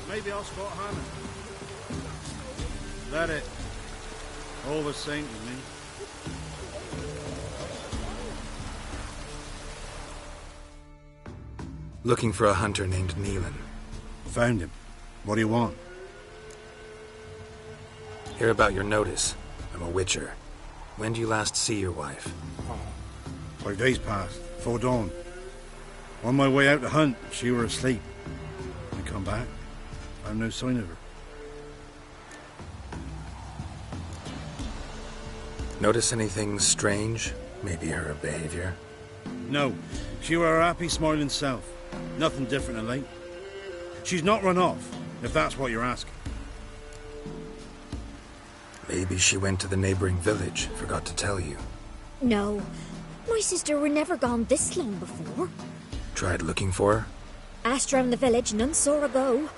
Maybe I'll spot Hannah. That it. All the same to me. Looking for a hunter named Neelan. Found him. What do you want? Hear about your notice. I'm a witcher. When do you last see your wife? 5 days past, before dawn. On my way out to hunt, she were asleep. I come back, found no sign of her. Notice anything strange? Maybe her behavior? No, she were her happy, smiling self. Nothing different of late. She's not run off, if that's what you're asking. Maybe she went to the neighboring village, forgot to tell you. No, my sister were never gone this long before. Tried looking for her? Asked round the village, none saw her go.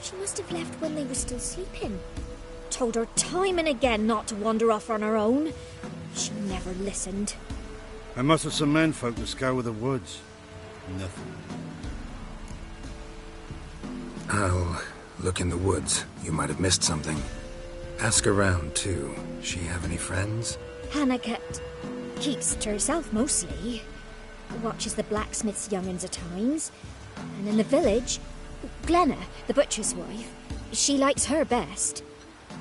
She must have left when they were still sleeping. Told her time and again not to wander off on her own. She never listened. I must have some menfolk to scour the woods. Nothing. I'll look in the woods. You might have missed something. Ask around, too. She have any friends? Hannah keeps to herself mostly. Watches the blacksmith's young'uns at times. And in the village, Glenna, the butcher's wife, she likes her best.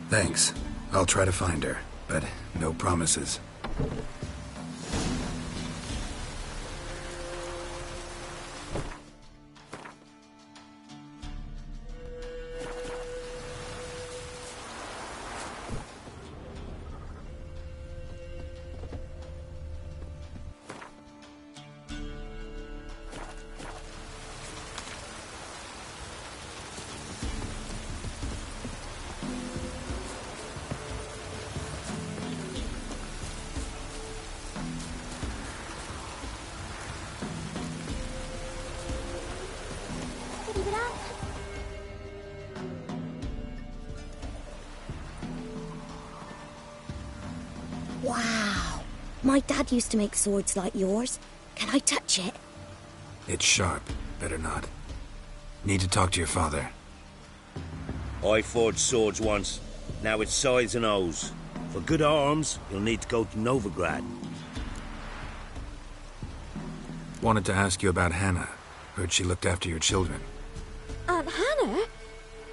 Thanks. I'll try to find her, but no promises. Wow. My dad used to make swords like yours. Can I touch it? It's sharp. Better not. Need to talk to your father. I forged swords once. Now it's scythes and hoes. For good arms, you'll need to go to Novigrad. Wanted to ask you about Hannah. Heard she looked after your children. Aunt Hannah?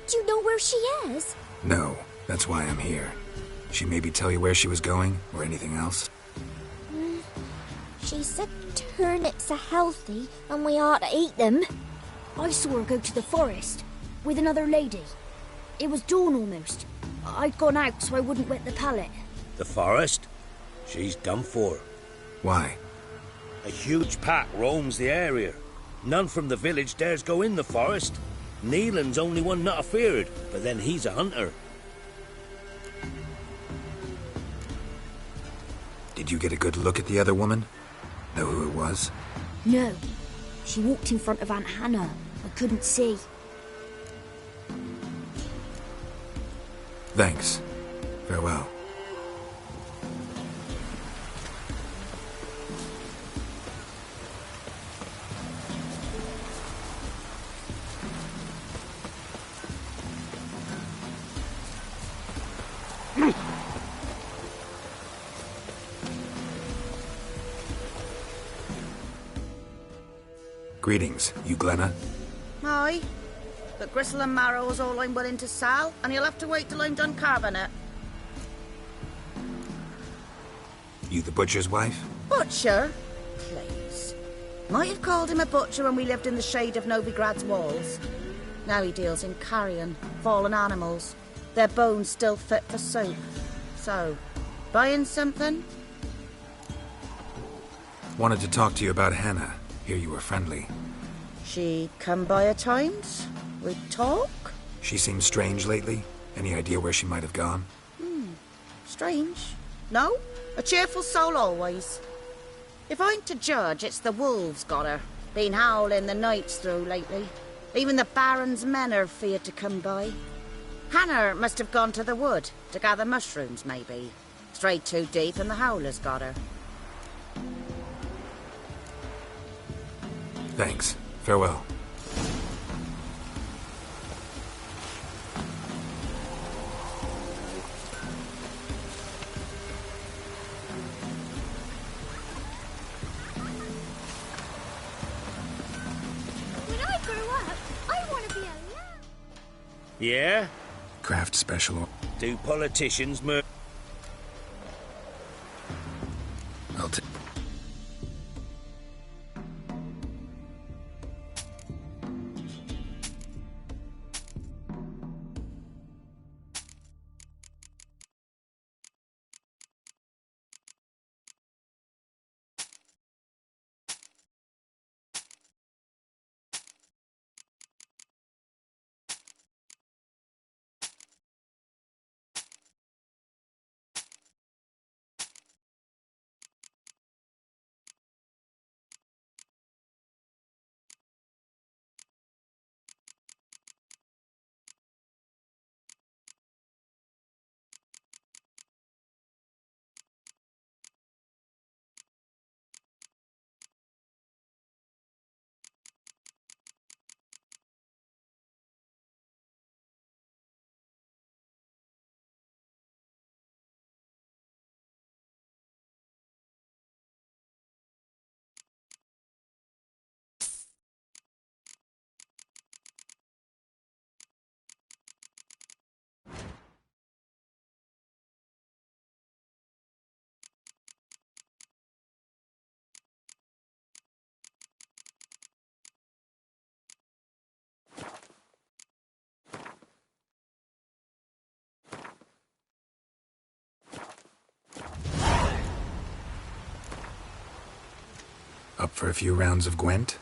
Do you know where she is? No, that's why I'm here. She maybe tell you where she was going, or anything else? She said turnips are healthy and we ought to eat them. I saw her go to the forest with another lady. It was dawn almost. I'd gone out so I wouldn't wet the pallet. The forest? She's done for. Why? A huge pack roams the area. None from the village dares go in the forest. Neelan's only one not afeared, but then he's a hunter. Did you get a good look at the other woman? Know who it was? No. She walked in front of Aunt Hannah. I couldn't see. Thanks. Farewell. Greetings, you Glenna? Aye. But gristle and marrow is all I'm willing to sell, and you'll have to wait till I'm done carving it. You the butcher's wife? Butcher? Please. Might have called him a butcher when we lived in the shade of Novigrad's walls. Now he deals in carrion, fallen animals. Their bones still fit for soup. So, buying something? Wanted to talk to you about Hannah. Hear you were friendly. She come by at times? We'd talk? She seems strange lately. Any idea where she might have gone? Strange. No, a cheerful soul always. If I'm to judge, it's the wolves got her. Been howling the nights through lately. Even the Baron's men are feared to come by. Hannah must have gone to the wood to gather mushrooms, maybe. Strayed too deep and the howlers got her. Thanks. Farewell. Yeah? Craft special. Do politicians murder? I'll take. Up for a few rounds of Gwent?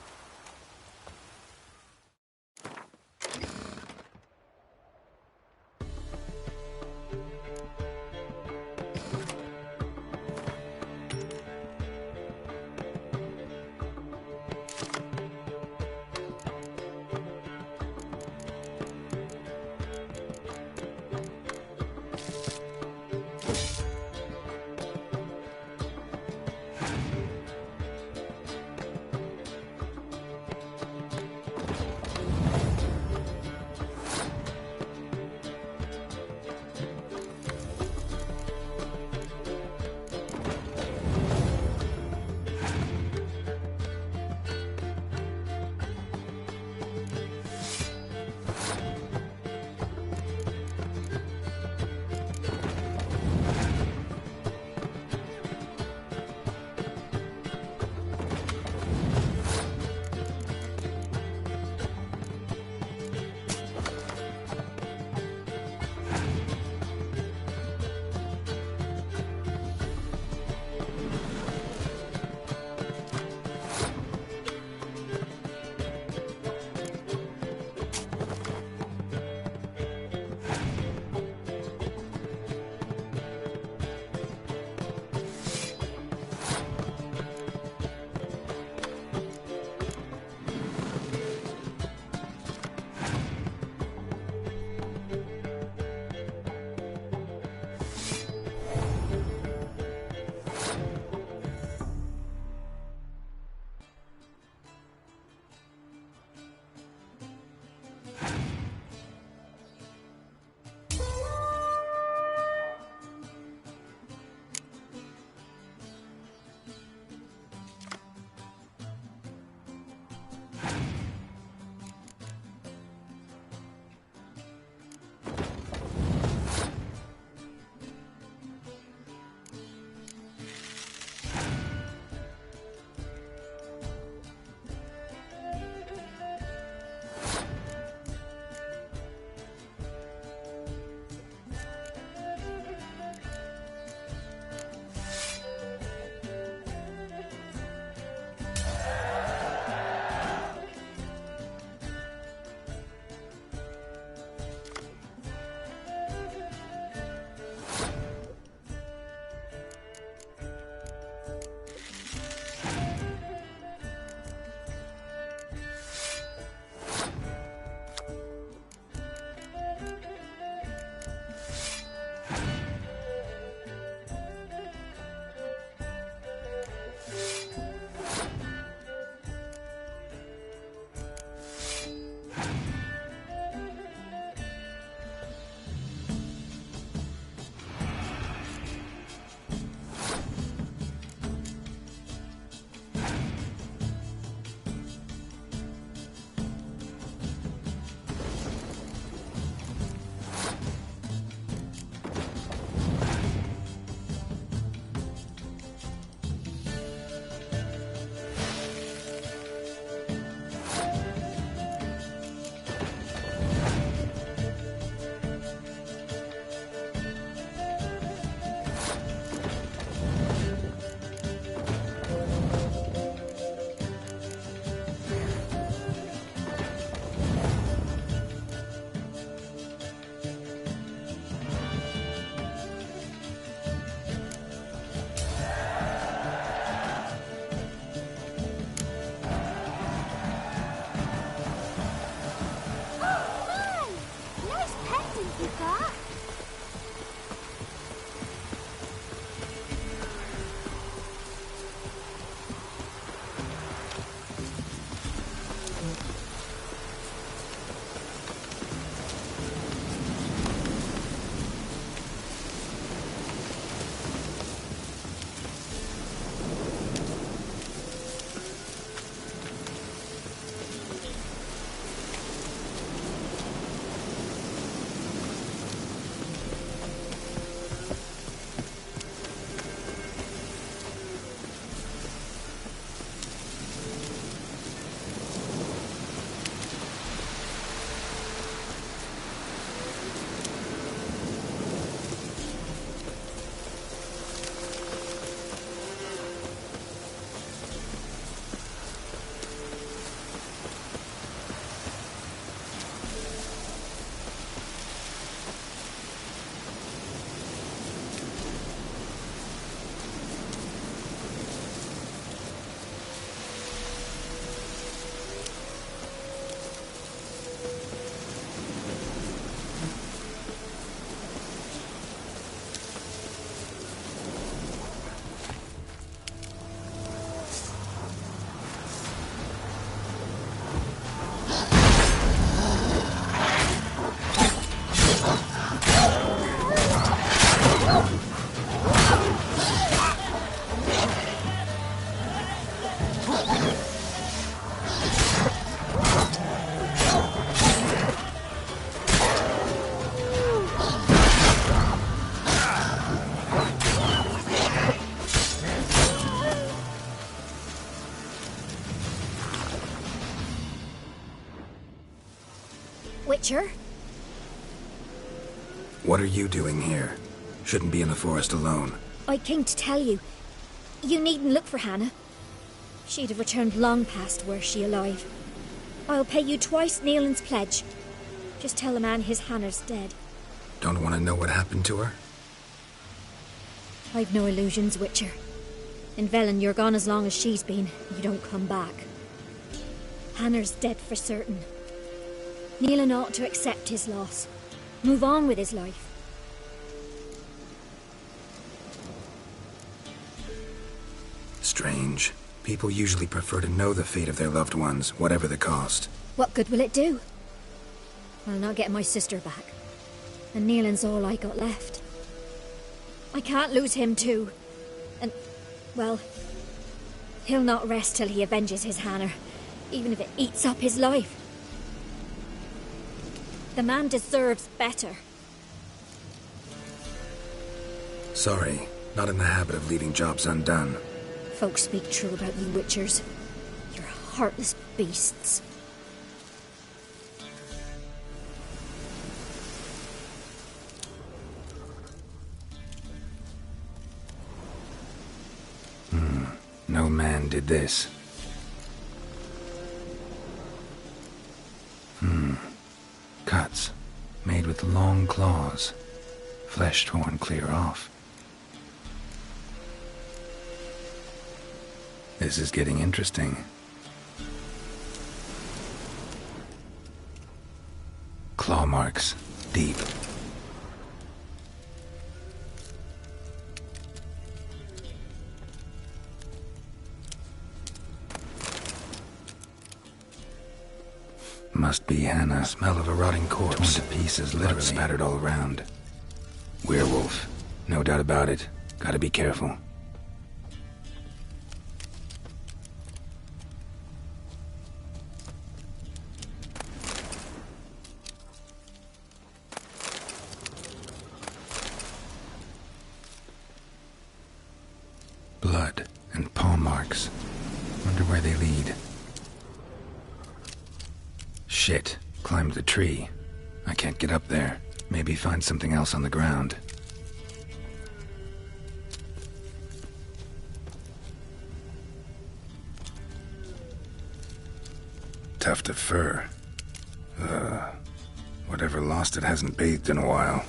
Witcher. What are you doing here? Shouldn't be in the forest alone. I came to tell you. You needn't look for Hannah. She'd have returned long past were she alive. I'll pay you twice Neelan's pledge. Just tell the man his Hannah's dead. Don't want to know what happened to her? I've no illusions, Witcher. In Velen, you're gone as long as she's been. You don't come back. Hannah's dead for certain. Neelan ought to accept his loss. Move on with his life. Strange. People usually prefer to know the fate of their loved ones, whatever the cost. What good will it do? I'll not get my sister back. And Neelan's all I got left. I can't lose him too. And, well, he'll not rest till he avenges his Hannah, even if it eats up his life. The man deserves better. Sorry, not in the habit of leaving jobs undone. Folks speak true about you Witchers. You're heartless beasts. No man did this. Cuts, made with long claws, flesh torn clear off. This is getting interesting. Claw marks, deep. Must be Hannah. Smell of a rotting corpse. Torn to pieces, literally. Blood spattered all around. Werewolf. No doubt about it. Gotta be careful. Blood and paw marks. Wonder where they lead. Shit. Climbed the tree. I can't get up there. Maybe find something else on the ground. Tuft of fur. Whatever lost it hasn't bathed in a while.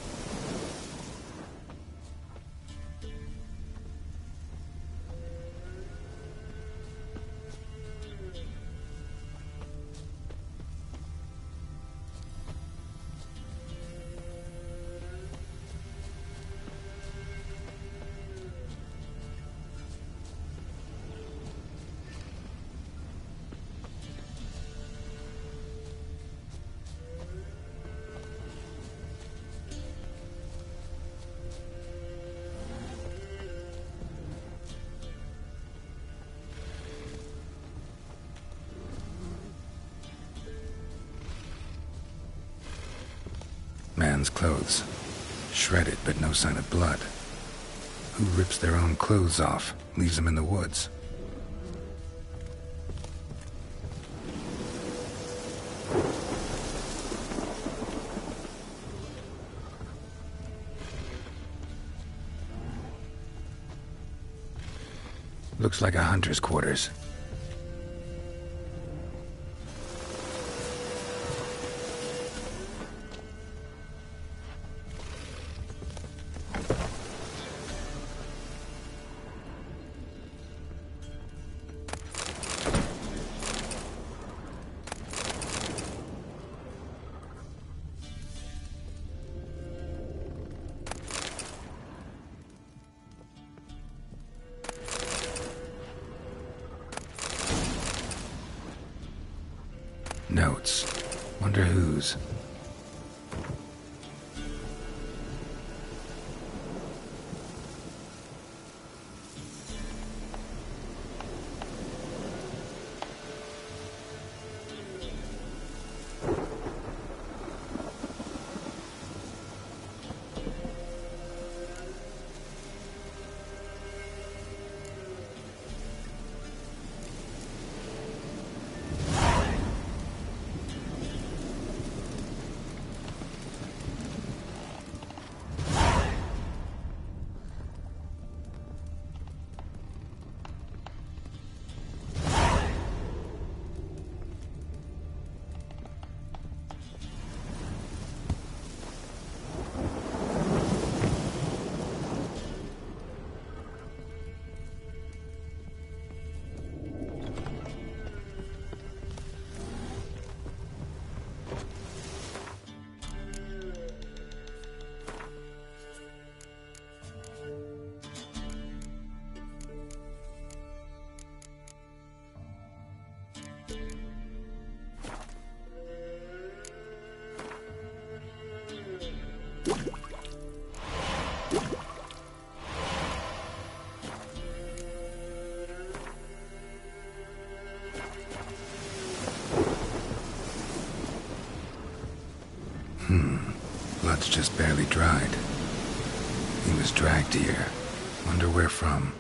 Man's clothes. Shredded, but no sign of blood. Who rips their own clothes off, leaves them in the woods? Looks like a hunter's quarters. Notes. Wonder whose. Blood's just barely dried. He was dragged here. Wonder where from.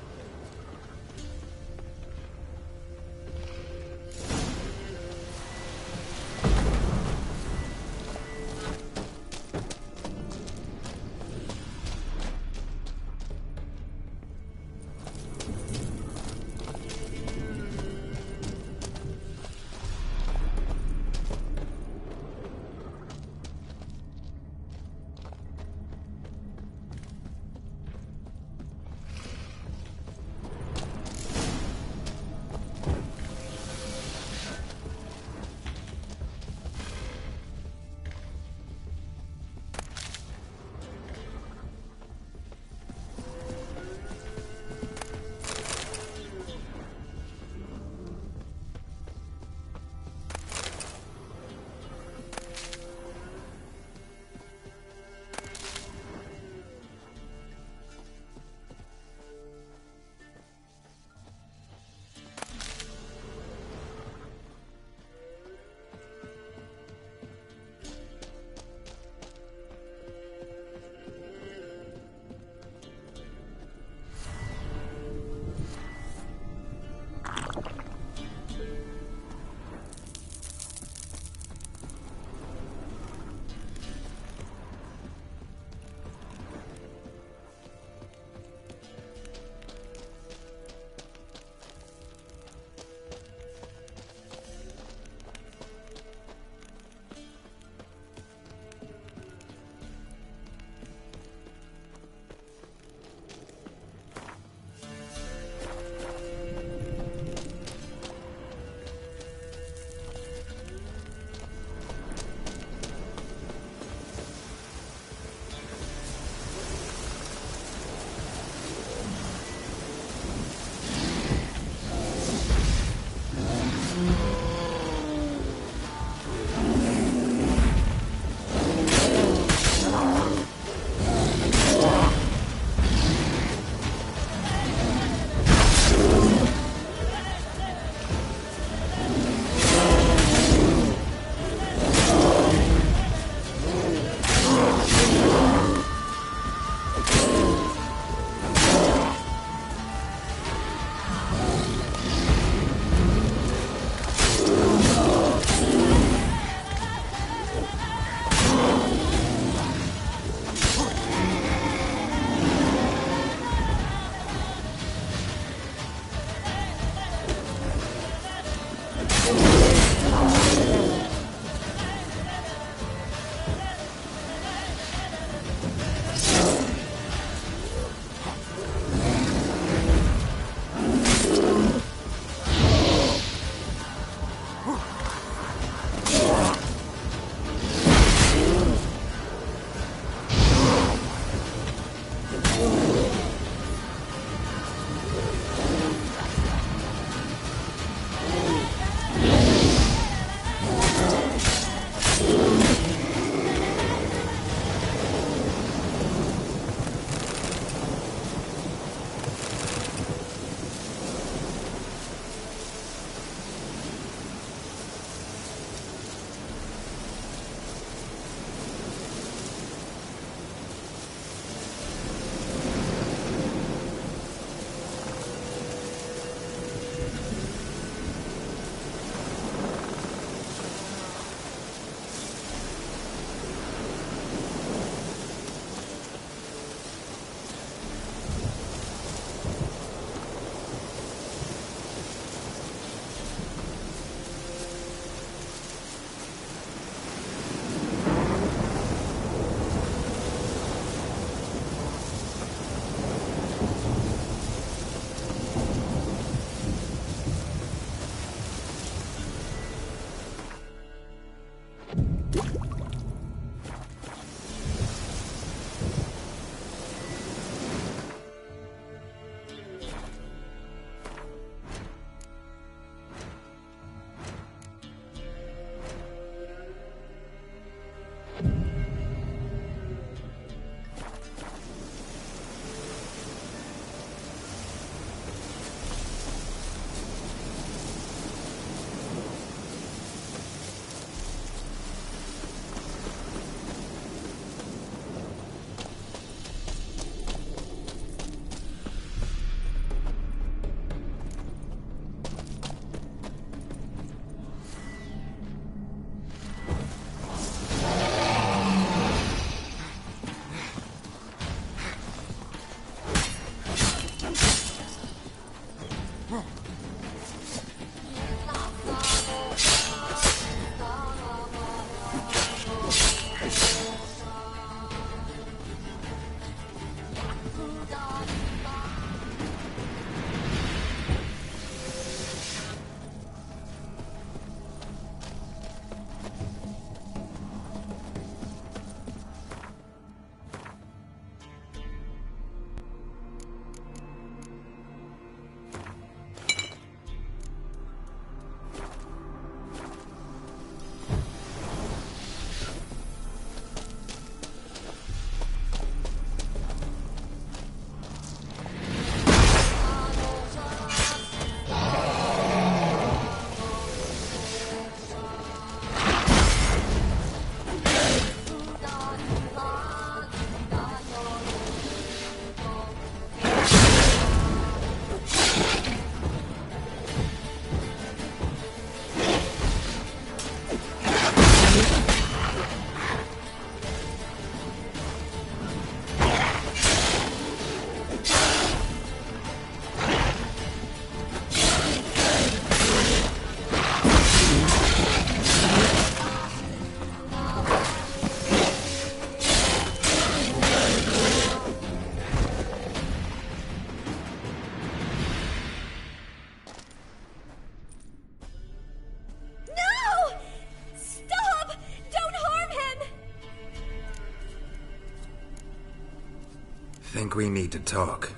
think we need to talk.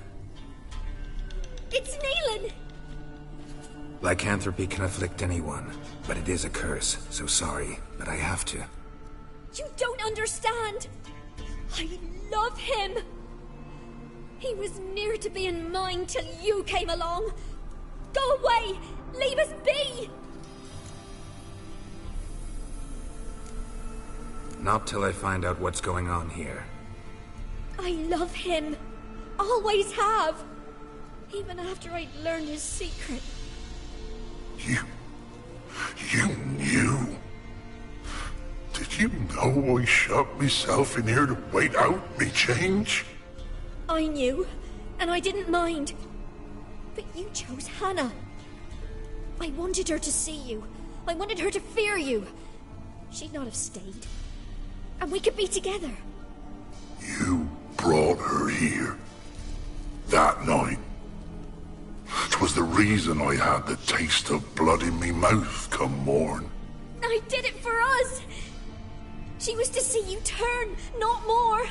It's Neelan! Lycanthropy can afflict anyone, but it is a curse, so sorry, but I have to. You don't understand! I love him! He was near to being mine till you came along! Go away! Leave us be! Not till I find out what's going on here. I love him. Always have. Even after I'd learned his secret. You knew? Did you know I shut myself in here to wait out me change? I knew, and I didn't mind. But you chose Hannah. I wanted her to see you. I wanted her to fear you. She'd not have stayed. And we could be together. You brought her here. That night. 'Twas the reason I had the taste of blood in me mouth come morn. I did it for us. She was to see you turn, not more.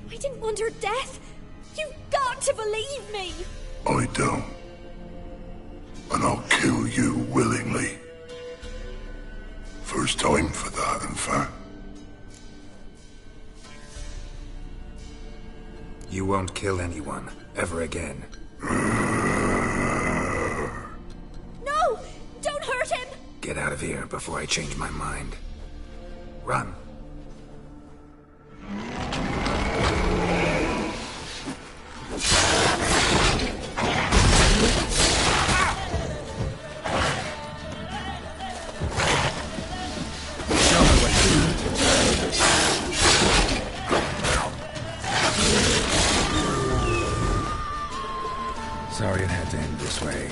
I didn't want her death. You've got to believe me. I don't. And I'll kill you willingly. First time for that, in fact. You won't kill anyone, ever again. No! Don't hurt him! Get out of here before I change my mind. Run. Sorry it had to end this way.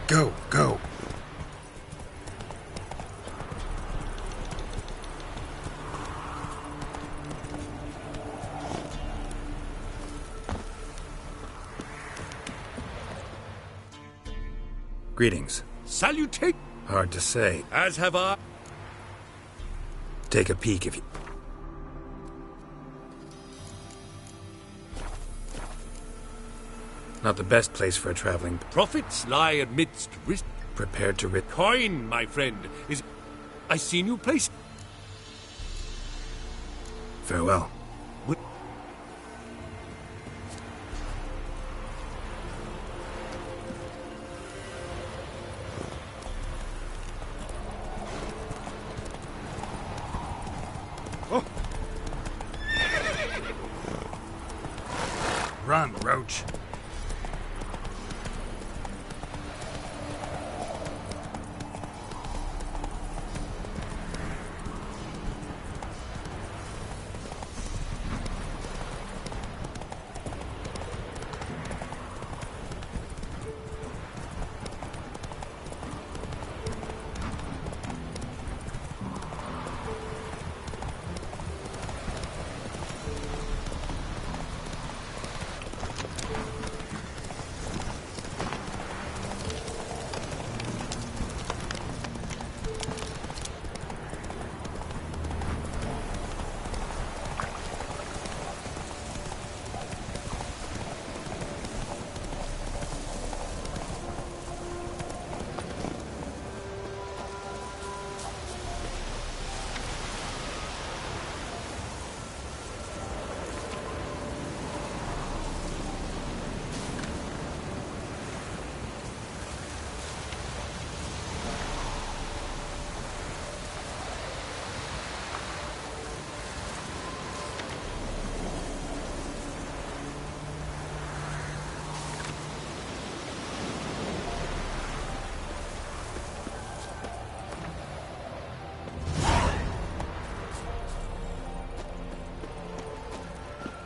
Go, go. Greetings. Salutate. Hard to say. As have I. Take a peek if you... Not the best place for a traveling... Profits lie amidst risk. Prepared to Coin, my friend, is... I see new place. Farewell. Roach.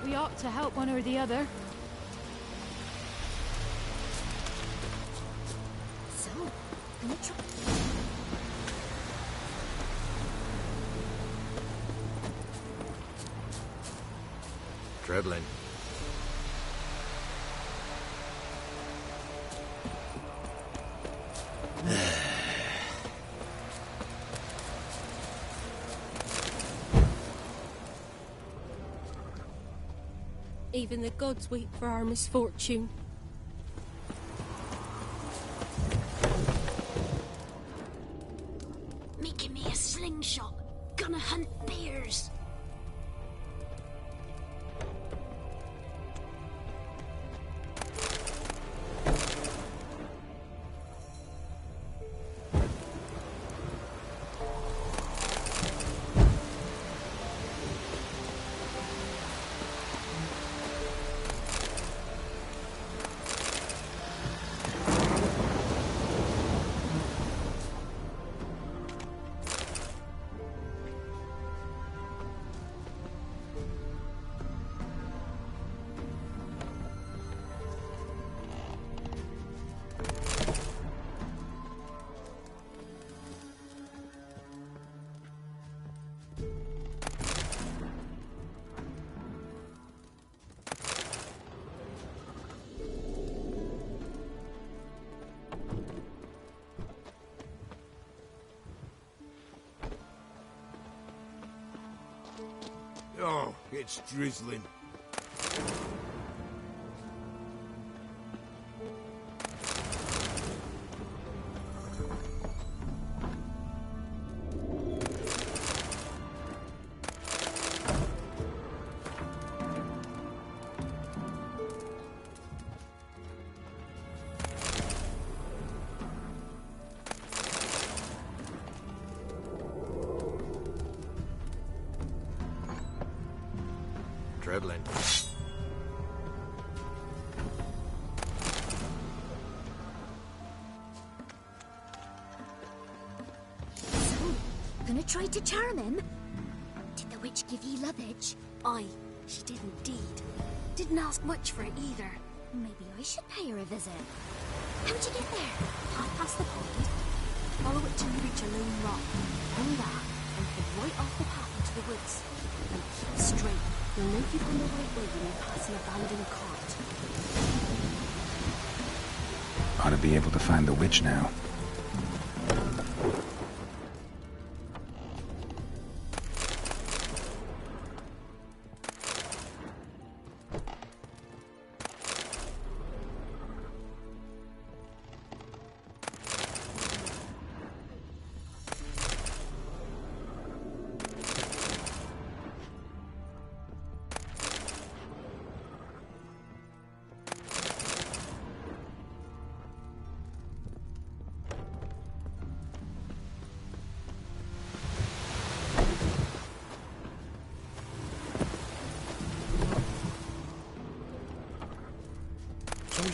We ought to help one or the other. So, gonna try. Treblin. Even the gods wait for our misfortune. Making me a slingshot. Gonna hunt bears. Oh, it's drizzling. Treblin. So, gonna try to charm him? Did the witch give ye lovage? Aye, she did indeed. Didn't ask much for it either. Maybe I should pay her a visit. How'd you get there? Half past the pond. Follow it till you reach a lone rock. Turn that, and head right off the path into the woods. And keep straight. You'll know you've gone the right way when you pass an abandoned cart. Ought to be able to find the witch now.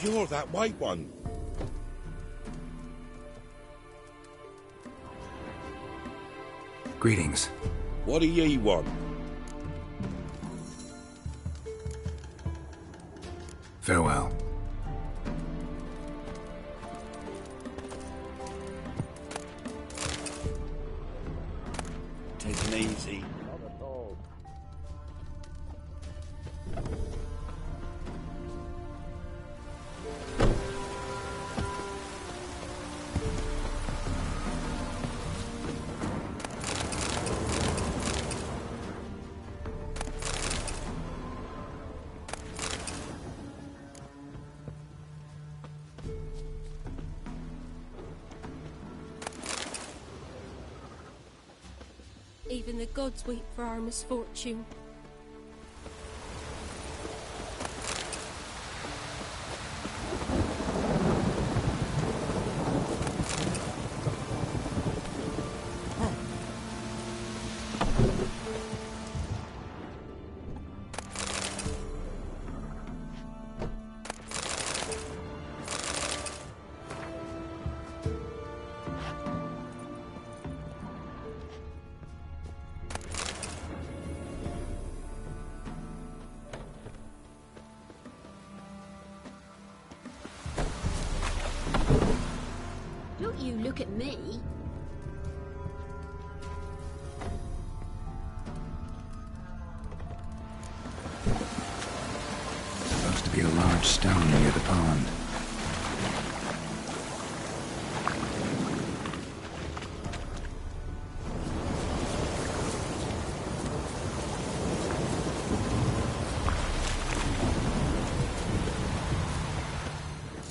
You're that white one. Greetings. What do ye want? Farewell. Take it easy. Even the gods wait for our misfortune. Don't you look at me. Supposed to be a large stone near the pond.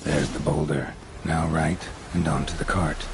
There's the boulder. Now right, and onto the cart.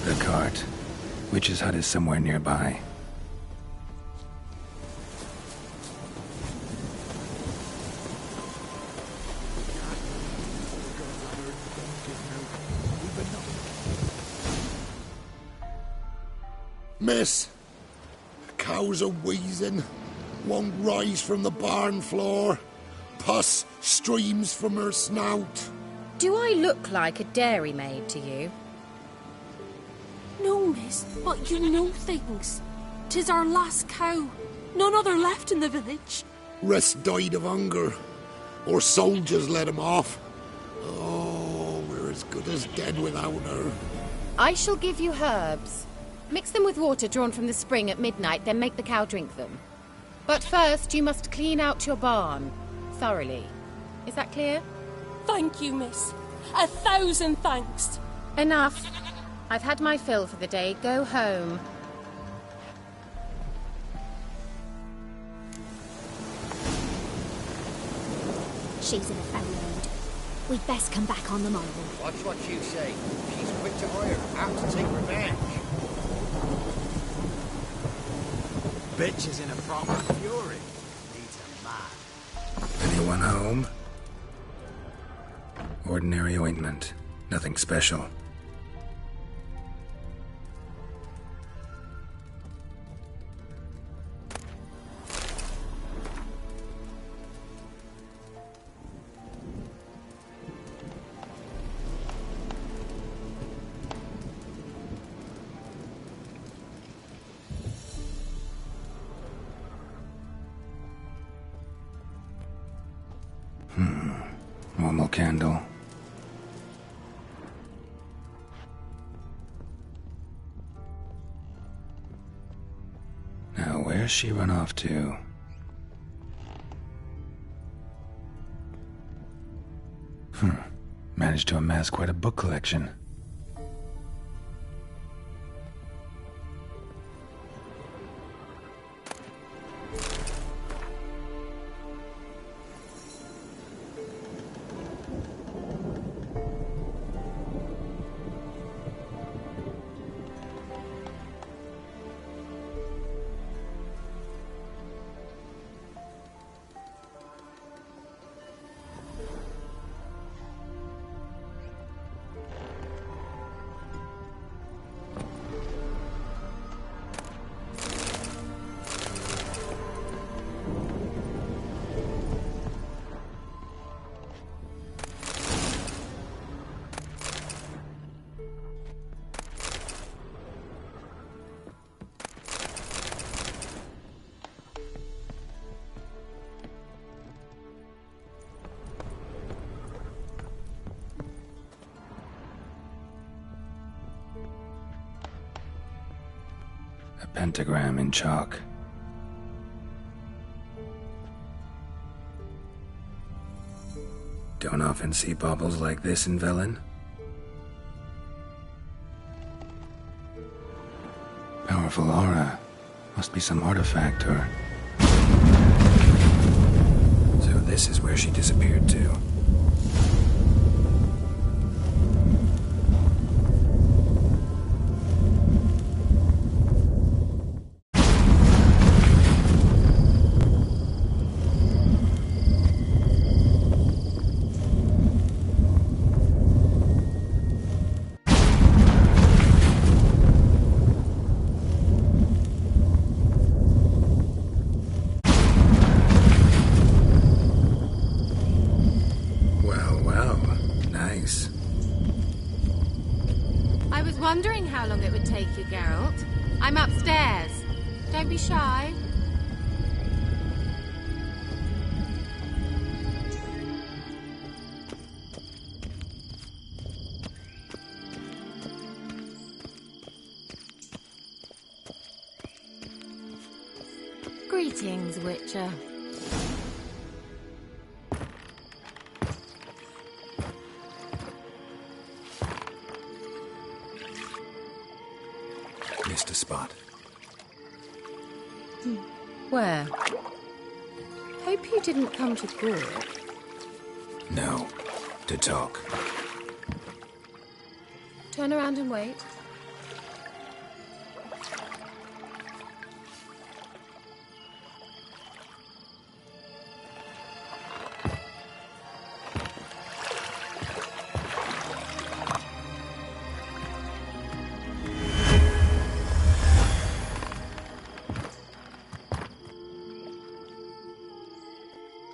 The cart. Witch's hut is somewhere nearby. Miss, the cows are wheezing, won't rise from the barn floor. Pus streams from her snout. Do I look like a dairymaid to you? No, miss, but you know things. 'Tis our last cow. None other left in the village. Rest died of hunger, or soldiers let him off. Oh, we're as good as dead without her. I shall give you herbs. Mix them with water drawn from the spring at midnight, then make the cow drink them. But first, you must clean out your barn. Thoroughly. Is that clear? Thank you, miss. 1,000 thanks. Enough. I've had my fill for the day. Go home. She's in a foul mood. We'd best come back on the morrow. Watch what you say. She's quick to hire, apt to take revenge. Bitch is in a proper fury. Needs a man. Anyone home? Ordinary ointment. Nothing special. Normal candle. Now, where's she run off to? Managed to amass quite a book collection. A pentagram in chalk. Don't often see baubles like this in Velen. Powerful aura. Must be some artifact or... So this is where she disappeared to. Wondering how long it would take you, Geralt. I'm upstairs. Don't be shy. Greetings, Witcher. Missed a spot. Where? Hope you didn't come to Gork. No. To talk. Turn around and wait.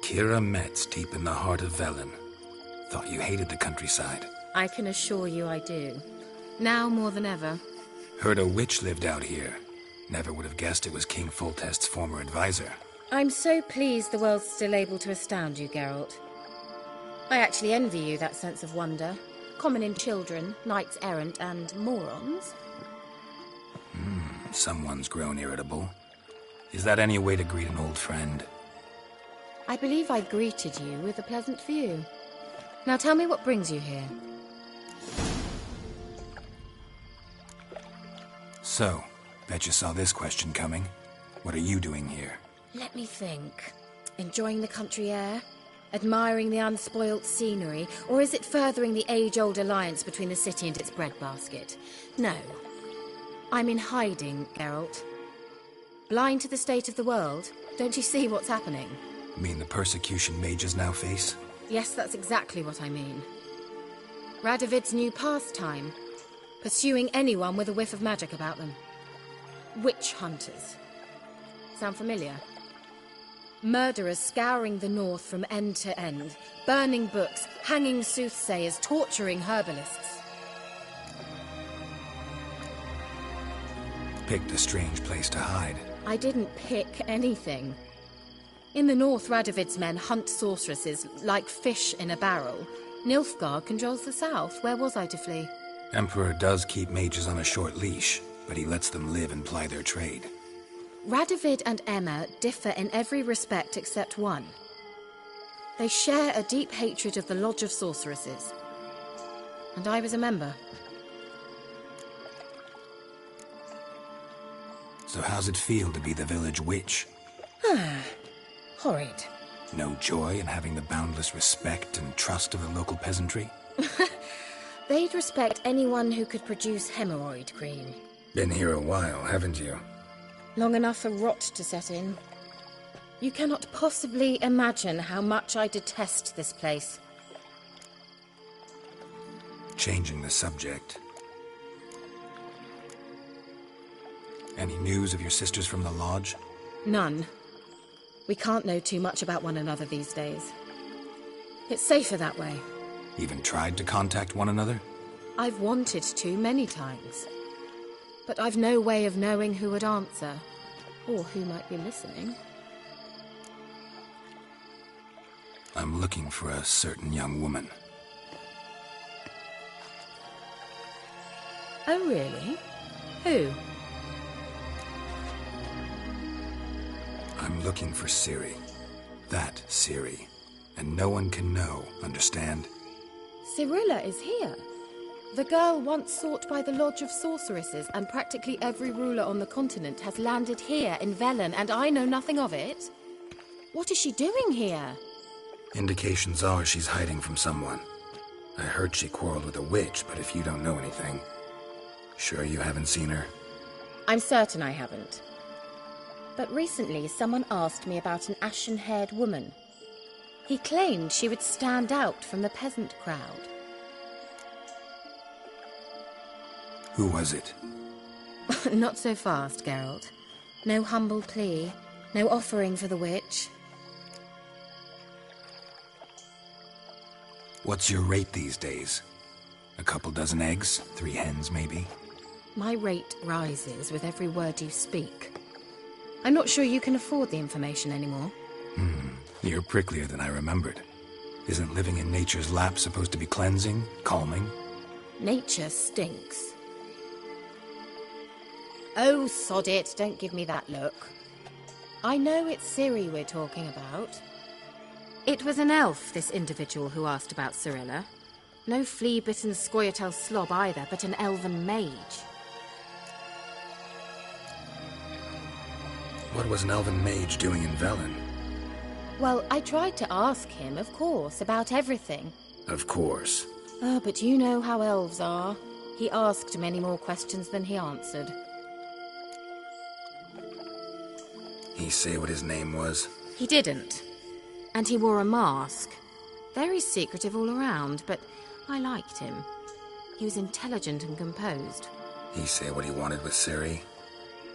Kira Metz, deep in the heart of Velen. Thought you hated the countryside. I can assure you I do. Now more than ever. Heard a witch lived out here. Never would have guessed it was King Foltest's former advisor. I'm so pleased the world's still able to astound you, Geralt. I actually envy you that sense of wonder. Common in children, knights errant, and morons. Someone's grown irritable. Is that any way to greet an old friend? I believe I greeted you with a pleasant view. Now tell me what brings you here. So, bet you saw this question coming. What are you doing here? Let me think. Enjoying the country air? Admiring the unspoilt scenery? Or is it furthering the age-old alliance between the city and its breadbasket? No. I'm in hiding, Geralt. Blind to the state of the world? Don't you see what's happening? Mean the persecution mages now face? Yes, that's exactly what I mean. Radovid's new pastime. Pursuing anyone with a whiff of magic about them. Witch hunters. Sound familiar? Murderers scouring the north from end to end. Burning books, hanging soothsayers, torturing herbalists. Picked a strange place to hide. I didn't pick anything. In the north, Radovid's men hunt sorceresses like fish in a barrel. Nilfgaard controls the south. Where was I to flee? Emperor does keep mages on a short leash, but he lets them live and ply their trade. Radovid and Emma differ in every respect except one. They share a deep hatred of the Lodge of Sorceresses. And I was a member. So how's it feel to be the village witch? Horrid. No joy in having the boundless respect and trust of the local peasantry? They'd respect anyone who could produce hemorrhoid cream. Been here a while, haven't you? Long enough for rot to set in. You cannot possibly imagine how much I detest this place. Changing the subject. Any news of your sisters from the lodge? None. We can't know too much about one another these days. It's safer that way. Even tried to contact one another? I've wanted to many times. But I've no way of knowing who would answer, or who might be listening. I'm looking for a certain young woman. Oh, really? Who? I'm looking for Ciri. That Ciri. And no one can know, understand? Cirilla is here. The girl once sought by the Lodge of Sorceresses, and practically every ruler on the continent has landed here in Velen, and I know nothing of it. What is she doing here? Indications are she's hiding from someone. I heard she quarreled with a witch, but if you don't know anything... Sure you haven't seen her? I'm certain I haven't. But recently someone asked me about an ashen-haired woman. He claimed she would stand out from the peasant crowd. Who was it? Not so fast, Geralt. No humble plea, no offering for the witch. What's your rate these days? A couple dozen eggs? 3 hens, maybe? My rate rises with every word you speak. I'm not sure you can afford the information anymore. You're pricklier than I remembered. Isn't living in nature's lap supposed to be cleansing, calming? Nature stinks. Oh, sod it, don't give me that look. I know it's Ciri we're talking about. It was an elf, this individual who asked about Cirilla. No flea-bitten Scoia'tael slob either, but an elven mage. What was an elven mage doing in Velen? Well, I tried to ask him, of course, about everything. Of course. Oh, but you know how elves are. He asked many more questions than he answered. He say what his name was? He didn't. And he wore a mask. Very secretive all around, but I liked him. He was intelligent and composed. He say what he wanted with Ciri?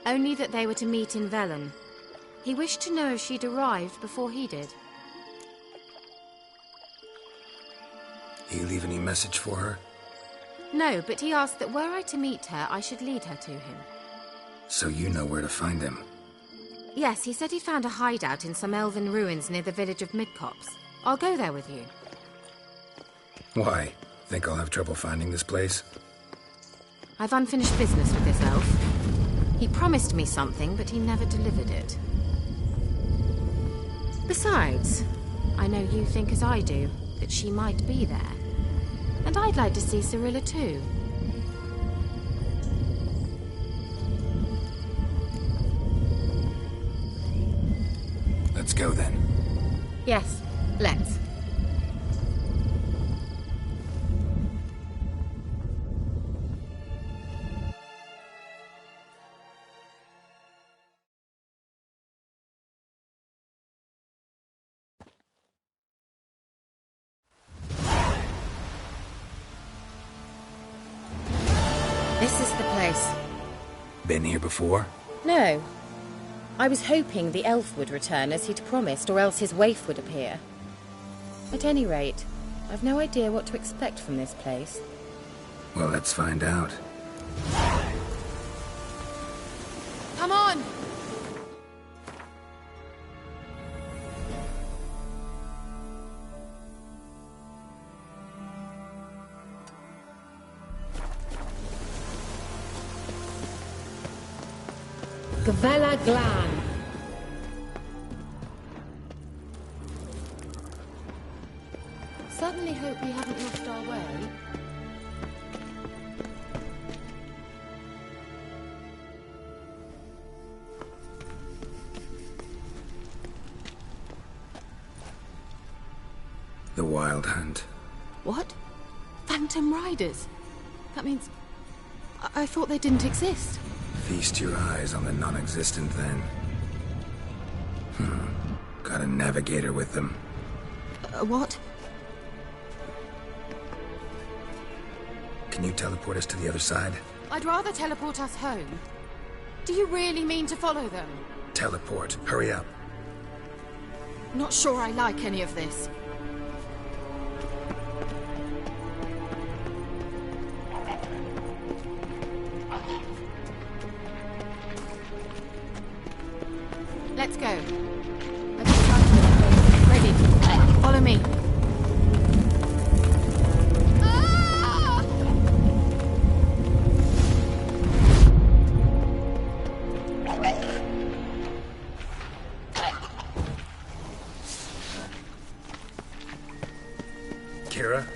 Only that they were to meet in Velen. He wished to know if she'd arrived before he did. He leave any message for her? No, but he asked that were I to meet her, I should lead her to him. So you know where to find him? Yes, he said he found a hideout in some elven ruins near the village of Midcopse. I'll go there with you. Why? Think I'll have trouble finding this place? I've unfinished business with this elf. He promised me something, but he never delivered it. Besides, I know you think as I do, that she might be there. And I'd like to see Cirilla too. Let's go then. Yes, let's. This is the place. Been here before? No. I was hoping the elf would return as he'd promised, or else his waif would appear. At any rate, I've no idea what to expect from this place. Well, let's find out. Come on! Gvella Glan. Certainly hope we haven't lost our way. The Wild Hunt. What? Phantom Riders? That means... I thought they didn't exist. Feast your eyes on the non-existent, then. Got a navigator with them. What? Can you teleport us to the other side? I'd rather teleport us home. Do you really mean to follow them? Teleport. Hurry up. Not sure I like any of this. Let's go. Let's start. Ready. Follow me. Kira?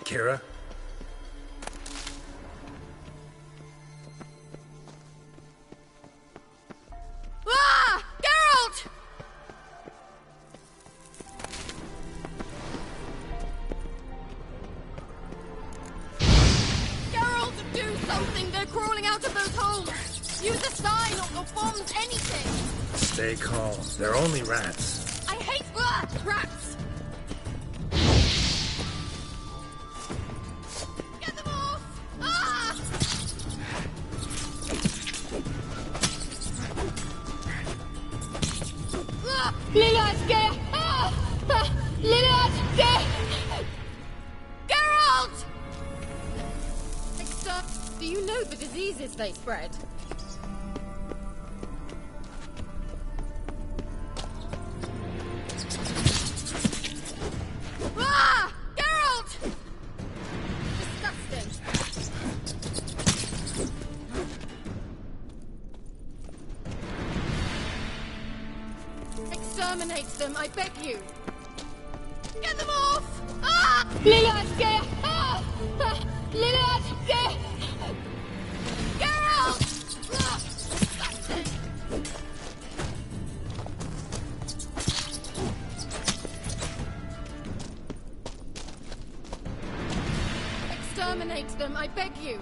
Kira? Ah! Geralt! Geralt, do something! They're crawling out of those holes! Use a sign or bombs, anything! Stay calm. They're only rats. I hate rats! Get them off! Ah! Lillard's Ah! Lillard's Geralt! Except, do you know the diseases they spread? Ah! Geralt! Disgusting. Exterminate them, I beg you. Get them off! Ah! Lillard's Ah! Lillard's Geralt! Ah! Disgusting. Exterminate them, I beg you.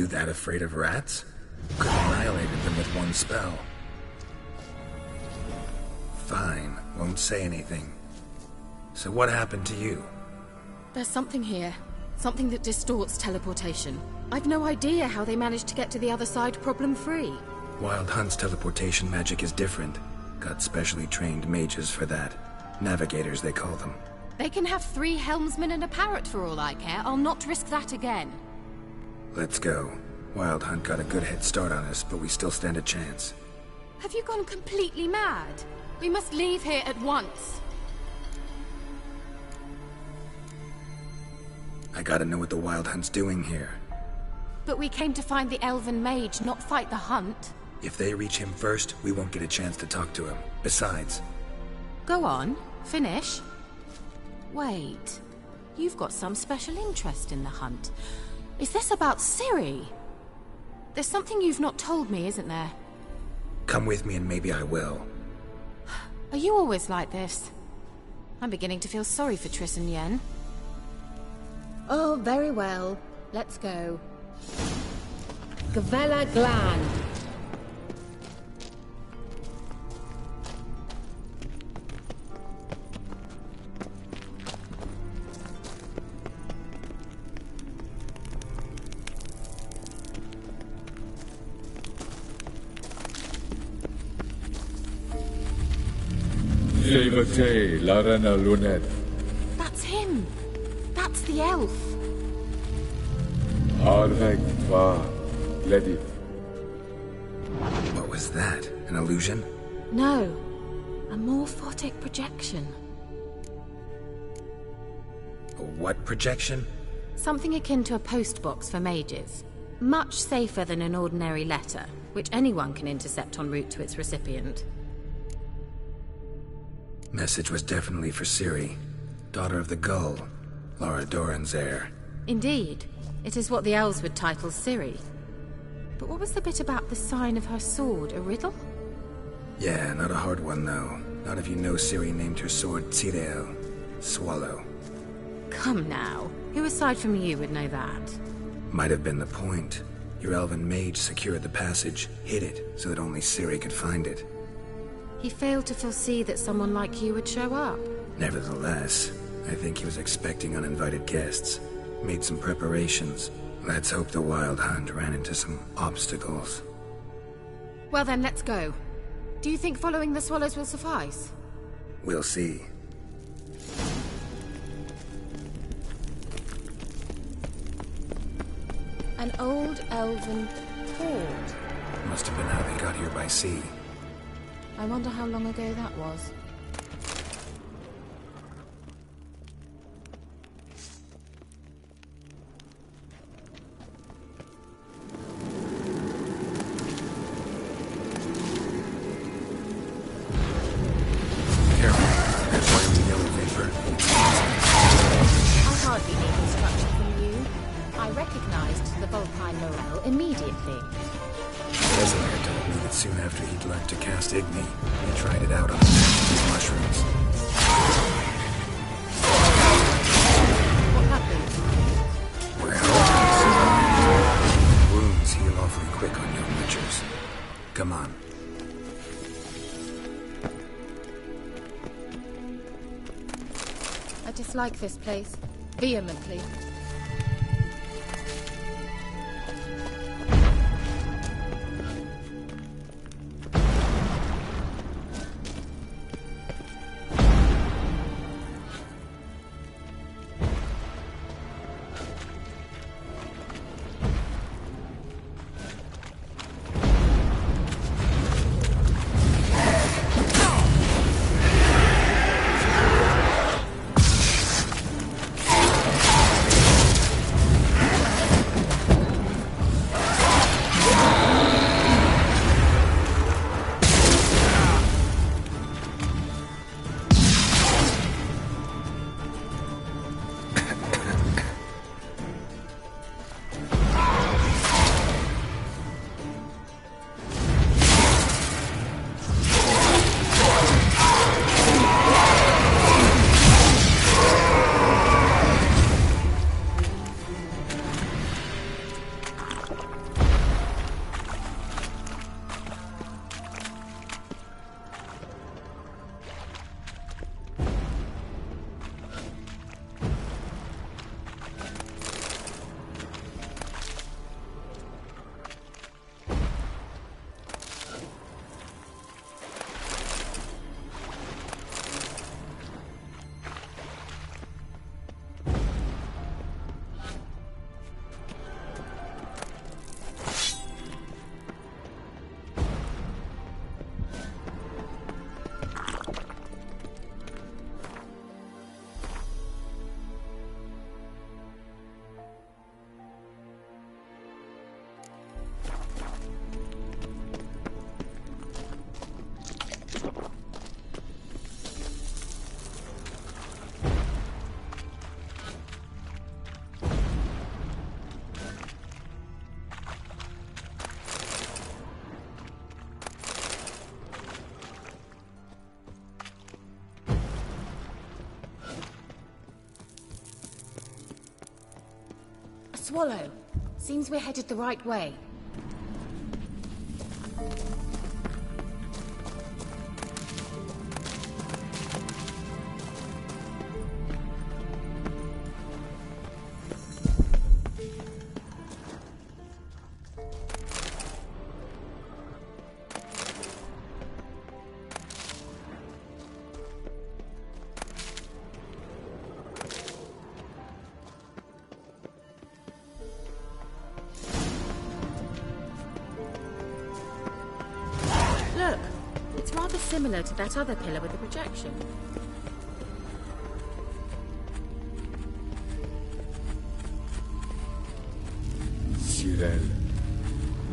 You that afraid of rats? Could have annihilated them with one spell. Fine, won't say anything. So what happened to you? There's something here. Something that distorts teleportation. I've no idea how they managed to get to the other side problem-free. Wail드헌t's teleportation magic is different. Got specially trained mages for that. Navigators, they call them. They can have 3 helmsmen and a parrot for all I care. I'll not risk that again. Let's go. Wail드헌t got a good head start on us, but we still stand a chance. Have you gone completely mad? We must leave here at once. I gotta know what the Wail드헌t's doing here. But we came to find the elven mage, not fight the hunt. If they reach him first, we won't get a chance to talk to him. Besides... Go on. Finish. Wait. You've got some special interest in the hunt. Is this about Ciri? There's something you've not told me, isn't there? Come with me and maybe I will. Are you always like this? I'm beginning to feel sorry for Triss and Yen. Oh, very well. Let's go. Gavella Glan. Levate, Larena Lunet. That's him. That's the elf. Arvek va Ledith. What was that? An illusion? No. A morphotic projection. A what projection? Something akin to a postbox for mages. Much safer than an ordinary letter, which anyone can intercept en route to its recipient. Message was definitely for Ciri, daughter of the Gull, Lara Doran's heir. Indeed. It is what the elves would title Ciri. But what was the bit about the sign of her sword? A riddle? Yeah, not a hard one though. Not if you know Ciri named her sword Tirel, Swallow. Come now. Who aside from you would know that? Might have been the point. Your elven mage secured the passage, hid it, so that only Ciri could find it. He failed to foresee that someone like you would show up. Nevertheless, I think he was expecting uninvited guests. Made some preparations. Let's hope the Wail드헌t ran into some obstacles. Well then, let's go. Do you think following the swallows will suffice? We'll see. An old elven port. Must have been how they got here by sea. I wonder how long ago that was. Soon after he'd learned to cast Igni, he tried it out on these mushrooms. What happened? Well, wounds heal awfully quick on young witchers. Come on. I dislike this place. Vehemently. Swallow. Seems we're headed the right way. Look, it's rather similar to that other pillar with the projection. Sirel,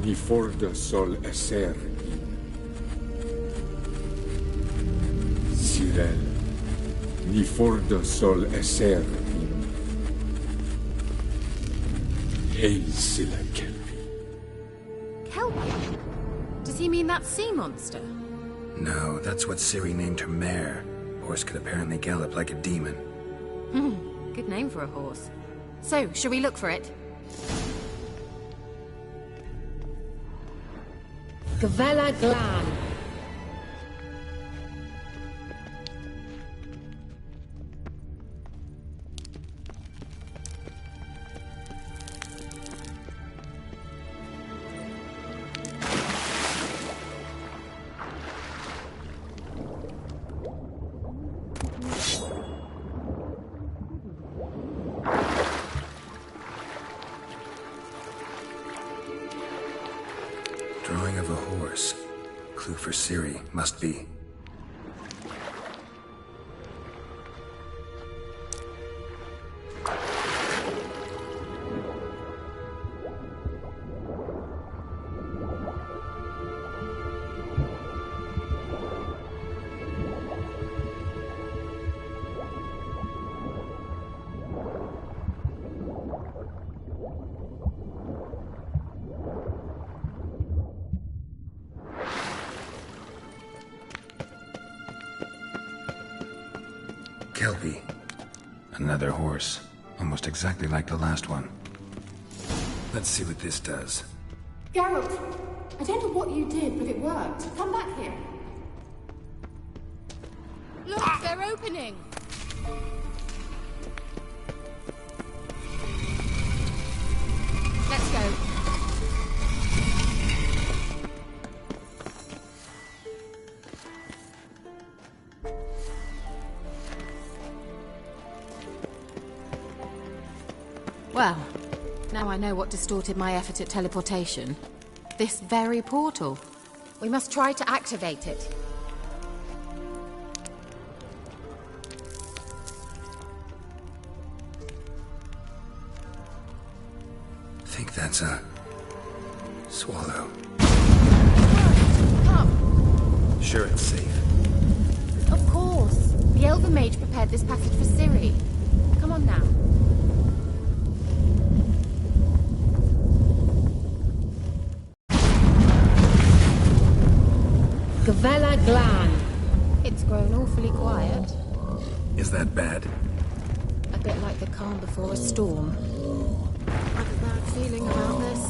ni forda sol esser in. Sirel, ni forda sol esser in. Hail Silla Kelpie. Kelpie? Does he mean that sea monster? No, that's what Ciri named her mare. Horse could apparently gallop like a demon. Good name for a horse. So, shall we look for it? Gavella Glan. Drawing of a horse. Clue for Ciri, must be. Kelpie. Another horse. Almost exactly like the last one. Let's see what this does. Geralt, I don't know what you did, but it worked. Come back here. Look, they're opening! Let's go. Well, now I know what distorted my effort at teleportation. This very portal. We must try to activate it. Think that's a swallow. Come! Sure it's safe. Of course. The Elven Mage prepared this passage for Ciri. Come on now. Gavella Glan. It's grown awfully quiet. Is that bad? A bit like the calm before a storm. I've a bad feeling about this.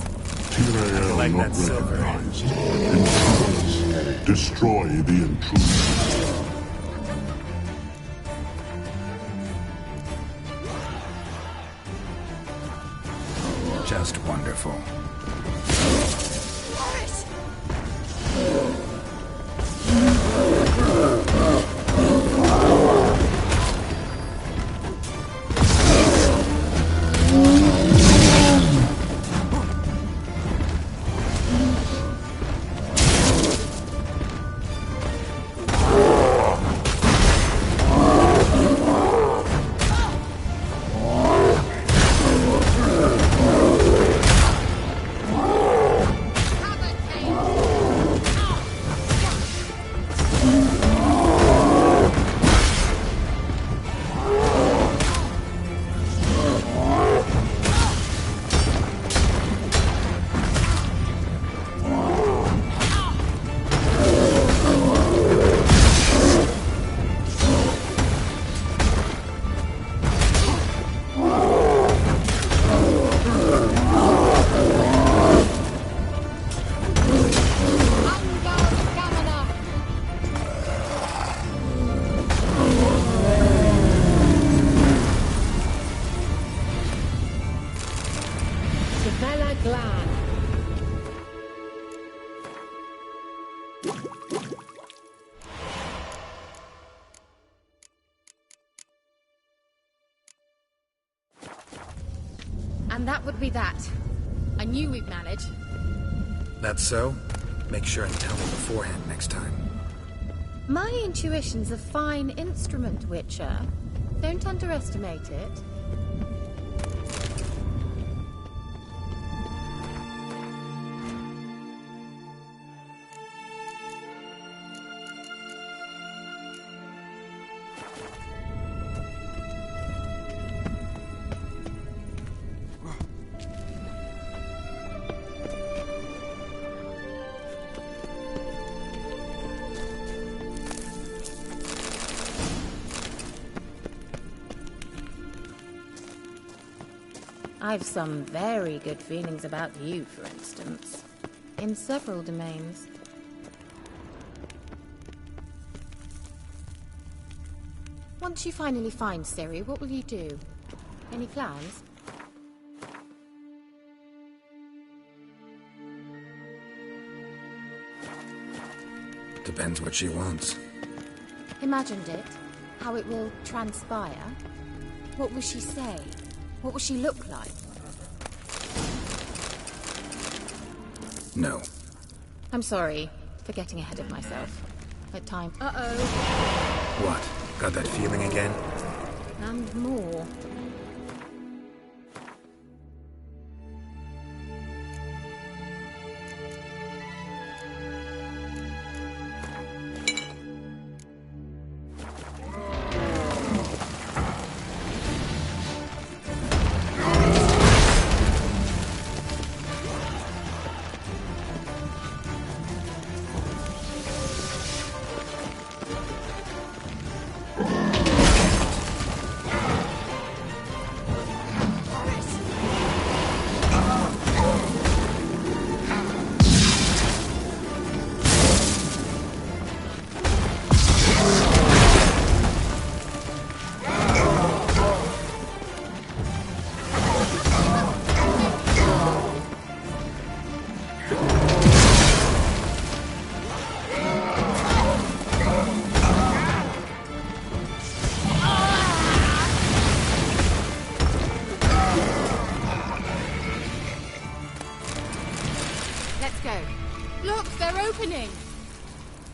Like that silver. Intruders. Destroy the intruders. Just wonderful. And that would be that. I knew we'd manage. That's so? Make sure and tell me beforehand next time. My intuition's a fine instrument, Witcher. Don't underestimate it. I've some very good feelings about you, for instance. In several domains. Once you finally find Ciri, what will you do? Any plans? Depends what she wants. Imagined it? How it will transpire? What will she say? What will she look like? No. I'm sorry for getting ahead of myself. At times. Uh-oh. What? Got that feeling again? And more.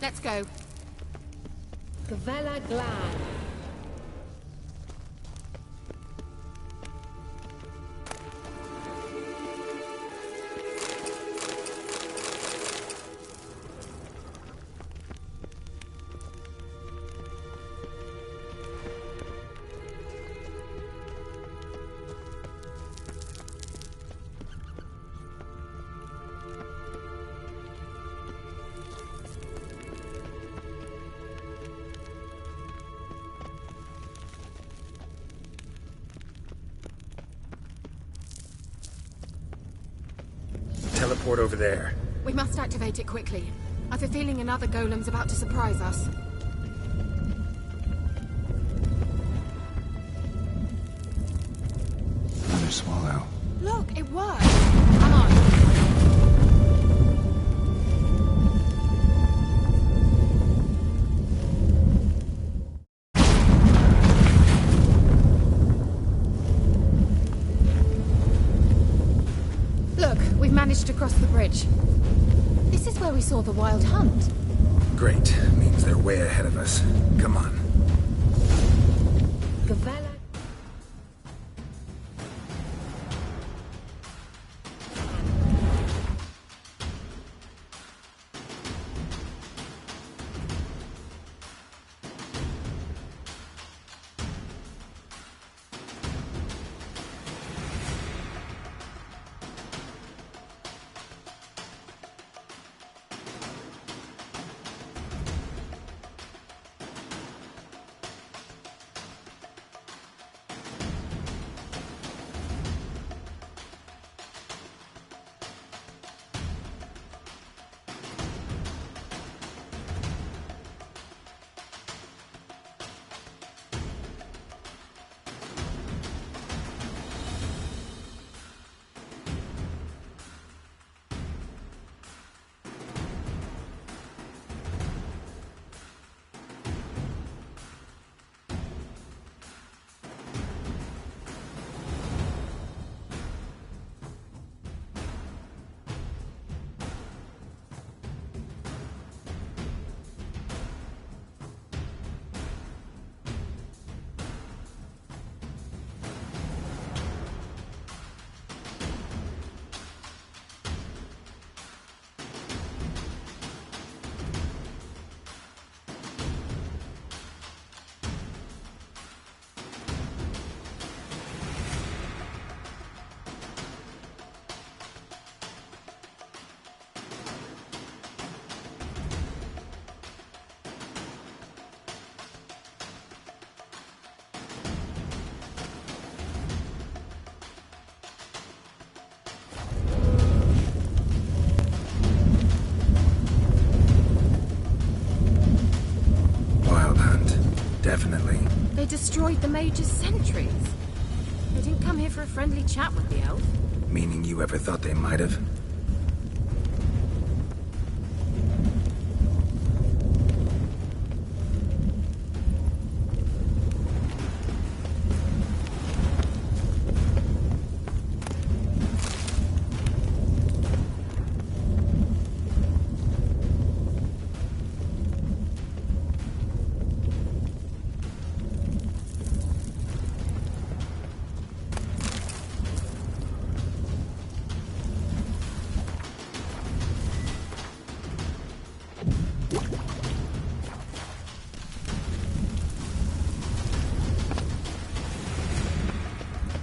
Let's go. Gavella Glad. Teleport over there. We must activate it quickly. I've a feeling another golem's about to surprise us. Another swallow. Look, it worked! Come on. Look, we've managed to cross the bridge. This is where we saw the wild hunt. Great. Means they're way ahead of us. Come on. Gavella. Definitely. They destroyed the Mage's sentries. They didn't come here for a friendly chat with the elf. Meaning you ever thought they might have?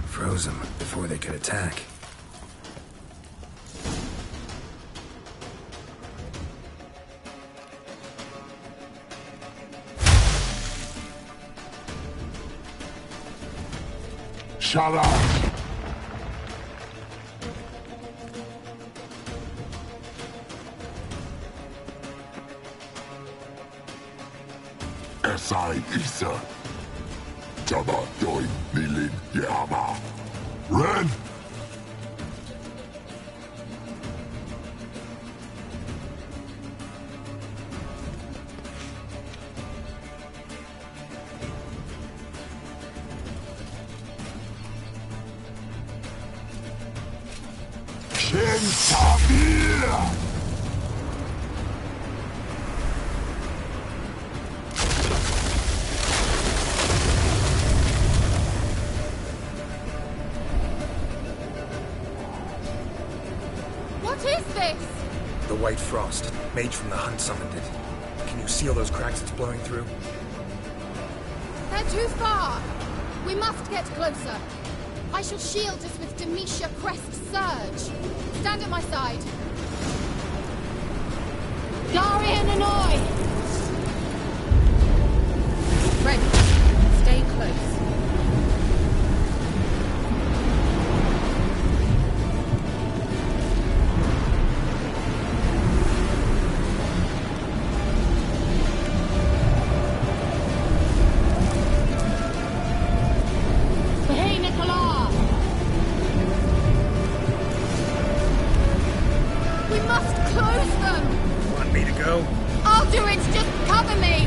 Froze them before they could attack. Shut up! Esai Isa. Jabba Doin Nilin Yama. Ren! Kentamir! What is this? The White Frost. Mage from the Hunt summoned it. Can you see all those cracks it's blowing through? They're too far. We must get closer. I shall shield us with Demetia Crest Surge. Stand at my side. Darian Annoy! Ready. Stay close. We must close them! Want me to go? I'll do it! Just cover me!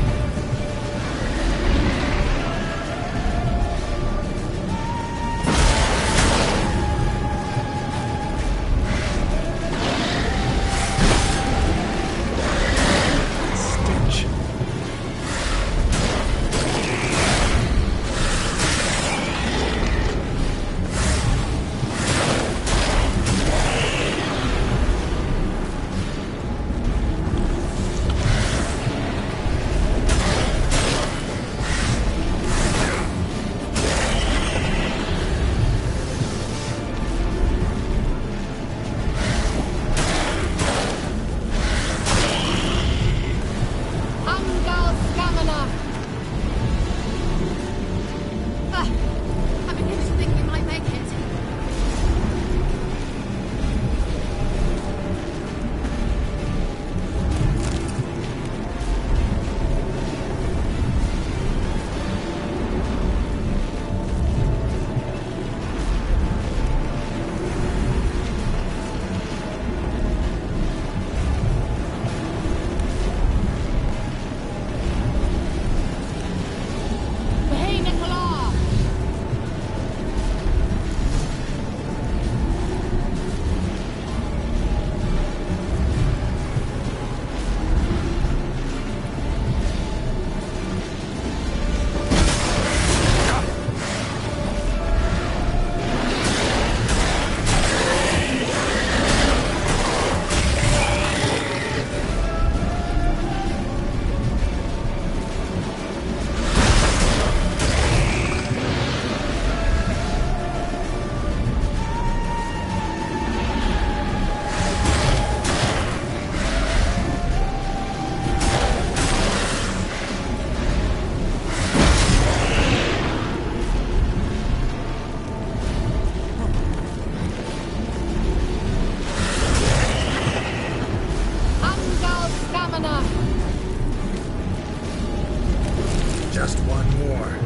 more.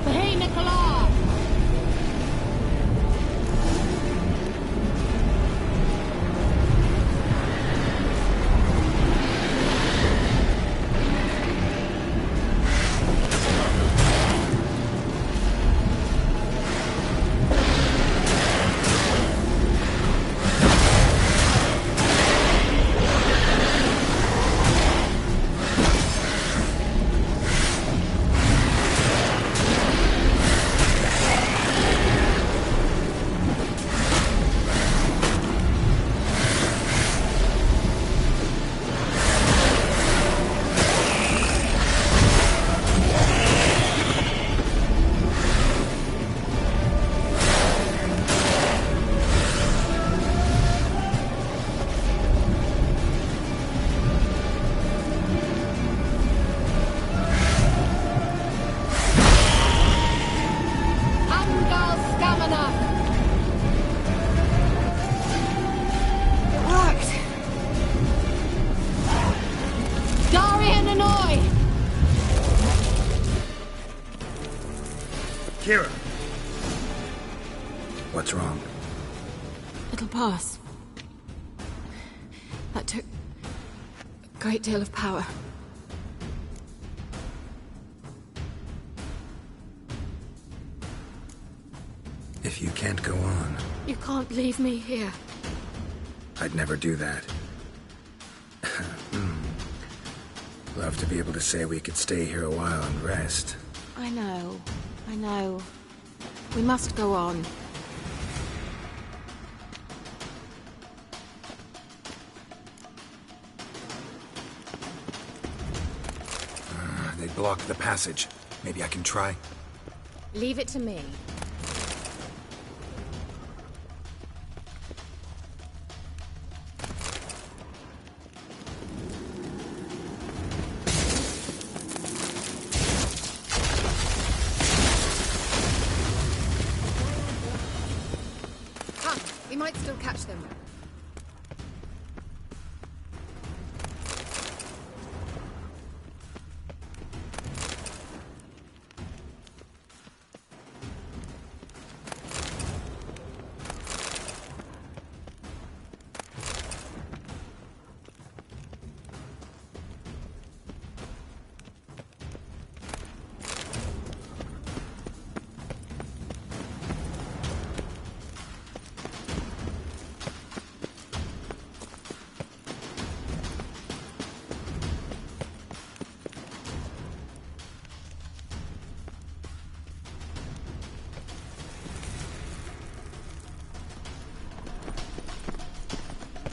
Hey, Nicola! Angal stamina! It worked! Darian Hanoi! Kira! What's wrong? It'll pass. That took a great deal of power. If you can't go on, You can't leave me here. I'd never do that. Love to be able to say we could stay here a while and rest. I know. We must go on. They blocked the passage. Maybe I can try. Leave it to me. Come, we might still catch them.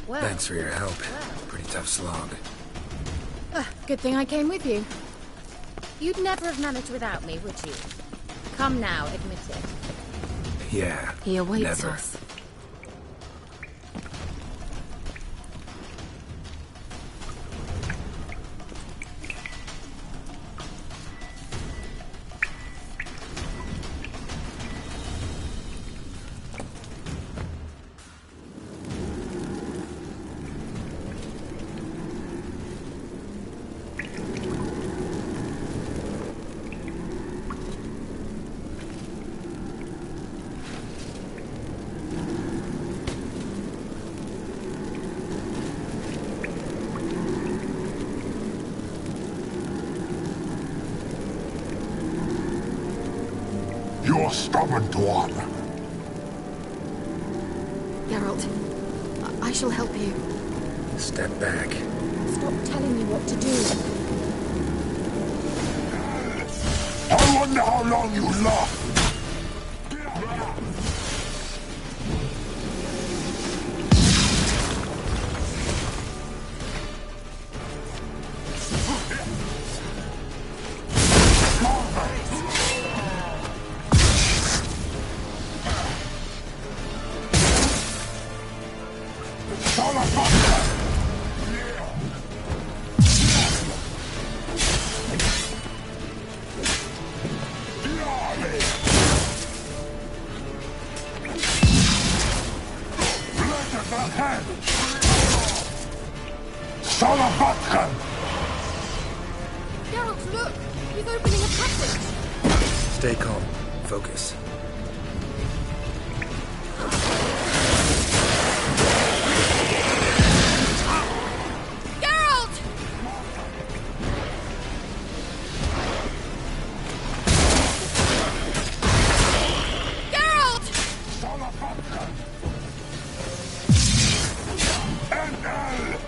Well, Thanks for your help. Pretty tough slog. Good thing I came with you. You'd never have managed without me, would you? Come now, admit it. Yeah. He awaits never. us. You're stubborn, Tuan. Geralt, I shall help you. Step back. Stop telling me what to do. I wonder how long you last. Salavatkan! Geralt, look! He's opening a passage! Stay calm. Focus. Geralt! Geralt! Salavatkan! Endel!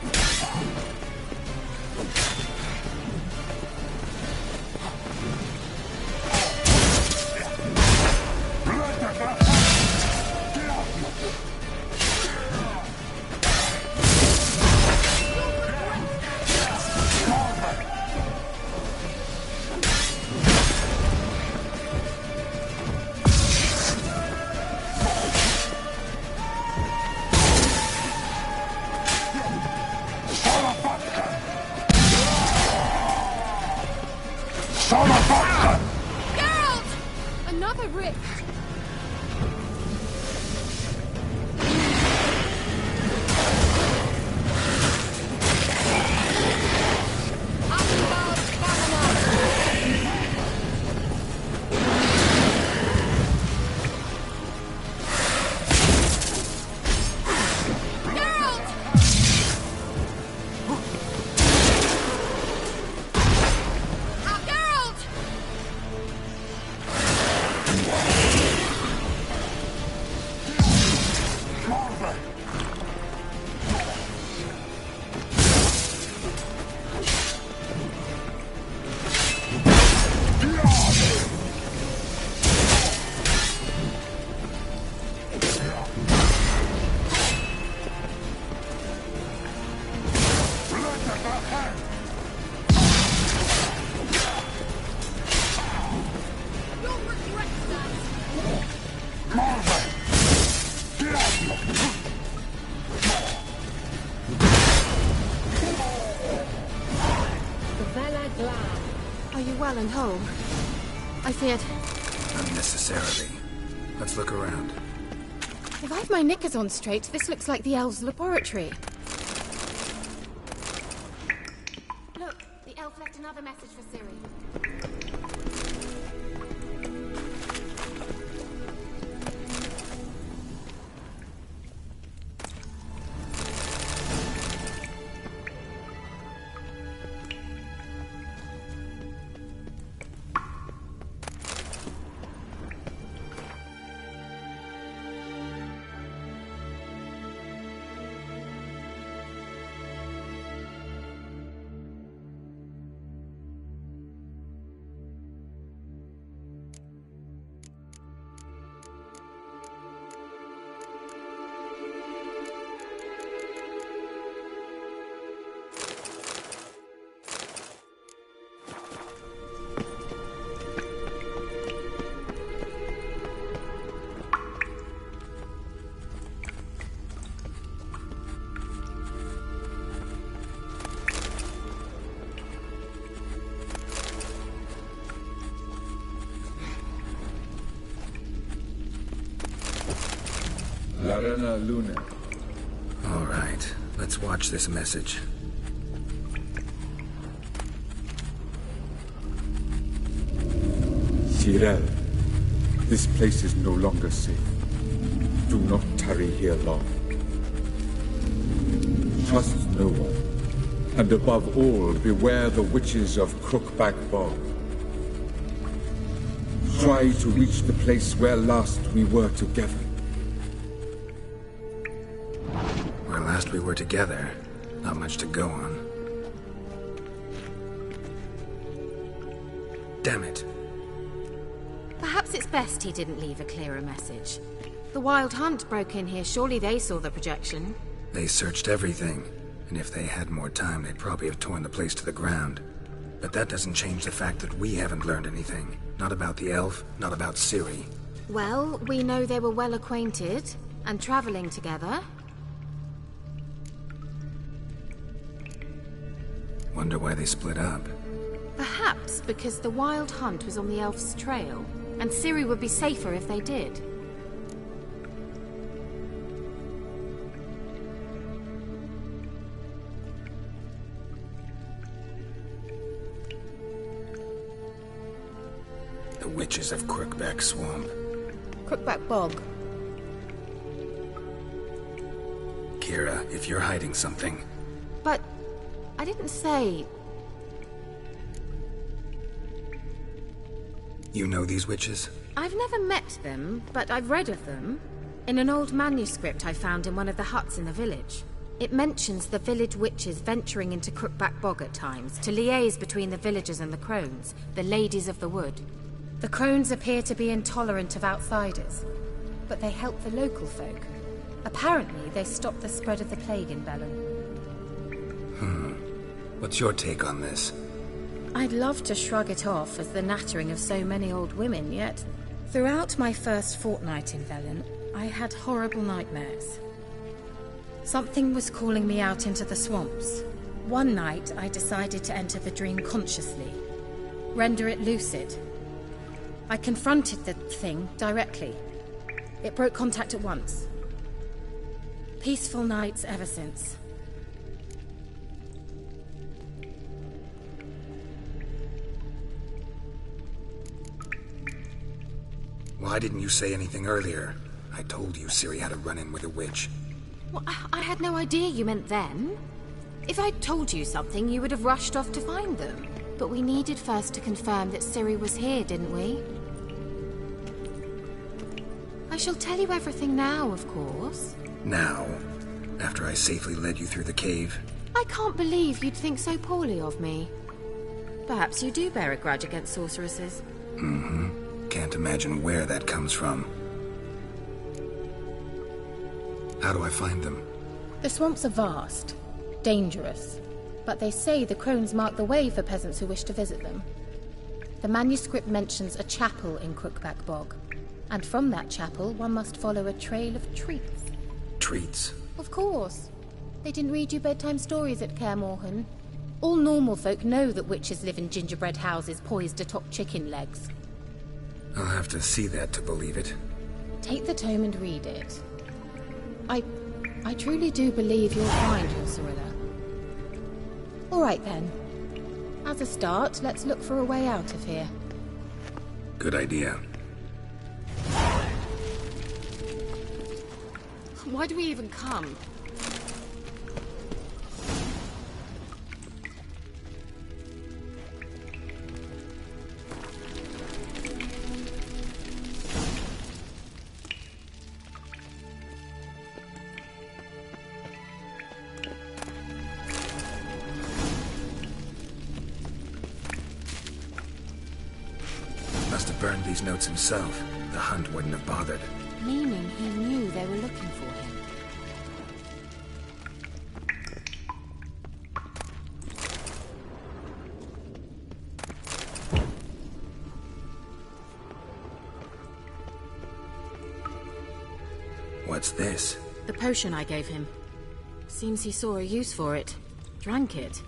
Geralt! Another rift! Are you well and whole? I feared... Unnecessarily. Let's look around. If I've my knickers on straight, this looks like the elves' laboratory. Look, the elf left another message for Ciri. Larena Luna. All right, let's watch this message. Cyril, this place is no longer safe. Do not tarry here long. Trust no one. And above all, beware the witches of Crookback Bog. Try to reach the place where last we were together. Where last we were together, not much to go on. Damn it. Perhaps it's best he didn't leave a clearer message. The Wild Hunt broke in here. Surely they saw the projection. They searched everything, and if they had more time, they'd probably have torn the place to the ground. But that doesn't change the fact that we haven't learned anything. Not about the elf, not about Ciri. Well, we know they were well acquainted, and traveling together. Wonder why they split up. Perhaps because the Wild Hunt was on the elf's trail, and Ciri would be safer if they did. The witches of Crookback Swamp. Crookback Bog. Kira, if you're hiding something... But I didn't say... You know these witches? I've never met them, but I've read of them. In an old manuscript I found in one of the huts in the village. It mentions the village witches venturing into Crookback Bog at times to liaise between the villagers and the crones, the ladies of the wood. The crones appear to be intolerant of outsiders, but they help the local folk. Apparently, they stopped the spread of the plague in Bellon. What's your take on this? I'd love to shrug it off as the nattering of so many old women, yet throughout my first fortnight in Velen, I had horrible nightmares. Something was calling me out into the swamps. One night, I decided to enter the dream consciously, render it lucid. I confronted the thing directly. It broke contact at once. Peaceful nights ever since. Why didn't you say anything earlier? I told you Ciri had a run-in with a witch. Well, I had no idea you meant then. If I'd told you something, you would have rushed off to find them. But we needed first to confirm that Ciri was here, didn't we? I shall tell you everything now, of course. Now? After I safely led you through the cave? I can't believe you'd think so poorly of me. Perhaps you do bear a grudge against sorceresses. Can't imagine where that comes from. How do I find them? The swamps are vast, dangerous, but they say the crones mark the way for peasants who wish to visit them. The manuscript mentions a chapel in Crookback Bog, and from that chapel one must follow a trail of treats. Treats? Of course. They didn't read you bedtime stories at Kaer Morhen. All normal folk know that witches live in gingerbread houses poised atop chicken legs. I'll have to see that to believe it. Take the tome and read it. I truly do believe you'll find your Cirilla. All right then. As a start, let's look for a way out of here. Good idea. Why do we even come? Must have burned these notes himself. The hunt wouldn't have bothered. Meaning he knew they were looking for him. What's this? The potion I gave him. Seems he saw a use for it. Drank it.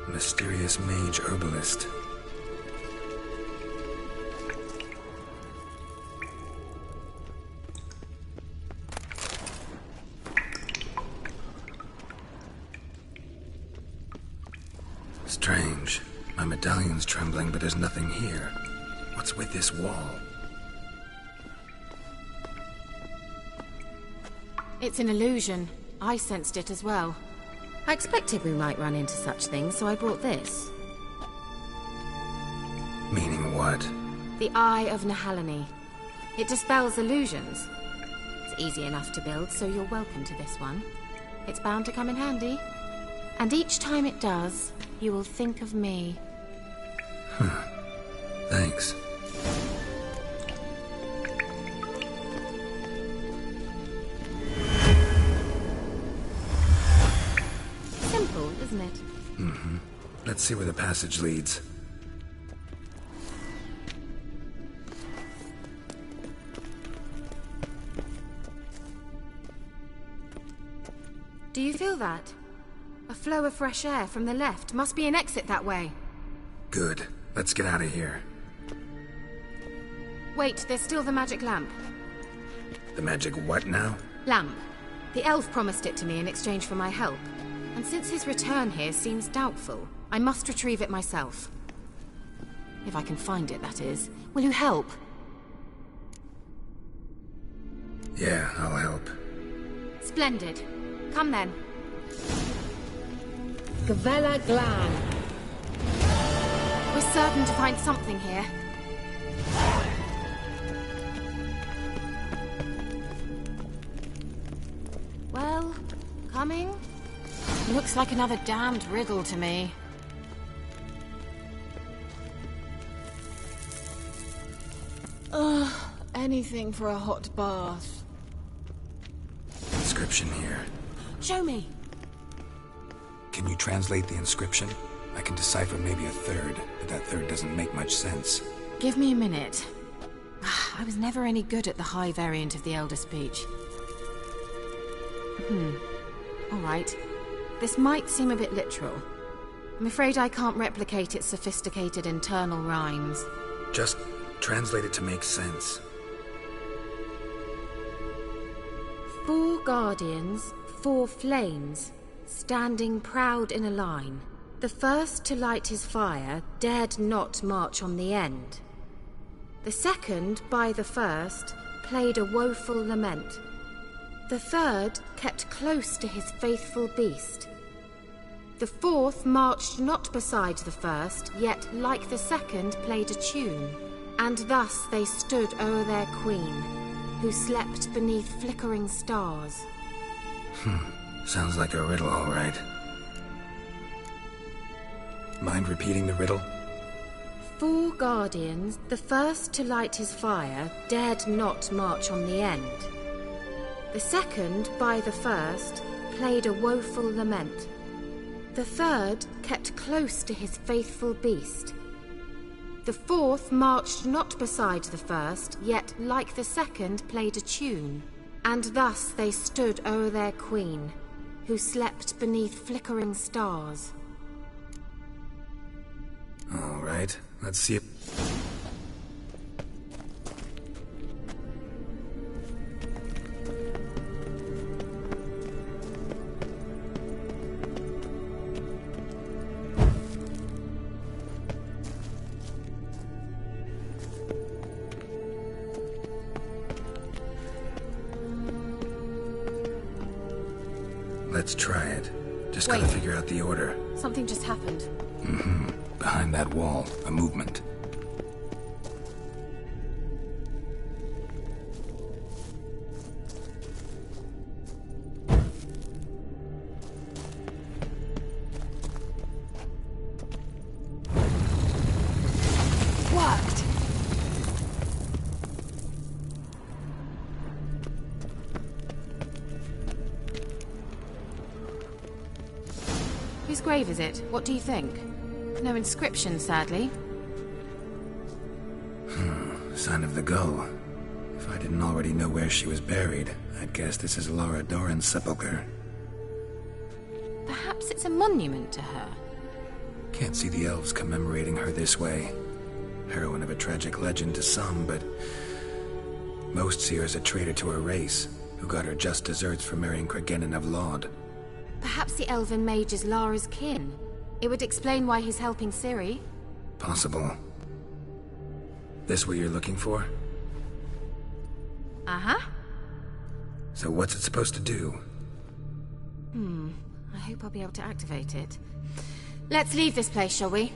Mysterious mage herbalist. Strange. My medallion's trembling, but there's nothing here. What's with this wall? It's an illusion. I sensed it as well. I expected we might run into such things, so I brought this. Meaning what? The Eye of Nahalani. It dispels illusions. It's easy enough to build, so you're welcome to this one. It's bound to come in handy. And each time it does, you will think of me. Thanks. Simple, isn't it? Let's see where the passage leads. Do you feel that? A flow of fresh air from the left. Must be an exit that way. Good. Let's get out of here. Wait, there's still the magic lamp. The magic what now? Lamp. The elf promised it to me in exchange for my help. And since his return here seems doubtful, I must retrieve it myself. If I can find it, that is. Will you help? Yeah, I'll help. Splendid. Come then. Gavella Glan. We're certain to find something here. Well, coming? Looks like another damned riddle to me. Ugh, anything for a hot bath. Inscription here. Show me. Can you translate the inscription? I can decipher maybe a third, but that third doesn't make much sense. Give me a minute. I was never any good at the high variant of the Elder Speech. All right. This might seem a bit literal. I'm afraid I can't replicate its sophisticated internal rhymes. Just translate it to make sense. 4 guardians, 4 flames, standing proud in a line. The first to light his fire dared not march on the end. The second, by the first, played a woeful lament. The third kept close to his faithful beast. The fourth marched not beside the first, yet like the second played a tune. And thus they stood o'er their queen, who slept beneath flickering stars. Sounds like a riddle, all right. Mind repeating the riddle? 4 guardians, the first to light his fire, dared not march on the end. The second, by the first, played a woeful lament. The third kept close to his faithful beast. The fourth marched not beside the first, yet like the second played a tune. And thus they stood o'er their queen, who slept beneath flickering stars. All right, let's see it. Let's try it. Just gotta figure out the order. Something just happened. Behind that wall, a movement. Worked! Whose grave is it? What do you think? No inscription, sadly. Sign of the gull. If I didn't already know where she was buried, I'd guess this is Laura Doran's sepulcher. Perhaps it's a monument to her. Can't see the elves commemorating her this way. Heroine of a tragic legend to some, but most see her as a traitor to her race, who got her just deserts for marrying Cregennan of Laud. Perhaps the elven mage is Lara's kin. It would explain why he's helping Ciri. Possible. This what you're looking for? Uh-huh. So what's it supposed to do? I hope I'll be able to activate it. Let's leave this place, shall we?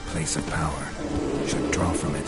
Place of power. Should draw from it.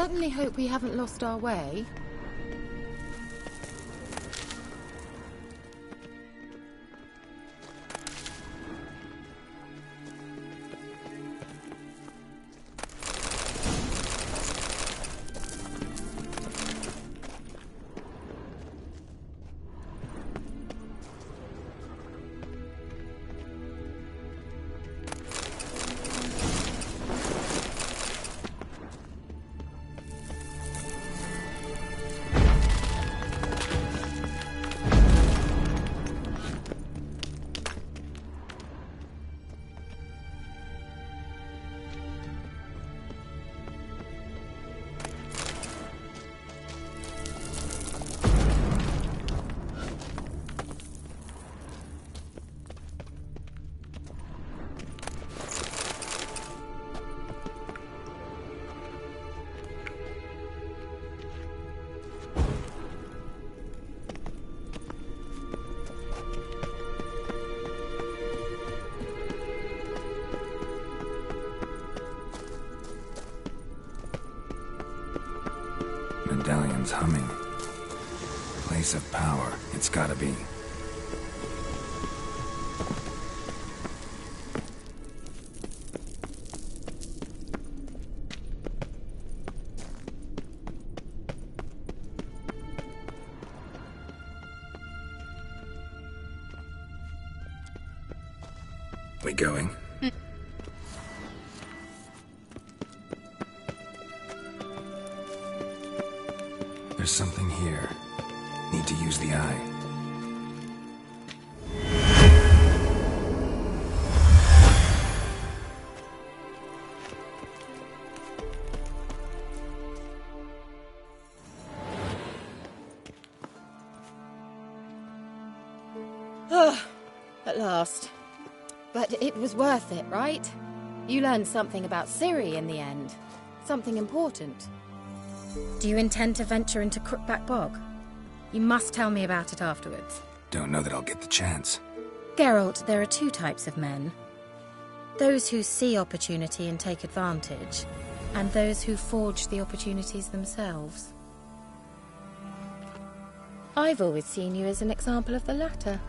certainly hope we haven't lost our way. Medallion's humming. Place of power, it's gotta be. We going? There's something here. Need to use the eye. At last. But it was worth it, right? You learned something about Ciri in the end. Something important. Do you intend to venture into Crookback Bog? You must tell me about it afterwards. Don't know that I'll get the chance. Geralt, there are two types of men. Those who see opportunity and take advantage, and those who forge the opportunities themselves. I've always seen you as an example of the latter.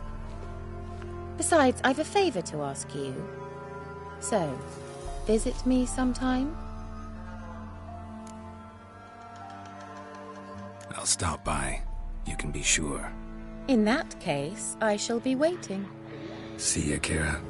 Besides, I've a favour to ask you. So, visit me sometime? I'll stop by. You can be sure. In that case, I shall be waiting. See ya, Kira.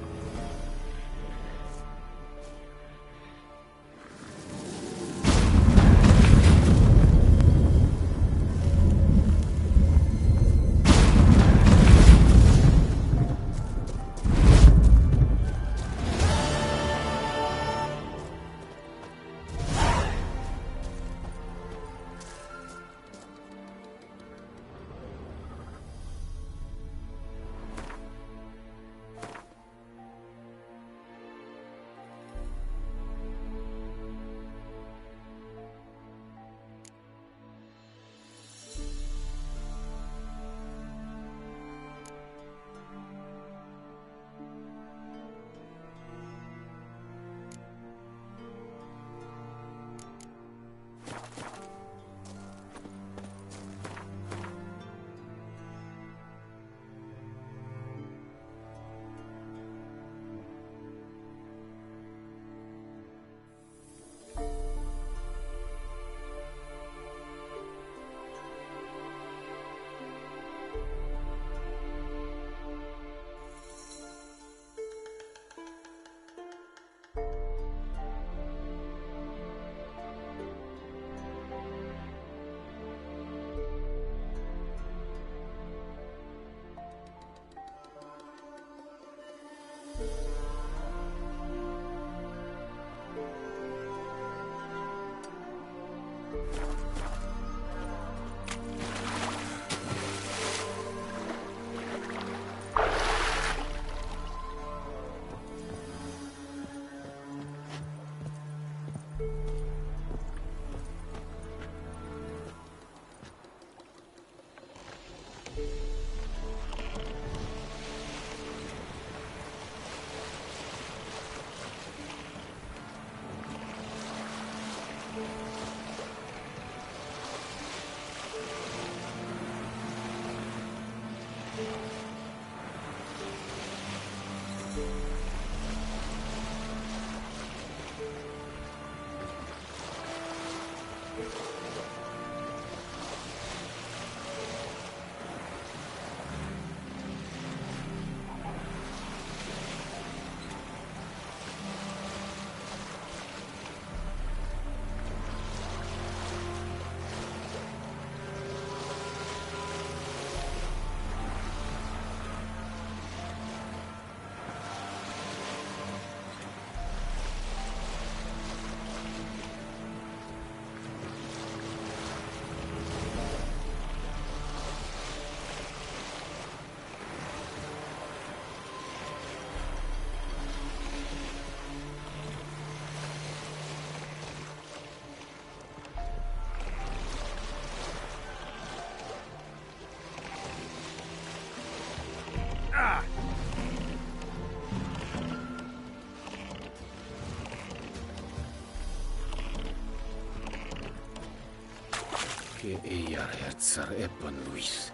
que ella herzar ebben Luis.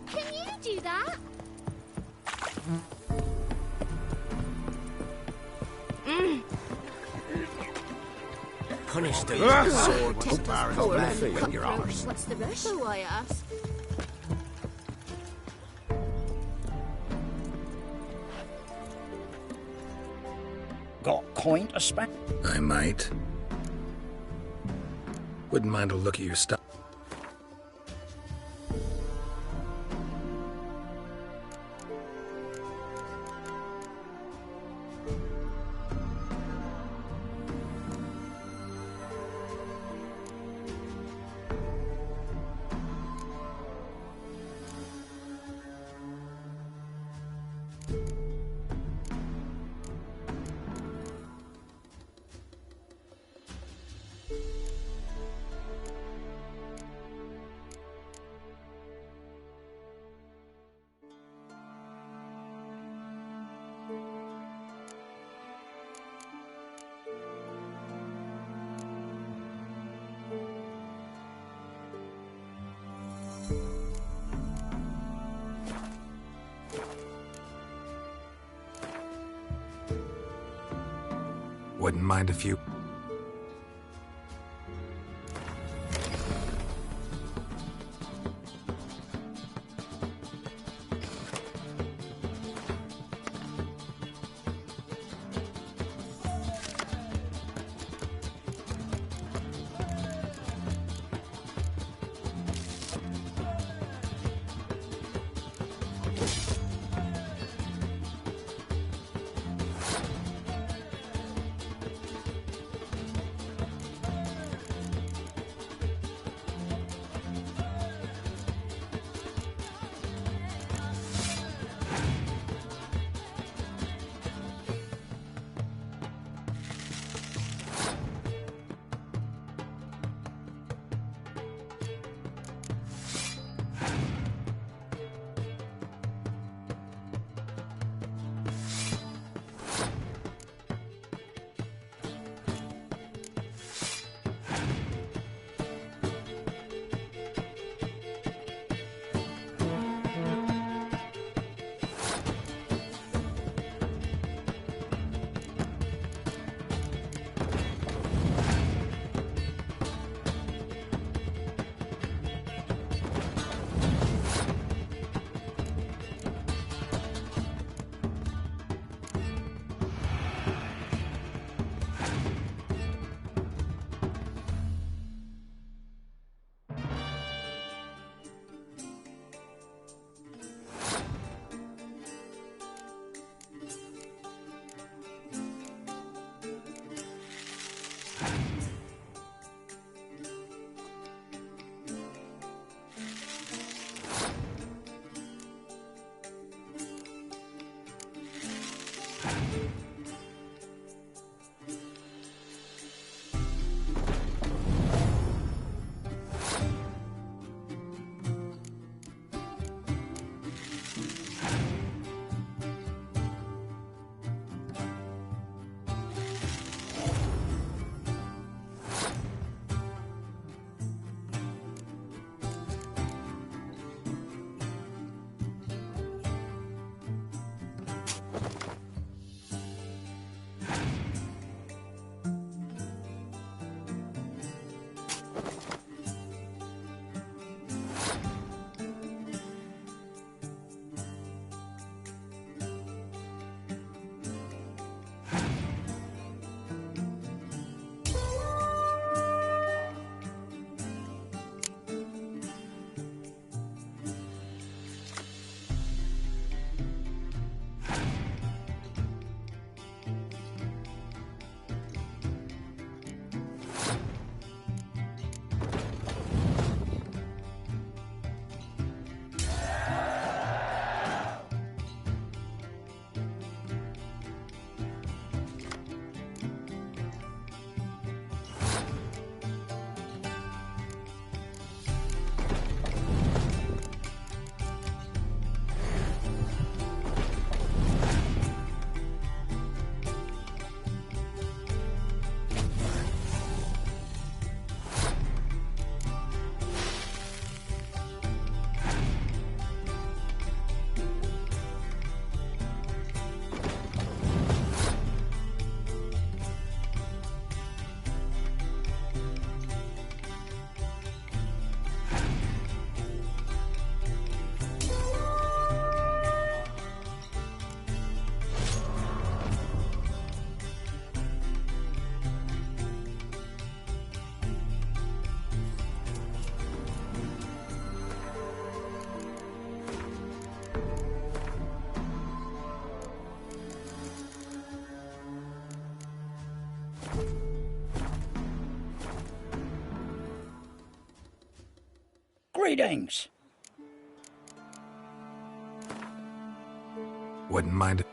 Can you do that? Punish the Sword test us poor and cut your throat. arse. What's the rush? So I ask. Got coin to spend? I might. Wouldn't mind a look at your stuff. Wouldn't mind a few. Greetings. Wouldn't mind it.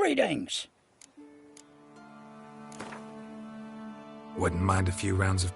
Greetings. Wouldn't mind a few rounds of...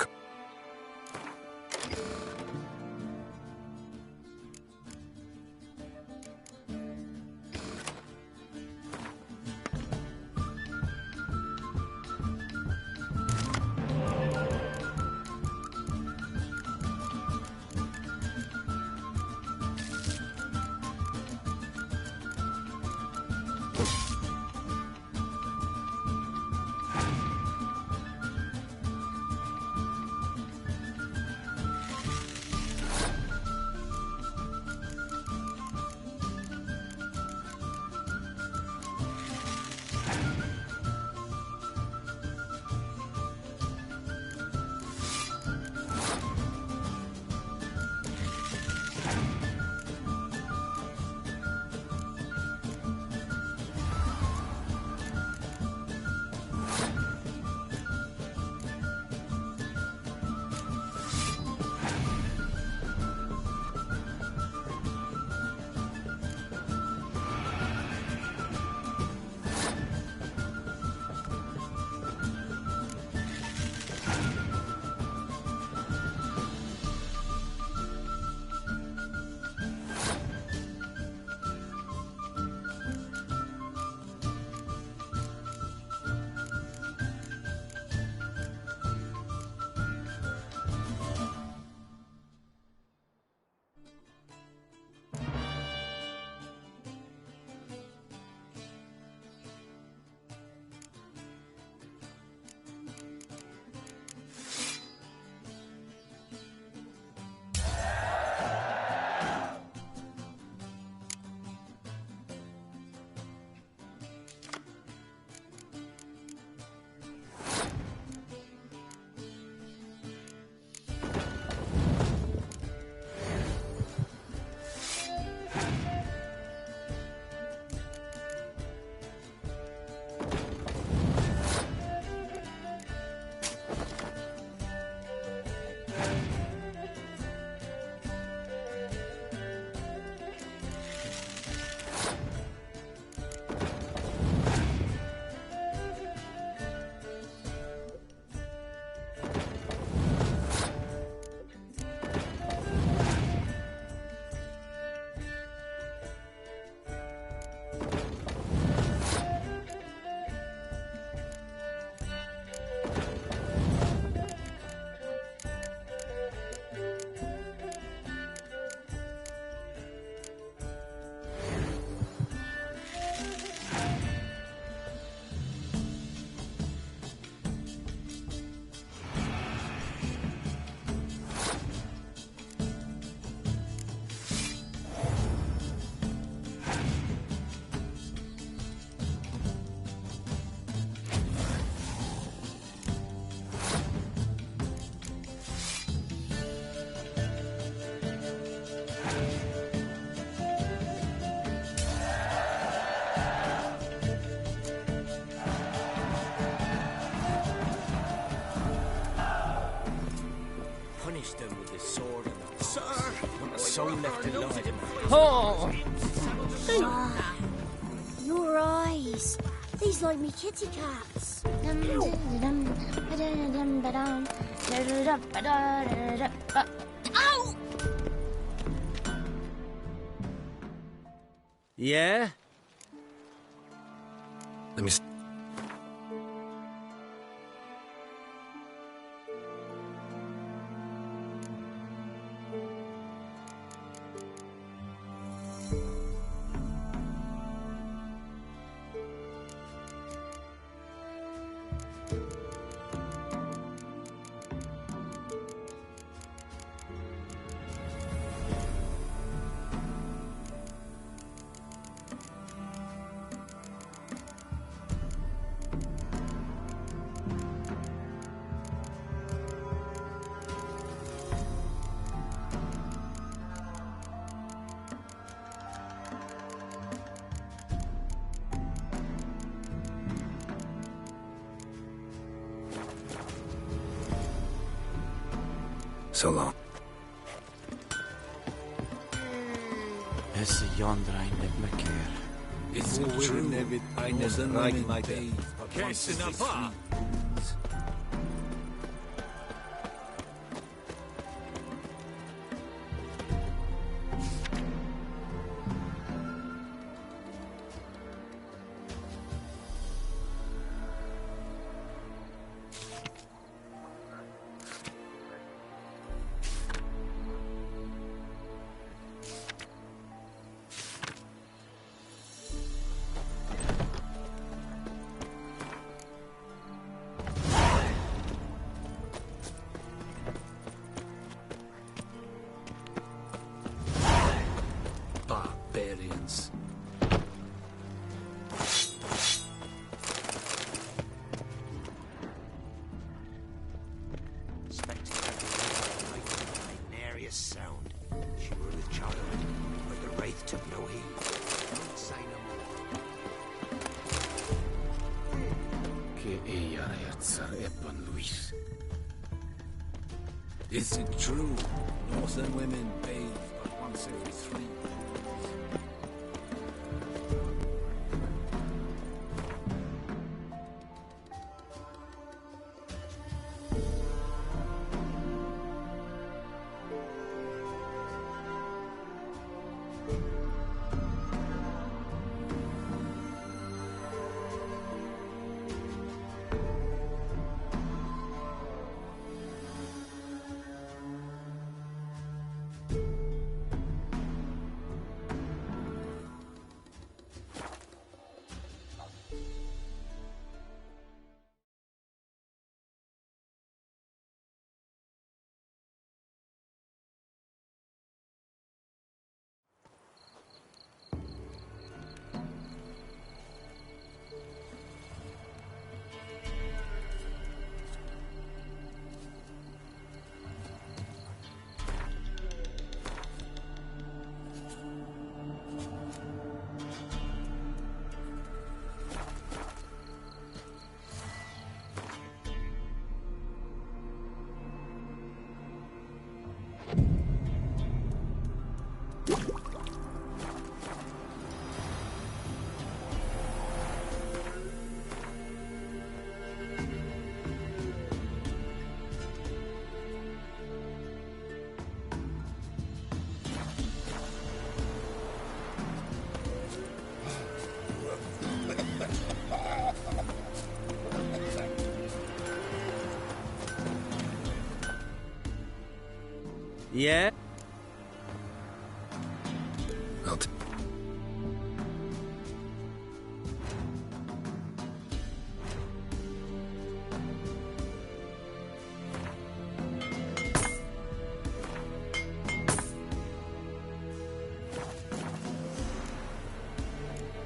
Them with his sword and the sir, not a soul left alive. Oh! Your eyes. These like me kitty cats. Ow! Yeah? Let me... So long. Is yonder ein lit me keer. Is it true? I never like my day. Casing up, huh? Barbarians. Nariest sound. Sure the child, but the wraith took no heed. Don't say no more. Que ella reazzar Epan Luis. Is it true? Northern women bathe but once every 3 years. Yeah?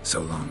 So long.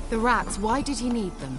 The rats, why did he need them?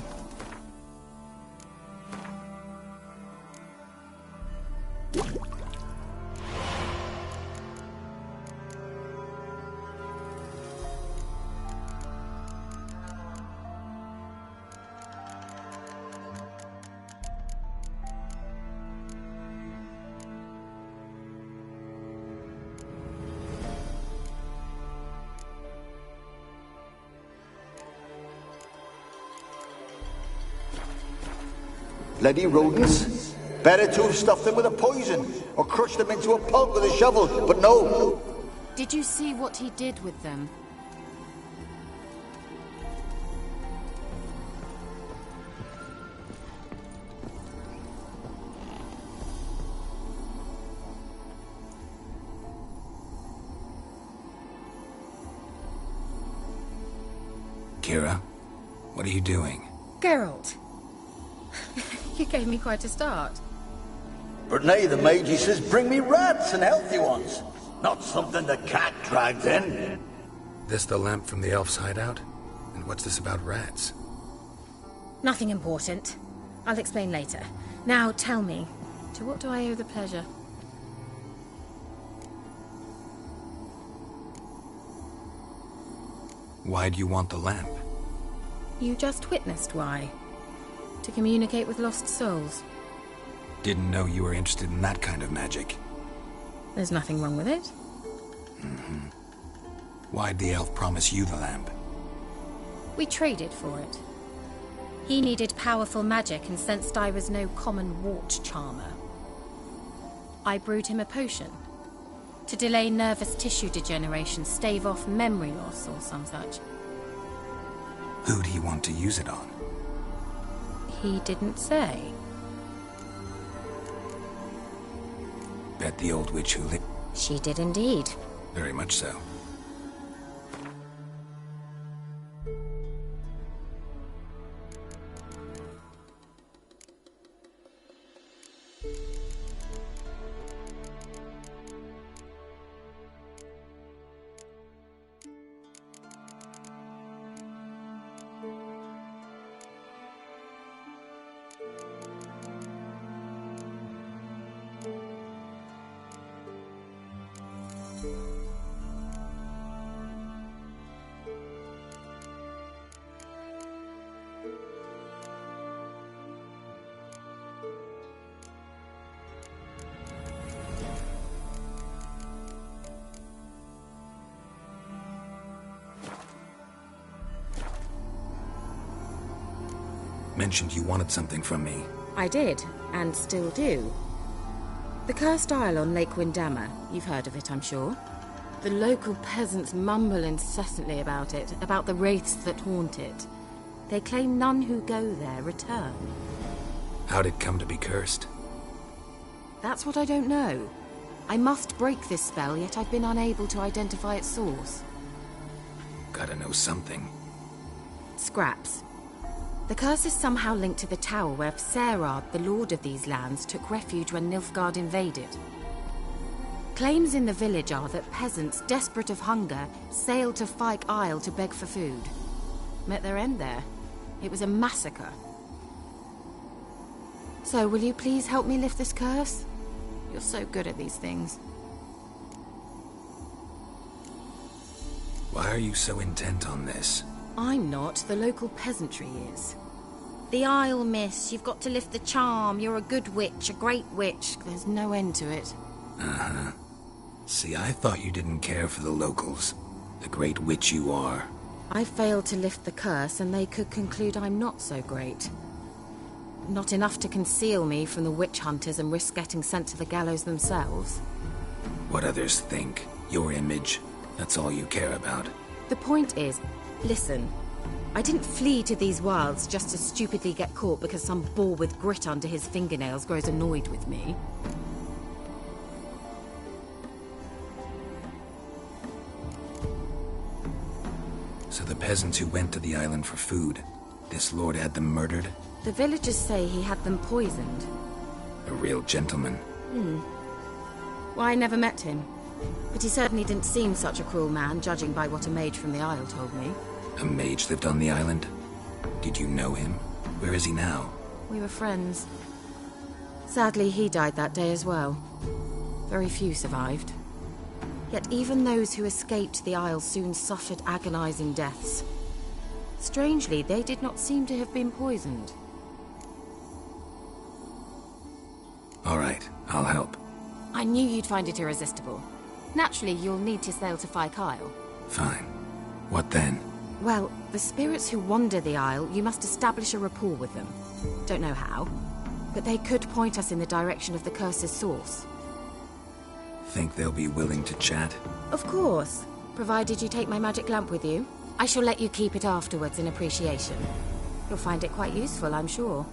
Bloody rodents. Better to have stuffed them with a poison, or crushed them into a pulp with a shovel, but no. Did you see what he did with them? Kira, what are you doing? Geralt. You gave me quite a start. But nay, the mage, he says, bring me rats and healthy ones. Not something the cat dragged in. This the lamp from the elf's hideout? And what's this about rats? Nothing important. I'll explain later. Now tell me, to what do I owe the pleasure? Why do you want the lamp? You just witnessed why. To communicate with lost souls. Didn't know you were interested in that kind of magic. There's nothing wrong with it. Mm-hmm. Why'd the elf promise you the lamp? We traded for it. He needed powerful magic and sensed I was no common wart charmer. I brewed him a potion. To delay nervous tissue degeneration, stave off memory loss or some such. Who'd he want to use it on? He didn't say. Bet the old witch who lived. She did indeed. Very much so. Mentioned you wanted something from me. I did, and still do. The Cursed Isle on Lake Windammer. You've heard of it, I'm sure. The local peasants mumble incessantly about it, about the wraiths that haunt it. They claim none who go there return. How'd it come to be cursed? That's what I don't know. I must break this spell, yet I've been unable to identify its source. Gotta know something. Scraps. The curse is somehow linked to the tower where Serard, the lord of these lands, took refuge when Nilfgaard invaded. Claims in the village are that peasants, desperate of hunger, sailed to Fyke Isle to beg for food. Met their end there. It was a massacre. So, will you please help me lift this curse? You're so good at these things. Why are you so intent on this? I'm not. The local peasantry is. The Isle, miss. You've got to lift the charm. You're a good witch, a great witch. There's no end to it. Uh-huh. See, I thought you didn't care for the locals. The great witch you are. I failed to lift the curse, and they could conclude I'm not so great. Not enough to conceal me from the witch hunters and risk getting sent to the gallows themselves. What others think. Your image. That's all you care about. The point is, listen. I didn't flee to these wilds just to stupidly get caught because some boar with grit under his fingernails grows annoyed with me. So the peasants who went to the island for food, this lord had them murdered? The villagers say he had them poisoned. A real gentleman. Well, I never met him. But he certainly didn't seem such a cruel man, judging by what a mage from the Isle told me. A mage lived on the island? Did you know him? Where is he now? We were friends. Sadly, he died that day as well. Very few survived. Yet even those who escaped the Isle soon suffered agonizing deaths. Strangely, they did not seem to have been poisoned. All right, I'll help. I knew you'd find it irresistible. Naturally, you'll need to sail to Kyle. Fine. What then? Well, the spirits who wander the Isle, you must establish a rapport with them. Don't know how, but they could point us in the direction of the curse's source. Think they'll be willing to chat? Of course, provided you take my magic lamp with you. I shall let you keep it afterwards in appreciation. You'll find it quite useful, I'm sure.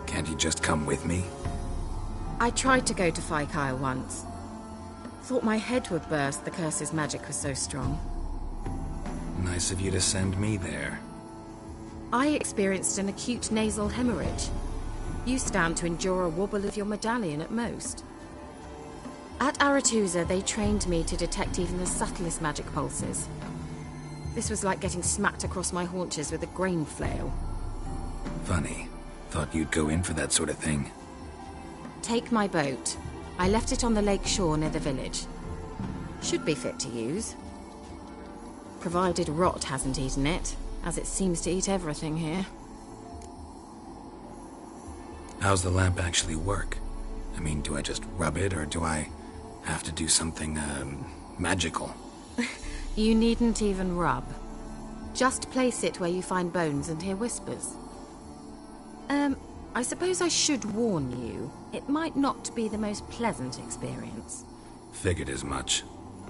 Can't you just come with me? I tried to go to Kyle once. Thought my head would burst, the curse's magic was so strong. Nice of you to send me there. I experienced an acute nasal hemorrhage. You stand to endure a wobble of your medallion at most. At Aretusa, they trained me to detect even the subtlest magic pulses. This was like getting smacked across my haunches with a grain flail. Funny. Thought you'd go in for that sort of thing. Take my boat. I left it on the lake shore near the village. Should be fit to use. Provided rot hasn't eaten it, as it seems to eat everything here. How's the lamp actually work? I mean, do I just rub it, or do I have to do something, magical? You needn't even rub. Just place it where you find bones and hear whispers. I suppose I should warn you. It might not be the most pleasant experience. Figured as much.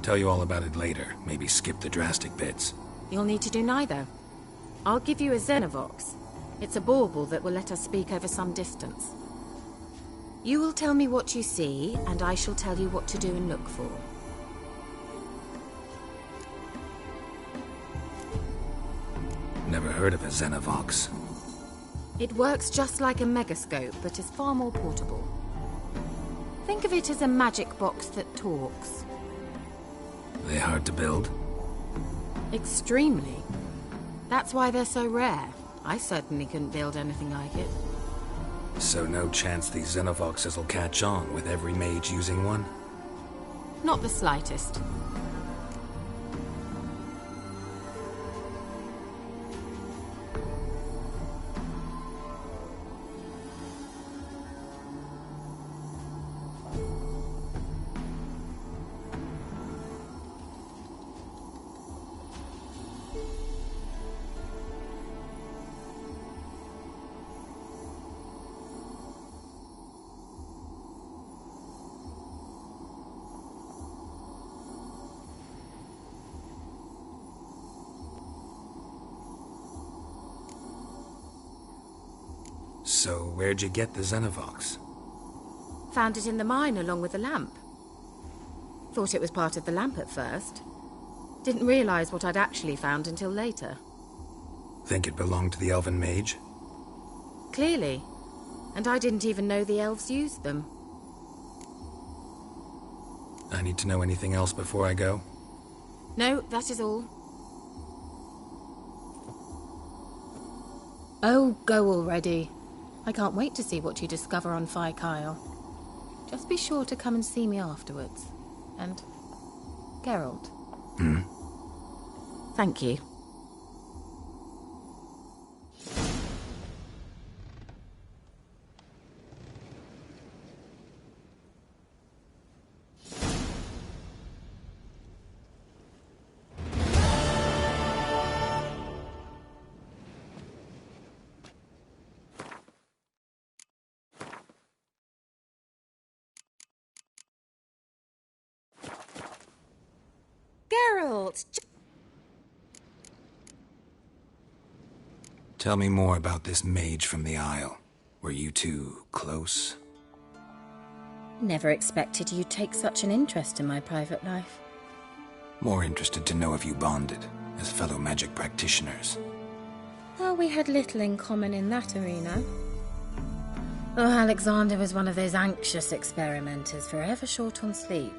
Tell you all about it later. Maybe skip the drastic bits. You'll need to do neither. I'll give you a Xenovox. It's a bauble that will let us speak over some distance. You will tell me what you see, and I shall tell you what to do and look for. Never heard of a Xenovox. It works just like a megascope, but is far more portable. Think of it as a magic box that talks. They hard to build? Extremely. That's why they're so rare. I certainly couldn't build anything like it. So no chance these Xenovoxes will catch on with every mage using one? Not the slightest. So where'd you get the Xenovox? Found it in the mine along with the lamp. Thought it was part of the lamp at first. Didn't realize what I'd actually found until later. Think it belonged to the elven mage? Clearly. And I didn't even know the elves used them. I need to know anything else before I go? No, that is all. Oh, go already. I can't wait to see what you discover on Kyle. Just be sure to come and see me afterwards. And Geralt. Thank you. Geralt! Tell me more about this mage from the Isle. Were you two close? Never expected you'd take such an interest in my private life. More interested to know if you bonded, as fellow magic practitioners. Oh, we had little in common in that arena. Oh, Alexander was one of those anxious experimenters, forever short on sleep.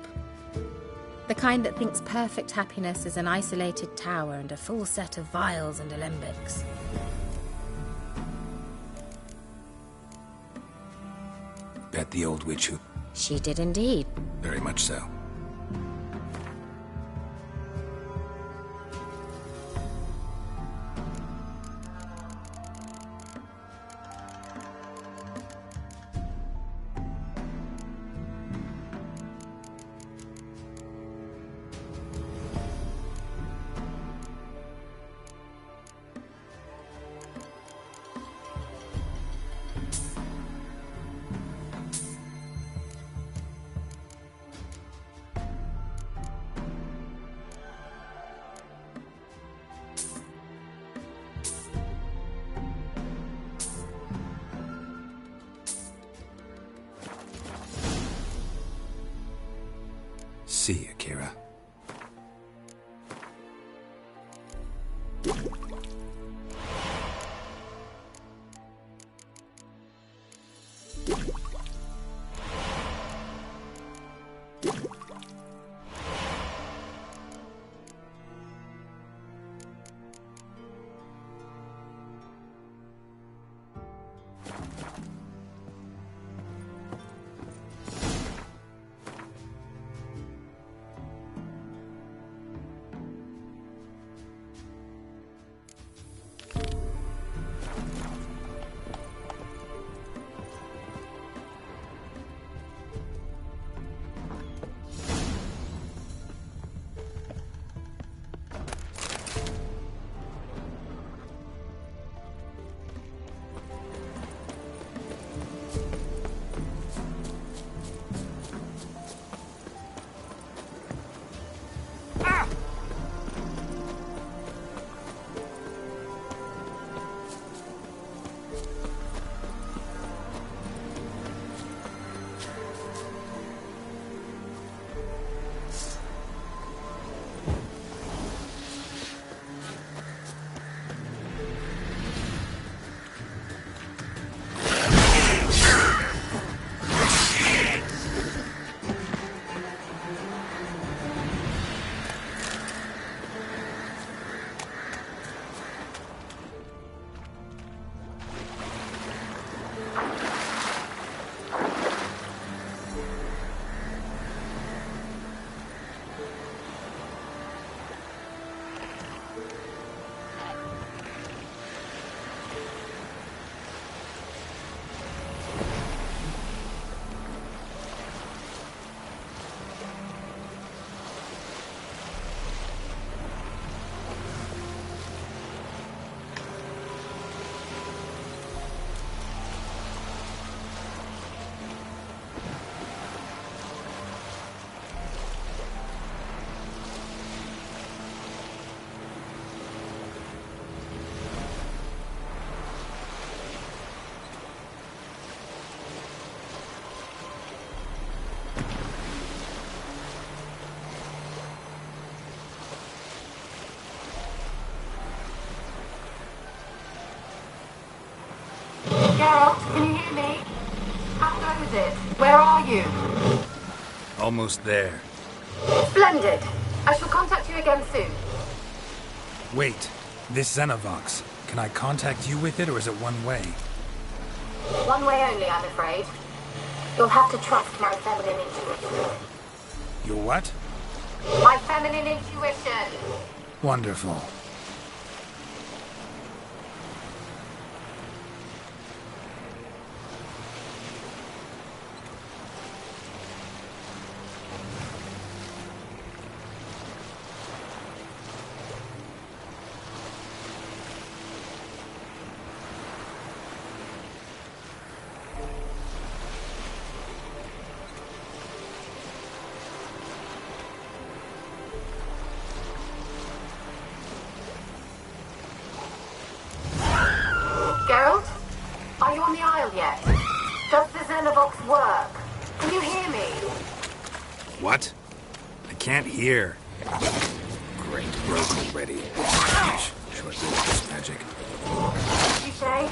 The kind that thinks perfect happiness is an isolated tower and a full set of vials and alembics. Bet the old witch who... She did indeed. Very much so. See you, Kira. Geralt, can you hear me? How goes it? Where are you? Almost there. Splendid. I shall contact you again soon. Wait, this Xenovox. Can I contact you with it, or is it one way? One way only, I'm afraid. You'll have to trust my feminine intuition. Your what? My feminine intuition. Wonderful. Geralt? Are you on the Isle yet? Does the Xenovox work? Can you hear me? What? I can't hear. Great, broke already. Short this magic. What did you say?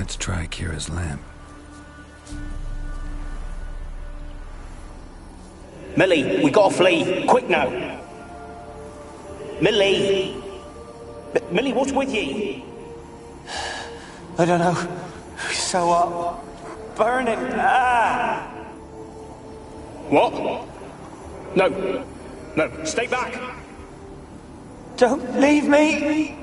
Let's try Kira's lamp. Millie, we gotta flee. Quick now. Millie! Millie, what's with ye? I don't know. So hot. Burning. Ah! What? No. No, stay back. Don't leave me!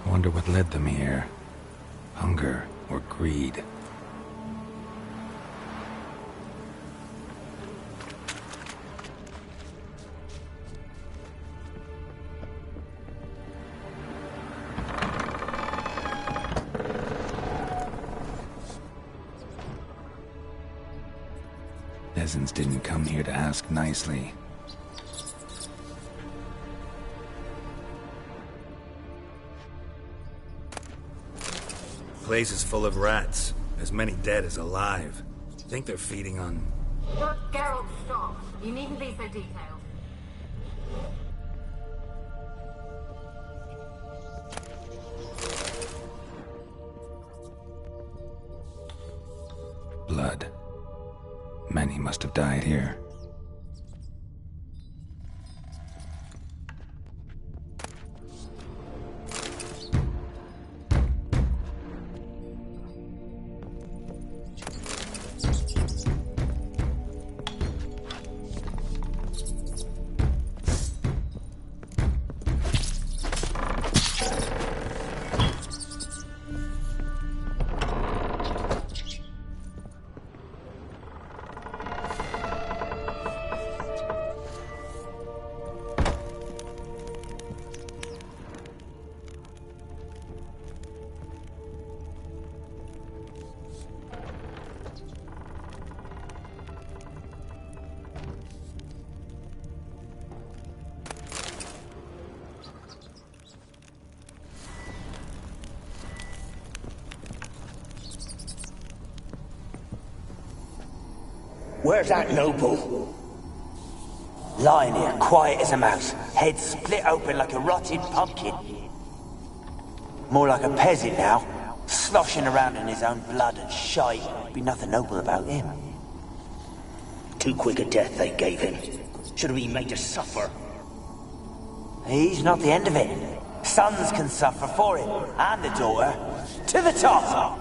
Wonder what led them here. Hunger or greed. Peasants didn't come here to ask nicely. The place is full of rats. As many dead as alive. Think they're feeding on... Look, Geralt, stop. You needn't be so detailed. Blood. Many must have died here. Where's that noble? Lying here, quiet as a mouse, head split open like a rotted pumpkin. More like a peasant now, sloshing around in his own blood and shite. Be nothing noble about him. Too quick a death they gave him. Should have been made to suffer. He's not the end of it. Sons can suffer for it, and the daughter. To the top!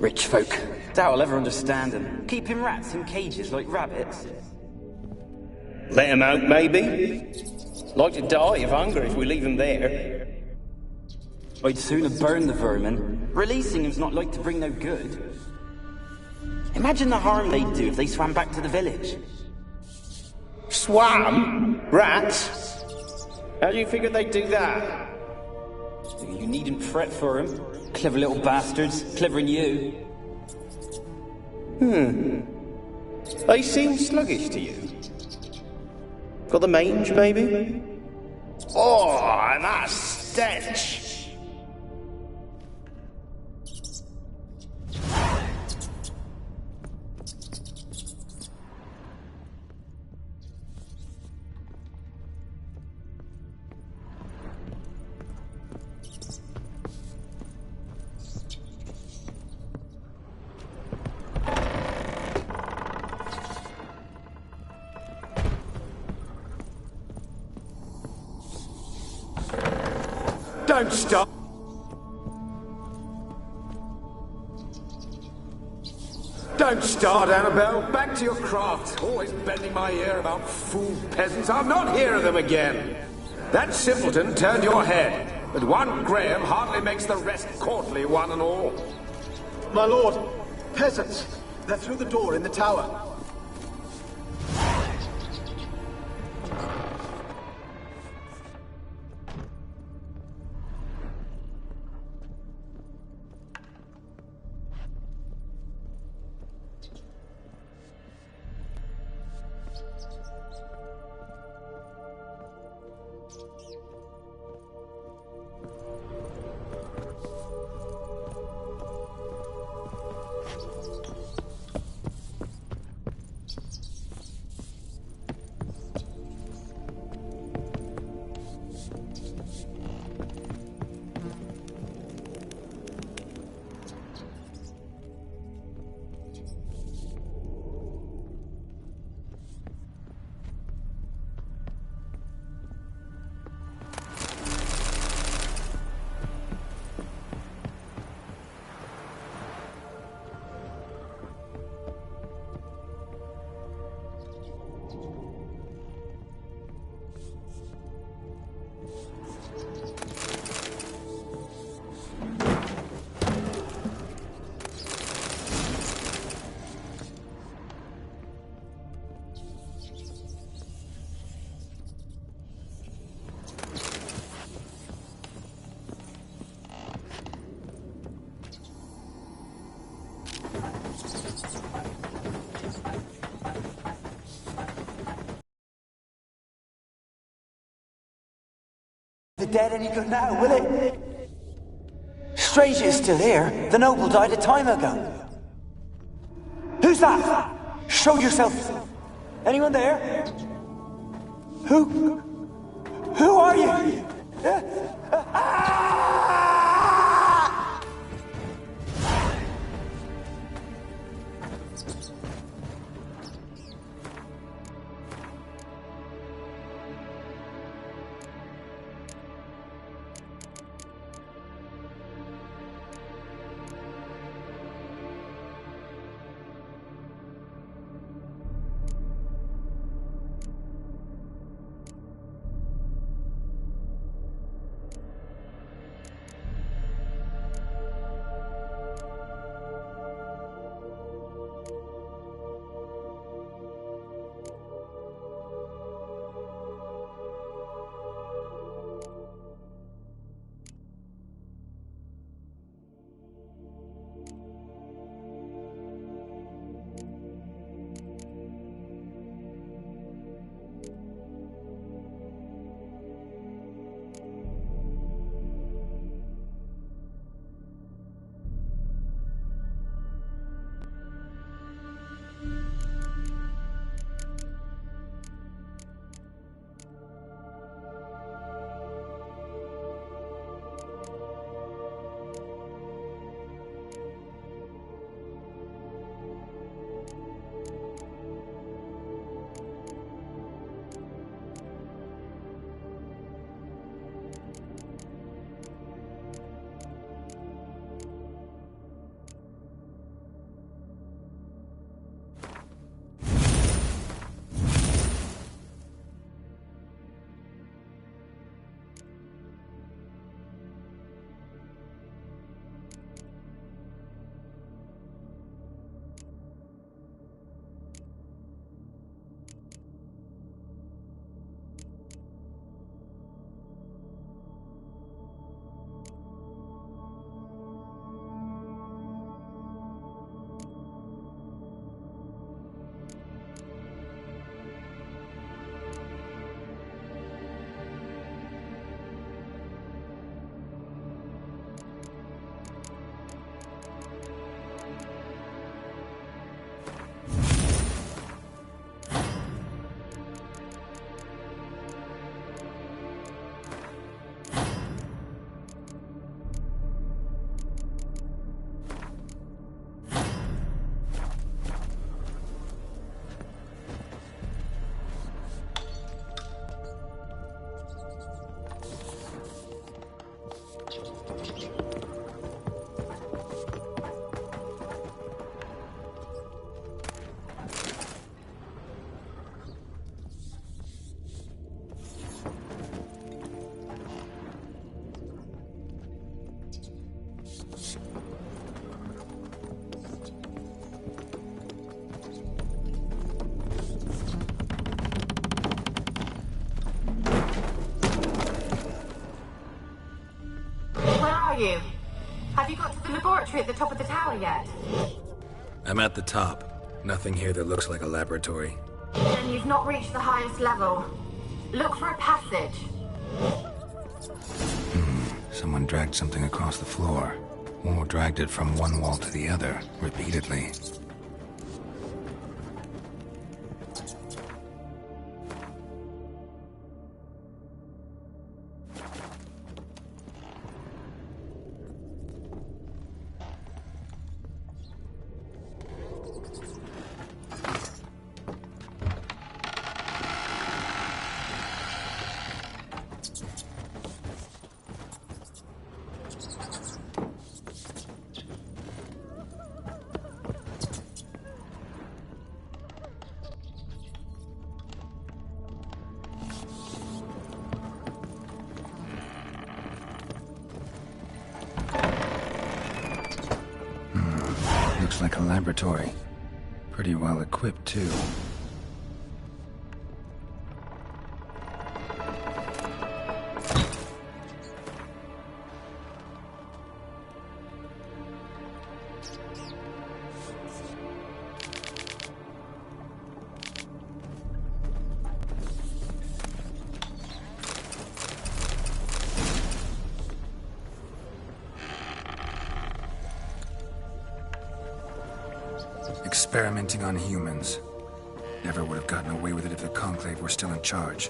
Rich folk. Doubt I'll ever understand them. Keeping rats in cages like rabbits. Let him out, maybe? Like to die of hunger if we leave him there. I'd sooner burn the vermin. Releasing him's not like to bring no good. Imagine the harm they'd do if they swam back to the village. Swam? Rats? How do you figure they'd do that? You needn't fret for him. Clever little bastards. Clever'n you. They seem sluggish to you. Got the mange, maybe? Oh, and that stench! Don't stop! Don't start, Annabelle. Back to your craft. Always bending my ear about fool peasants. I'll not hear of them again. That simpleton turned your head, but one Graham hardly makes the rest courtly, one and all. My lord, peasants. They're through the door in the tower. The dead any good now, will it? Strange it's still here. The noble died a time ago. Who's that? Show yourself. Anyone there? Who are you? are you? Have you got to the laboratory at the top of the tower yet? I'm at the top. Nothing here that looks like a laboratory. Then you've not reached the highest level. Look for a passage. Someone dragged something across the floor. Or dragged it from one wall to the other, repeatedly. Looks like a laboratory. Pretty well equipped, too. Experimenting on humans. Never would have gotten away with it if the Conclave were still in charge.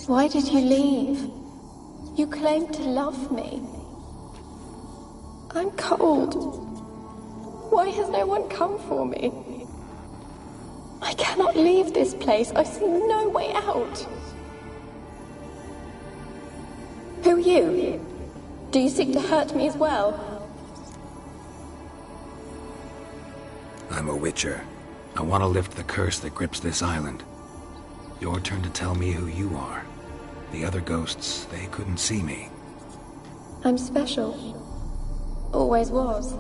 Why did you leave? You claimed to love me. I'm cold. Why has no one come for me? I cannot leave this place. I see no way out. Who are you? Do you seek to hurt me as well? I'm a witcher. I want to lift the curse that grips this island. Your turn to tell me who you are. The other ghosts, they couldn't see me. I'm special. Always was.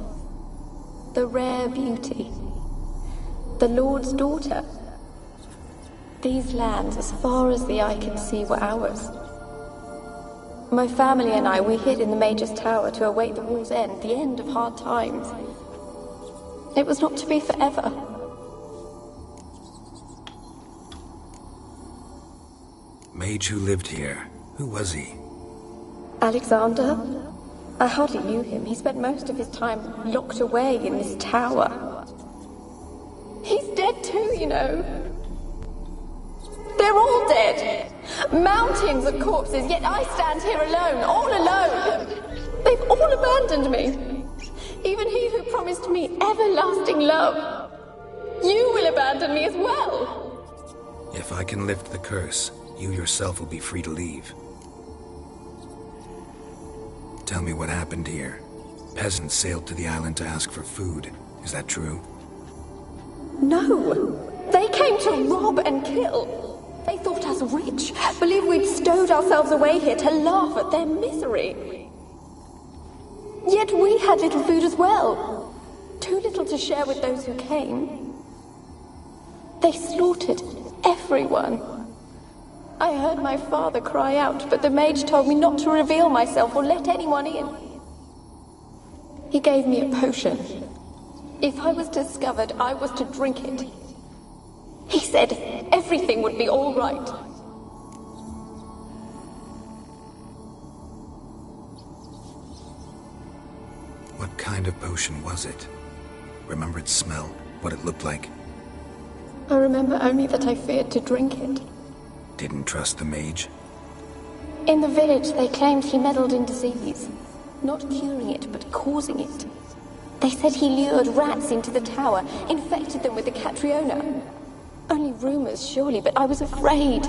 The rare beauty. The Lord's daughter. These lands, as far as the eye can see, were ours. My family and I, we hid in the Major's Tower to await the war's end, the end of hard times. It was not to be forever. Mage who lived here. Who was he? Alexander? I hardly knew him. He spent most of his time locked away in this tower. He's dead too, you know. They're all dead. Mountains of corpses, yet I stand here alone, all alone. They've all abandoned me. Even he who promised me everlasting love. You will abandon me as well. If I can lift the curse, you yourself will be free to leave. Tell me what happened here. Peasants sailed to the island to ask for food. Is that true? No. They came to rob and kill. They thought us rich, believed we'd stowed ourselves away here to laugh at their misery. Yet we had little food as well. Too little to share with those who came. They slaughtered everyone. I heard my father cry out, but the mage told me not to reveal myself or let anyone in. He gave me a potion. If I was discovered, I was to drink it. He said everything would be all right. What kind of potion was it? Remember its smell? What it looked like? I remember only that I feared to drink it. Didn't trust the mage? In the village, they claimed he meddled in disease. Not curing it, but causing it. They said he lured rats into the tower, infected them with the Catriona. Only rumors, surely, but I was afraid.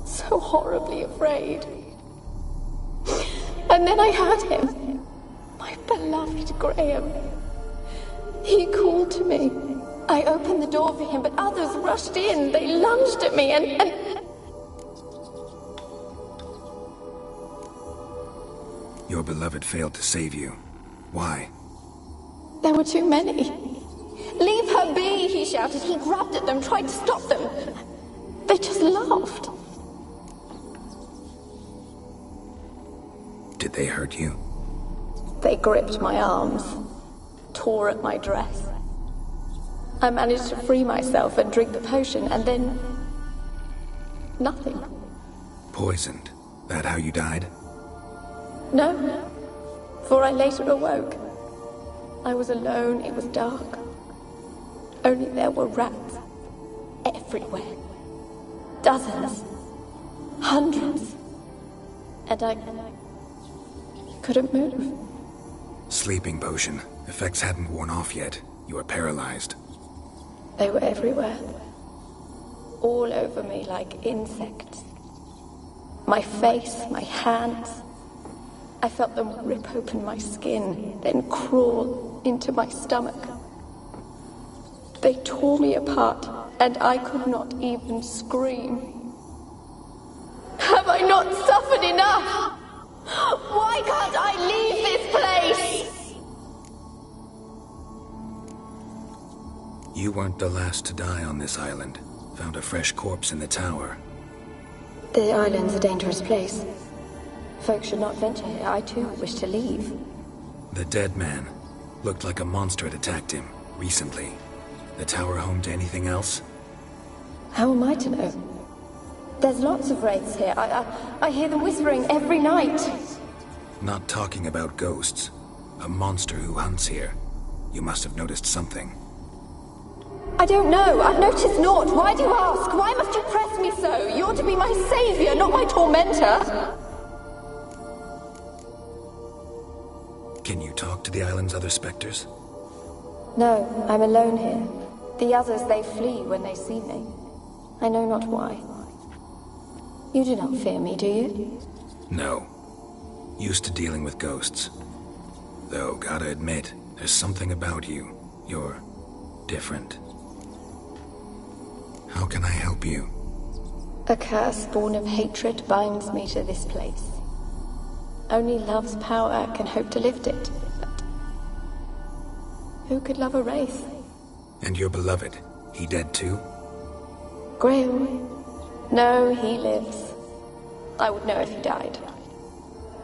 So horribly afraid. And then I heard him. My beloved Graham. He called to me. I opened the door for him, but others rushed in. They lunged at me and... Your beloved failed to save you. Why? There were too many. Leave her be, he shouted. He grabbed at them, tried to stop them. They just laughed. Did they hurt you? They gripped my arms, tore at my dress. I managed to free myself and drink the potion, and then... nothing. Poisoned. That how you died? No, for I later awoke. I was alone, it was dark. Only there were rats. Everywhere. Dozens. Hundreds. And I couldn't move. Sleeping potion. Effects hadn't worn off yet. You were paralyzed. They were everywhere. All over me like insects. My face, my hands. I felt them rip open my skin, then crawl into my stomach. They tore me apart, and I could not even scream. Have I not suffered enough? Why can't I leave this place? You weren't the last to die on this island. Found a fresh corpse in the tower. The island's a dangerous place. Folks should not venture here. I too wish to leave. The dead man. Looked like a monster had attacked him, recently. The tower home to anything else? How am I to know? There's lots of wraiths here. I hear them whispering every night. Not talking about ghosts. A monster who hunts here. You must have noticed something. I don't know. I've noticed naught. Why do you ask? Why must you press me so? You're to be be my savior, not my tormentor. Can you talk to the island's other specters? No, I'm alone here. The others, they flee when they see me. I know not why. You do not fear me, do you? No. Used to dealing with ghosts. Though, gotta admit, there's something about you. You're different. How can I help you? A curse born of hatred binds me to this place. Only love's power can hope to lift it. But who could love a wraith? And your beloved, he dead too? Graham? No, he lives. I would know if he died.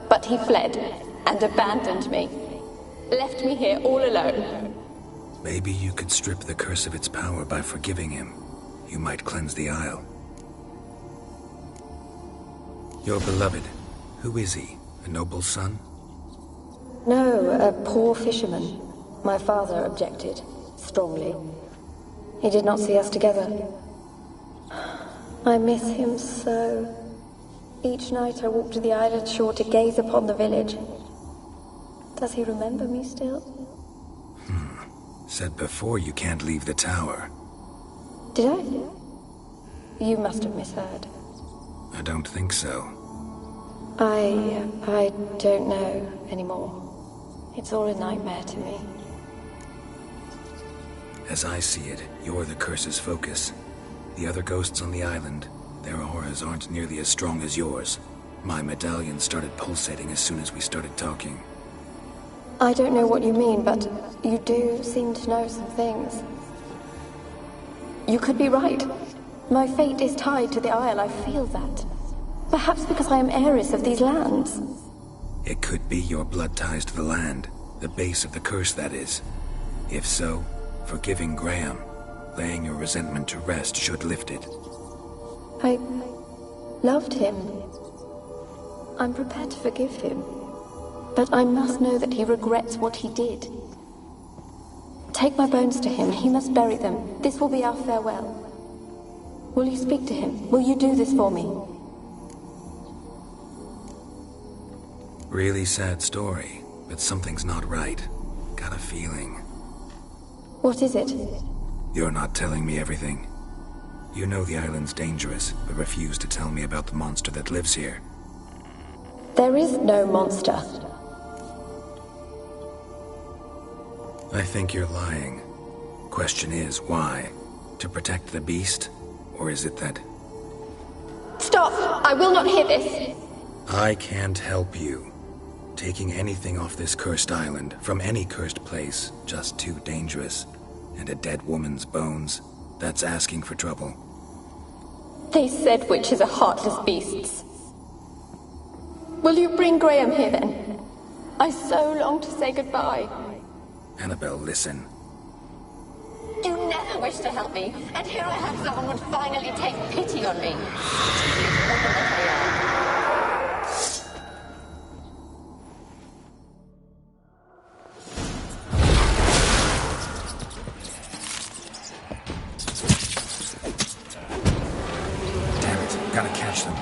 But he fled and abandoned me. Left me here all alone. Maybe you could strip the curse of its power by forgiving him. You might cleanse the Isle. Your beloved, who is he? A noble son? No, a poor fisherman. My father objected, strongly. He did not see us together. I miss him so. Each night I walk to the island shore to gaze upon the village. Does he remember me still? Said before you can't leave the tower. Did I? You must have misheard. I don't think so. I don't know anymore. It's all a nightmare to me. As I see it, you're the curse's focus. The other ghosts on the island, their auras aren't nearly as strong as yours. My medallion started pulsating as soon as we started talking. I don't know what you mean, but you do seem to know some things. You could be right. My fate is tied to the Isle, I feel that. Perhaps because I am heiress of these lands. It could be your blood ties to the land, the base of the curse, that is. If so, forgiving Graham, laying your resentment to rest should lift it. I loved him. I'm prepared to forgive him. But I must know that he regrets what he did. Take my bones to him. He must bury them. This will be our farewell. Will you speak to him? Will you do this for me? Really sad story, but something's not right. Got a feeling. What is it? You're not telling me everything. You know the island's dangerous, but refuse to tell me about the monster that lives here. There is no monster. I think you're lying. Question is, why? To protect the beast? Or is it that... Stop! I will not hear this! I can't help you. Taking anything off this cursed island, from any cursed place, just too dangerous. And a dead woman's bones, that's asking for trouble. They said witches are heartless beasts. Will you bring Graham here then? I so long to say goodbye. Annabelle, listen. You never wished to help me, and here I have someone would finally take pity on me. Damn it, gotta catch them.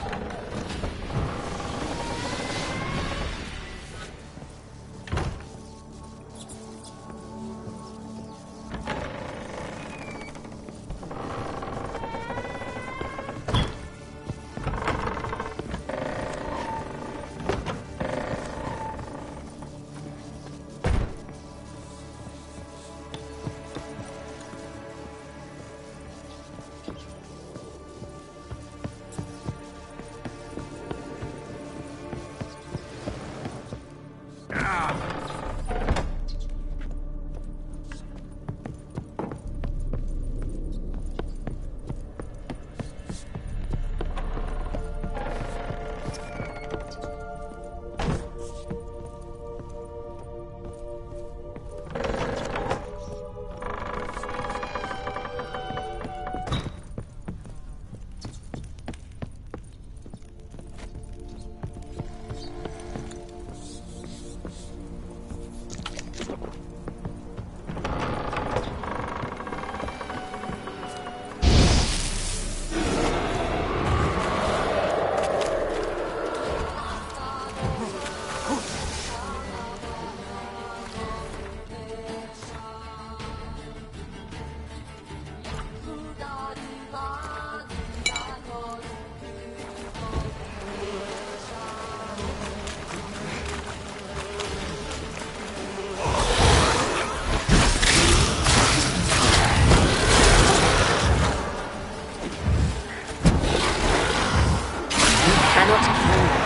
cannot kill them.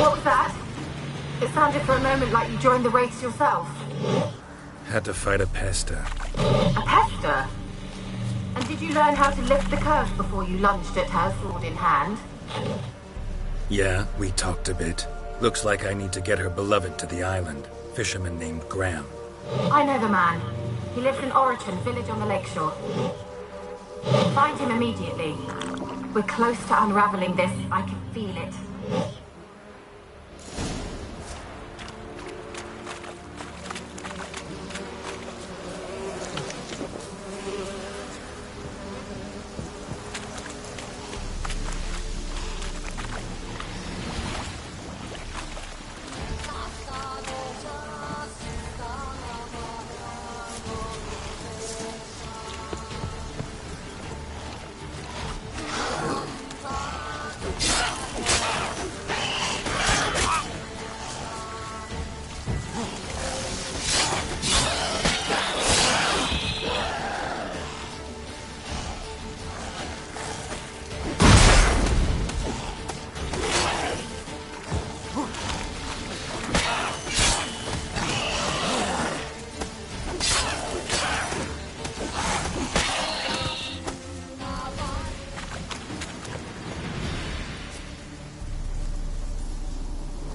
What was that? It sounded for a moment like you joined the race yourself. Had to fight a pester. A pester? And did you learn how to lift the curse before you lunged at her, sword in hand? Yeah, we talked a bit. Looks like I need to get her beloved to the island. Fisherman named Graham. I know the man. He lives in Oriton, village on the lakeshore. Find him immediately. We're close to unraveling this. I can feel it.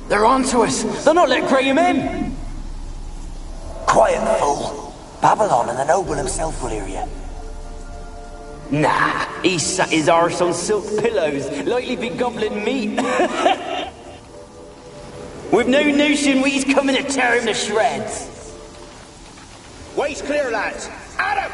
They're onto us! They're not letting Graham in! Quiet, fool. Babylon and the noble himself will hear you. Nah, he sat his arse on silk pillows, likely be gobbling meat. We've no notion we's coming to tear him to shreds. Way's clear, lads. Adam!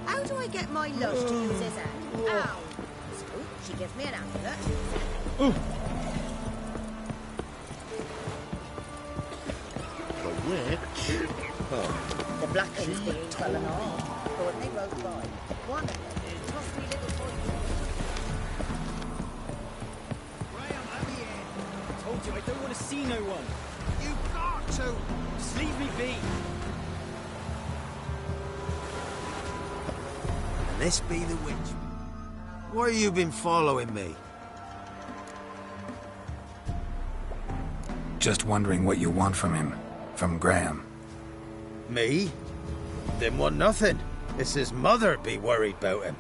How do I get my love to use his hand? Ow! So, she gives me an amulet. The witch? Oh. The black ones being well and all. But when they rode by, one of them tossed me little points. Graham, let me in. I told you I don't want to see no one. You've got to. Just leave me be. This be the witch. Why you been following me? Just wondering what you want from him. From Graham. Me? Then want nothing. It's his mother be worried about him.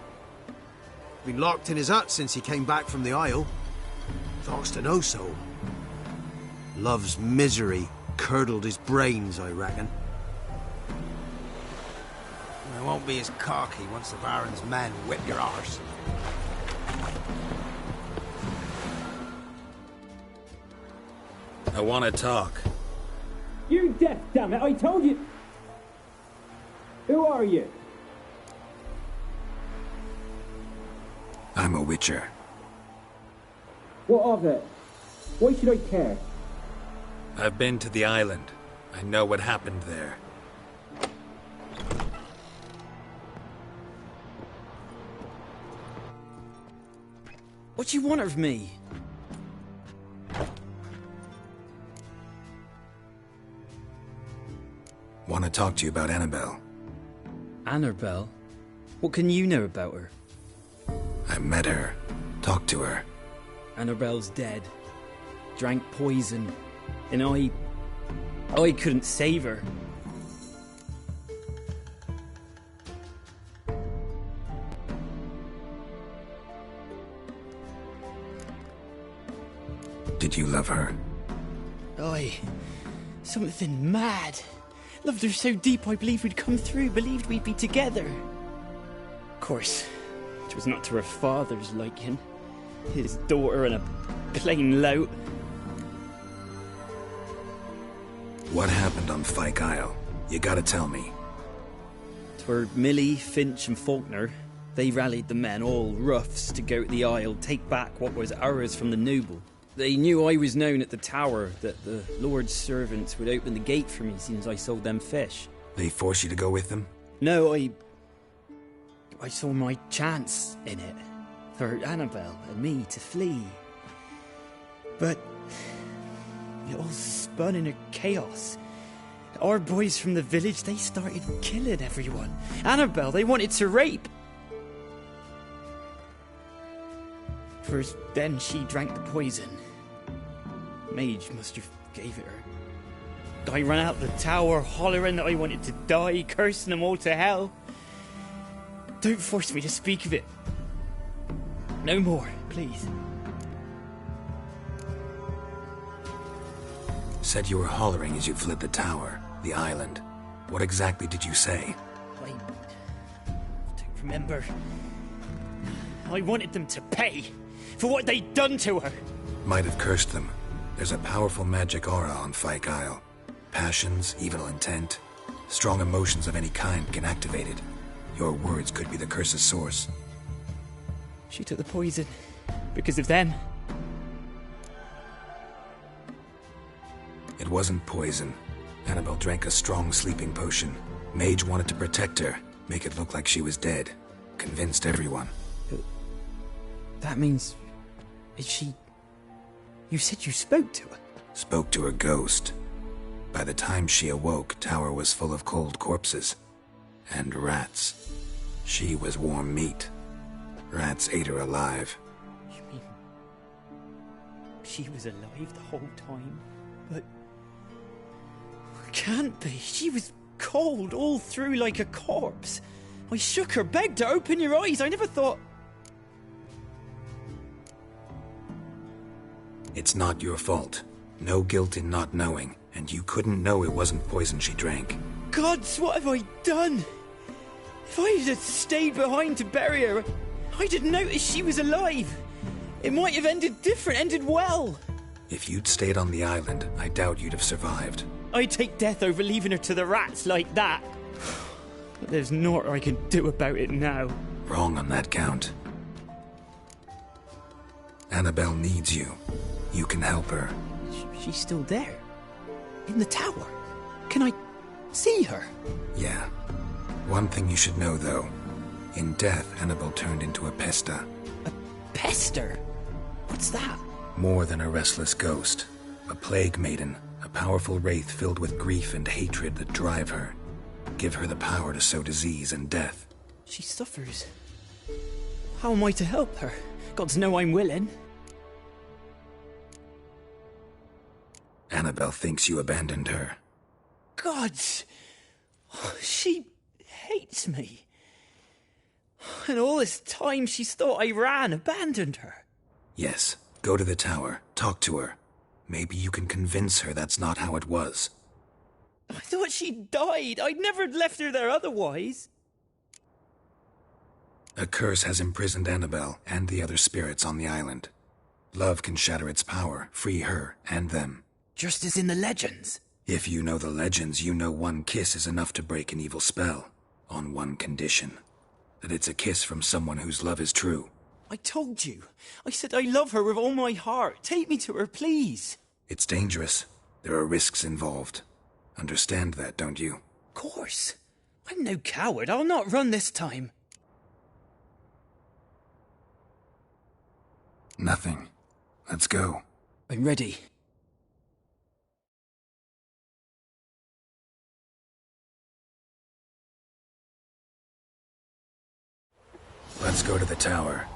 Been locked in his hut since he came back from the Isle. Thoughts to know so. Love's misery curdled his brains, I reckon. I won't be as cocky once the Baron's men whip your arse. I want to talk. You deaf, damn it! I told you. Who are you? I'm a witcher. What of it? Why should I care? I've been to the island. I know what happened there. What do you want of me? Want to talk to you about Annabelle. Annabelle? What can you know about her? I met her. Talked to her. Annabelle's dead. Drank poison. And I couldn't save her. Did you love her? Something mad. Loved her so deep I believed we'd come through, believed we'd be together. Of course, it was not to her father's liking. His daughter and a plain lout. What happened on Fyke Isle? You gotta tell me. 'Twere Millie, Finch and Faulkner. They rallied the men, all roughs, to go to the Isle, take back what was ours from the noble. They knew I was known at the tower, that the Lord's servants would open the gate for me since I sold them fish. They forced you to go with them? No, I saw my chance in it. For Annabelle and me to flee. But it all spun in a chaos. Our boys from the village, they started killing everyone. Annabelle, they wanted to rape. First, then she drank the poison. Mage must have gave it her. I ran out the tower, hollering that I wanted to die, cursing them all to hell. Don't force me to speak of it. No more, please. Said you were hollering as you fled the tower, the island. What exactly did you say? I don't remember. I wanted them to pay for what they'd done to her. Might have cursed them. There's a powerful magic aura on Fyke Isle. Passions, evil intent, strong emotions of any kind can activate it. Your words could be the curse's source. She took the poison because of them. It wasn't poison. Annabelle drank a strong sleeping potion. Mage wanted to protect her, make it look like she was dead. Convinced everyone. That means... Is she... You said you spoke to her? Spoke to her ghost. By the time she awoke, tower was full of cold corpses. And rats. She was warm meat. Rats ate her alive. You mean... She was alive the whole time? But... Can't be. She was cold all through like a corpse. I shook her, begged her, open your eyes. I never thought... It's not your fault. No guilt in not knowing, and you couldn't know it wasn't poison she drank. Gods, what have I done? If I had stayed behind to bury her, I didn't notice she was alive. It might have ended different, ended well. If you'd stayed on the island, I doubt you'd have survived. I'd take death over leaving her to the rats like that. But there's naught I can do about it now. Wrong on that count. Annabelle needs you. You can help her. She's still there. In the tower. Can I see her? Yeah. One thing you should know, though. In death, Annabelle turned into a pesta. A pester? What's that? More than a restless ghost. A plague maiden. A powerful wraith filled with grief and hatred that drive her. Give her the power to sow disease and death. She suffers. How am I to help her? Gods know I'm willing. Annabelle thinks you abandoned her. Gods! She hates me. And all this time she's thought I abandoned her. Yes, go to the tower, talk to her. Maybe you can convince her that's not how it was. I thought she died. I'd never left her there otherwise. A curse has imprisoned Annabelle and the other spirits on the island. Love can shatter its power, free her and them. Just as in the legends. If you know the legends, you know one kiss is enough to break an evil spell. On one condition. That it's a kiss from someone whose love is true. I told you. I said I love her with all my heart. Take me to her, please. It's dangerous. There are risks involved. Understand that, don't you? Of course. I'm no coward. I'll not run this time. Nothing. Let's go. I'm ready. Let's go to the tower.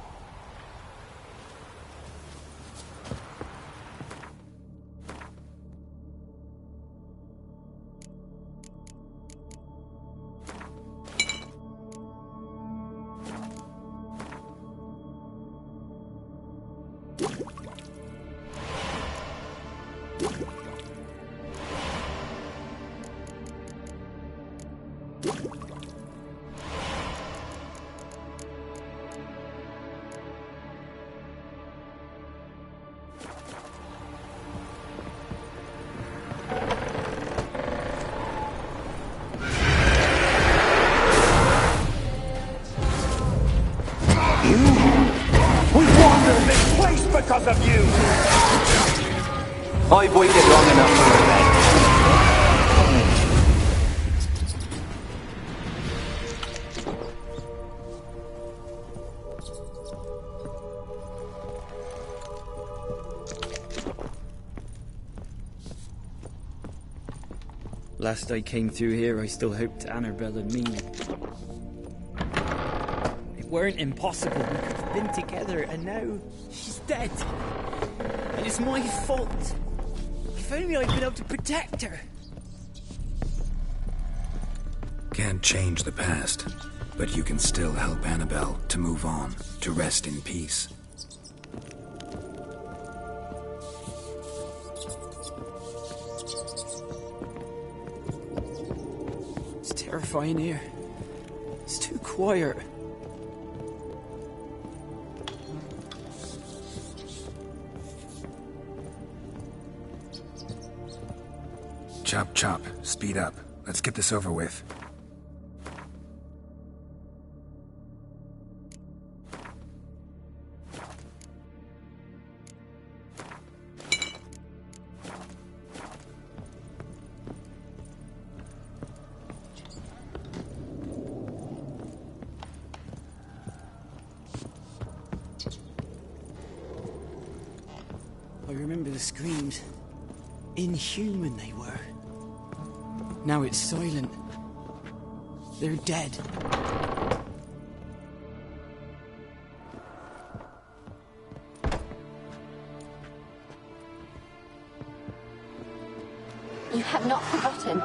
Because of you! I've waited long enough for revenge. Last I came through here, I still hoped Annabelle and me. It weren't impossible. We could have been together, and now she's dead. And it's my fault. If only I'd been able to protect her. Can't change the past, but you can still help Annabelle to move on, to rest in peace. It's terrifying here. It's too quiet. Chop, chop. Speed up. Let's get this over with. I remember the screams. Inhuman they were. Now it's silent. They're dead. You have not forgotten.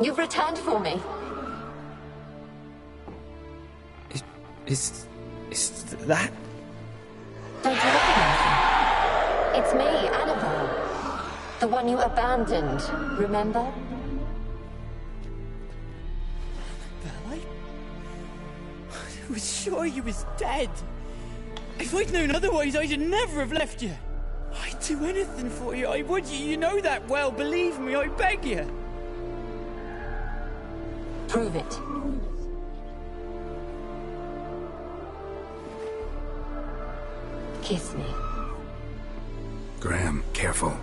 You've returned for me. Is that? Don't you recognize me? It's me, Annabelle. The one you abandoned, remember? I was sure you was dead. If I'd known otherwise, I'd never have left you. I'd do anything for you. I would. You know that well. Believe me, I beg you. Prove it. Kiss me. Graham, careful.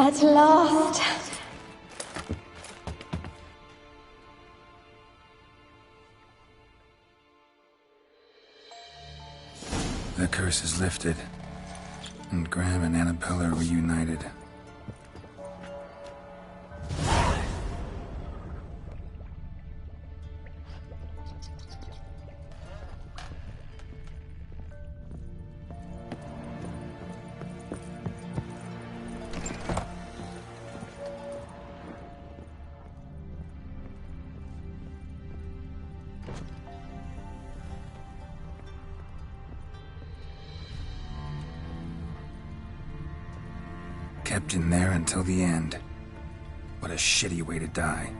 At last. The curse is lifted, and Graham and Annabella are reunited. Kept in there until the end. What a shitty way to die.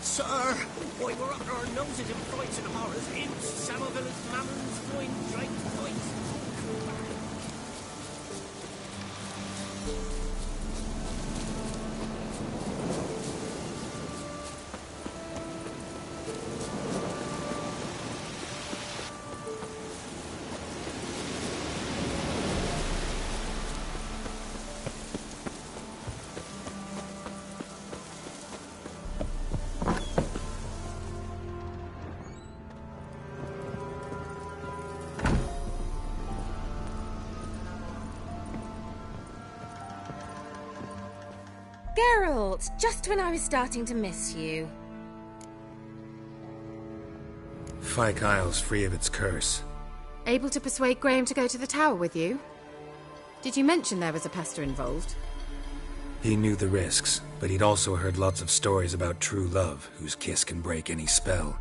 Sir, why, we're up to our noses in frights and horrors. Imps, Samovillas, mammons, loins, drapes, fights. Geralt, just when I was starting to miss you. Fyke Isle's free of its curse. Able to persuade Graham to go to the tower with you? Did you mention there was a pester involved? He knew the risks, but he'd also heard lots of stories about true love, whose kiss can break any spell.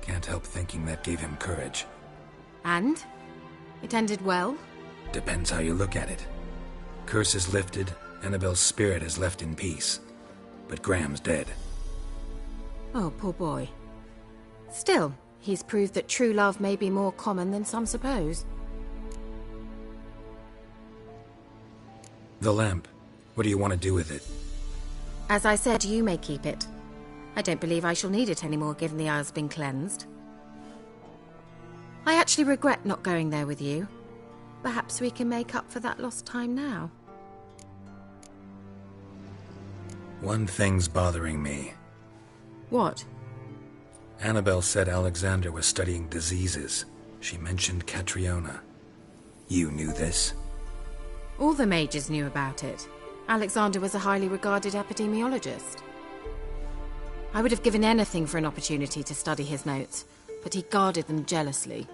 Can't help thinking that gave him courage. And? It ended well? Depends how you look at it. Curse is lifted, Annabelle's spirit is left in peace. But Graham's dead. Oh, poor boy. Still, he's proved that true love may be more common than some suppose. The lamp. What do you want to do with it? As I said, you may keep it. I don't believe I shall need it anymore, given the Isle's been cleansed. I actually regret not going there with you. Perhaps we can make up for that lost time now. One thing's bothering me. What? Annabelle said Alexander was studying diseases. She mentioned Catriona. You knew this? All the mages knew about it. Alexander was a highly regarded epidemiologist. I would have given anything for an opportunity to study his notes, but he guarded them jealously.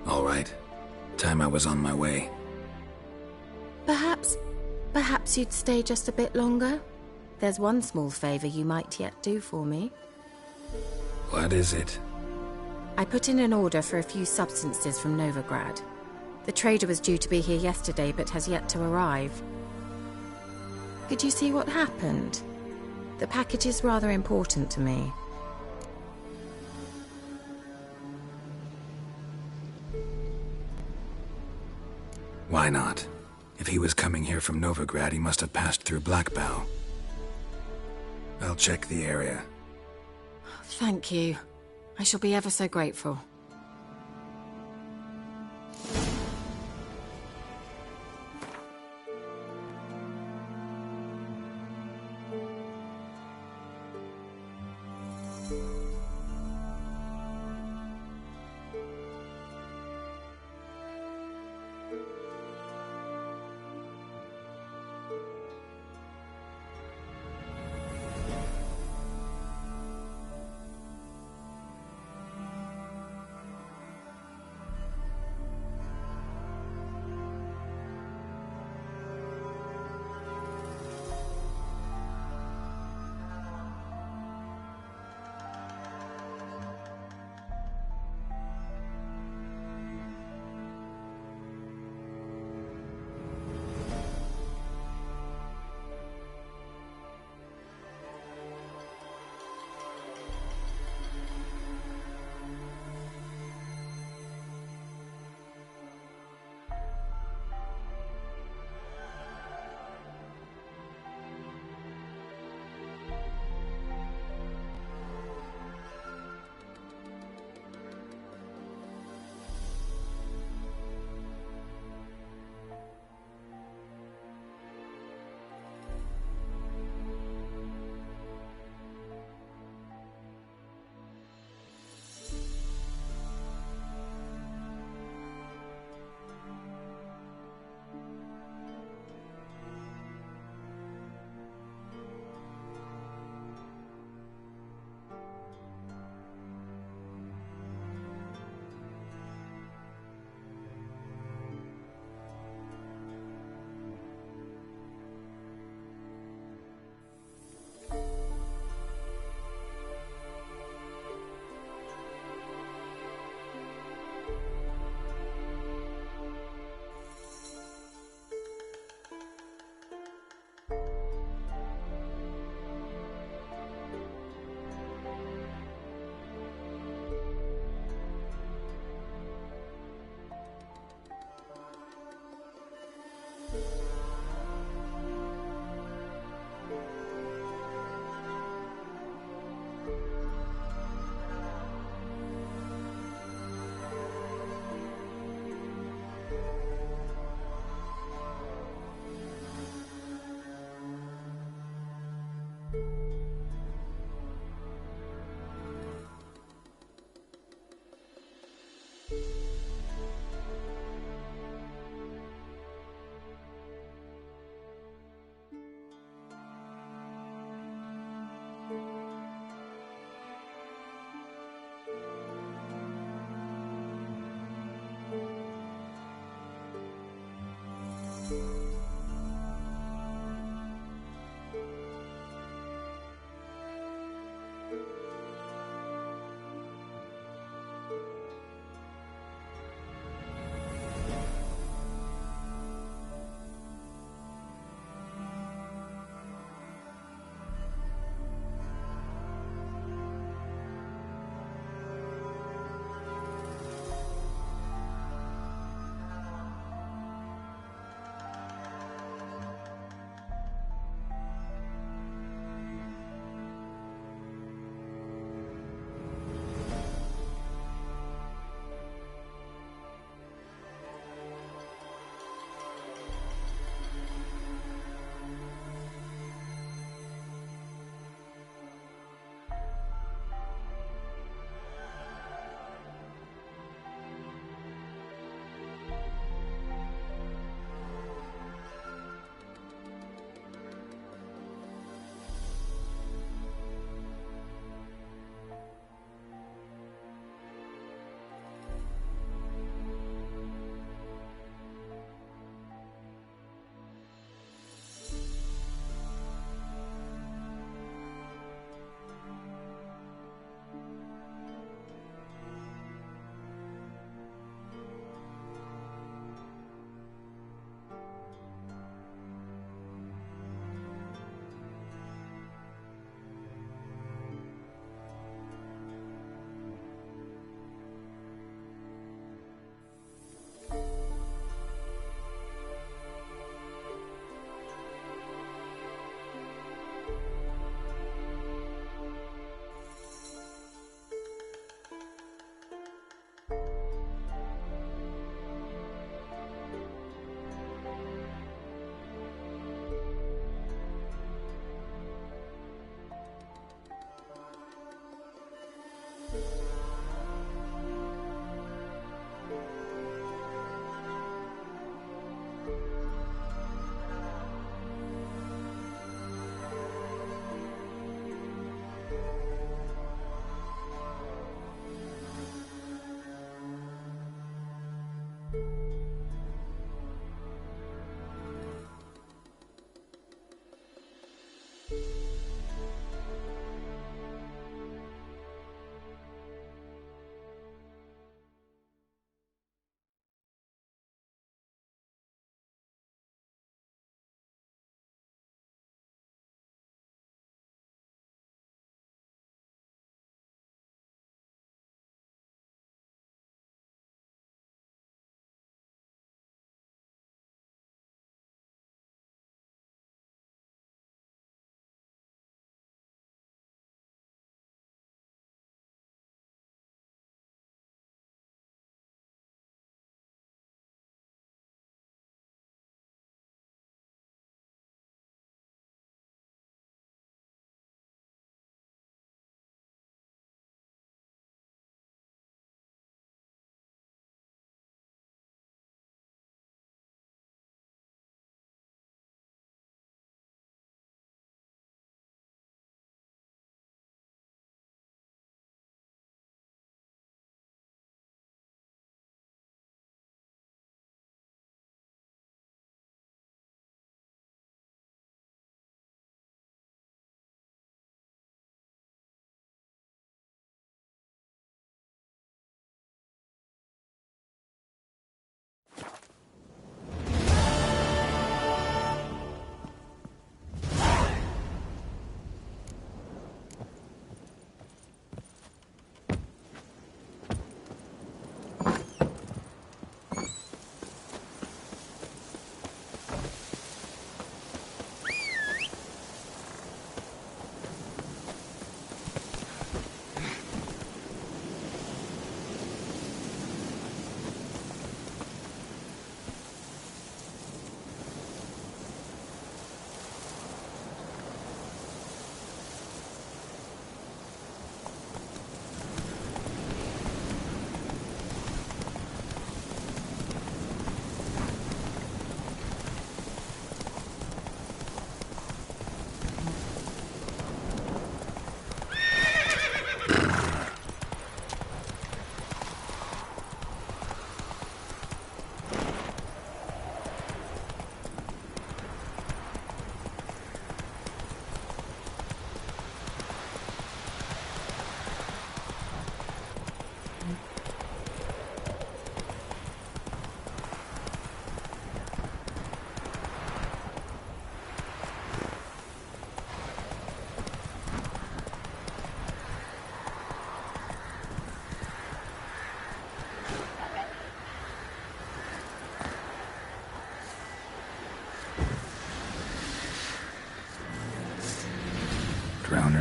All right. Time I was on my way. Perhaps you'd stay just a bit longer? There's one small favor you might yet do for me. What is it? I put in an order for a few substances from Novigrad. The trader was due to be here yesterday, but has yet to arrive. Could you see what happened? The package is rather important to me. Why not? If he was coming here from Novigrad, he must have passed through Blackbow. I'll check the area. Thank you. I shall be ever so grateful.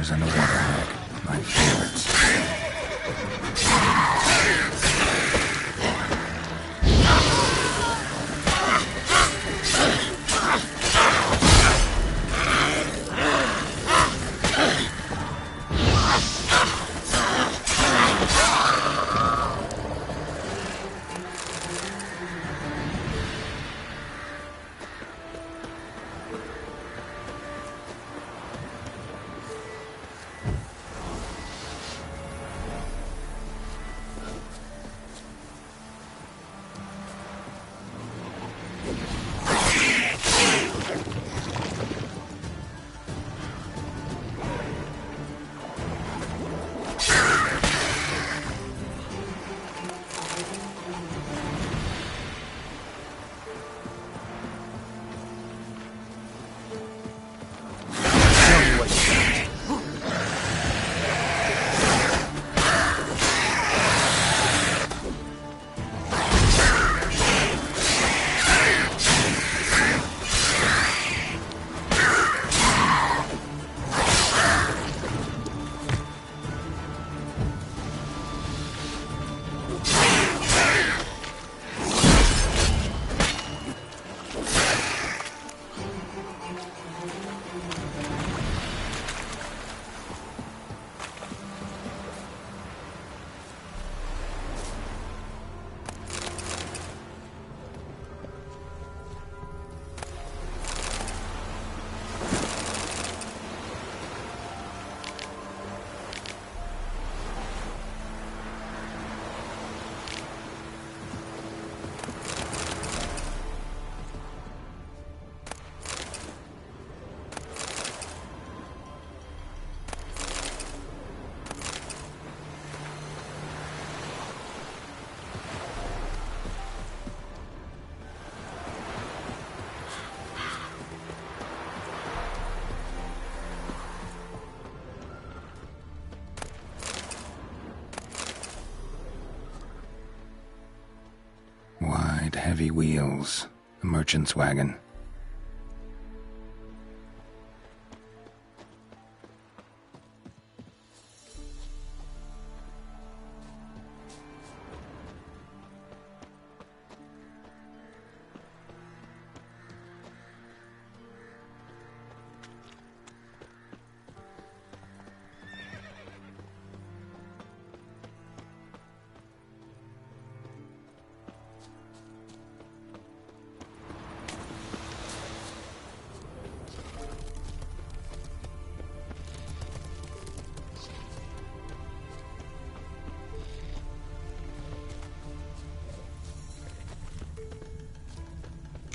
Bears and a water hag. My favorites. Wide, heavy wheels. A merchant's wagon.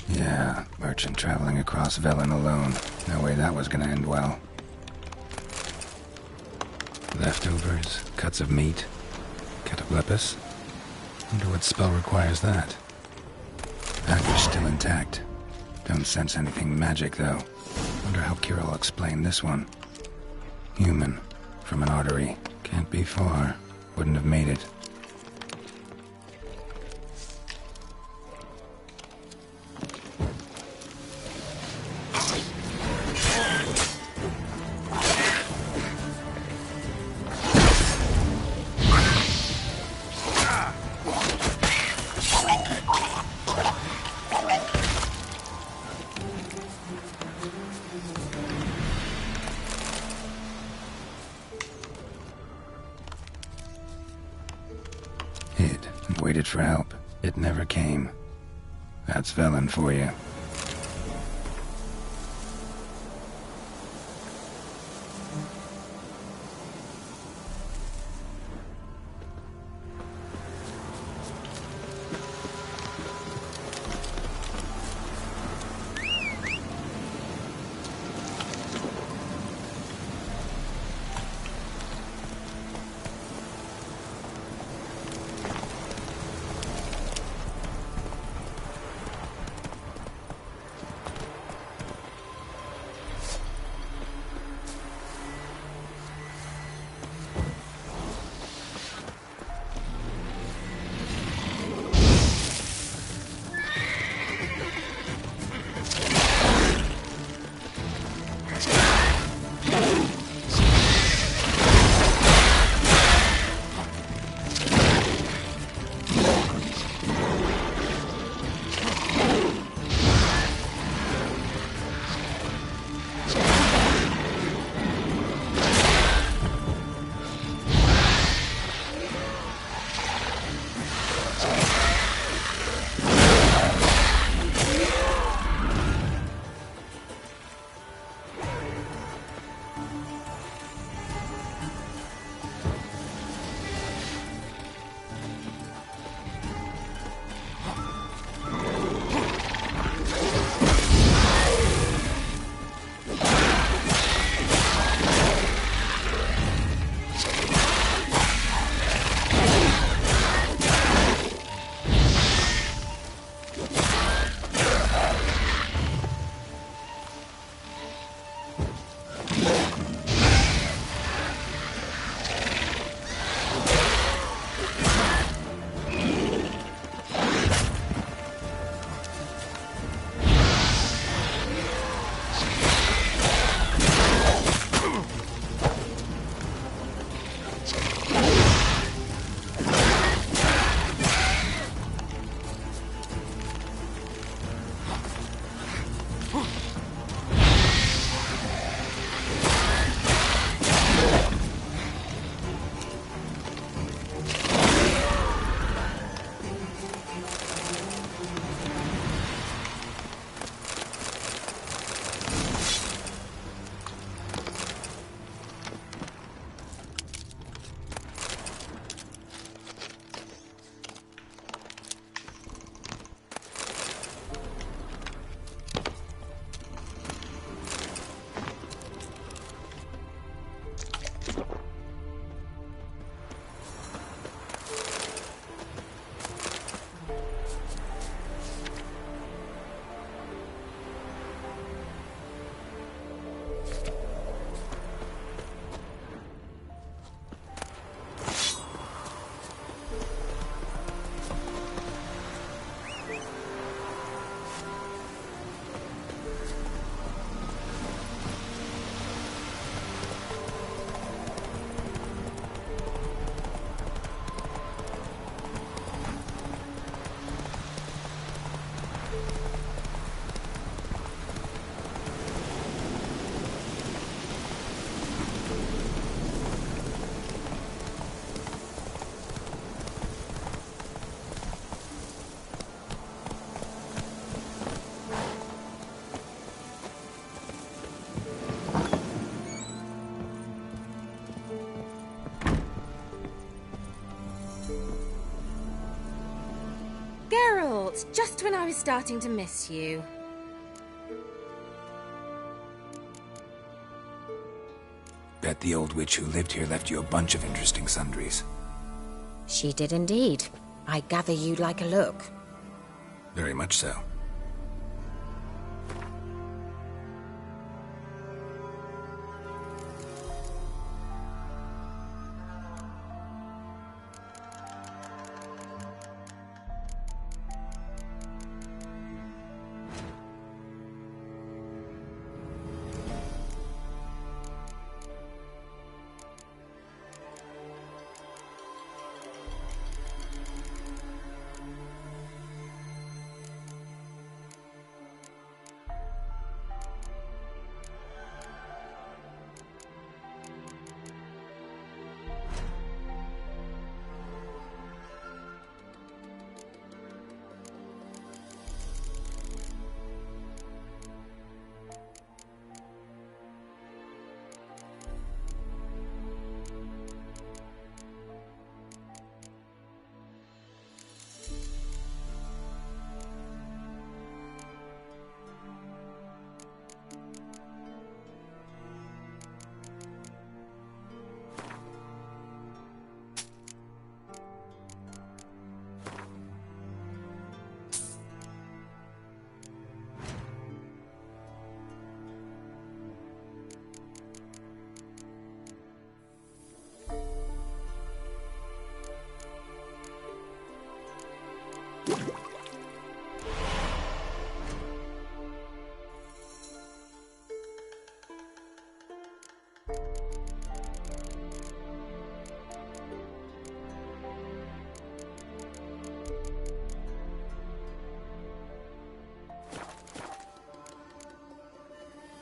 Yeah, merchant traveling across Velen alone. No way that was gonna end well. Leftovers, cuts of meat, cataplepis. Wonder what spell requires that. Package still intact. Don't sense anything magic, though. Wonder how Kira will explain this one. Human, from an artery. Can't be far. Wouldn't have made it. Hid and waited for help. It never came. That's Velen for you. thoughts just when I was starting to miss you. Bet the old witch who lived here left you a bunch of interesting sundries. She did indeed. I gather you'd like a look. Very much so.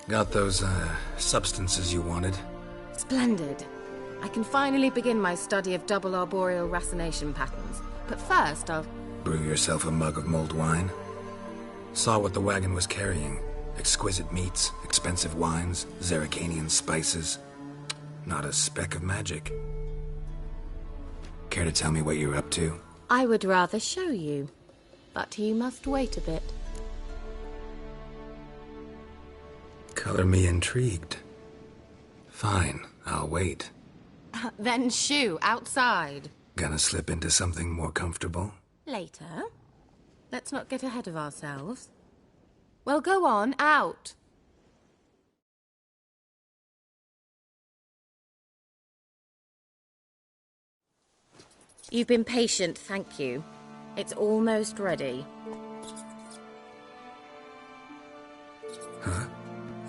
Got those, substances you wanted? Splendid. I can finally begin my study of double arboreal racination patterns. But first, I'll... Brew yourself a mug of mulled wine? Saw what the wagon was carrying. Exquisite meats, expensive wines, Zerrikanian spices. Not a speck of magic. Care to tell me what you're up to? I would rather show you. But you must wait a bit. Color me intrigued. Fine, I'll wait. Then shoo, outside. Gonna slip into something more comfortable? Later. Let's not get ahead of ourselves. Well, go on, out. You've been patient, thank you. It's almost ready. Huh?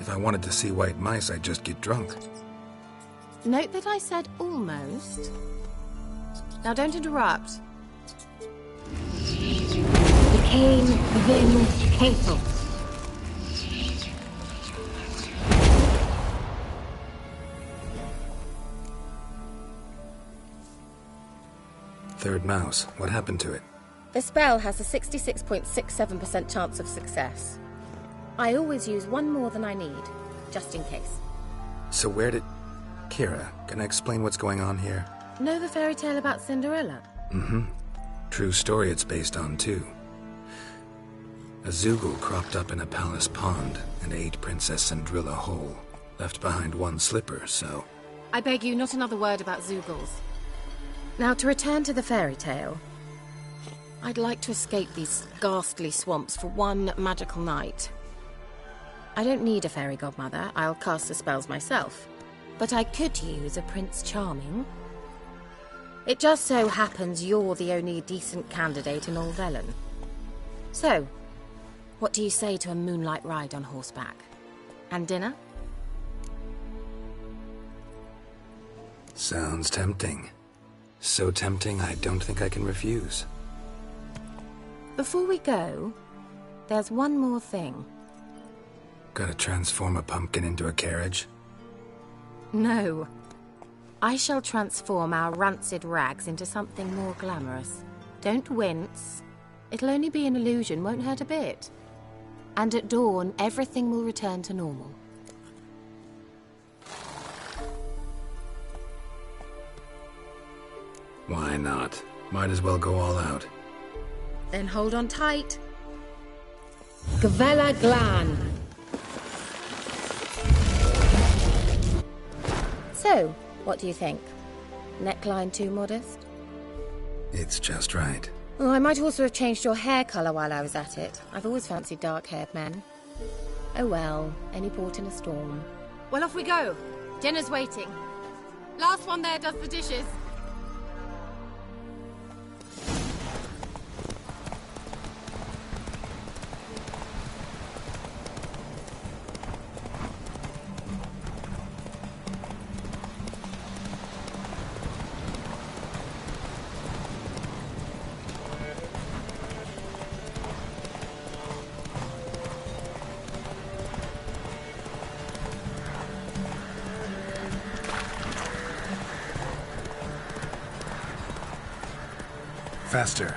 If I wanted to see white mice, I'd just get drunk. Note that I said almost. Now don't interrupt. Became Vin Cato. Third mouse. What happened to it? The spell has a 66.67% chance of success. I always use one more than I need, just in case. So where did... Kira, can I explain what's going on here? Know the fairy tale about Cinderella? Mm-hmm. True story it's based on, too. A Zoogle cropped up in a palace pond and ate Princess Cinderella whole. Left behind one slipper, so... I beg you, not another word about Zoogles. Now, to return to the fairy tale. I'd like to escape these ghastly swamps for one magical night. I don't need a fairy godmother, I'll cast the spells myself. But I could use a Prince Charming. It just so happens you're the only decent candidate in all Velen. So, what do you say to a moonlight ride on horseback? And dinner? Sounds tempting. So tempting, I don't think I can refuse. Before we go, there's one more thing. Gotta transform a pumpkin into a carriage? No. I shall transform our rancid rags into something more glamorous. Don't wince. It'll only be an illusion, won't hurt a bit. And at dawn, everything will return to normal. Why not? Might as well go all out. Then hold on tight. Gavella Glan. So, what do you think? Neckline too modest? It's just right. Well, I might also have changed your hair colour while I was at it. I've always fancied dark-haired men. Oh well, any port in a storm. Well, off we go. Dinner's waiting. Last one there does the dishes. Faster.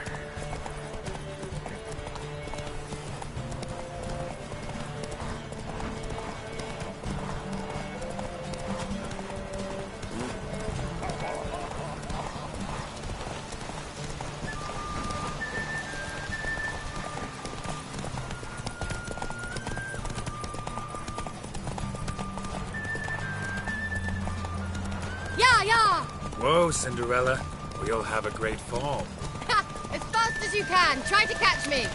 Yeah! Whoa, Cinderella. Or you'll have a great fall. As fast as you can. Try to catch me.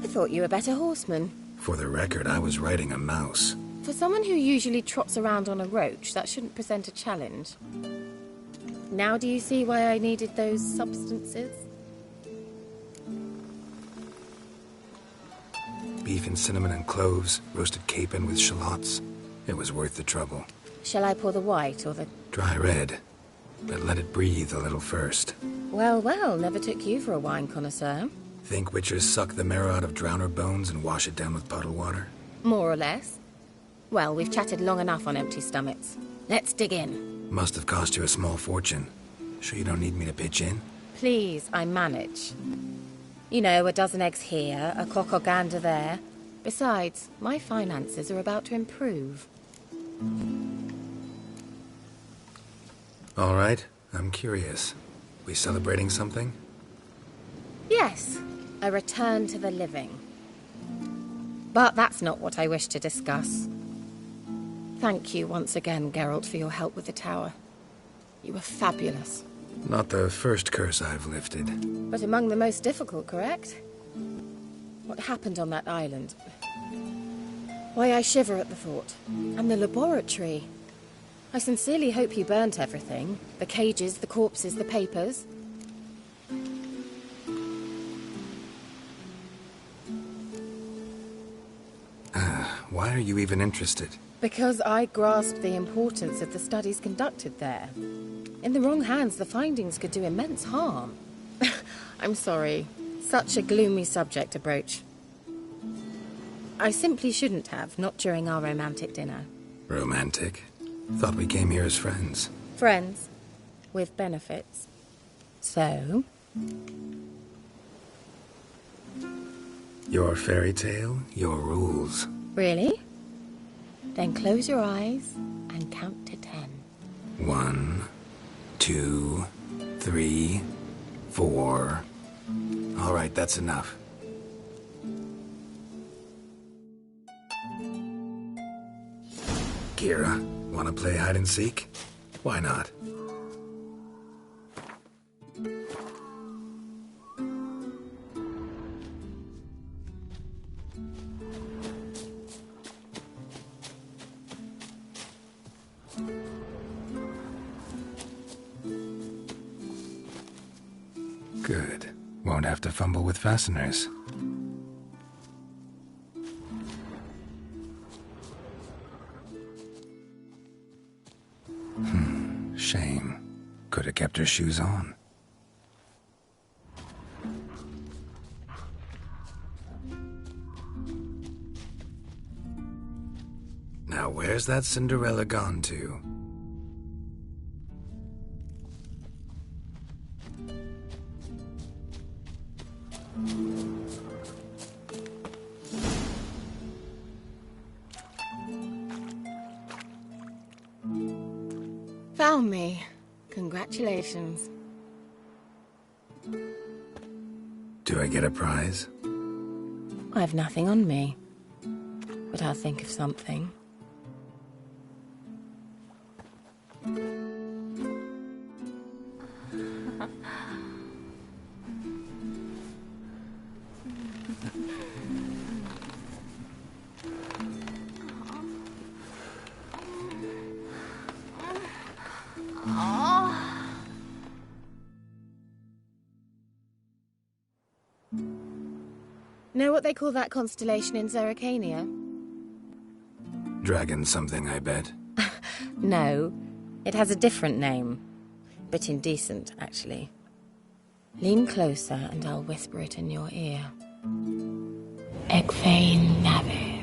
I thought you were a better horseman. For the record, I was riding a mouse. For someone who usually trots around on a roach, that shouldn't present a challenge. Now do you see why I needed those substances? Beef and cinnamon and cloves, roasted capon with shallots. It was worth the trouble. Shall I pour the white or the... Dry red, but let it breathe a little first. Well, never took you for a wine connoisseur. Think witchers suck the marrow out of drowner bones and wash it down with puddle water? More or less. Well, we've chatted long enough on empty stomachs. Let's dig in. Must have cost you a small fortune. Sure you don't need me to pitch in? Please, I manage. You know, a dozen eggs here, a cock or gander there. Besides, my finances are about to improve. All right, I'm curious. We celebrating something? Yes, a return to the living. But that's not what I wish to discuss. Thank you once again, Geralt, for your help with the tower. You were fabulous. Not the first curse I've lifted. But among the most difficult, correct? What happened on that island? Why, I shiver at the thought. And the laboratory. I sincerely hope you burnt everything. The cages, the corpses, the papers. Why are you even interested? Because I grasp the importance of the studies conducted there. In the wrong hands, the findings could do immense harm. I'm sorry. Such a gloomy subject to broach. I simply shouldn't have, not during our romantic dinner. Romantic? Thought we came here as friends. Friends. With benefits. So? Your fairy tale, your rules. Really? Then close your eyes and count to 10. 1, 2, 3, 4. All right, that's enough. Kira, wanna play hide and seek? Why not? Good. Won't have to fumble with fasteners. Shame. Could have kept her shoes on. Now where's that Cinderella gone to? Found me. Congratulations. Do I get a prize? I've nothing on me. But I'll think of something. Know what they call that constellation in Zerrikania? Dragon something, I bet. No, it has a different name. But indecent, actually. Lean closer and I'll whisper it in your ear. Egfain Nave.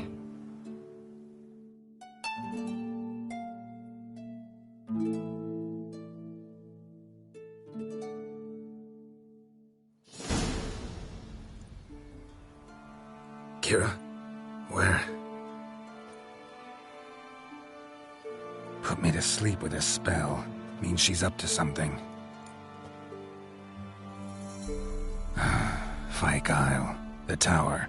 Kira? Where? Put me to sleep with a spell. Means she's up to something. Fyke Isle. The tower.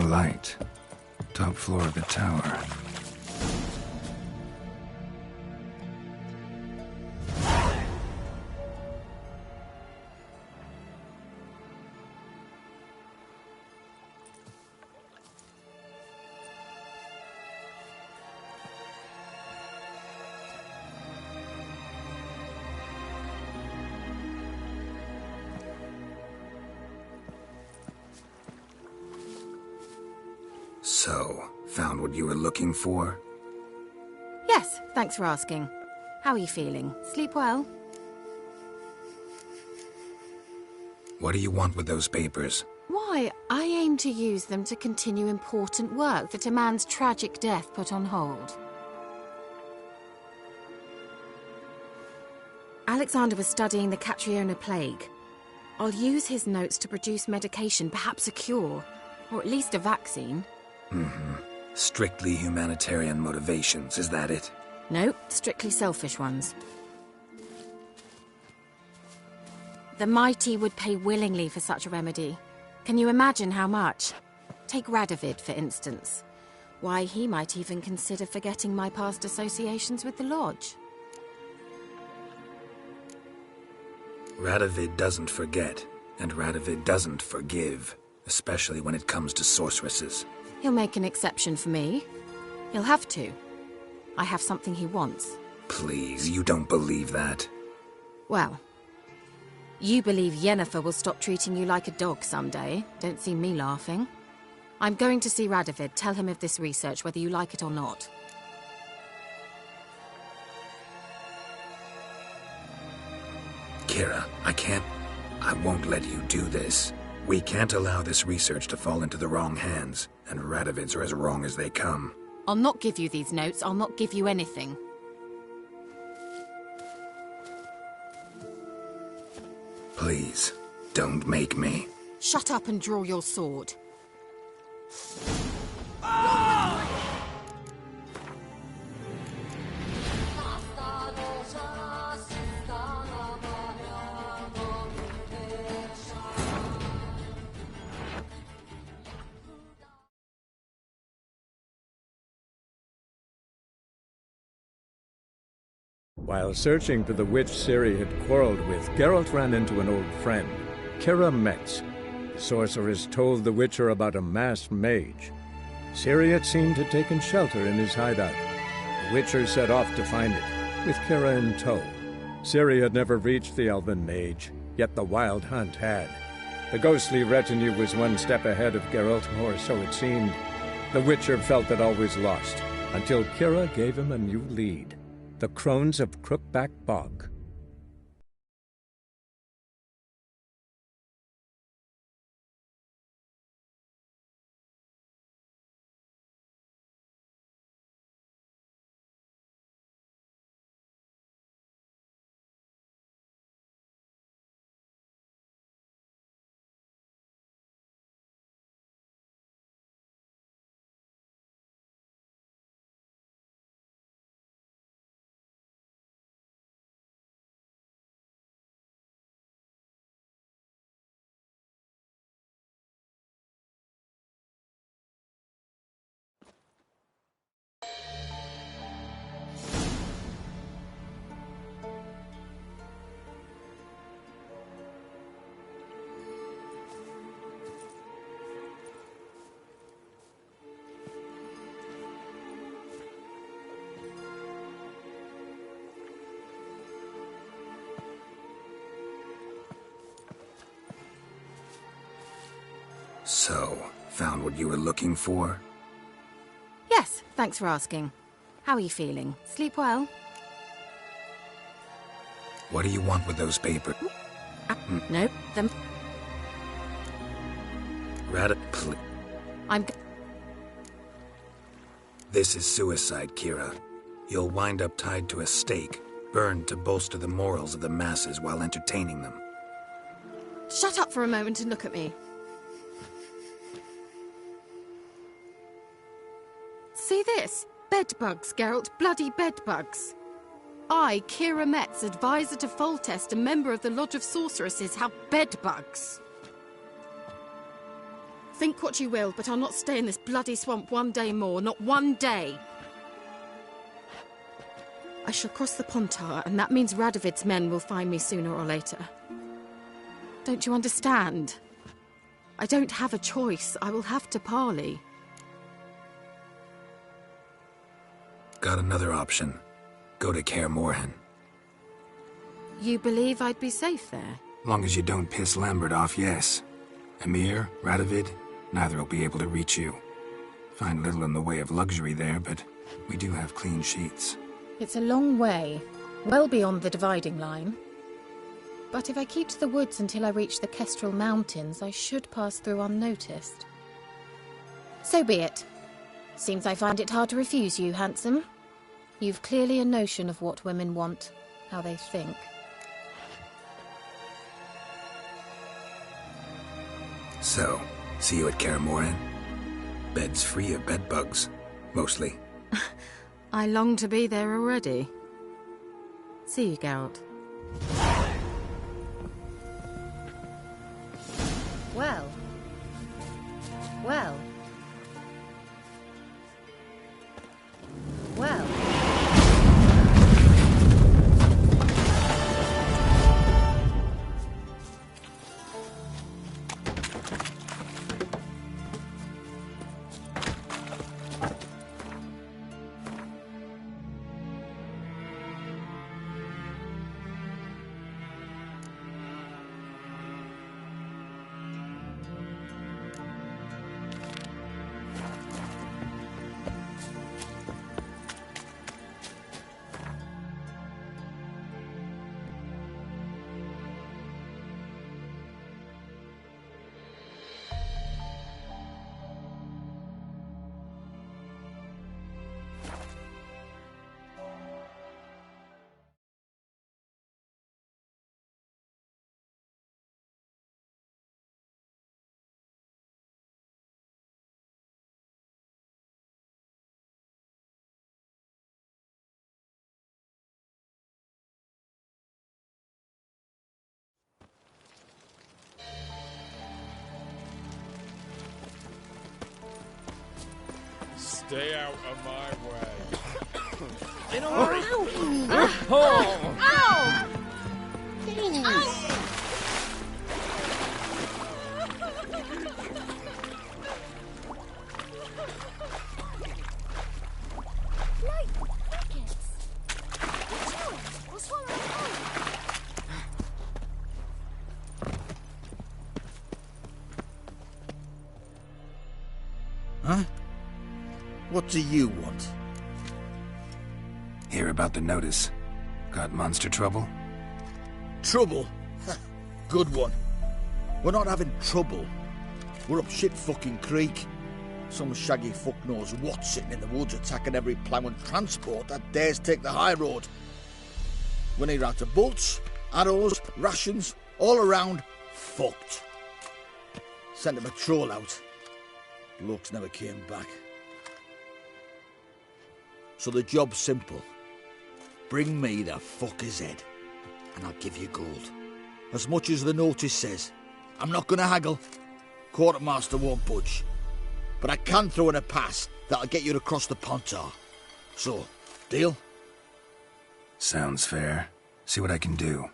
light. Top floor of the tower. So, found what you were looking for? Yes, thanks for asking. How are you feeling? Sleep well? What do you want with those papers? Why, I aim to use them to continue important work that a man's tragic death put on hold. Alexander was studying the Catriona plague. I'll use his notes to produce medication, perhaps a cure, or at least a vaccine. Strictly humanitarian motivations, is that it? No, strictly selfish ones. The mighty would pay willingly for such a remedy. Can you imagine how much? Take Radovid, for instance. Why, he might even consider forgetting my past associations with the Lodge. Radovid doesn't forget, and Radovid doesn't forgive, especially when it comes to sorceresses. He'll make an exception for me. He'll have to. I have something he wants. Please, you don't believe that. Well, you believe Yennefer will stop treating you like a dog someday. Don't see me laughing. I'm going to see Radovid. Tell him of this research, whether you like it or not. Kira, I won't let you do this. We can't allow this research to fall into the wrong hands, and Radovid's are as wrong as they come. I'll not give you these notes. I'll not give you anything. Please, don't make me. Shut up and draw your sword. While searching for the witch Ciri had quarreled with, Geralt ran into an old friend, Kira Metz. The sorceress told the Witcher about a masked mage. Ciri, it seemed, had taken shelter in his hideout. The Witcher set off to find it, with Kira in tow. Ciri had never reached the elven mage, yet the wild hunt had. The ghostly retinue was one step ahead of Geralt, or so it seemed. The Witcher felt that all was lost, until Kira gave him a new lead. The Crones of Crookback Bog. So, found what you were looking for? Yes, thanks for asking. How are you feeling? Sleep well? What do you want with those papers? Nope, them. I'm... This is suicide, Kira. You'll wind up tied to a stake, burned to bolster the morals of the masses while entertaining them. Shut up for a moment and look at me. See this? Bedbugs, Geralt. Bloody bedbugs. I, Kira Metz, advisor to Foltest, a member of the Lodge of Sorceresses, have bedbugs. Think what you will, but I'll not stay in this bloody swamp one day more, not one day. I shall cross the Pontar, and that means Radovid's men will find me sooner or later. Don't you understand? I don't have a choice. I will have to parley. Got another option. Go to Kaer Morhen. You believe I'd be safe there? Long as you don't piss Lambert off, yes. Emir, Radovid, neither will be able to reach you. Find little in the way of luxury there, but we do have clean sheets. It's a long way, well beyond the dividing line. But if I keep to the woods until I reach the Kestrel Mountains, I should pass through unnoticed. So be it. Seems I find it hard to refuse you, handsome. You've clearly a notion of what women want, how they think. So, see you at Kaer Morhen? Bed's free of bedbugs, mostly. I long to be there already. See you, Geralt. Well. Well. Well. Stay out of my way. In a hurry! Oh! Oh! Ow! Light buckets. Chew it, or swallow it whole. Huh? What do you want? Hear about the notice. Got monster trouble? Trouble? Good one. We're not having trouble. We're up shit fucking creek. Some shaggy fuck knows what sitting in the woods attacking every plough and transport that dares take the high road. We need out of bolts, arrows, rations, all around fucked. Sent a patrol out. Blokes never came back. So the job's simple. Bring me the fucker's head, and I'll give you gold. As much as the notice says. I'm not gonna haggle. Quartermaster won't budge. But I can throw in a pass that'll get you across the Pontar. So, deal? Sounds fair. See what I can do.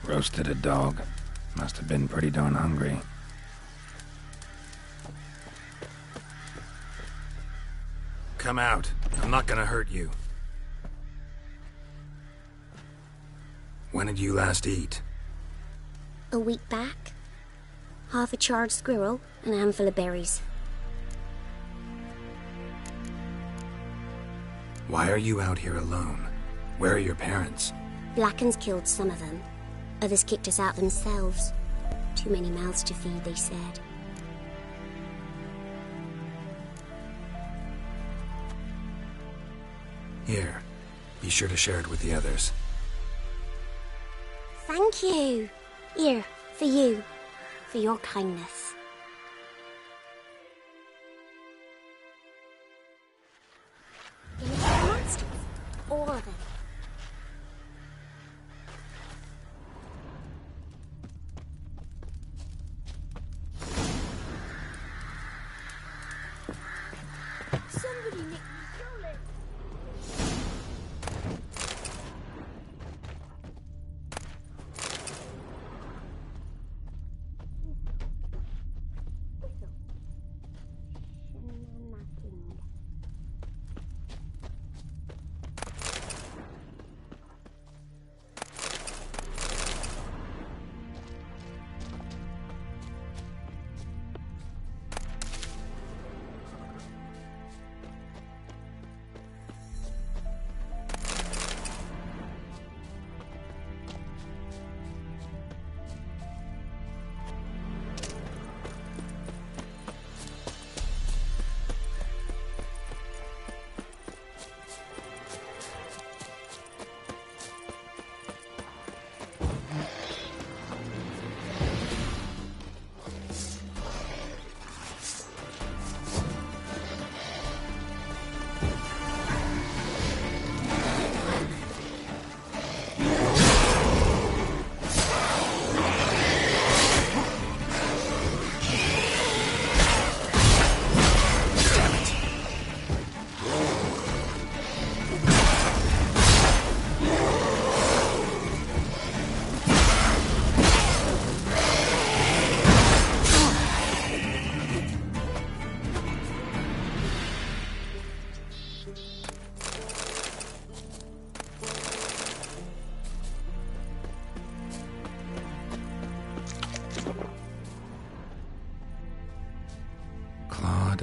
Roasted a dog. Must have been pretty darn hungry. Come out. I'm not gonna hurt you. When did you last eat? A week back. Half a charred squirrel and a handful of berries. Why are you out here alone? Where are your parents? Blackens killed some of them. Others kicked us out themselves. Too many mouths to feed, they said. Here. Be sure to share it with the others. Thank you. Here, for you. For your kindness. Give me the monsters. All of them. Somebody nicked my wallet.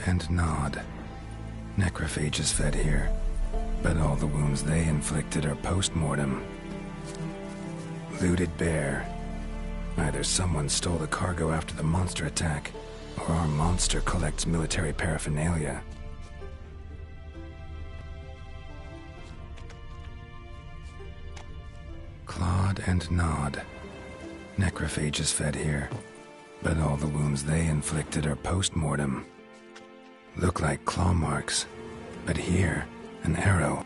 And gnawed. Necrophages fed here, but all the wounds they inflicted are post-mortem. Looted bear. Either someone stole the cargo after the monster attack, or our monster collects military paraphernalia. Clawed and gnawed. Necrophages fed here, but all the wounds they inflicted are post-mortem. Look like claw marks, but here, an arrow.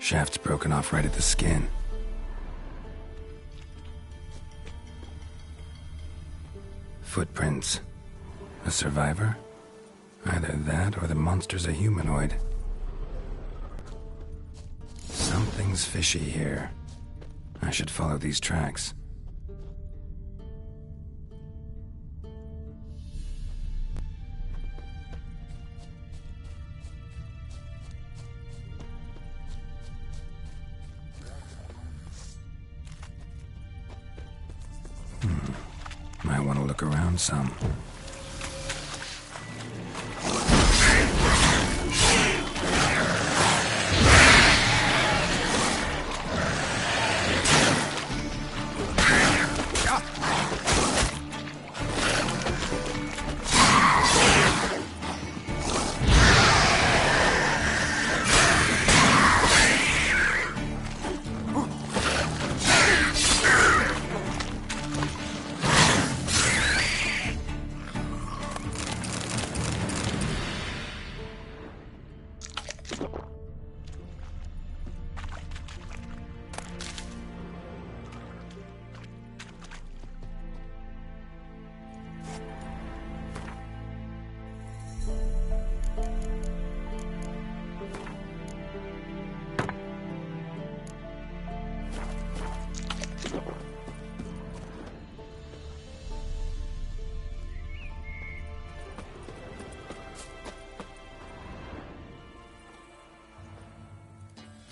Shaft's broken off right at the skin. Footprints. A survivor? Either that or the monster's a humanoid. Something's fishy here. I should follow these tracks. Might want to look around some.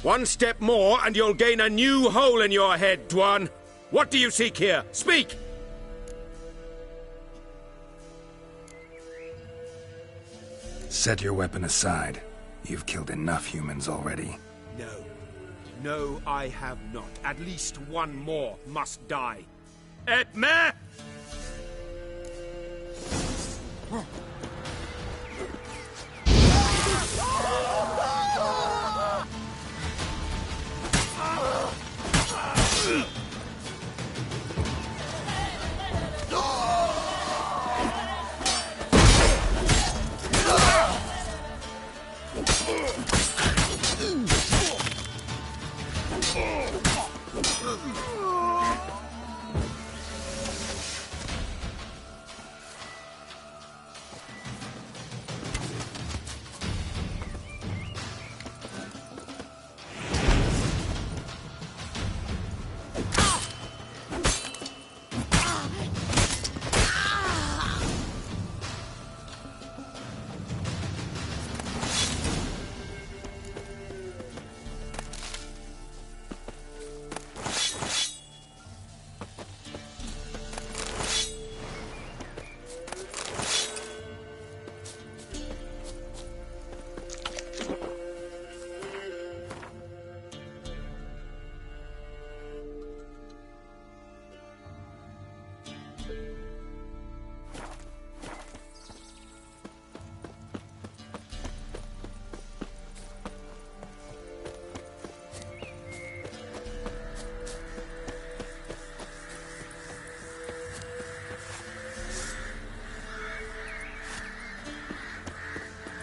One step more and you'll gain a new hole in your head, Dwan. What do you seek here? Speak! Set your weapon aside. You've killed enough humans already. No. No, I have not. At least one more must die. Etme!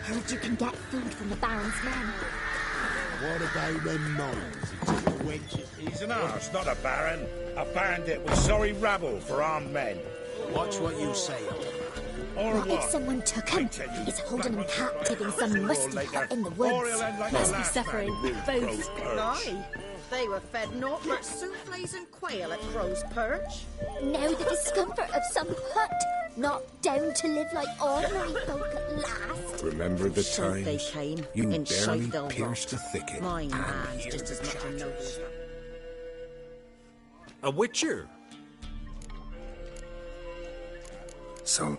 Heard you can get food from the Baron's men. What about them mines? It's the wenches. He's an arse, not a baron. A bandit with sorry rabble for armed men. Watch what you say. Or What if someone took him? He's holding him captive in some musty hut in the woods. Must be suffering both. Aye. They were fed naught but souffles and quail at Crow's Perch. Now the discomfort of some hut. Not down to live like ordinary folk at last. Remember the So they times came, you in barely sight they'll pierced rot. the thicket. My man's just as much a noble as that. A witcher? So,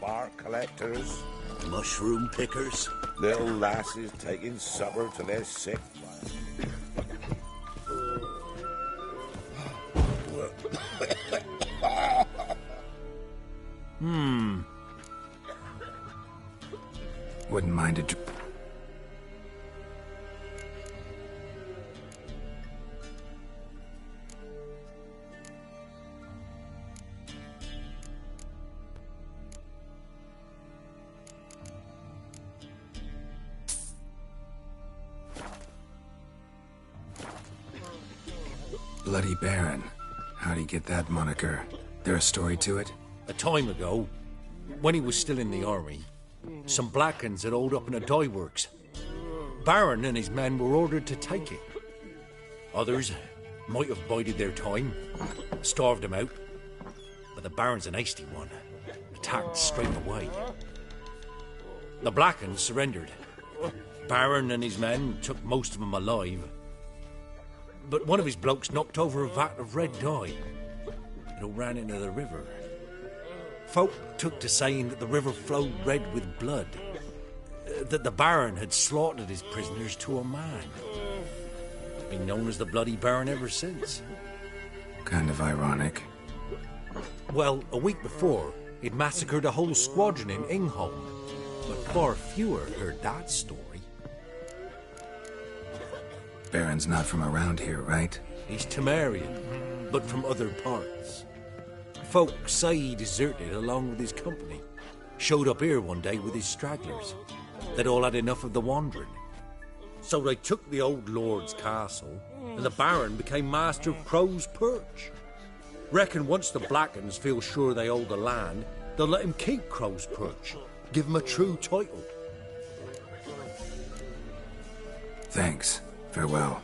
Bark collectors, Mushroom pickers. little lasses taking supper to their sick. wouldn't mind it. Bloody Baron. How'd he get that moniker? There a story to it? A time ago, when he was still in the army, some Blackens had holed up in a dye works. Baron and his men were ordered to take it. Others might have bided their time, starved him out, but the Baron's an hasty one, attacked straight away. The Blackens surrendered. Baron and his men took most of them alive, but one of his blokes knocked over a vat of red dye. It all ran into the river. Folk took to saying that the river flowed red with blood, that the Baron had slaughtered his prisoners to a man. Been known as the Bloody Baron ever since. Kind of ironic. Well, a week before, he'd massacred a whole squadron in Ingholm, but far fewer heard that story. Baron's not from around here, right? He's Temerian, but from other parts. Folk say he deserted along with his company. Showed up here one day with his stragglers. They'd all had enough of the wandering. So they took the old lord's castle, and the Baron became master of Crow's Perch. Reckon once the Blackens feel sure they hold the land, they'll let him keep Crow's Perch. Give him a true title. Thanks. Farewell.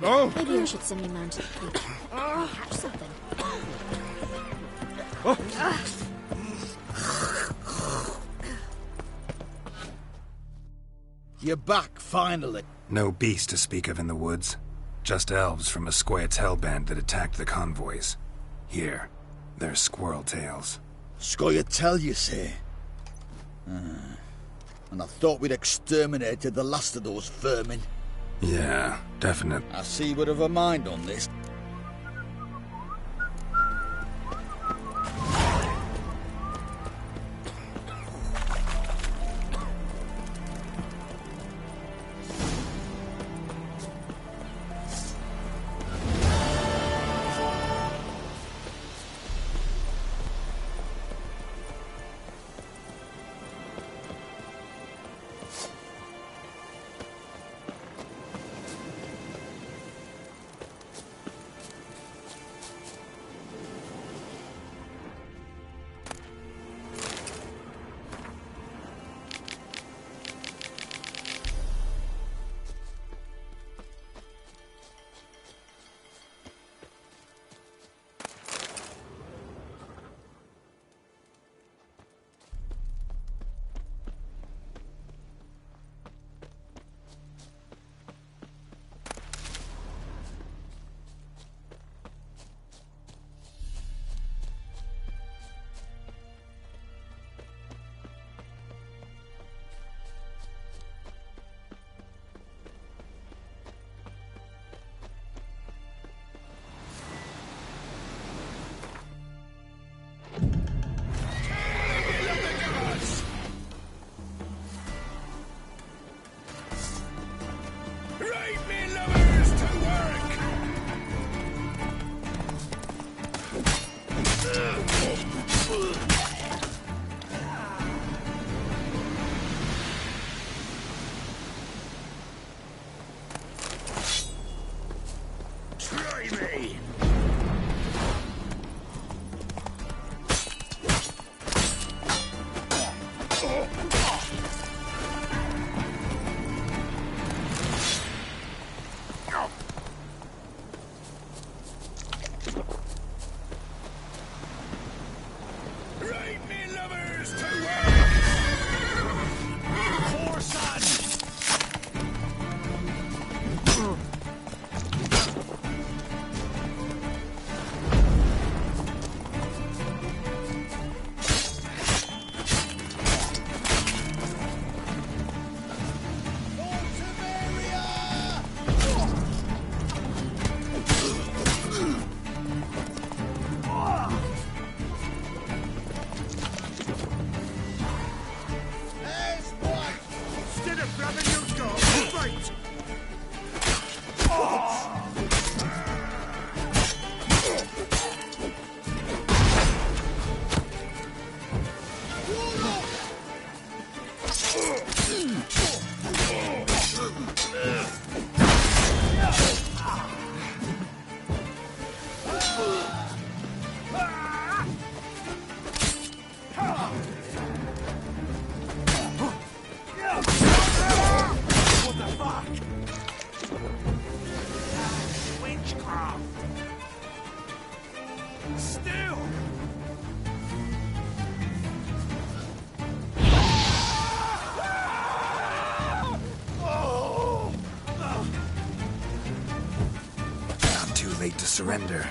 Oh! Maybe I should send you man to the creek. Catch something. You're back, finally. No beast to speak of in the woods. Just elves from a Squaret's hellband that attacked the convoys. Here, they're squirrel tails. Scoia'tael, you say? And I thought we'd exterminated the last of those vermin. Yeah, definite. I see you would have a mind on this. To surrender.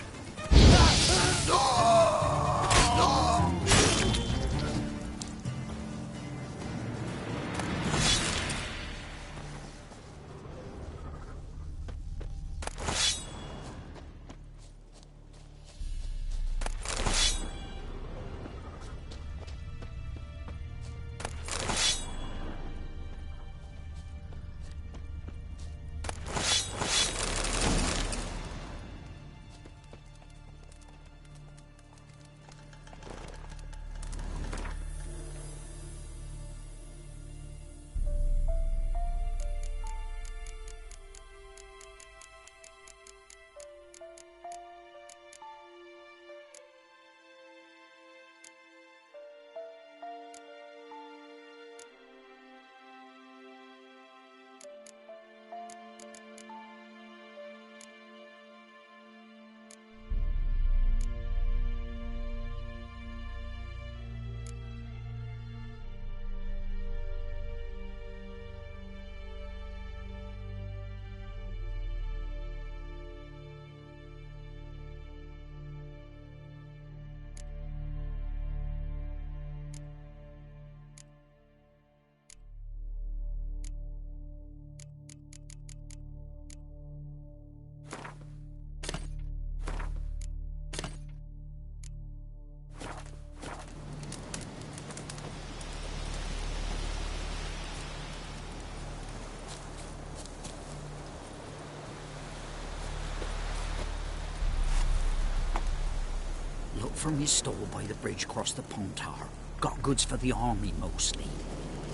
Look from your stall by the bridge across the Pontar. Got goods for the army, mostly.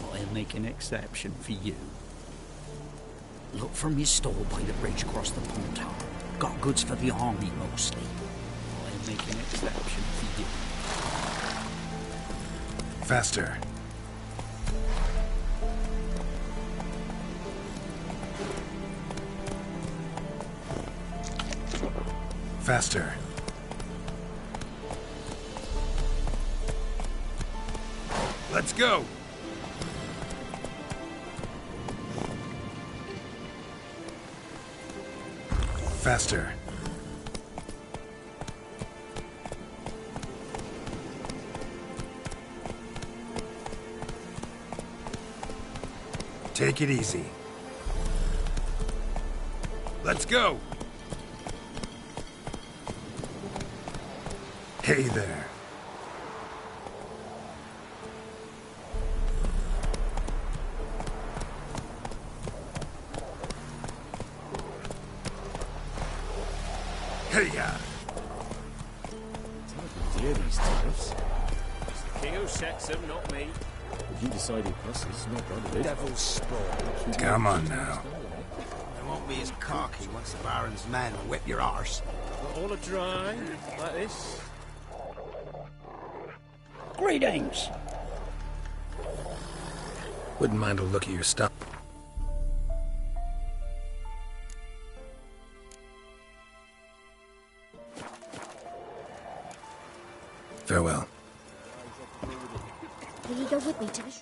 But I'll make an exception for you. Look from your stall by the bridge across the Pontar. Got goods for the army, mostly. But I'll make an exception for you. Faster. Faster. Let's go! Faster. Take it easy. Let's go! Hey there. Hey-ya! Dear these tariffs. It's the king who sets them, not me. If you decided us, it's not done, is it? Devil's spawn. Come on now. They won't be as cocky once the Baron's men whip your arse. Not all a dry, like this. Greetings! Wouldn't mind a look at your stuff. Farewell. Will you go with me to the...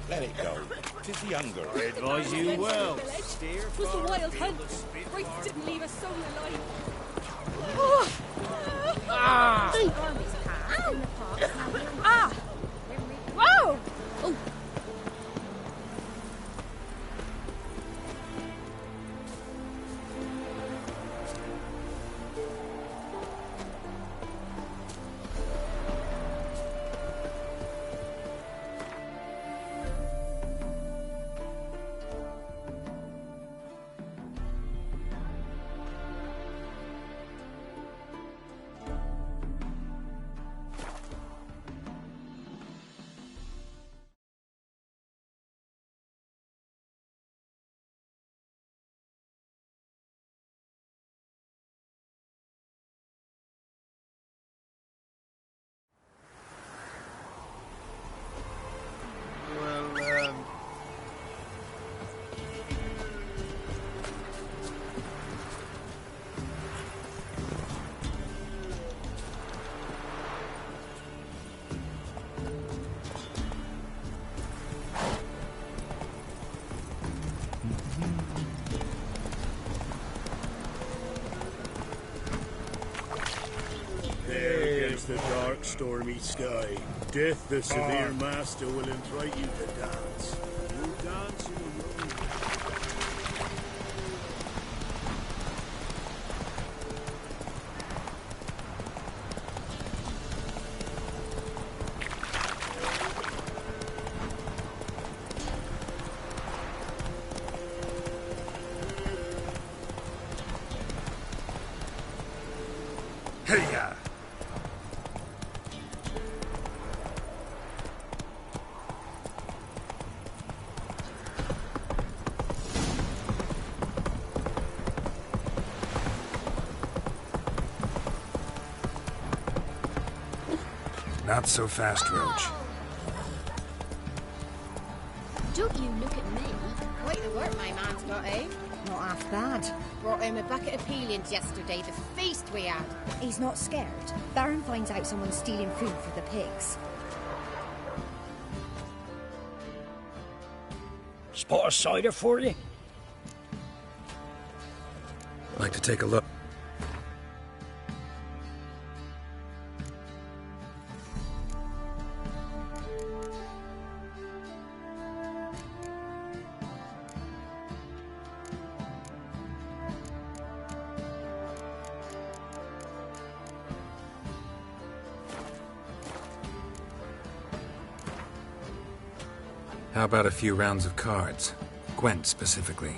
Let it go. 'Tis the hunger. I advise you well. Steer Was the far wild afield hunt. the spit Wraith far. didn't leave a soul alive. Ah! Ah! Whoa! Oh. The dark, stormy sky. Death, the severe master, will invite you to dance. You dance in a room. Hey-ya! Not so fast, Roach. Don't you look at me. Quite the work my man's got, eh? Not half bad. Brought him a bucket of peelings yesterday, the feast we had. He's not scared. Baron finds out someone's stealing food for the pigs. Spot a cider for you? Like to take a look. How about a few rounds of cards? Gwent, specifically.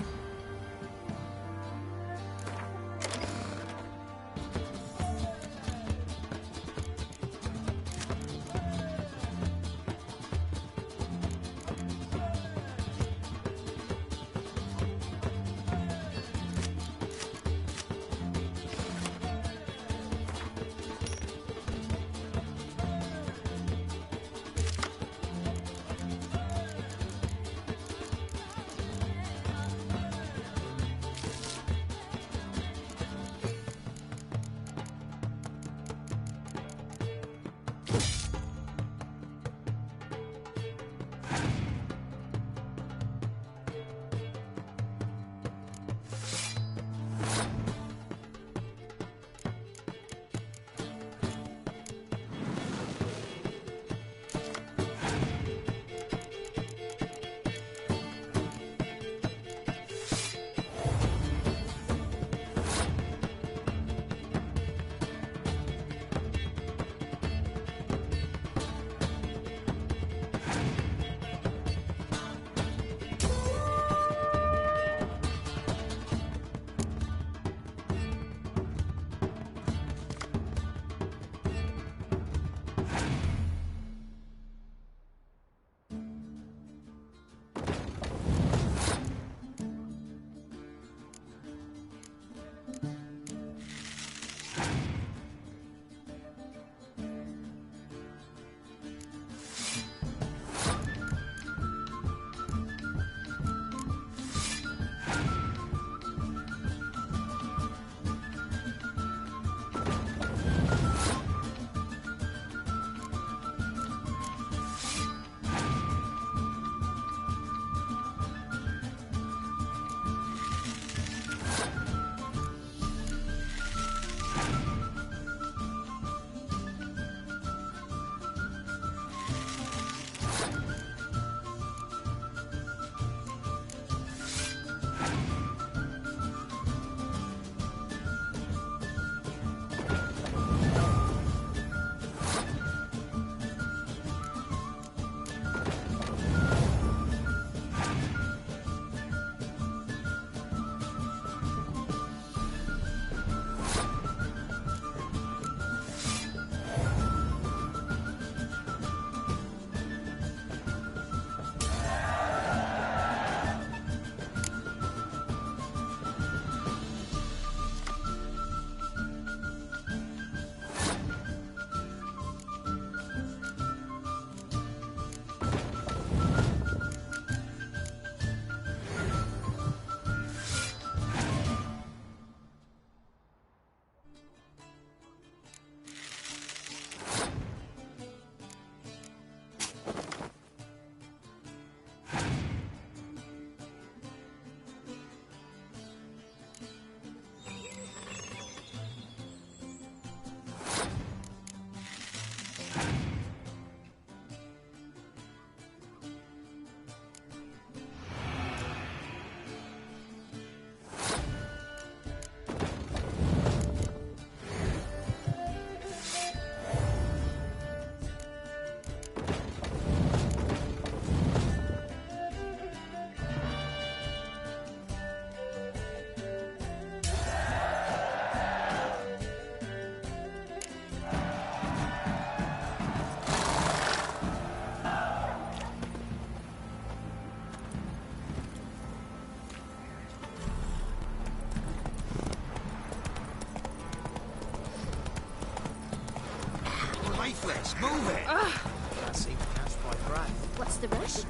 Lifeless, move it! Can't seem to catch my breath. What's the rush?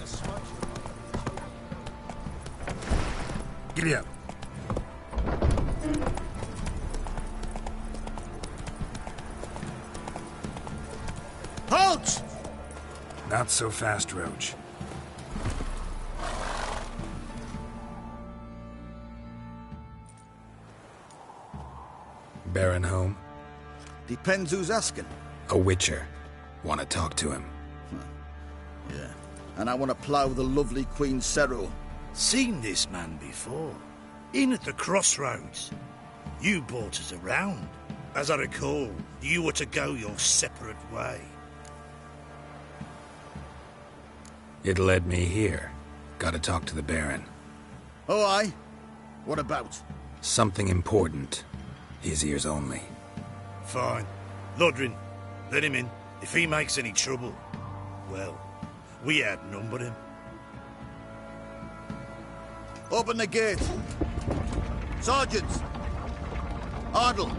Giddy up. Halt! Not so fast, Roach. Baron home? Depends who's asking. A witcher. Want to talk to him. Yeah. And I want to plough the lovely Queen Cero. Seen this man before. In at the crossroads. You brought us around. As I recall, you were to go your separate way. It led me here. Gotta talk to the Baron. Oh, aye? What about? Something important. His ears only. Fine. Lodrin, let him in. If he makes any trouble, well, we outnumber him. Open the gate. Sergeants! Ardle!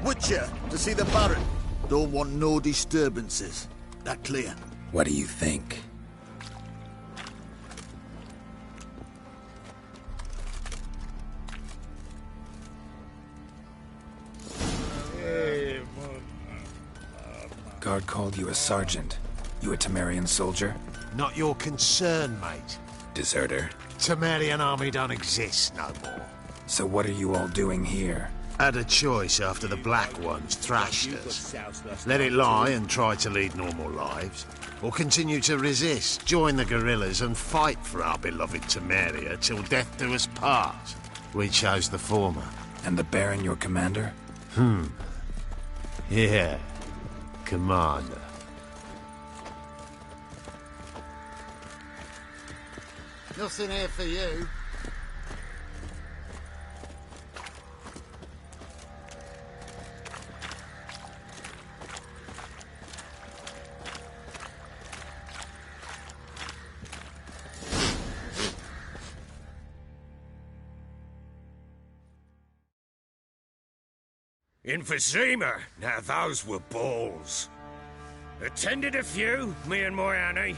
Witcher, to see the Baron. Don't want no disturbances. That clear? What do you think? Guard called you a sergeant. You a Temerian soldier? Not your concern, mate. Deserter? Temerian army don't exist no more. So what are you all doing here? Had a choice after the Black Ones thrashed us. Let it lie and try to lead normal lives, or continue to resist, join the guerrillas and fight for our beloved Temeria till death do us part. We chose the former. And the Baron your commander? Yeah. Commander. Nothing here for you. Emphysema! Now those were balls. Attended a few, me and my Annie.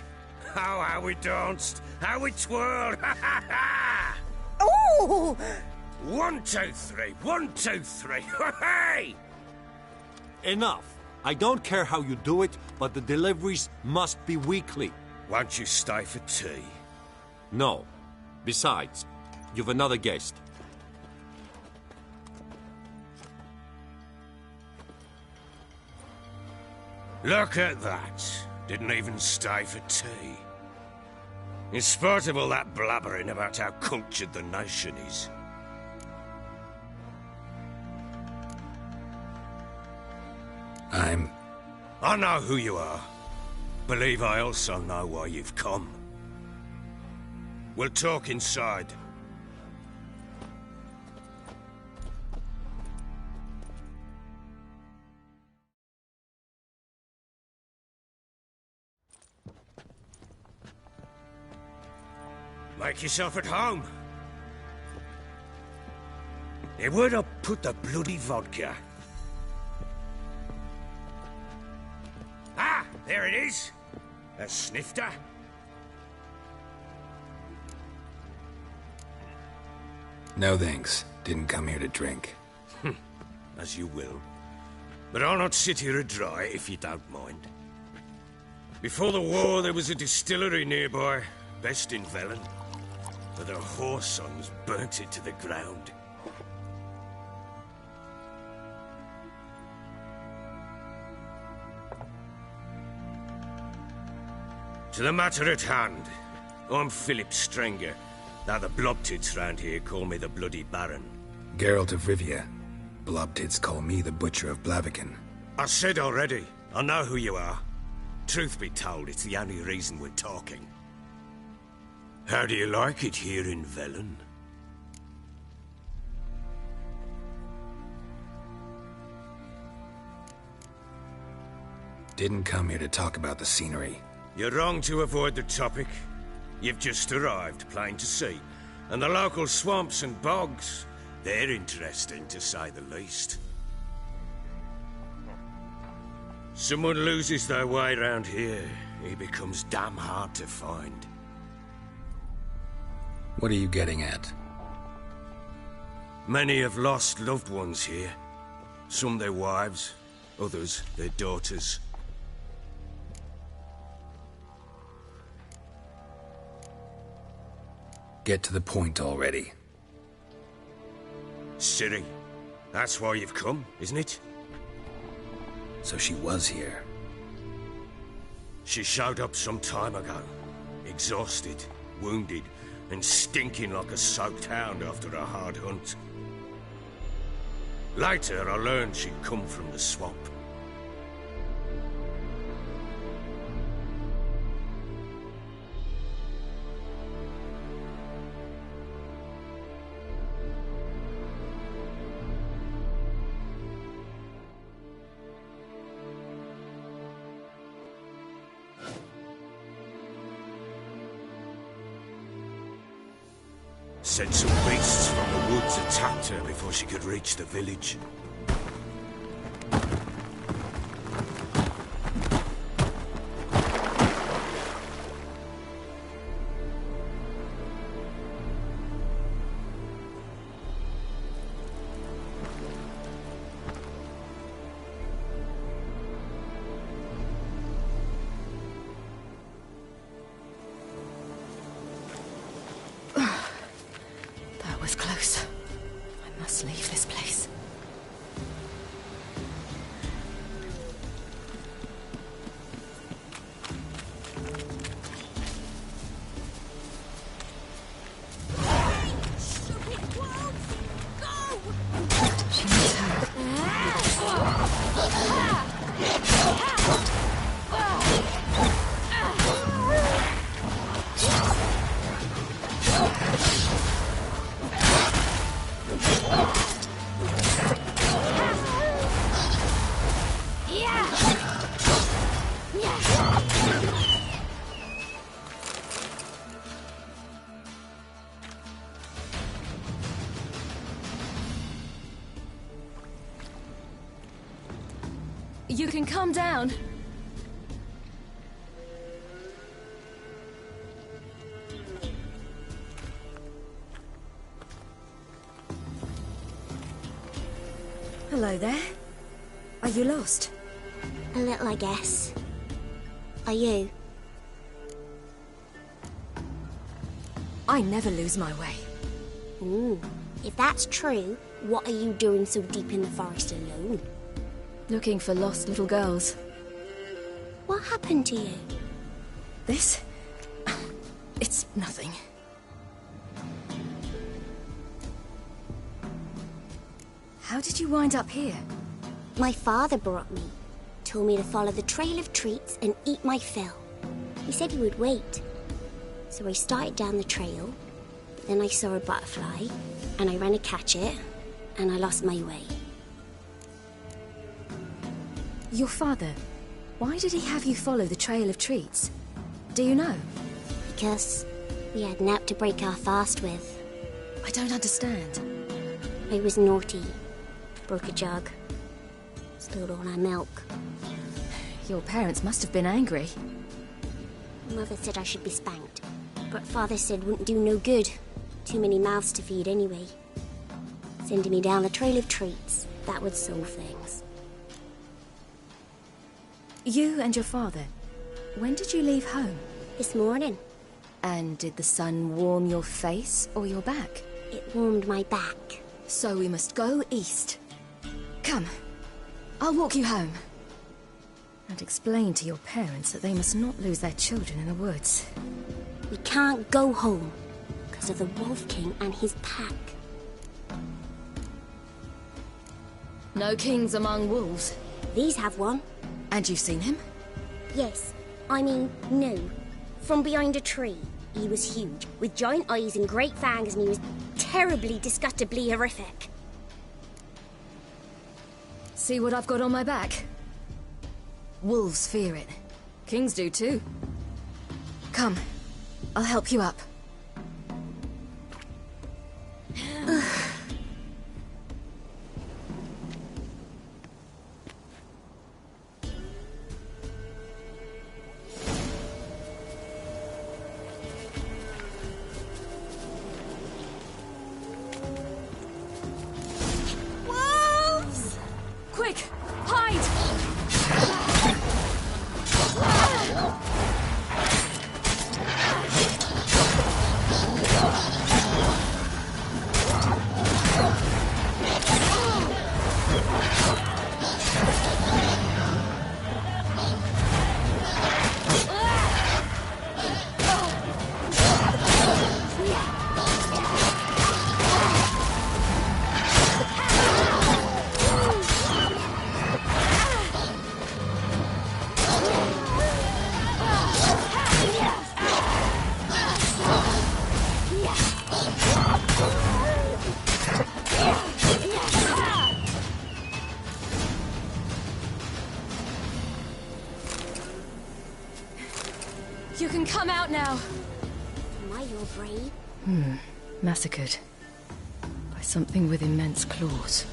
Oh, how we danced, how we twirled, ha ha ha! Oh! 1, 2, 3, 1, 2, 3, hey! Enough. I don't care how you do it, but the deliveries must be weekly. Won't you stay for tea? No. Besides, you've another guest. Look at that. Didn't even stay for tea. In spite of all that blabbering about how cultured the nation is. I know who you are. Believe I also know why you've come. We'll talk inside. Make yourself at home. Hey, where'd I put the bloody vodka? Ah, there it is. A snifter. No thanks. Didn't come here to drink. As you will. But I'll not sit here dry if you don't mind. Before the war, there was a distillery nearby, best in Velen. But their horse sons burnt it to the ground. To the matter at hand, I'm Philip Strenger. Now the Blobtits round here call me the Bloody Baron. Geralt of Rivia. Blobtits call me the Butcher of Blaviken. I said already, I know who you are. Truth be told, it's the only reason we're talking. How do you like it here in Velen? Didn't come here to talk about the scenery. You're wrong to avoid the topic. You've just arrived, plain to see. And the local swamps and bogs, they're interesting to say the least. Someone loses their way round here, he becomes damn hard to find. What are you getting at? Many have lost loved ones here. Some their wives, others their daughters. Get to the point already. Ciri, that's why you've come, isn't it? So she was here. She showed up some time ago. Exhausted, wounded, and stinking like a soaked hound after a hard hunt. Later, I learned she'd come from the swamp. Said some beasts from the woods attacked her before she could reach the village. That was close. I must leave this place. She needs help. You can calm down. Hello there. Are you lost? A little, I guess. Are you? I never lose my way. Ooh. If that's true, what are you doing so deep in the forest alone? Looking for lost little girls. What happened to you? This? It's nothing. How did you wind up here? My father brought me. Told me to follow the trail of treats and eat my fill. He said he would wait. So I started down the trail, but then I saw a butterfly, and I ran to catch it, and I lost my way. Your father, why did he have you follow the trail of treats? Do you know? Because we had naught to break our fast with. I don't understand. I was naughty. Broke a jug. Spilled all our milk. Your parents must have been angry. Mother said I should be spanked, but Father said wouldn't do no good. Too many mouths to feed anyway. Sending me down the trail of treats, that would solve things. You and your father, when did you leave home? This morning. And did the sun warm your face or your back? It warmed my back. So we must go east. Come, I'll walk you home. And explain to your parents that they must not lose their children in the woods. We can't go home because of the Wolf King and his pack. No kings among wolves. These have one. And you've seen him? Yes. I mean, no. From behind a tree. He was huge, with giant eyes and great fangs, and he was terribly, disgustingly horrific. See what I've got on my back? Wolves fear it. Kings do too. Come, I'll help you up. Wolves! Quick, hide! You can come out now. Am I your brave? massacred by something with immense claws.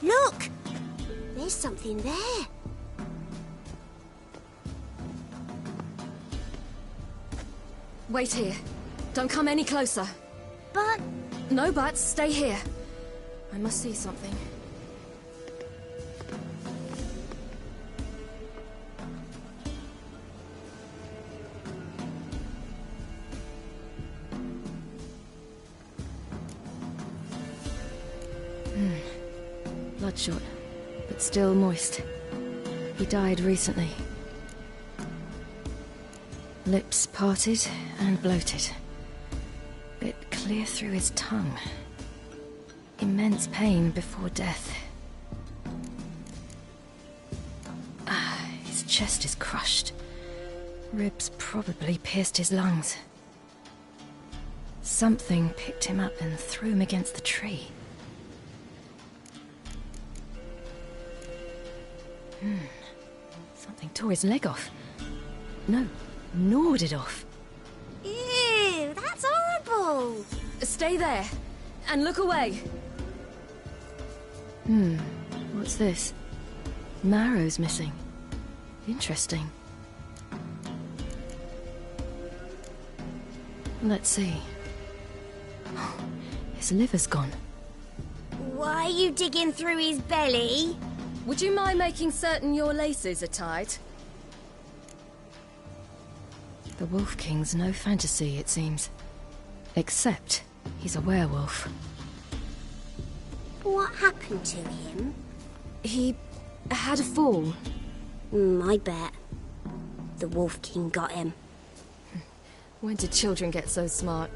Look! There's something there. Wait here. Don't come any closer. But... No buts. Stay here. I must see something. Bloodshot, but still moist. He died recently. Lips parted and bloated. Bit clear through his tongue. Immense pain before death. His chest is crushed. Ribs probably pierced his lungs. Something picked him up and threw him against the tree. Something tore his leg off. No, gnawed it off. Ew, that's horrible! Stay there, and look away. What's this? Marrow's missing. Interesting. Let's see. His liver's gone. Why are you digging through his belly? Would you mind making certain your laces are tied? The Wolf King's no fantasy, it seems. Except he's a werewolf. What happened to him? He had a fall. I bet. The Wolf King got him. When did children get so smart?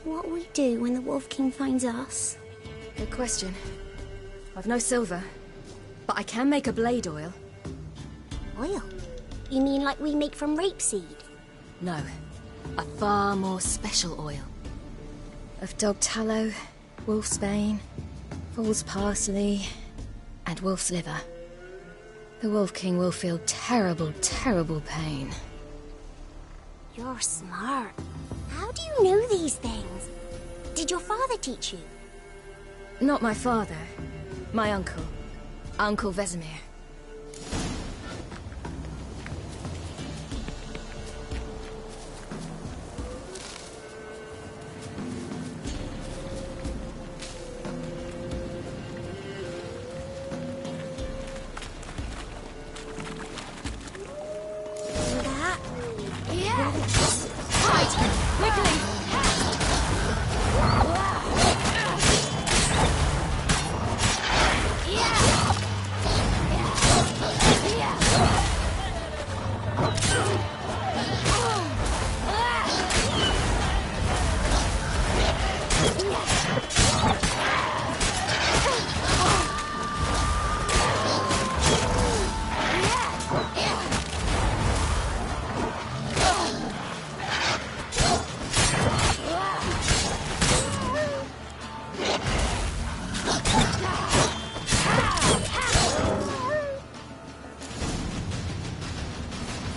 What'll we do when the Wolf King finds us? Good question. I've no silver, but I can make a blade oil. Oil? You mean like we make from rapeseed? No, a far more special oil. Of dog tallow, wolf's bane, fool's parsley, and wolf's liver. The Wolf King will feel terrible, terrible pain. You're smart. How do you know these things? Did your father teach you? Not my father. My uncle. Uncle Vesemir.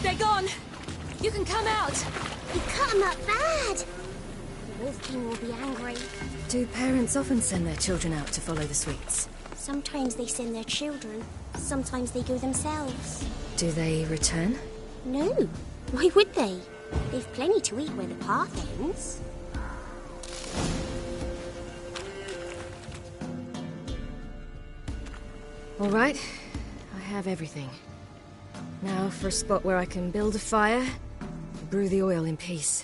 They're gone! You can come out! You cut him up bad! The Wolf King will be angry. Do parents often send their children out to follow the sweets? Sometimes they send their children. Sometimes they go themselves. Do they return? No. Why would they? They've plenty to eat where the path ends. All right. I have everything. Now for a spot where I can build a fire, brew the oil in peace.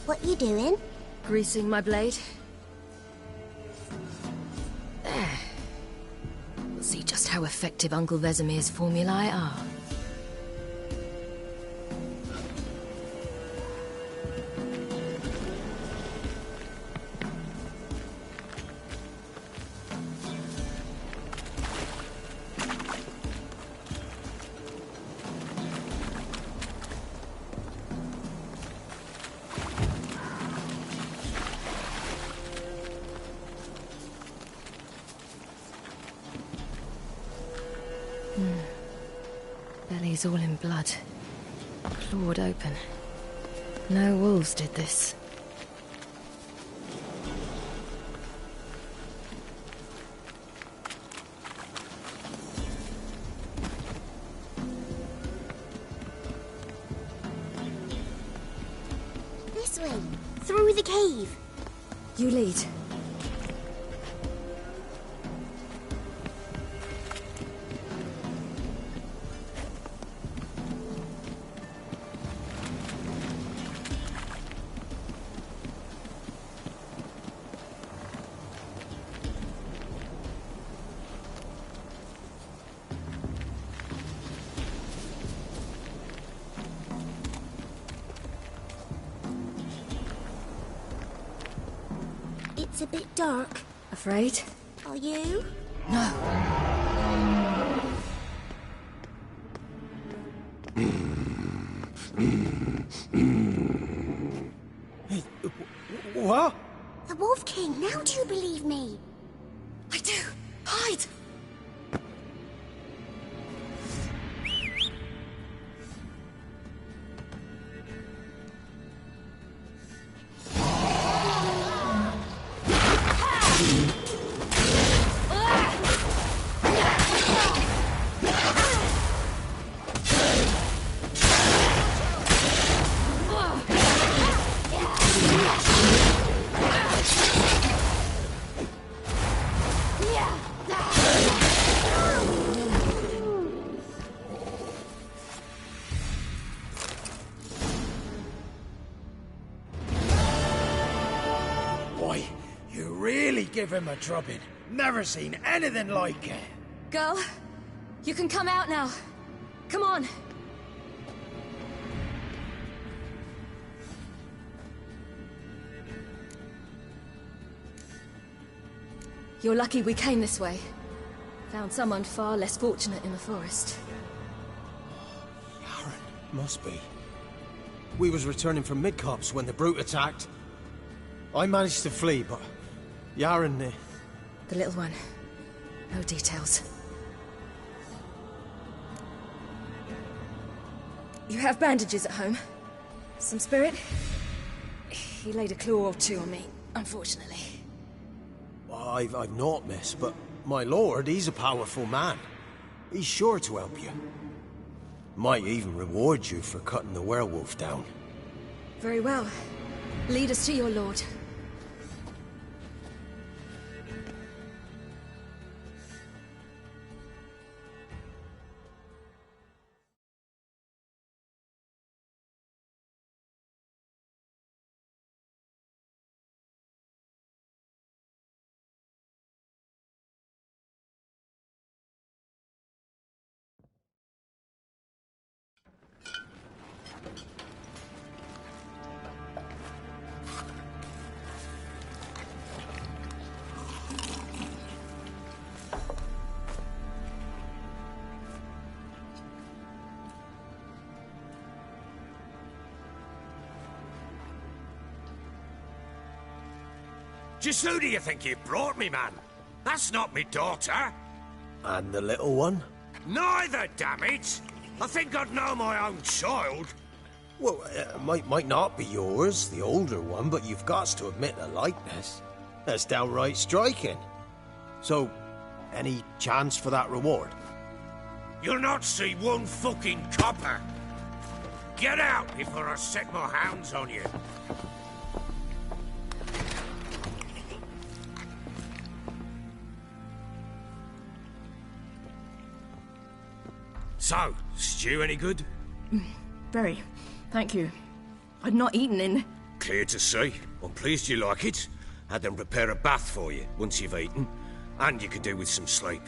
What you doing? Greasing my blade. There. We'll see just how effective Uncle Vesemir's formulae are. Belly's all in blood. Clawed open. No wolves did this. This way, through the cave. You lead. It's a bit dark. Afraid? Are you? No. What? The Wolf King, now do you believe me? I do. Hide! Boy, you really give him a drubbing. Never seen anything like it. Girl, you can come out now. Come on. You're lucky we came this way. Found someone far less fortunate in the forest. Must be. We was returning from Midcops when the brute attacked. I managed to flee, but Yaren... The little one. No details. You have bandages at home? Some spirit? He laid a claw or two on me, unfortunately. I've not, miss, but my lord, he's a powerful man. He's sure to help you. Might even reward you for cutting the werewolf down. Very well. Lead us to your lord. Just who do you think you brought me, man? That's not me daughter. And the little one? Neither, damn it! I think I'd know my own child. Well, might not be yours, the older one, but you've got to admit a likeness. That's downright striking. So, any chance for that reward? You'll not see one fucking copper. Get out before I set my hounds on you. So, stew any good? Very. Thank you. I'd not eaten in... Clear to see. I'm pleased you like it. Had them prepare a bath for you once you've eaten. And you could do with some sleep.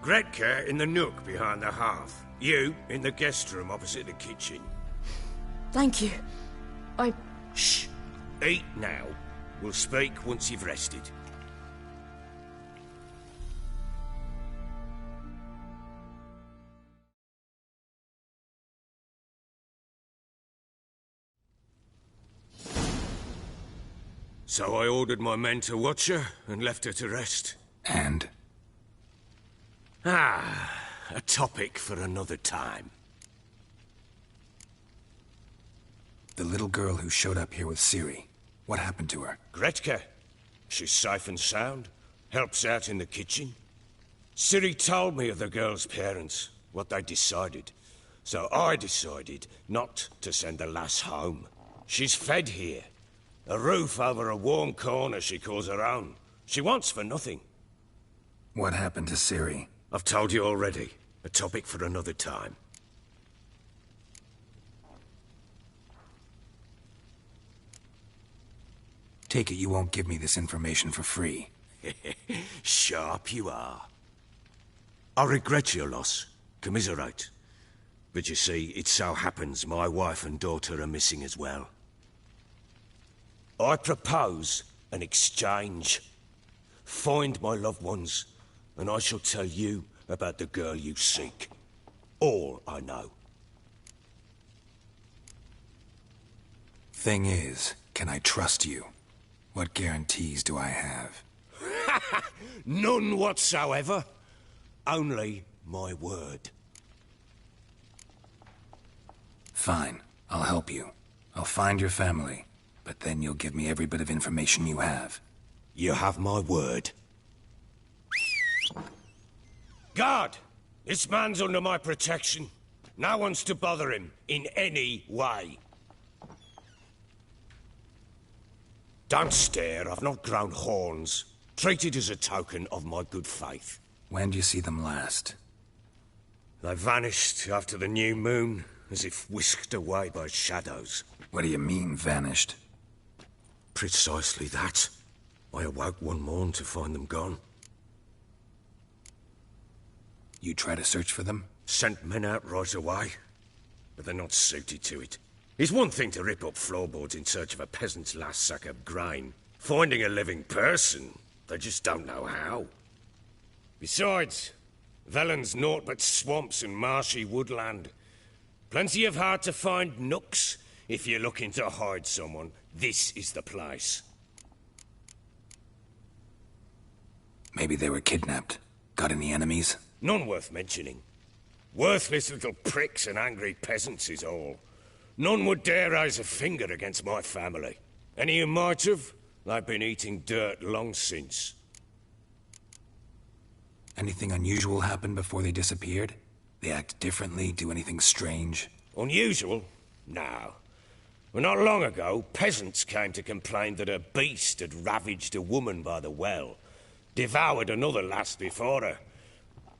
Gretka in the nook behind the hearth. You in the guest room opposite the kitchen. Thank you. Shh. Eat now. We'll speak once you've rested. So I ordered my men to watch her and left her to rest. And? A topic for another time. The little girl who showed up here with Ciri. What happened to her? Gretka. She's safe and sound. Helps out in the kitchen. Ciri told me of the girl's parents, what they decided. So I decided not to send the lass home. She's fed here. A roof over a warm corner she calls her own. She wants for nothing. What happened to Ciri? I've told you already. A topic for another time. Take it you won't give me this information for free. Sharp you are. I regret your loss. Commiserate. But you see, it so happens my wife and daughter are missing as well. I propose an exchange. Find my loved ones, and I shall tell you about the girl you seek. All I know. Thing is, can I trust you? What guarantees do I have? None whatsoever. Only my word. Fine. I'll help you. I'll find your family. But then you'll give me every bit of information you have. You have my word. Guard! This man's under my protection. No one's to bother him in any way. Don't stare, I've not grown horns. Treat it as a token of my good faith. When do you see them last? They vanished after the new moon, as if whisked away by shadows. What do you mean, vanished? Precisely that. I awoke one morn to find them gone. You try to search for them? Sent men out right away, but they're not suited to it. It's one thing to rip up floorboards in search of a peasant's last sack of grain. Finding a living person, they just don't know how. Besides, Velen's naught but swamps and marshy woodland. Plenty of hard-to-find nooks. If you're looking to hide someone, this is the place. Maybe they were kidnapped. Got any enemies? None worth mentioning. Worthless little pricks and angry peasants is all. None would dare raise a finger against my family. Any who might have, they've been eating dirt long since. Anything unusual happen before they disappeared? They act differently, do anything strange? Unusual? No. Well, not long ago, peasants came to complain that a beast had ravaged a woman by the well. Devoured another lass before her.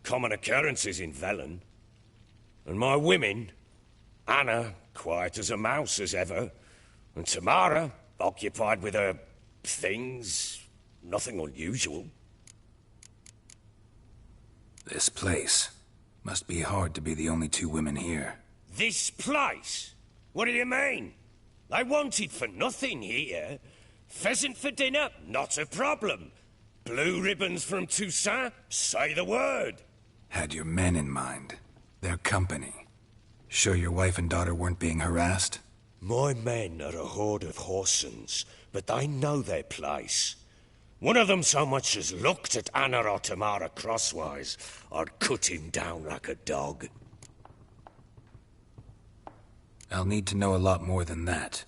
Common occurrences in Velen. And my women, Anna, quiet as a mouse as ever, and Tamara, occupied with her things, nothing unusual. This place. Must be hard to be the only two women here. This place? What do you mean? They wanted for nothing here. Pheasant for dinner? Not a problem. Blue ribbons from Toussaint? Say the word. Had your men in mind. Their company. Sure your wife and daughter weren't being harassed? My men are a horde of whoresons, but they know their place. One of them so much as looked at Anna or Tamara crosswise, I'd cut him down like a dog. I'll need to know a lot more than that.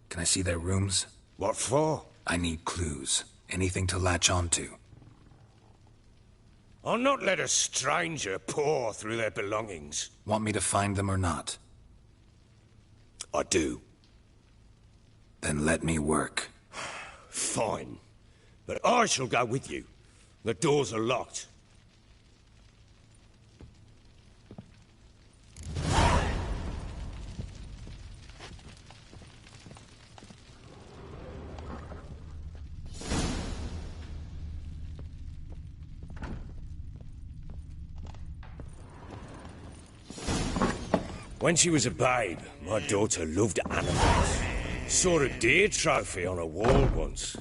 Can I see their rooms? What for? I need clues. Anything to latch onto. I'll not let a stranger pore through their belongings. Want me to find them or not? I do. Then let me work. Fine. But I shall go with you. The doors are locked. When she was a babe, my daughter loved animals. Saw a deer trophy on a wall once.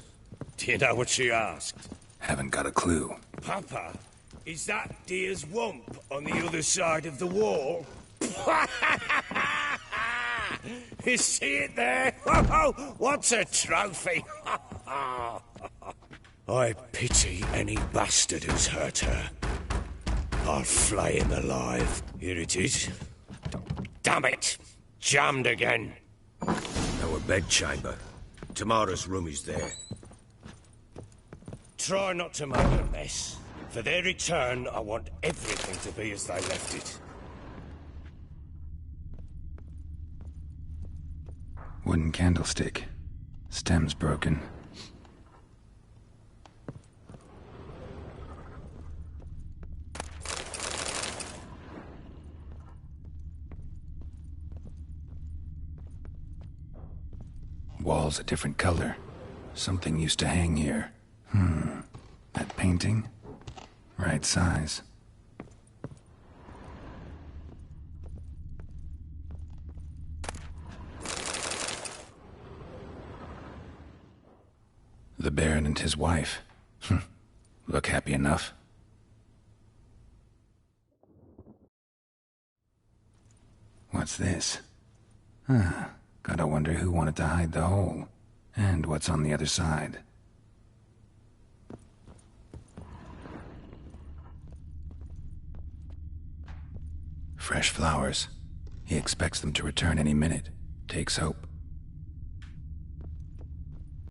Do you know what she asked? Haven't got a clue. Papa, is that deer's wump on the other side of the wall? You see it there? What's a trophy? I pity any bastard who's hurt her. I'll flay him alive. Here it is. Damn it! Jammed again. a bedchamber. Tamara's room is there. Try not to make a mess. For their return, I want everything to be as they left it. Wooden candlestick. Stem's broken. Wall's a different color. Something used to hang here. That painting? Right size. The Baron and his wife. Look happy enough. What's this? Gotta wonder who wanted to hide the hole. And what's on the other side. Fresh flowers. He expects them to return any minute. Takes hope.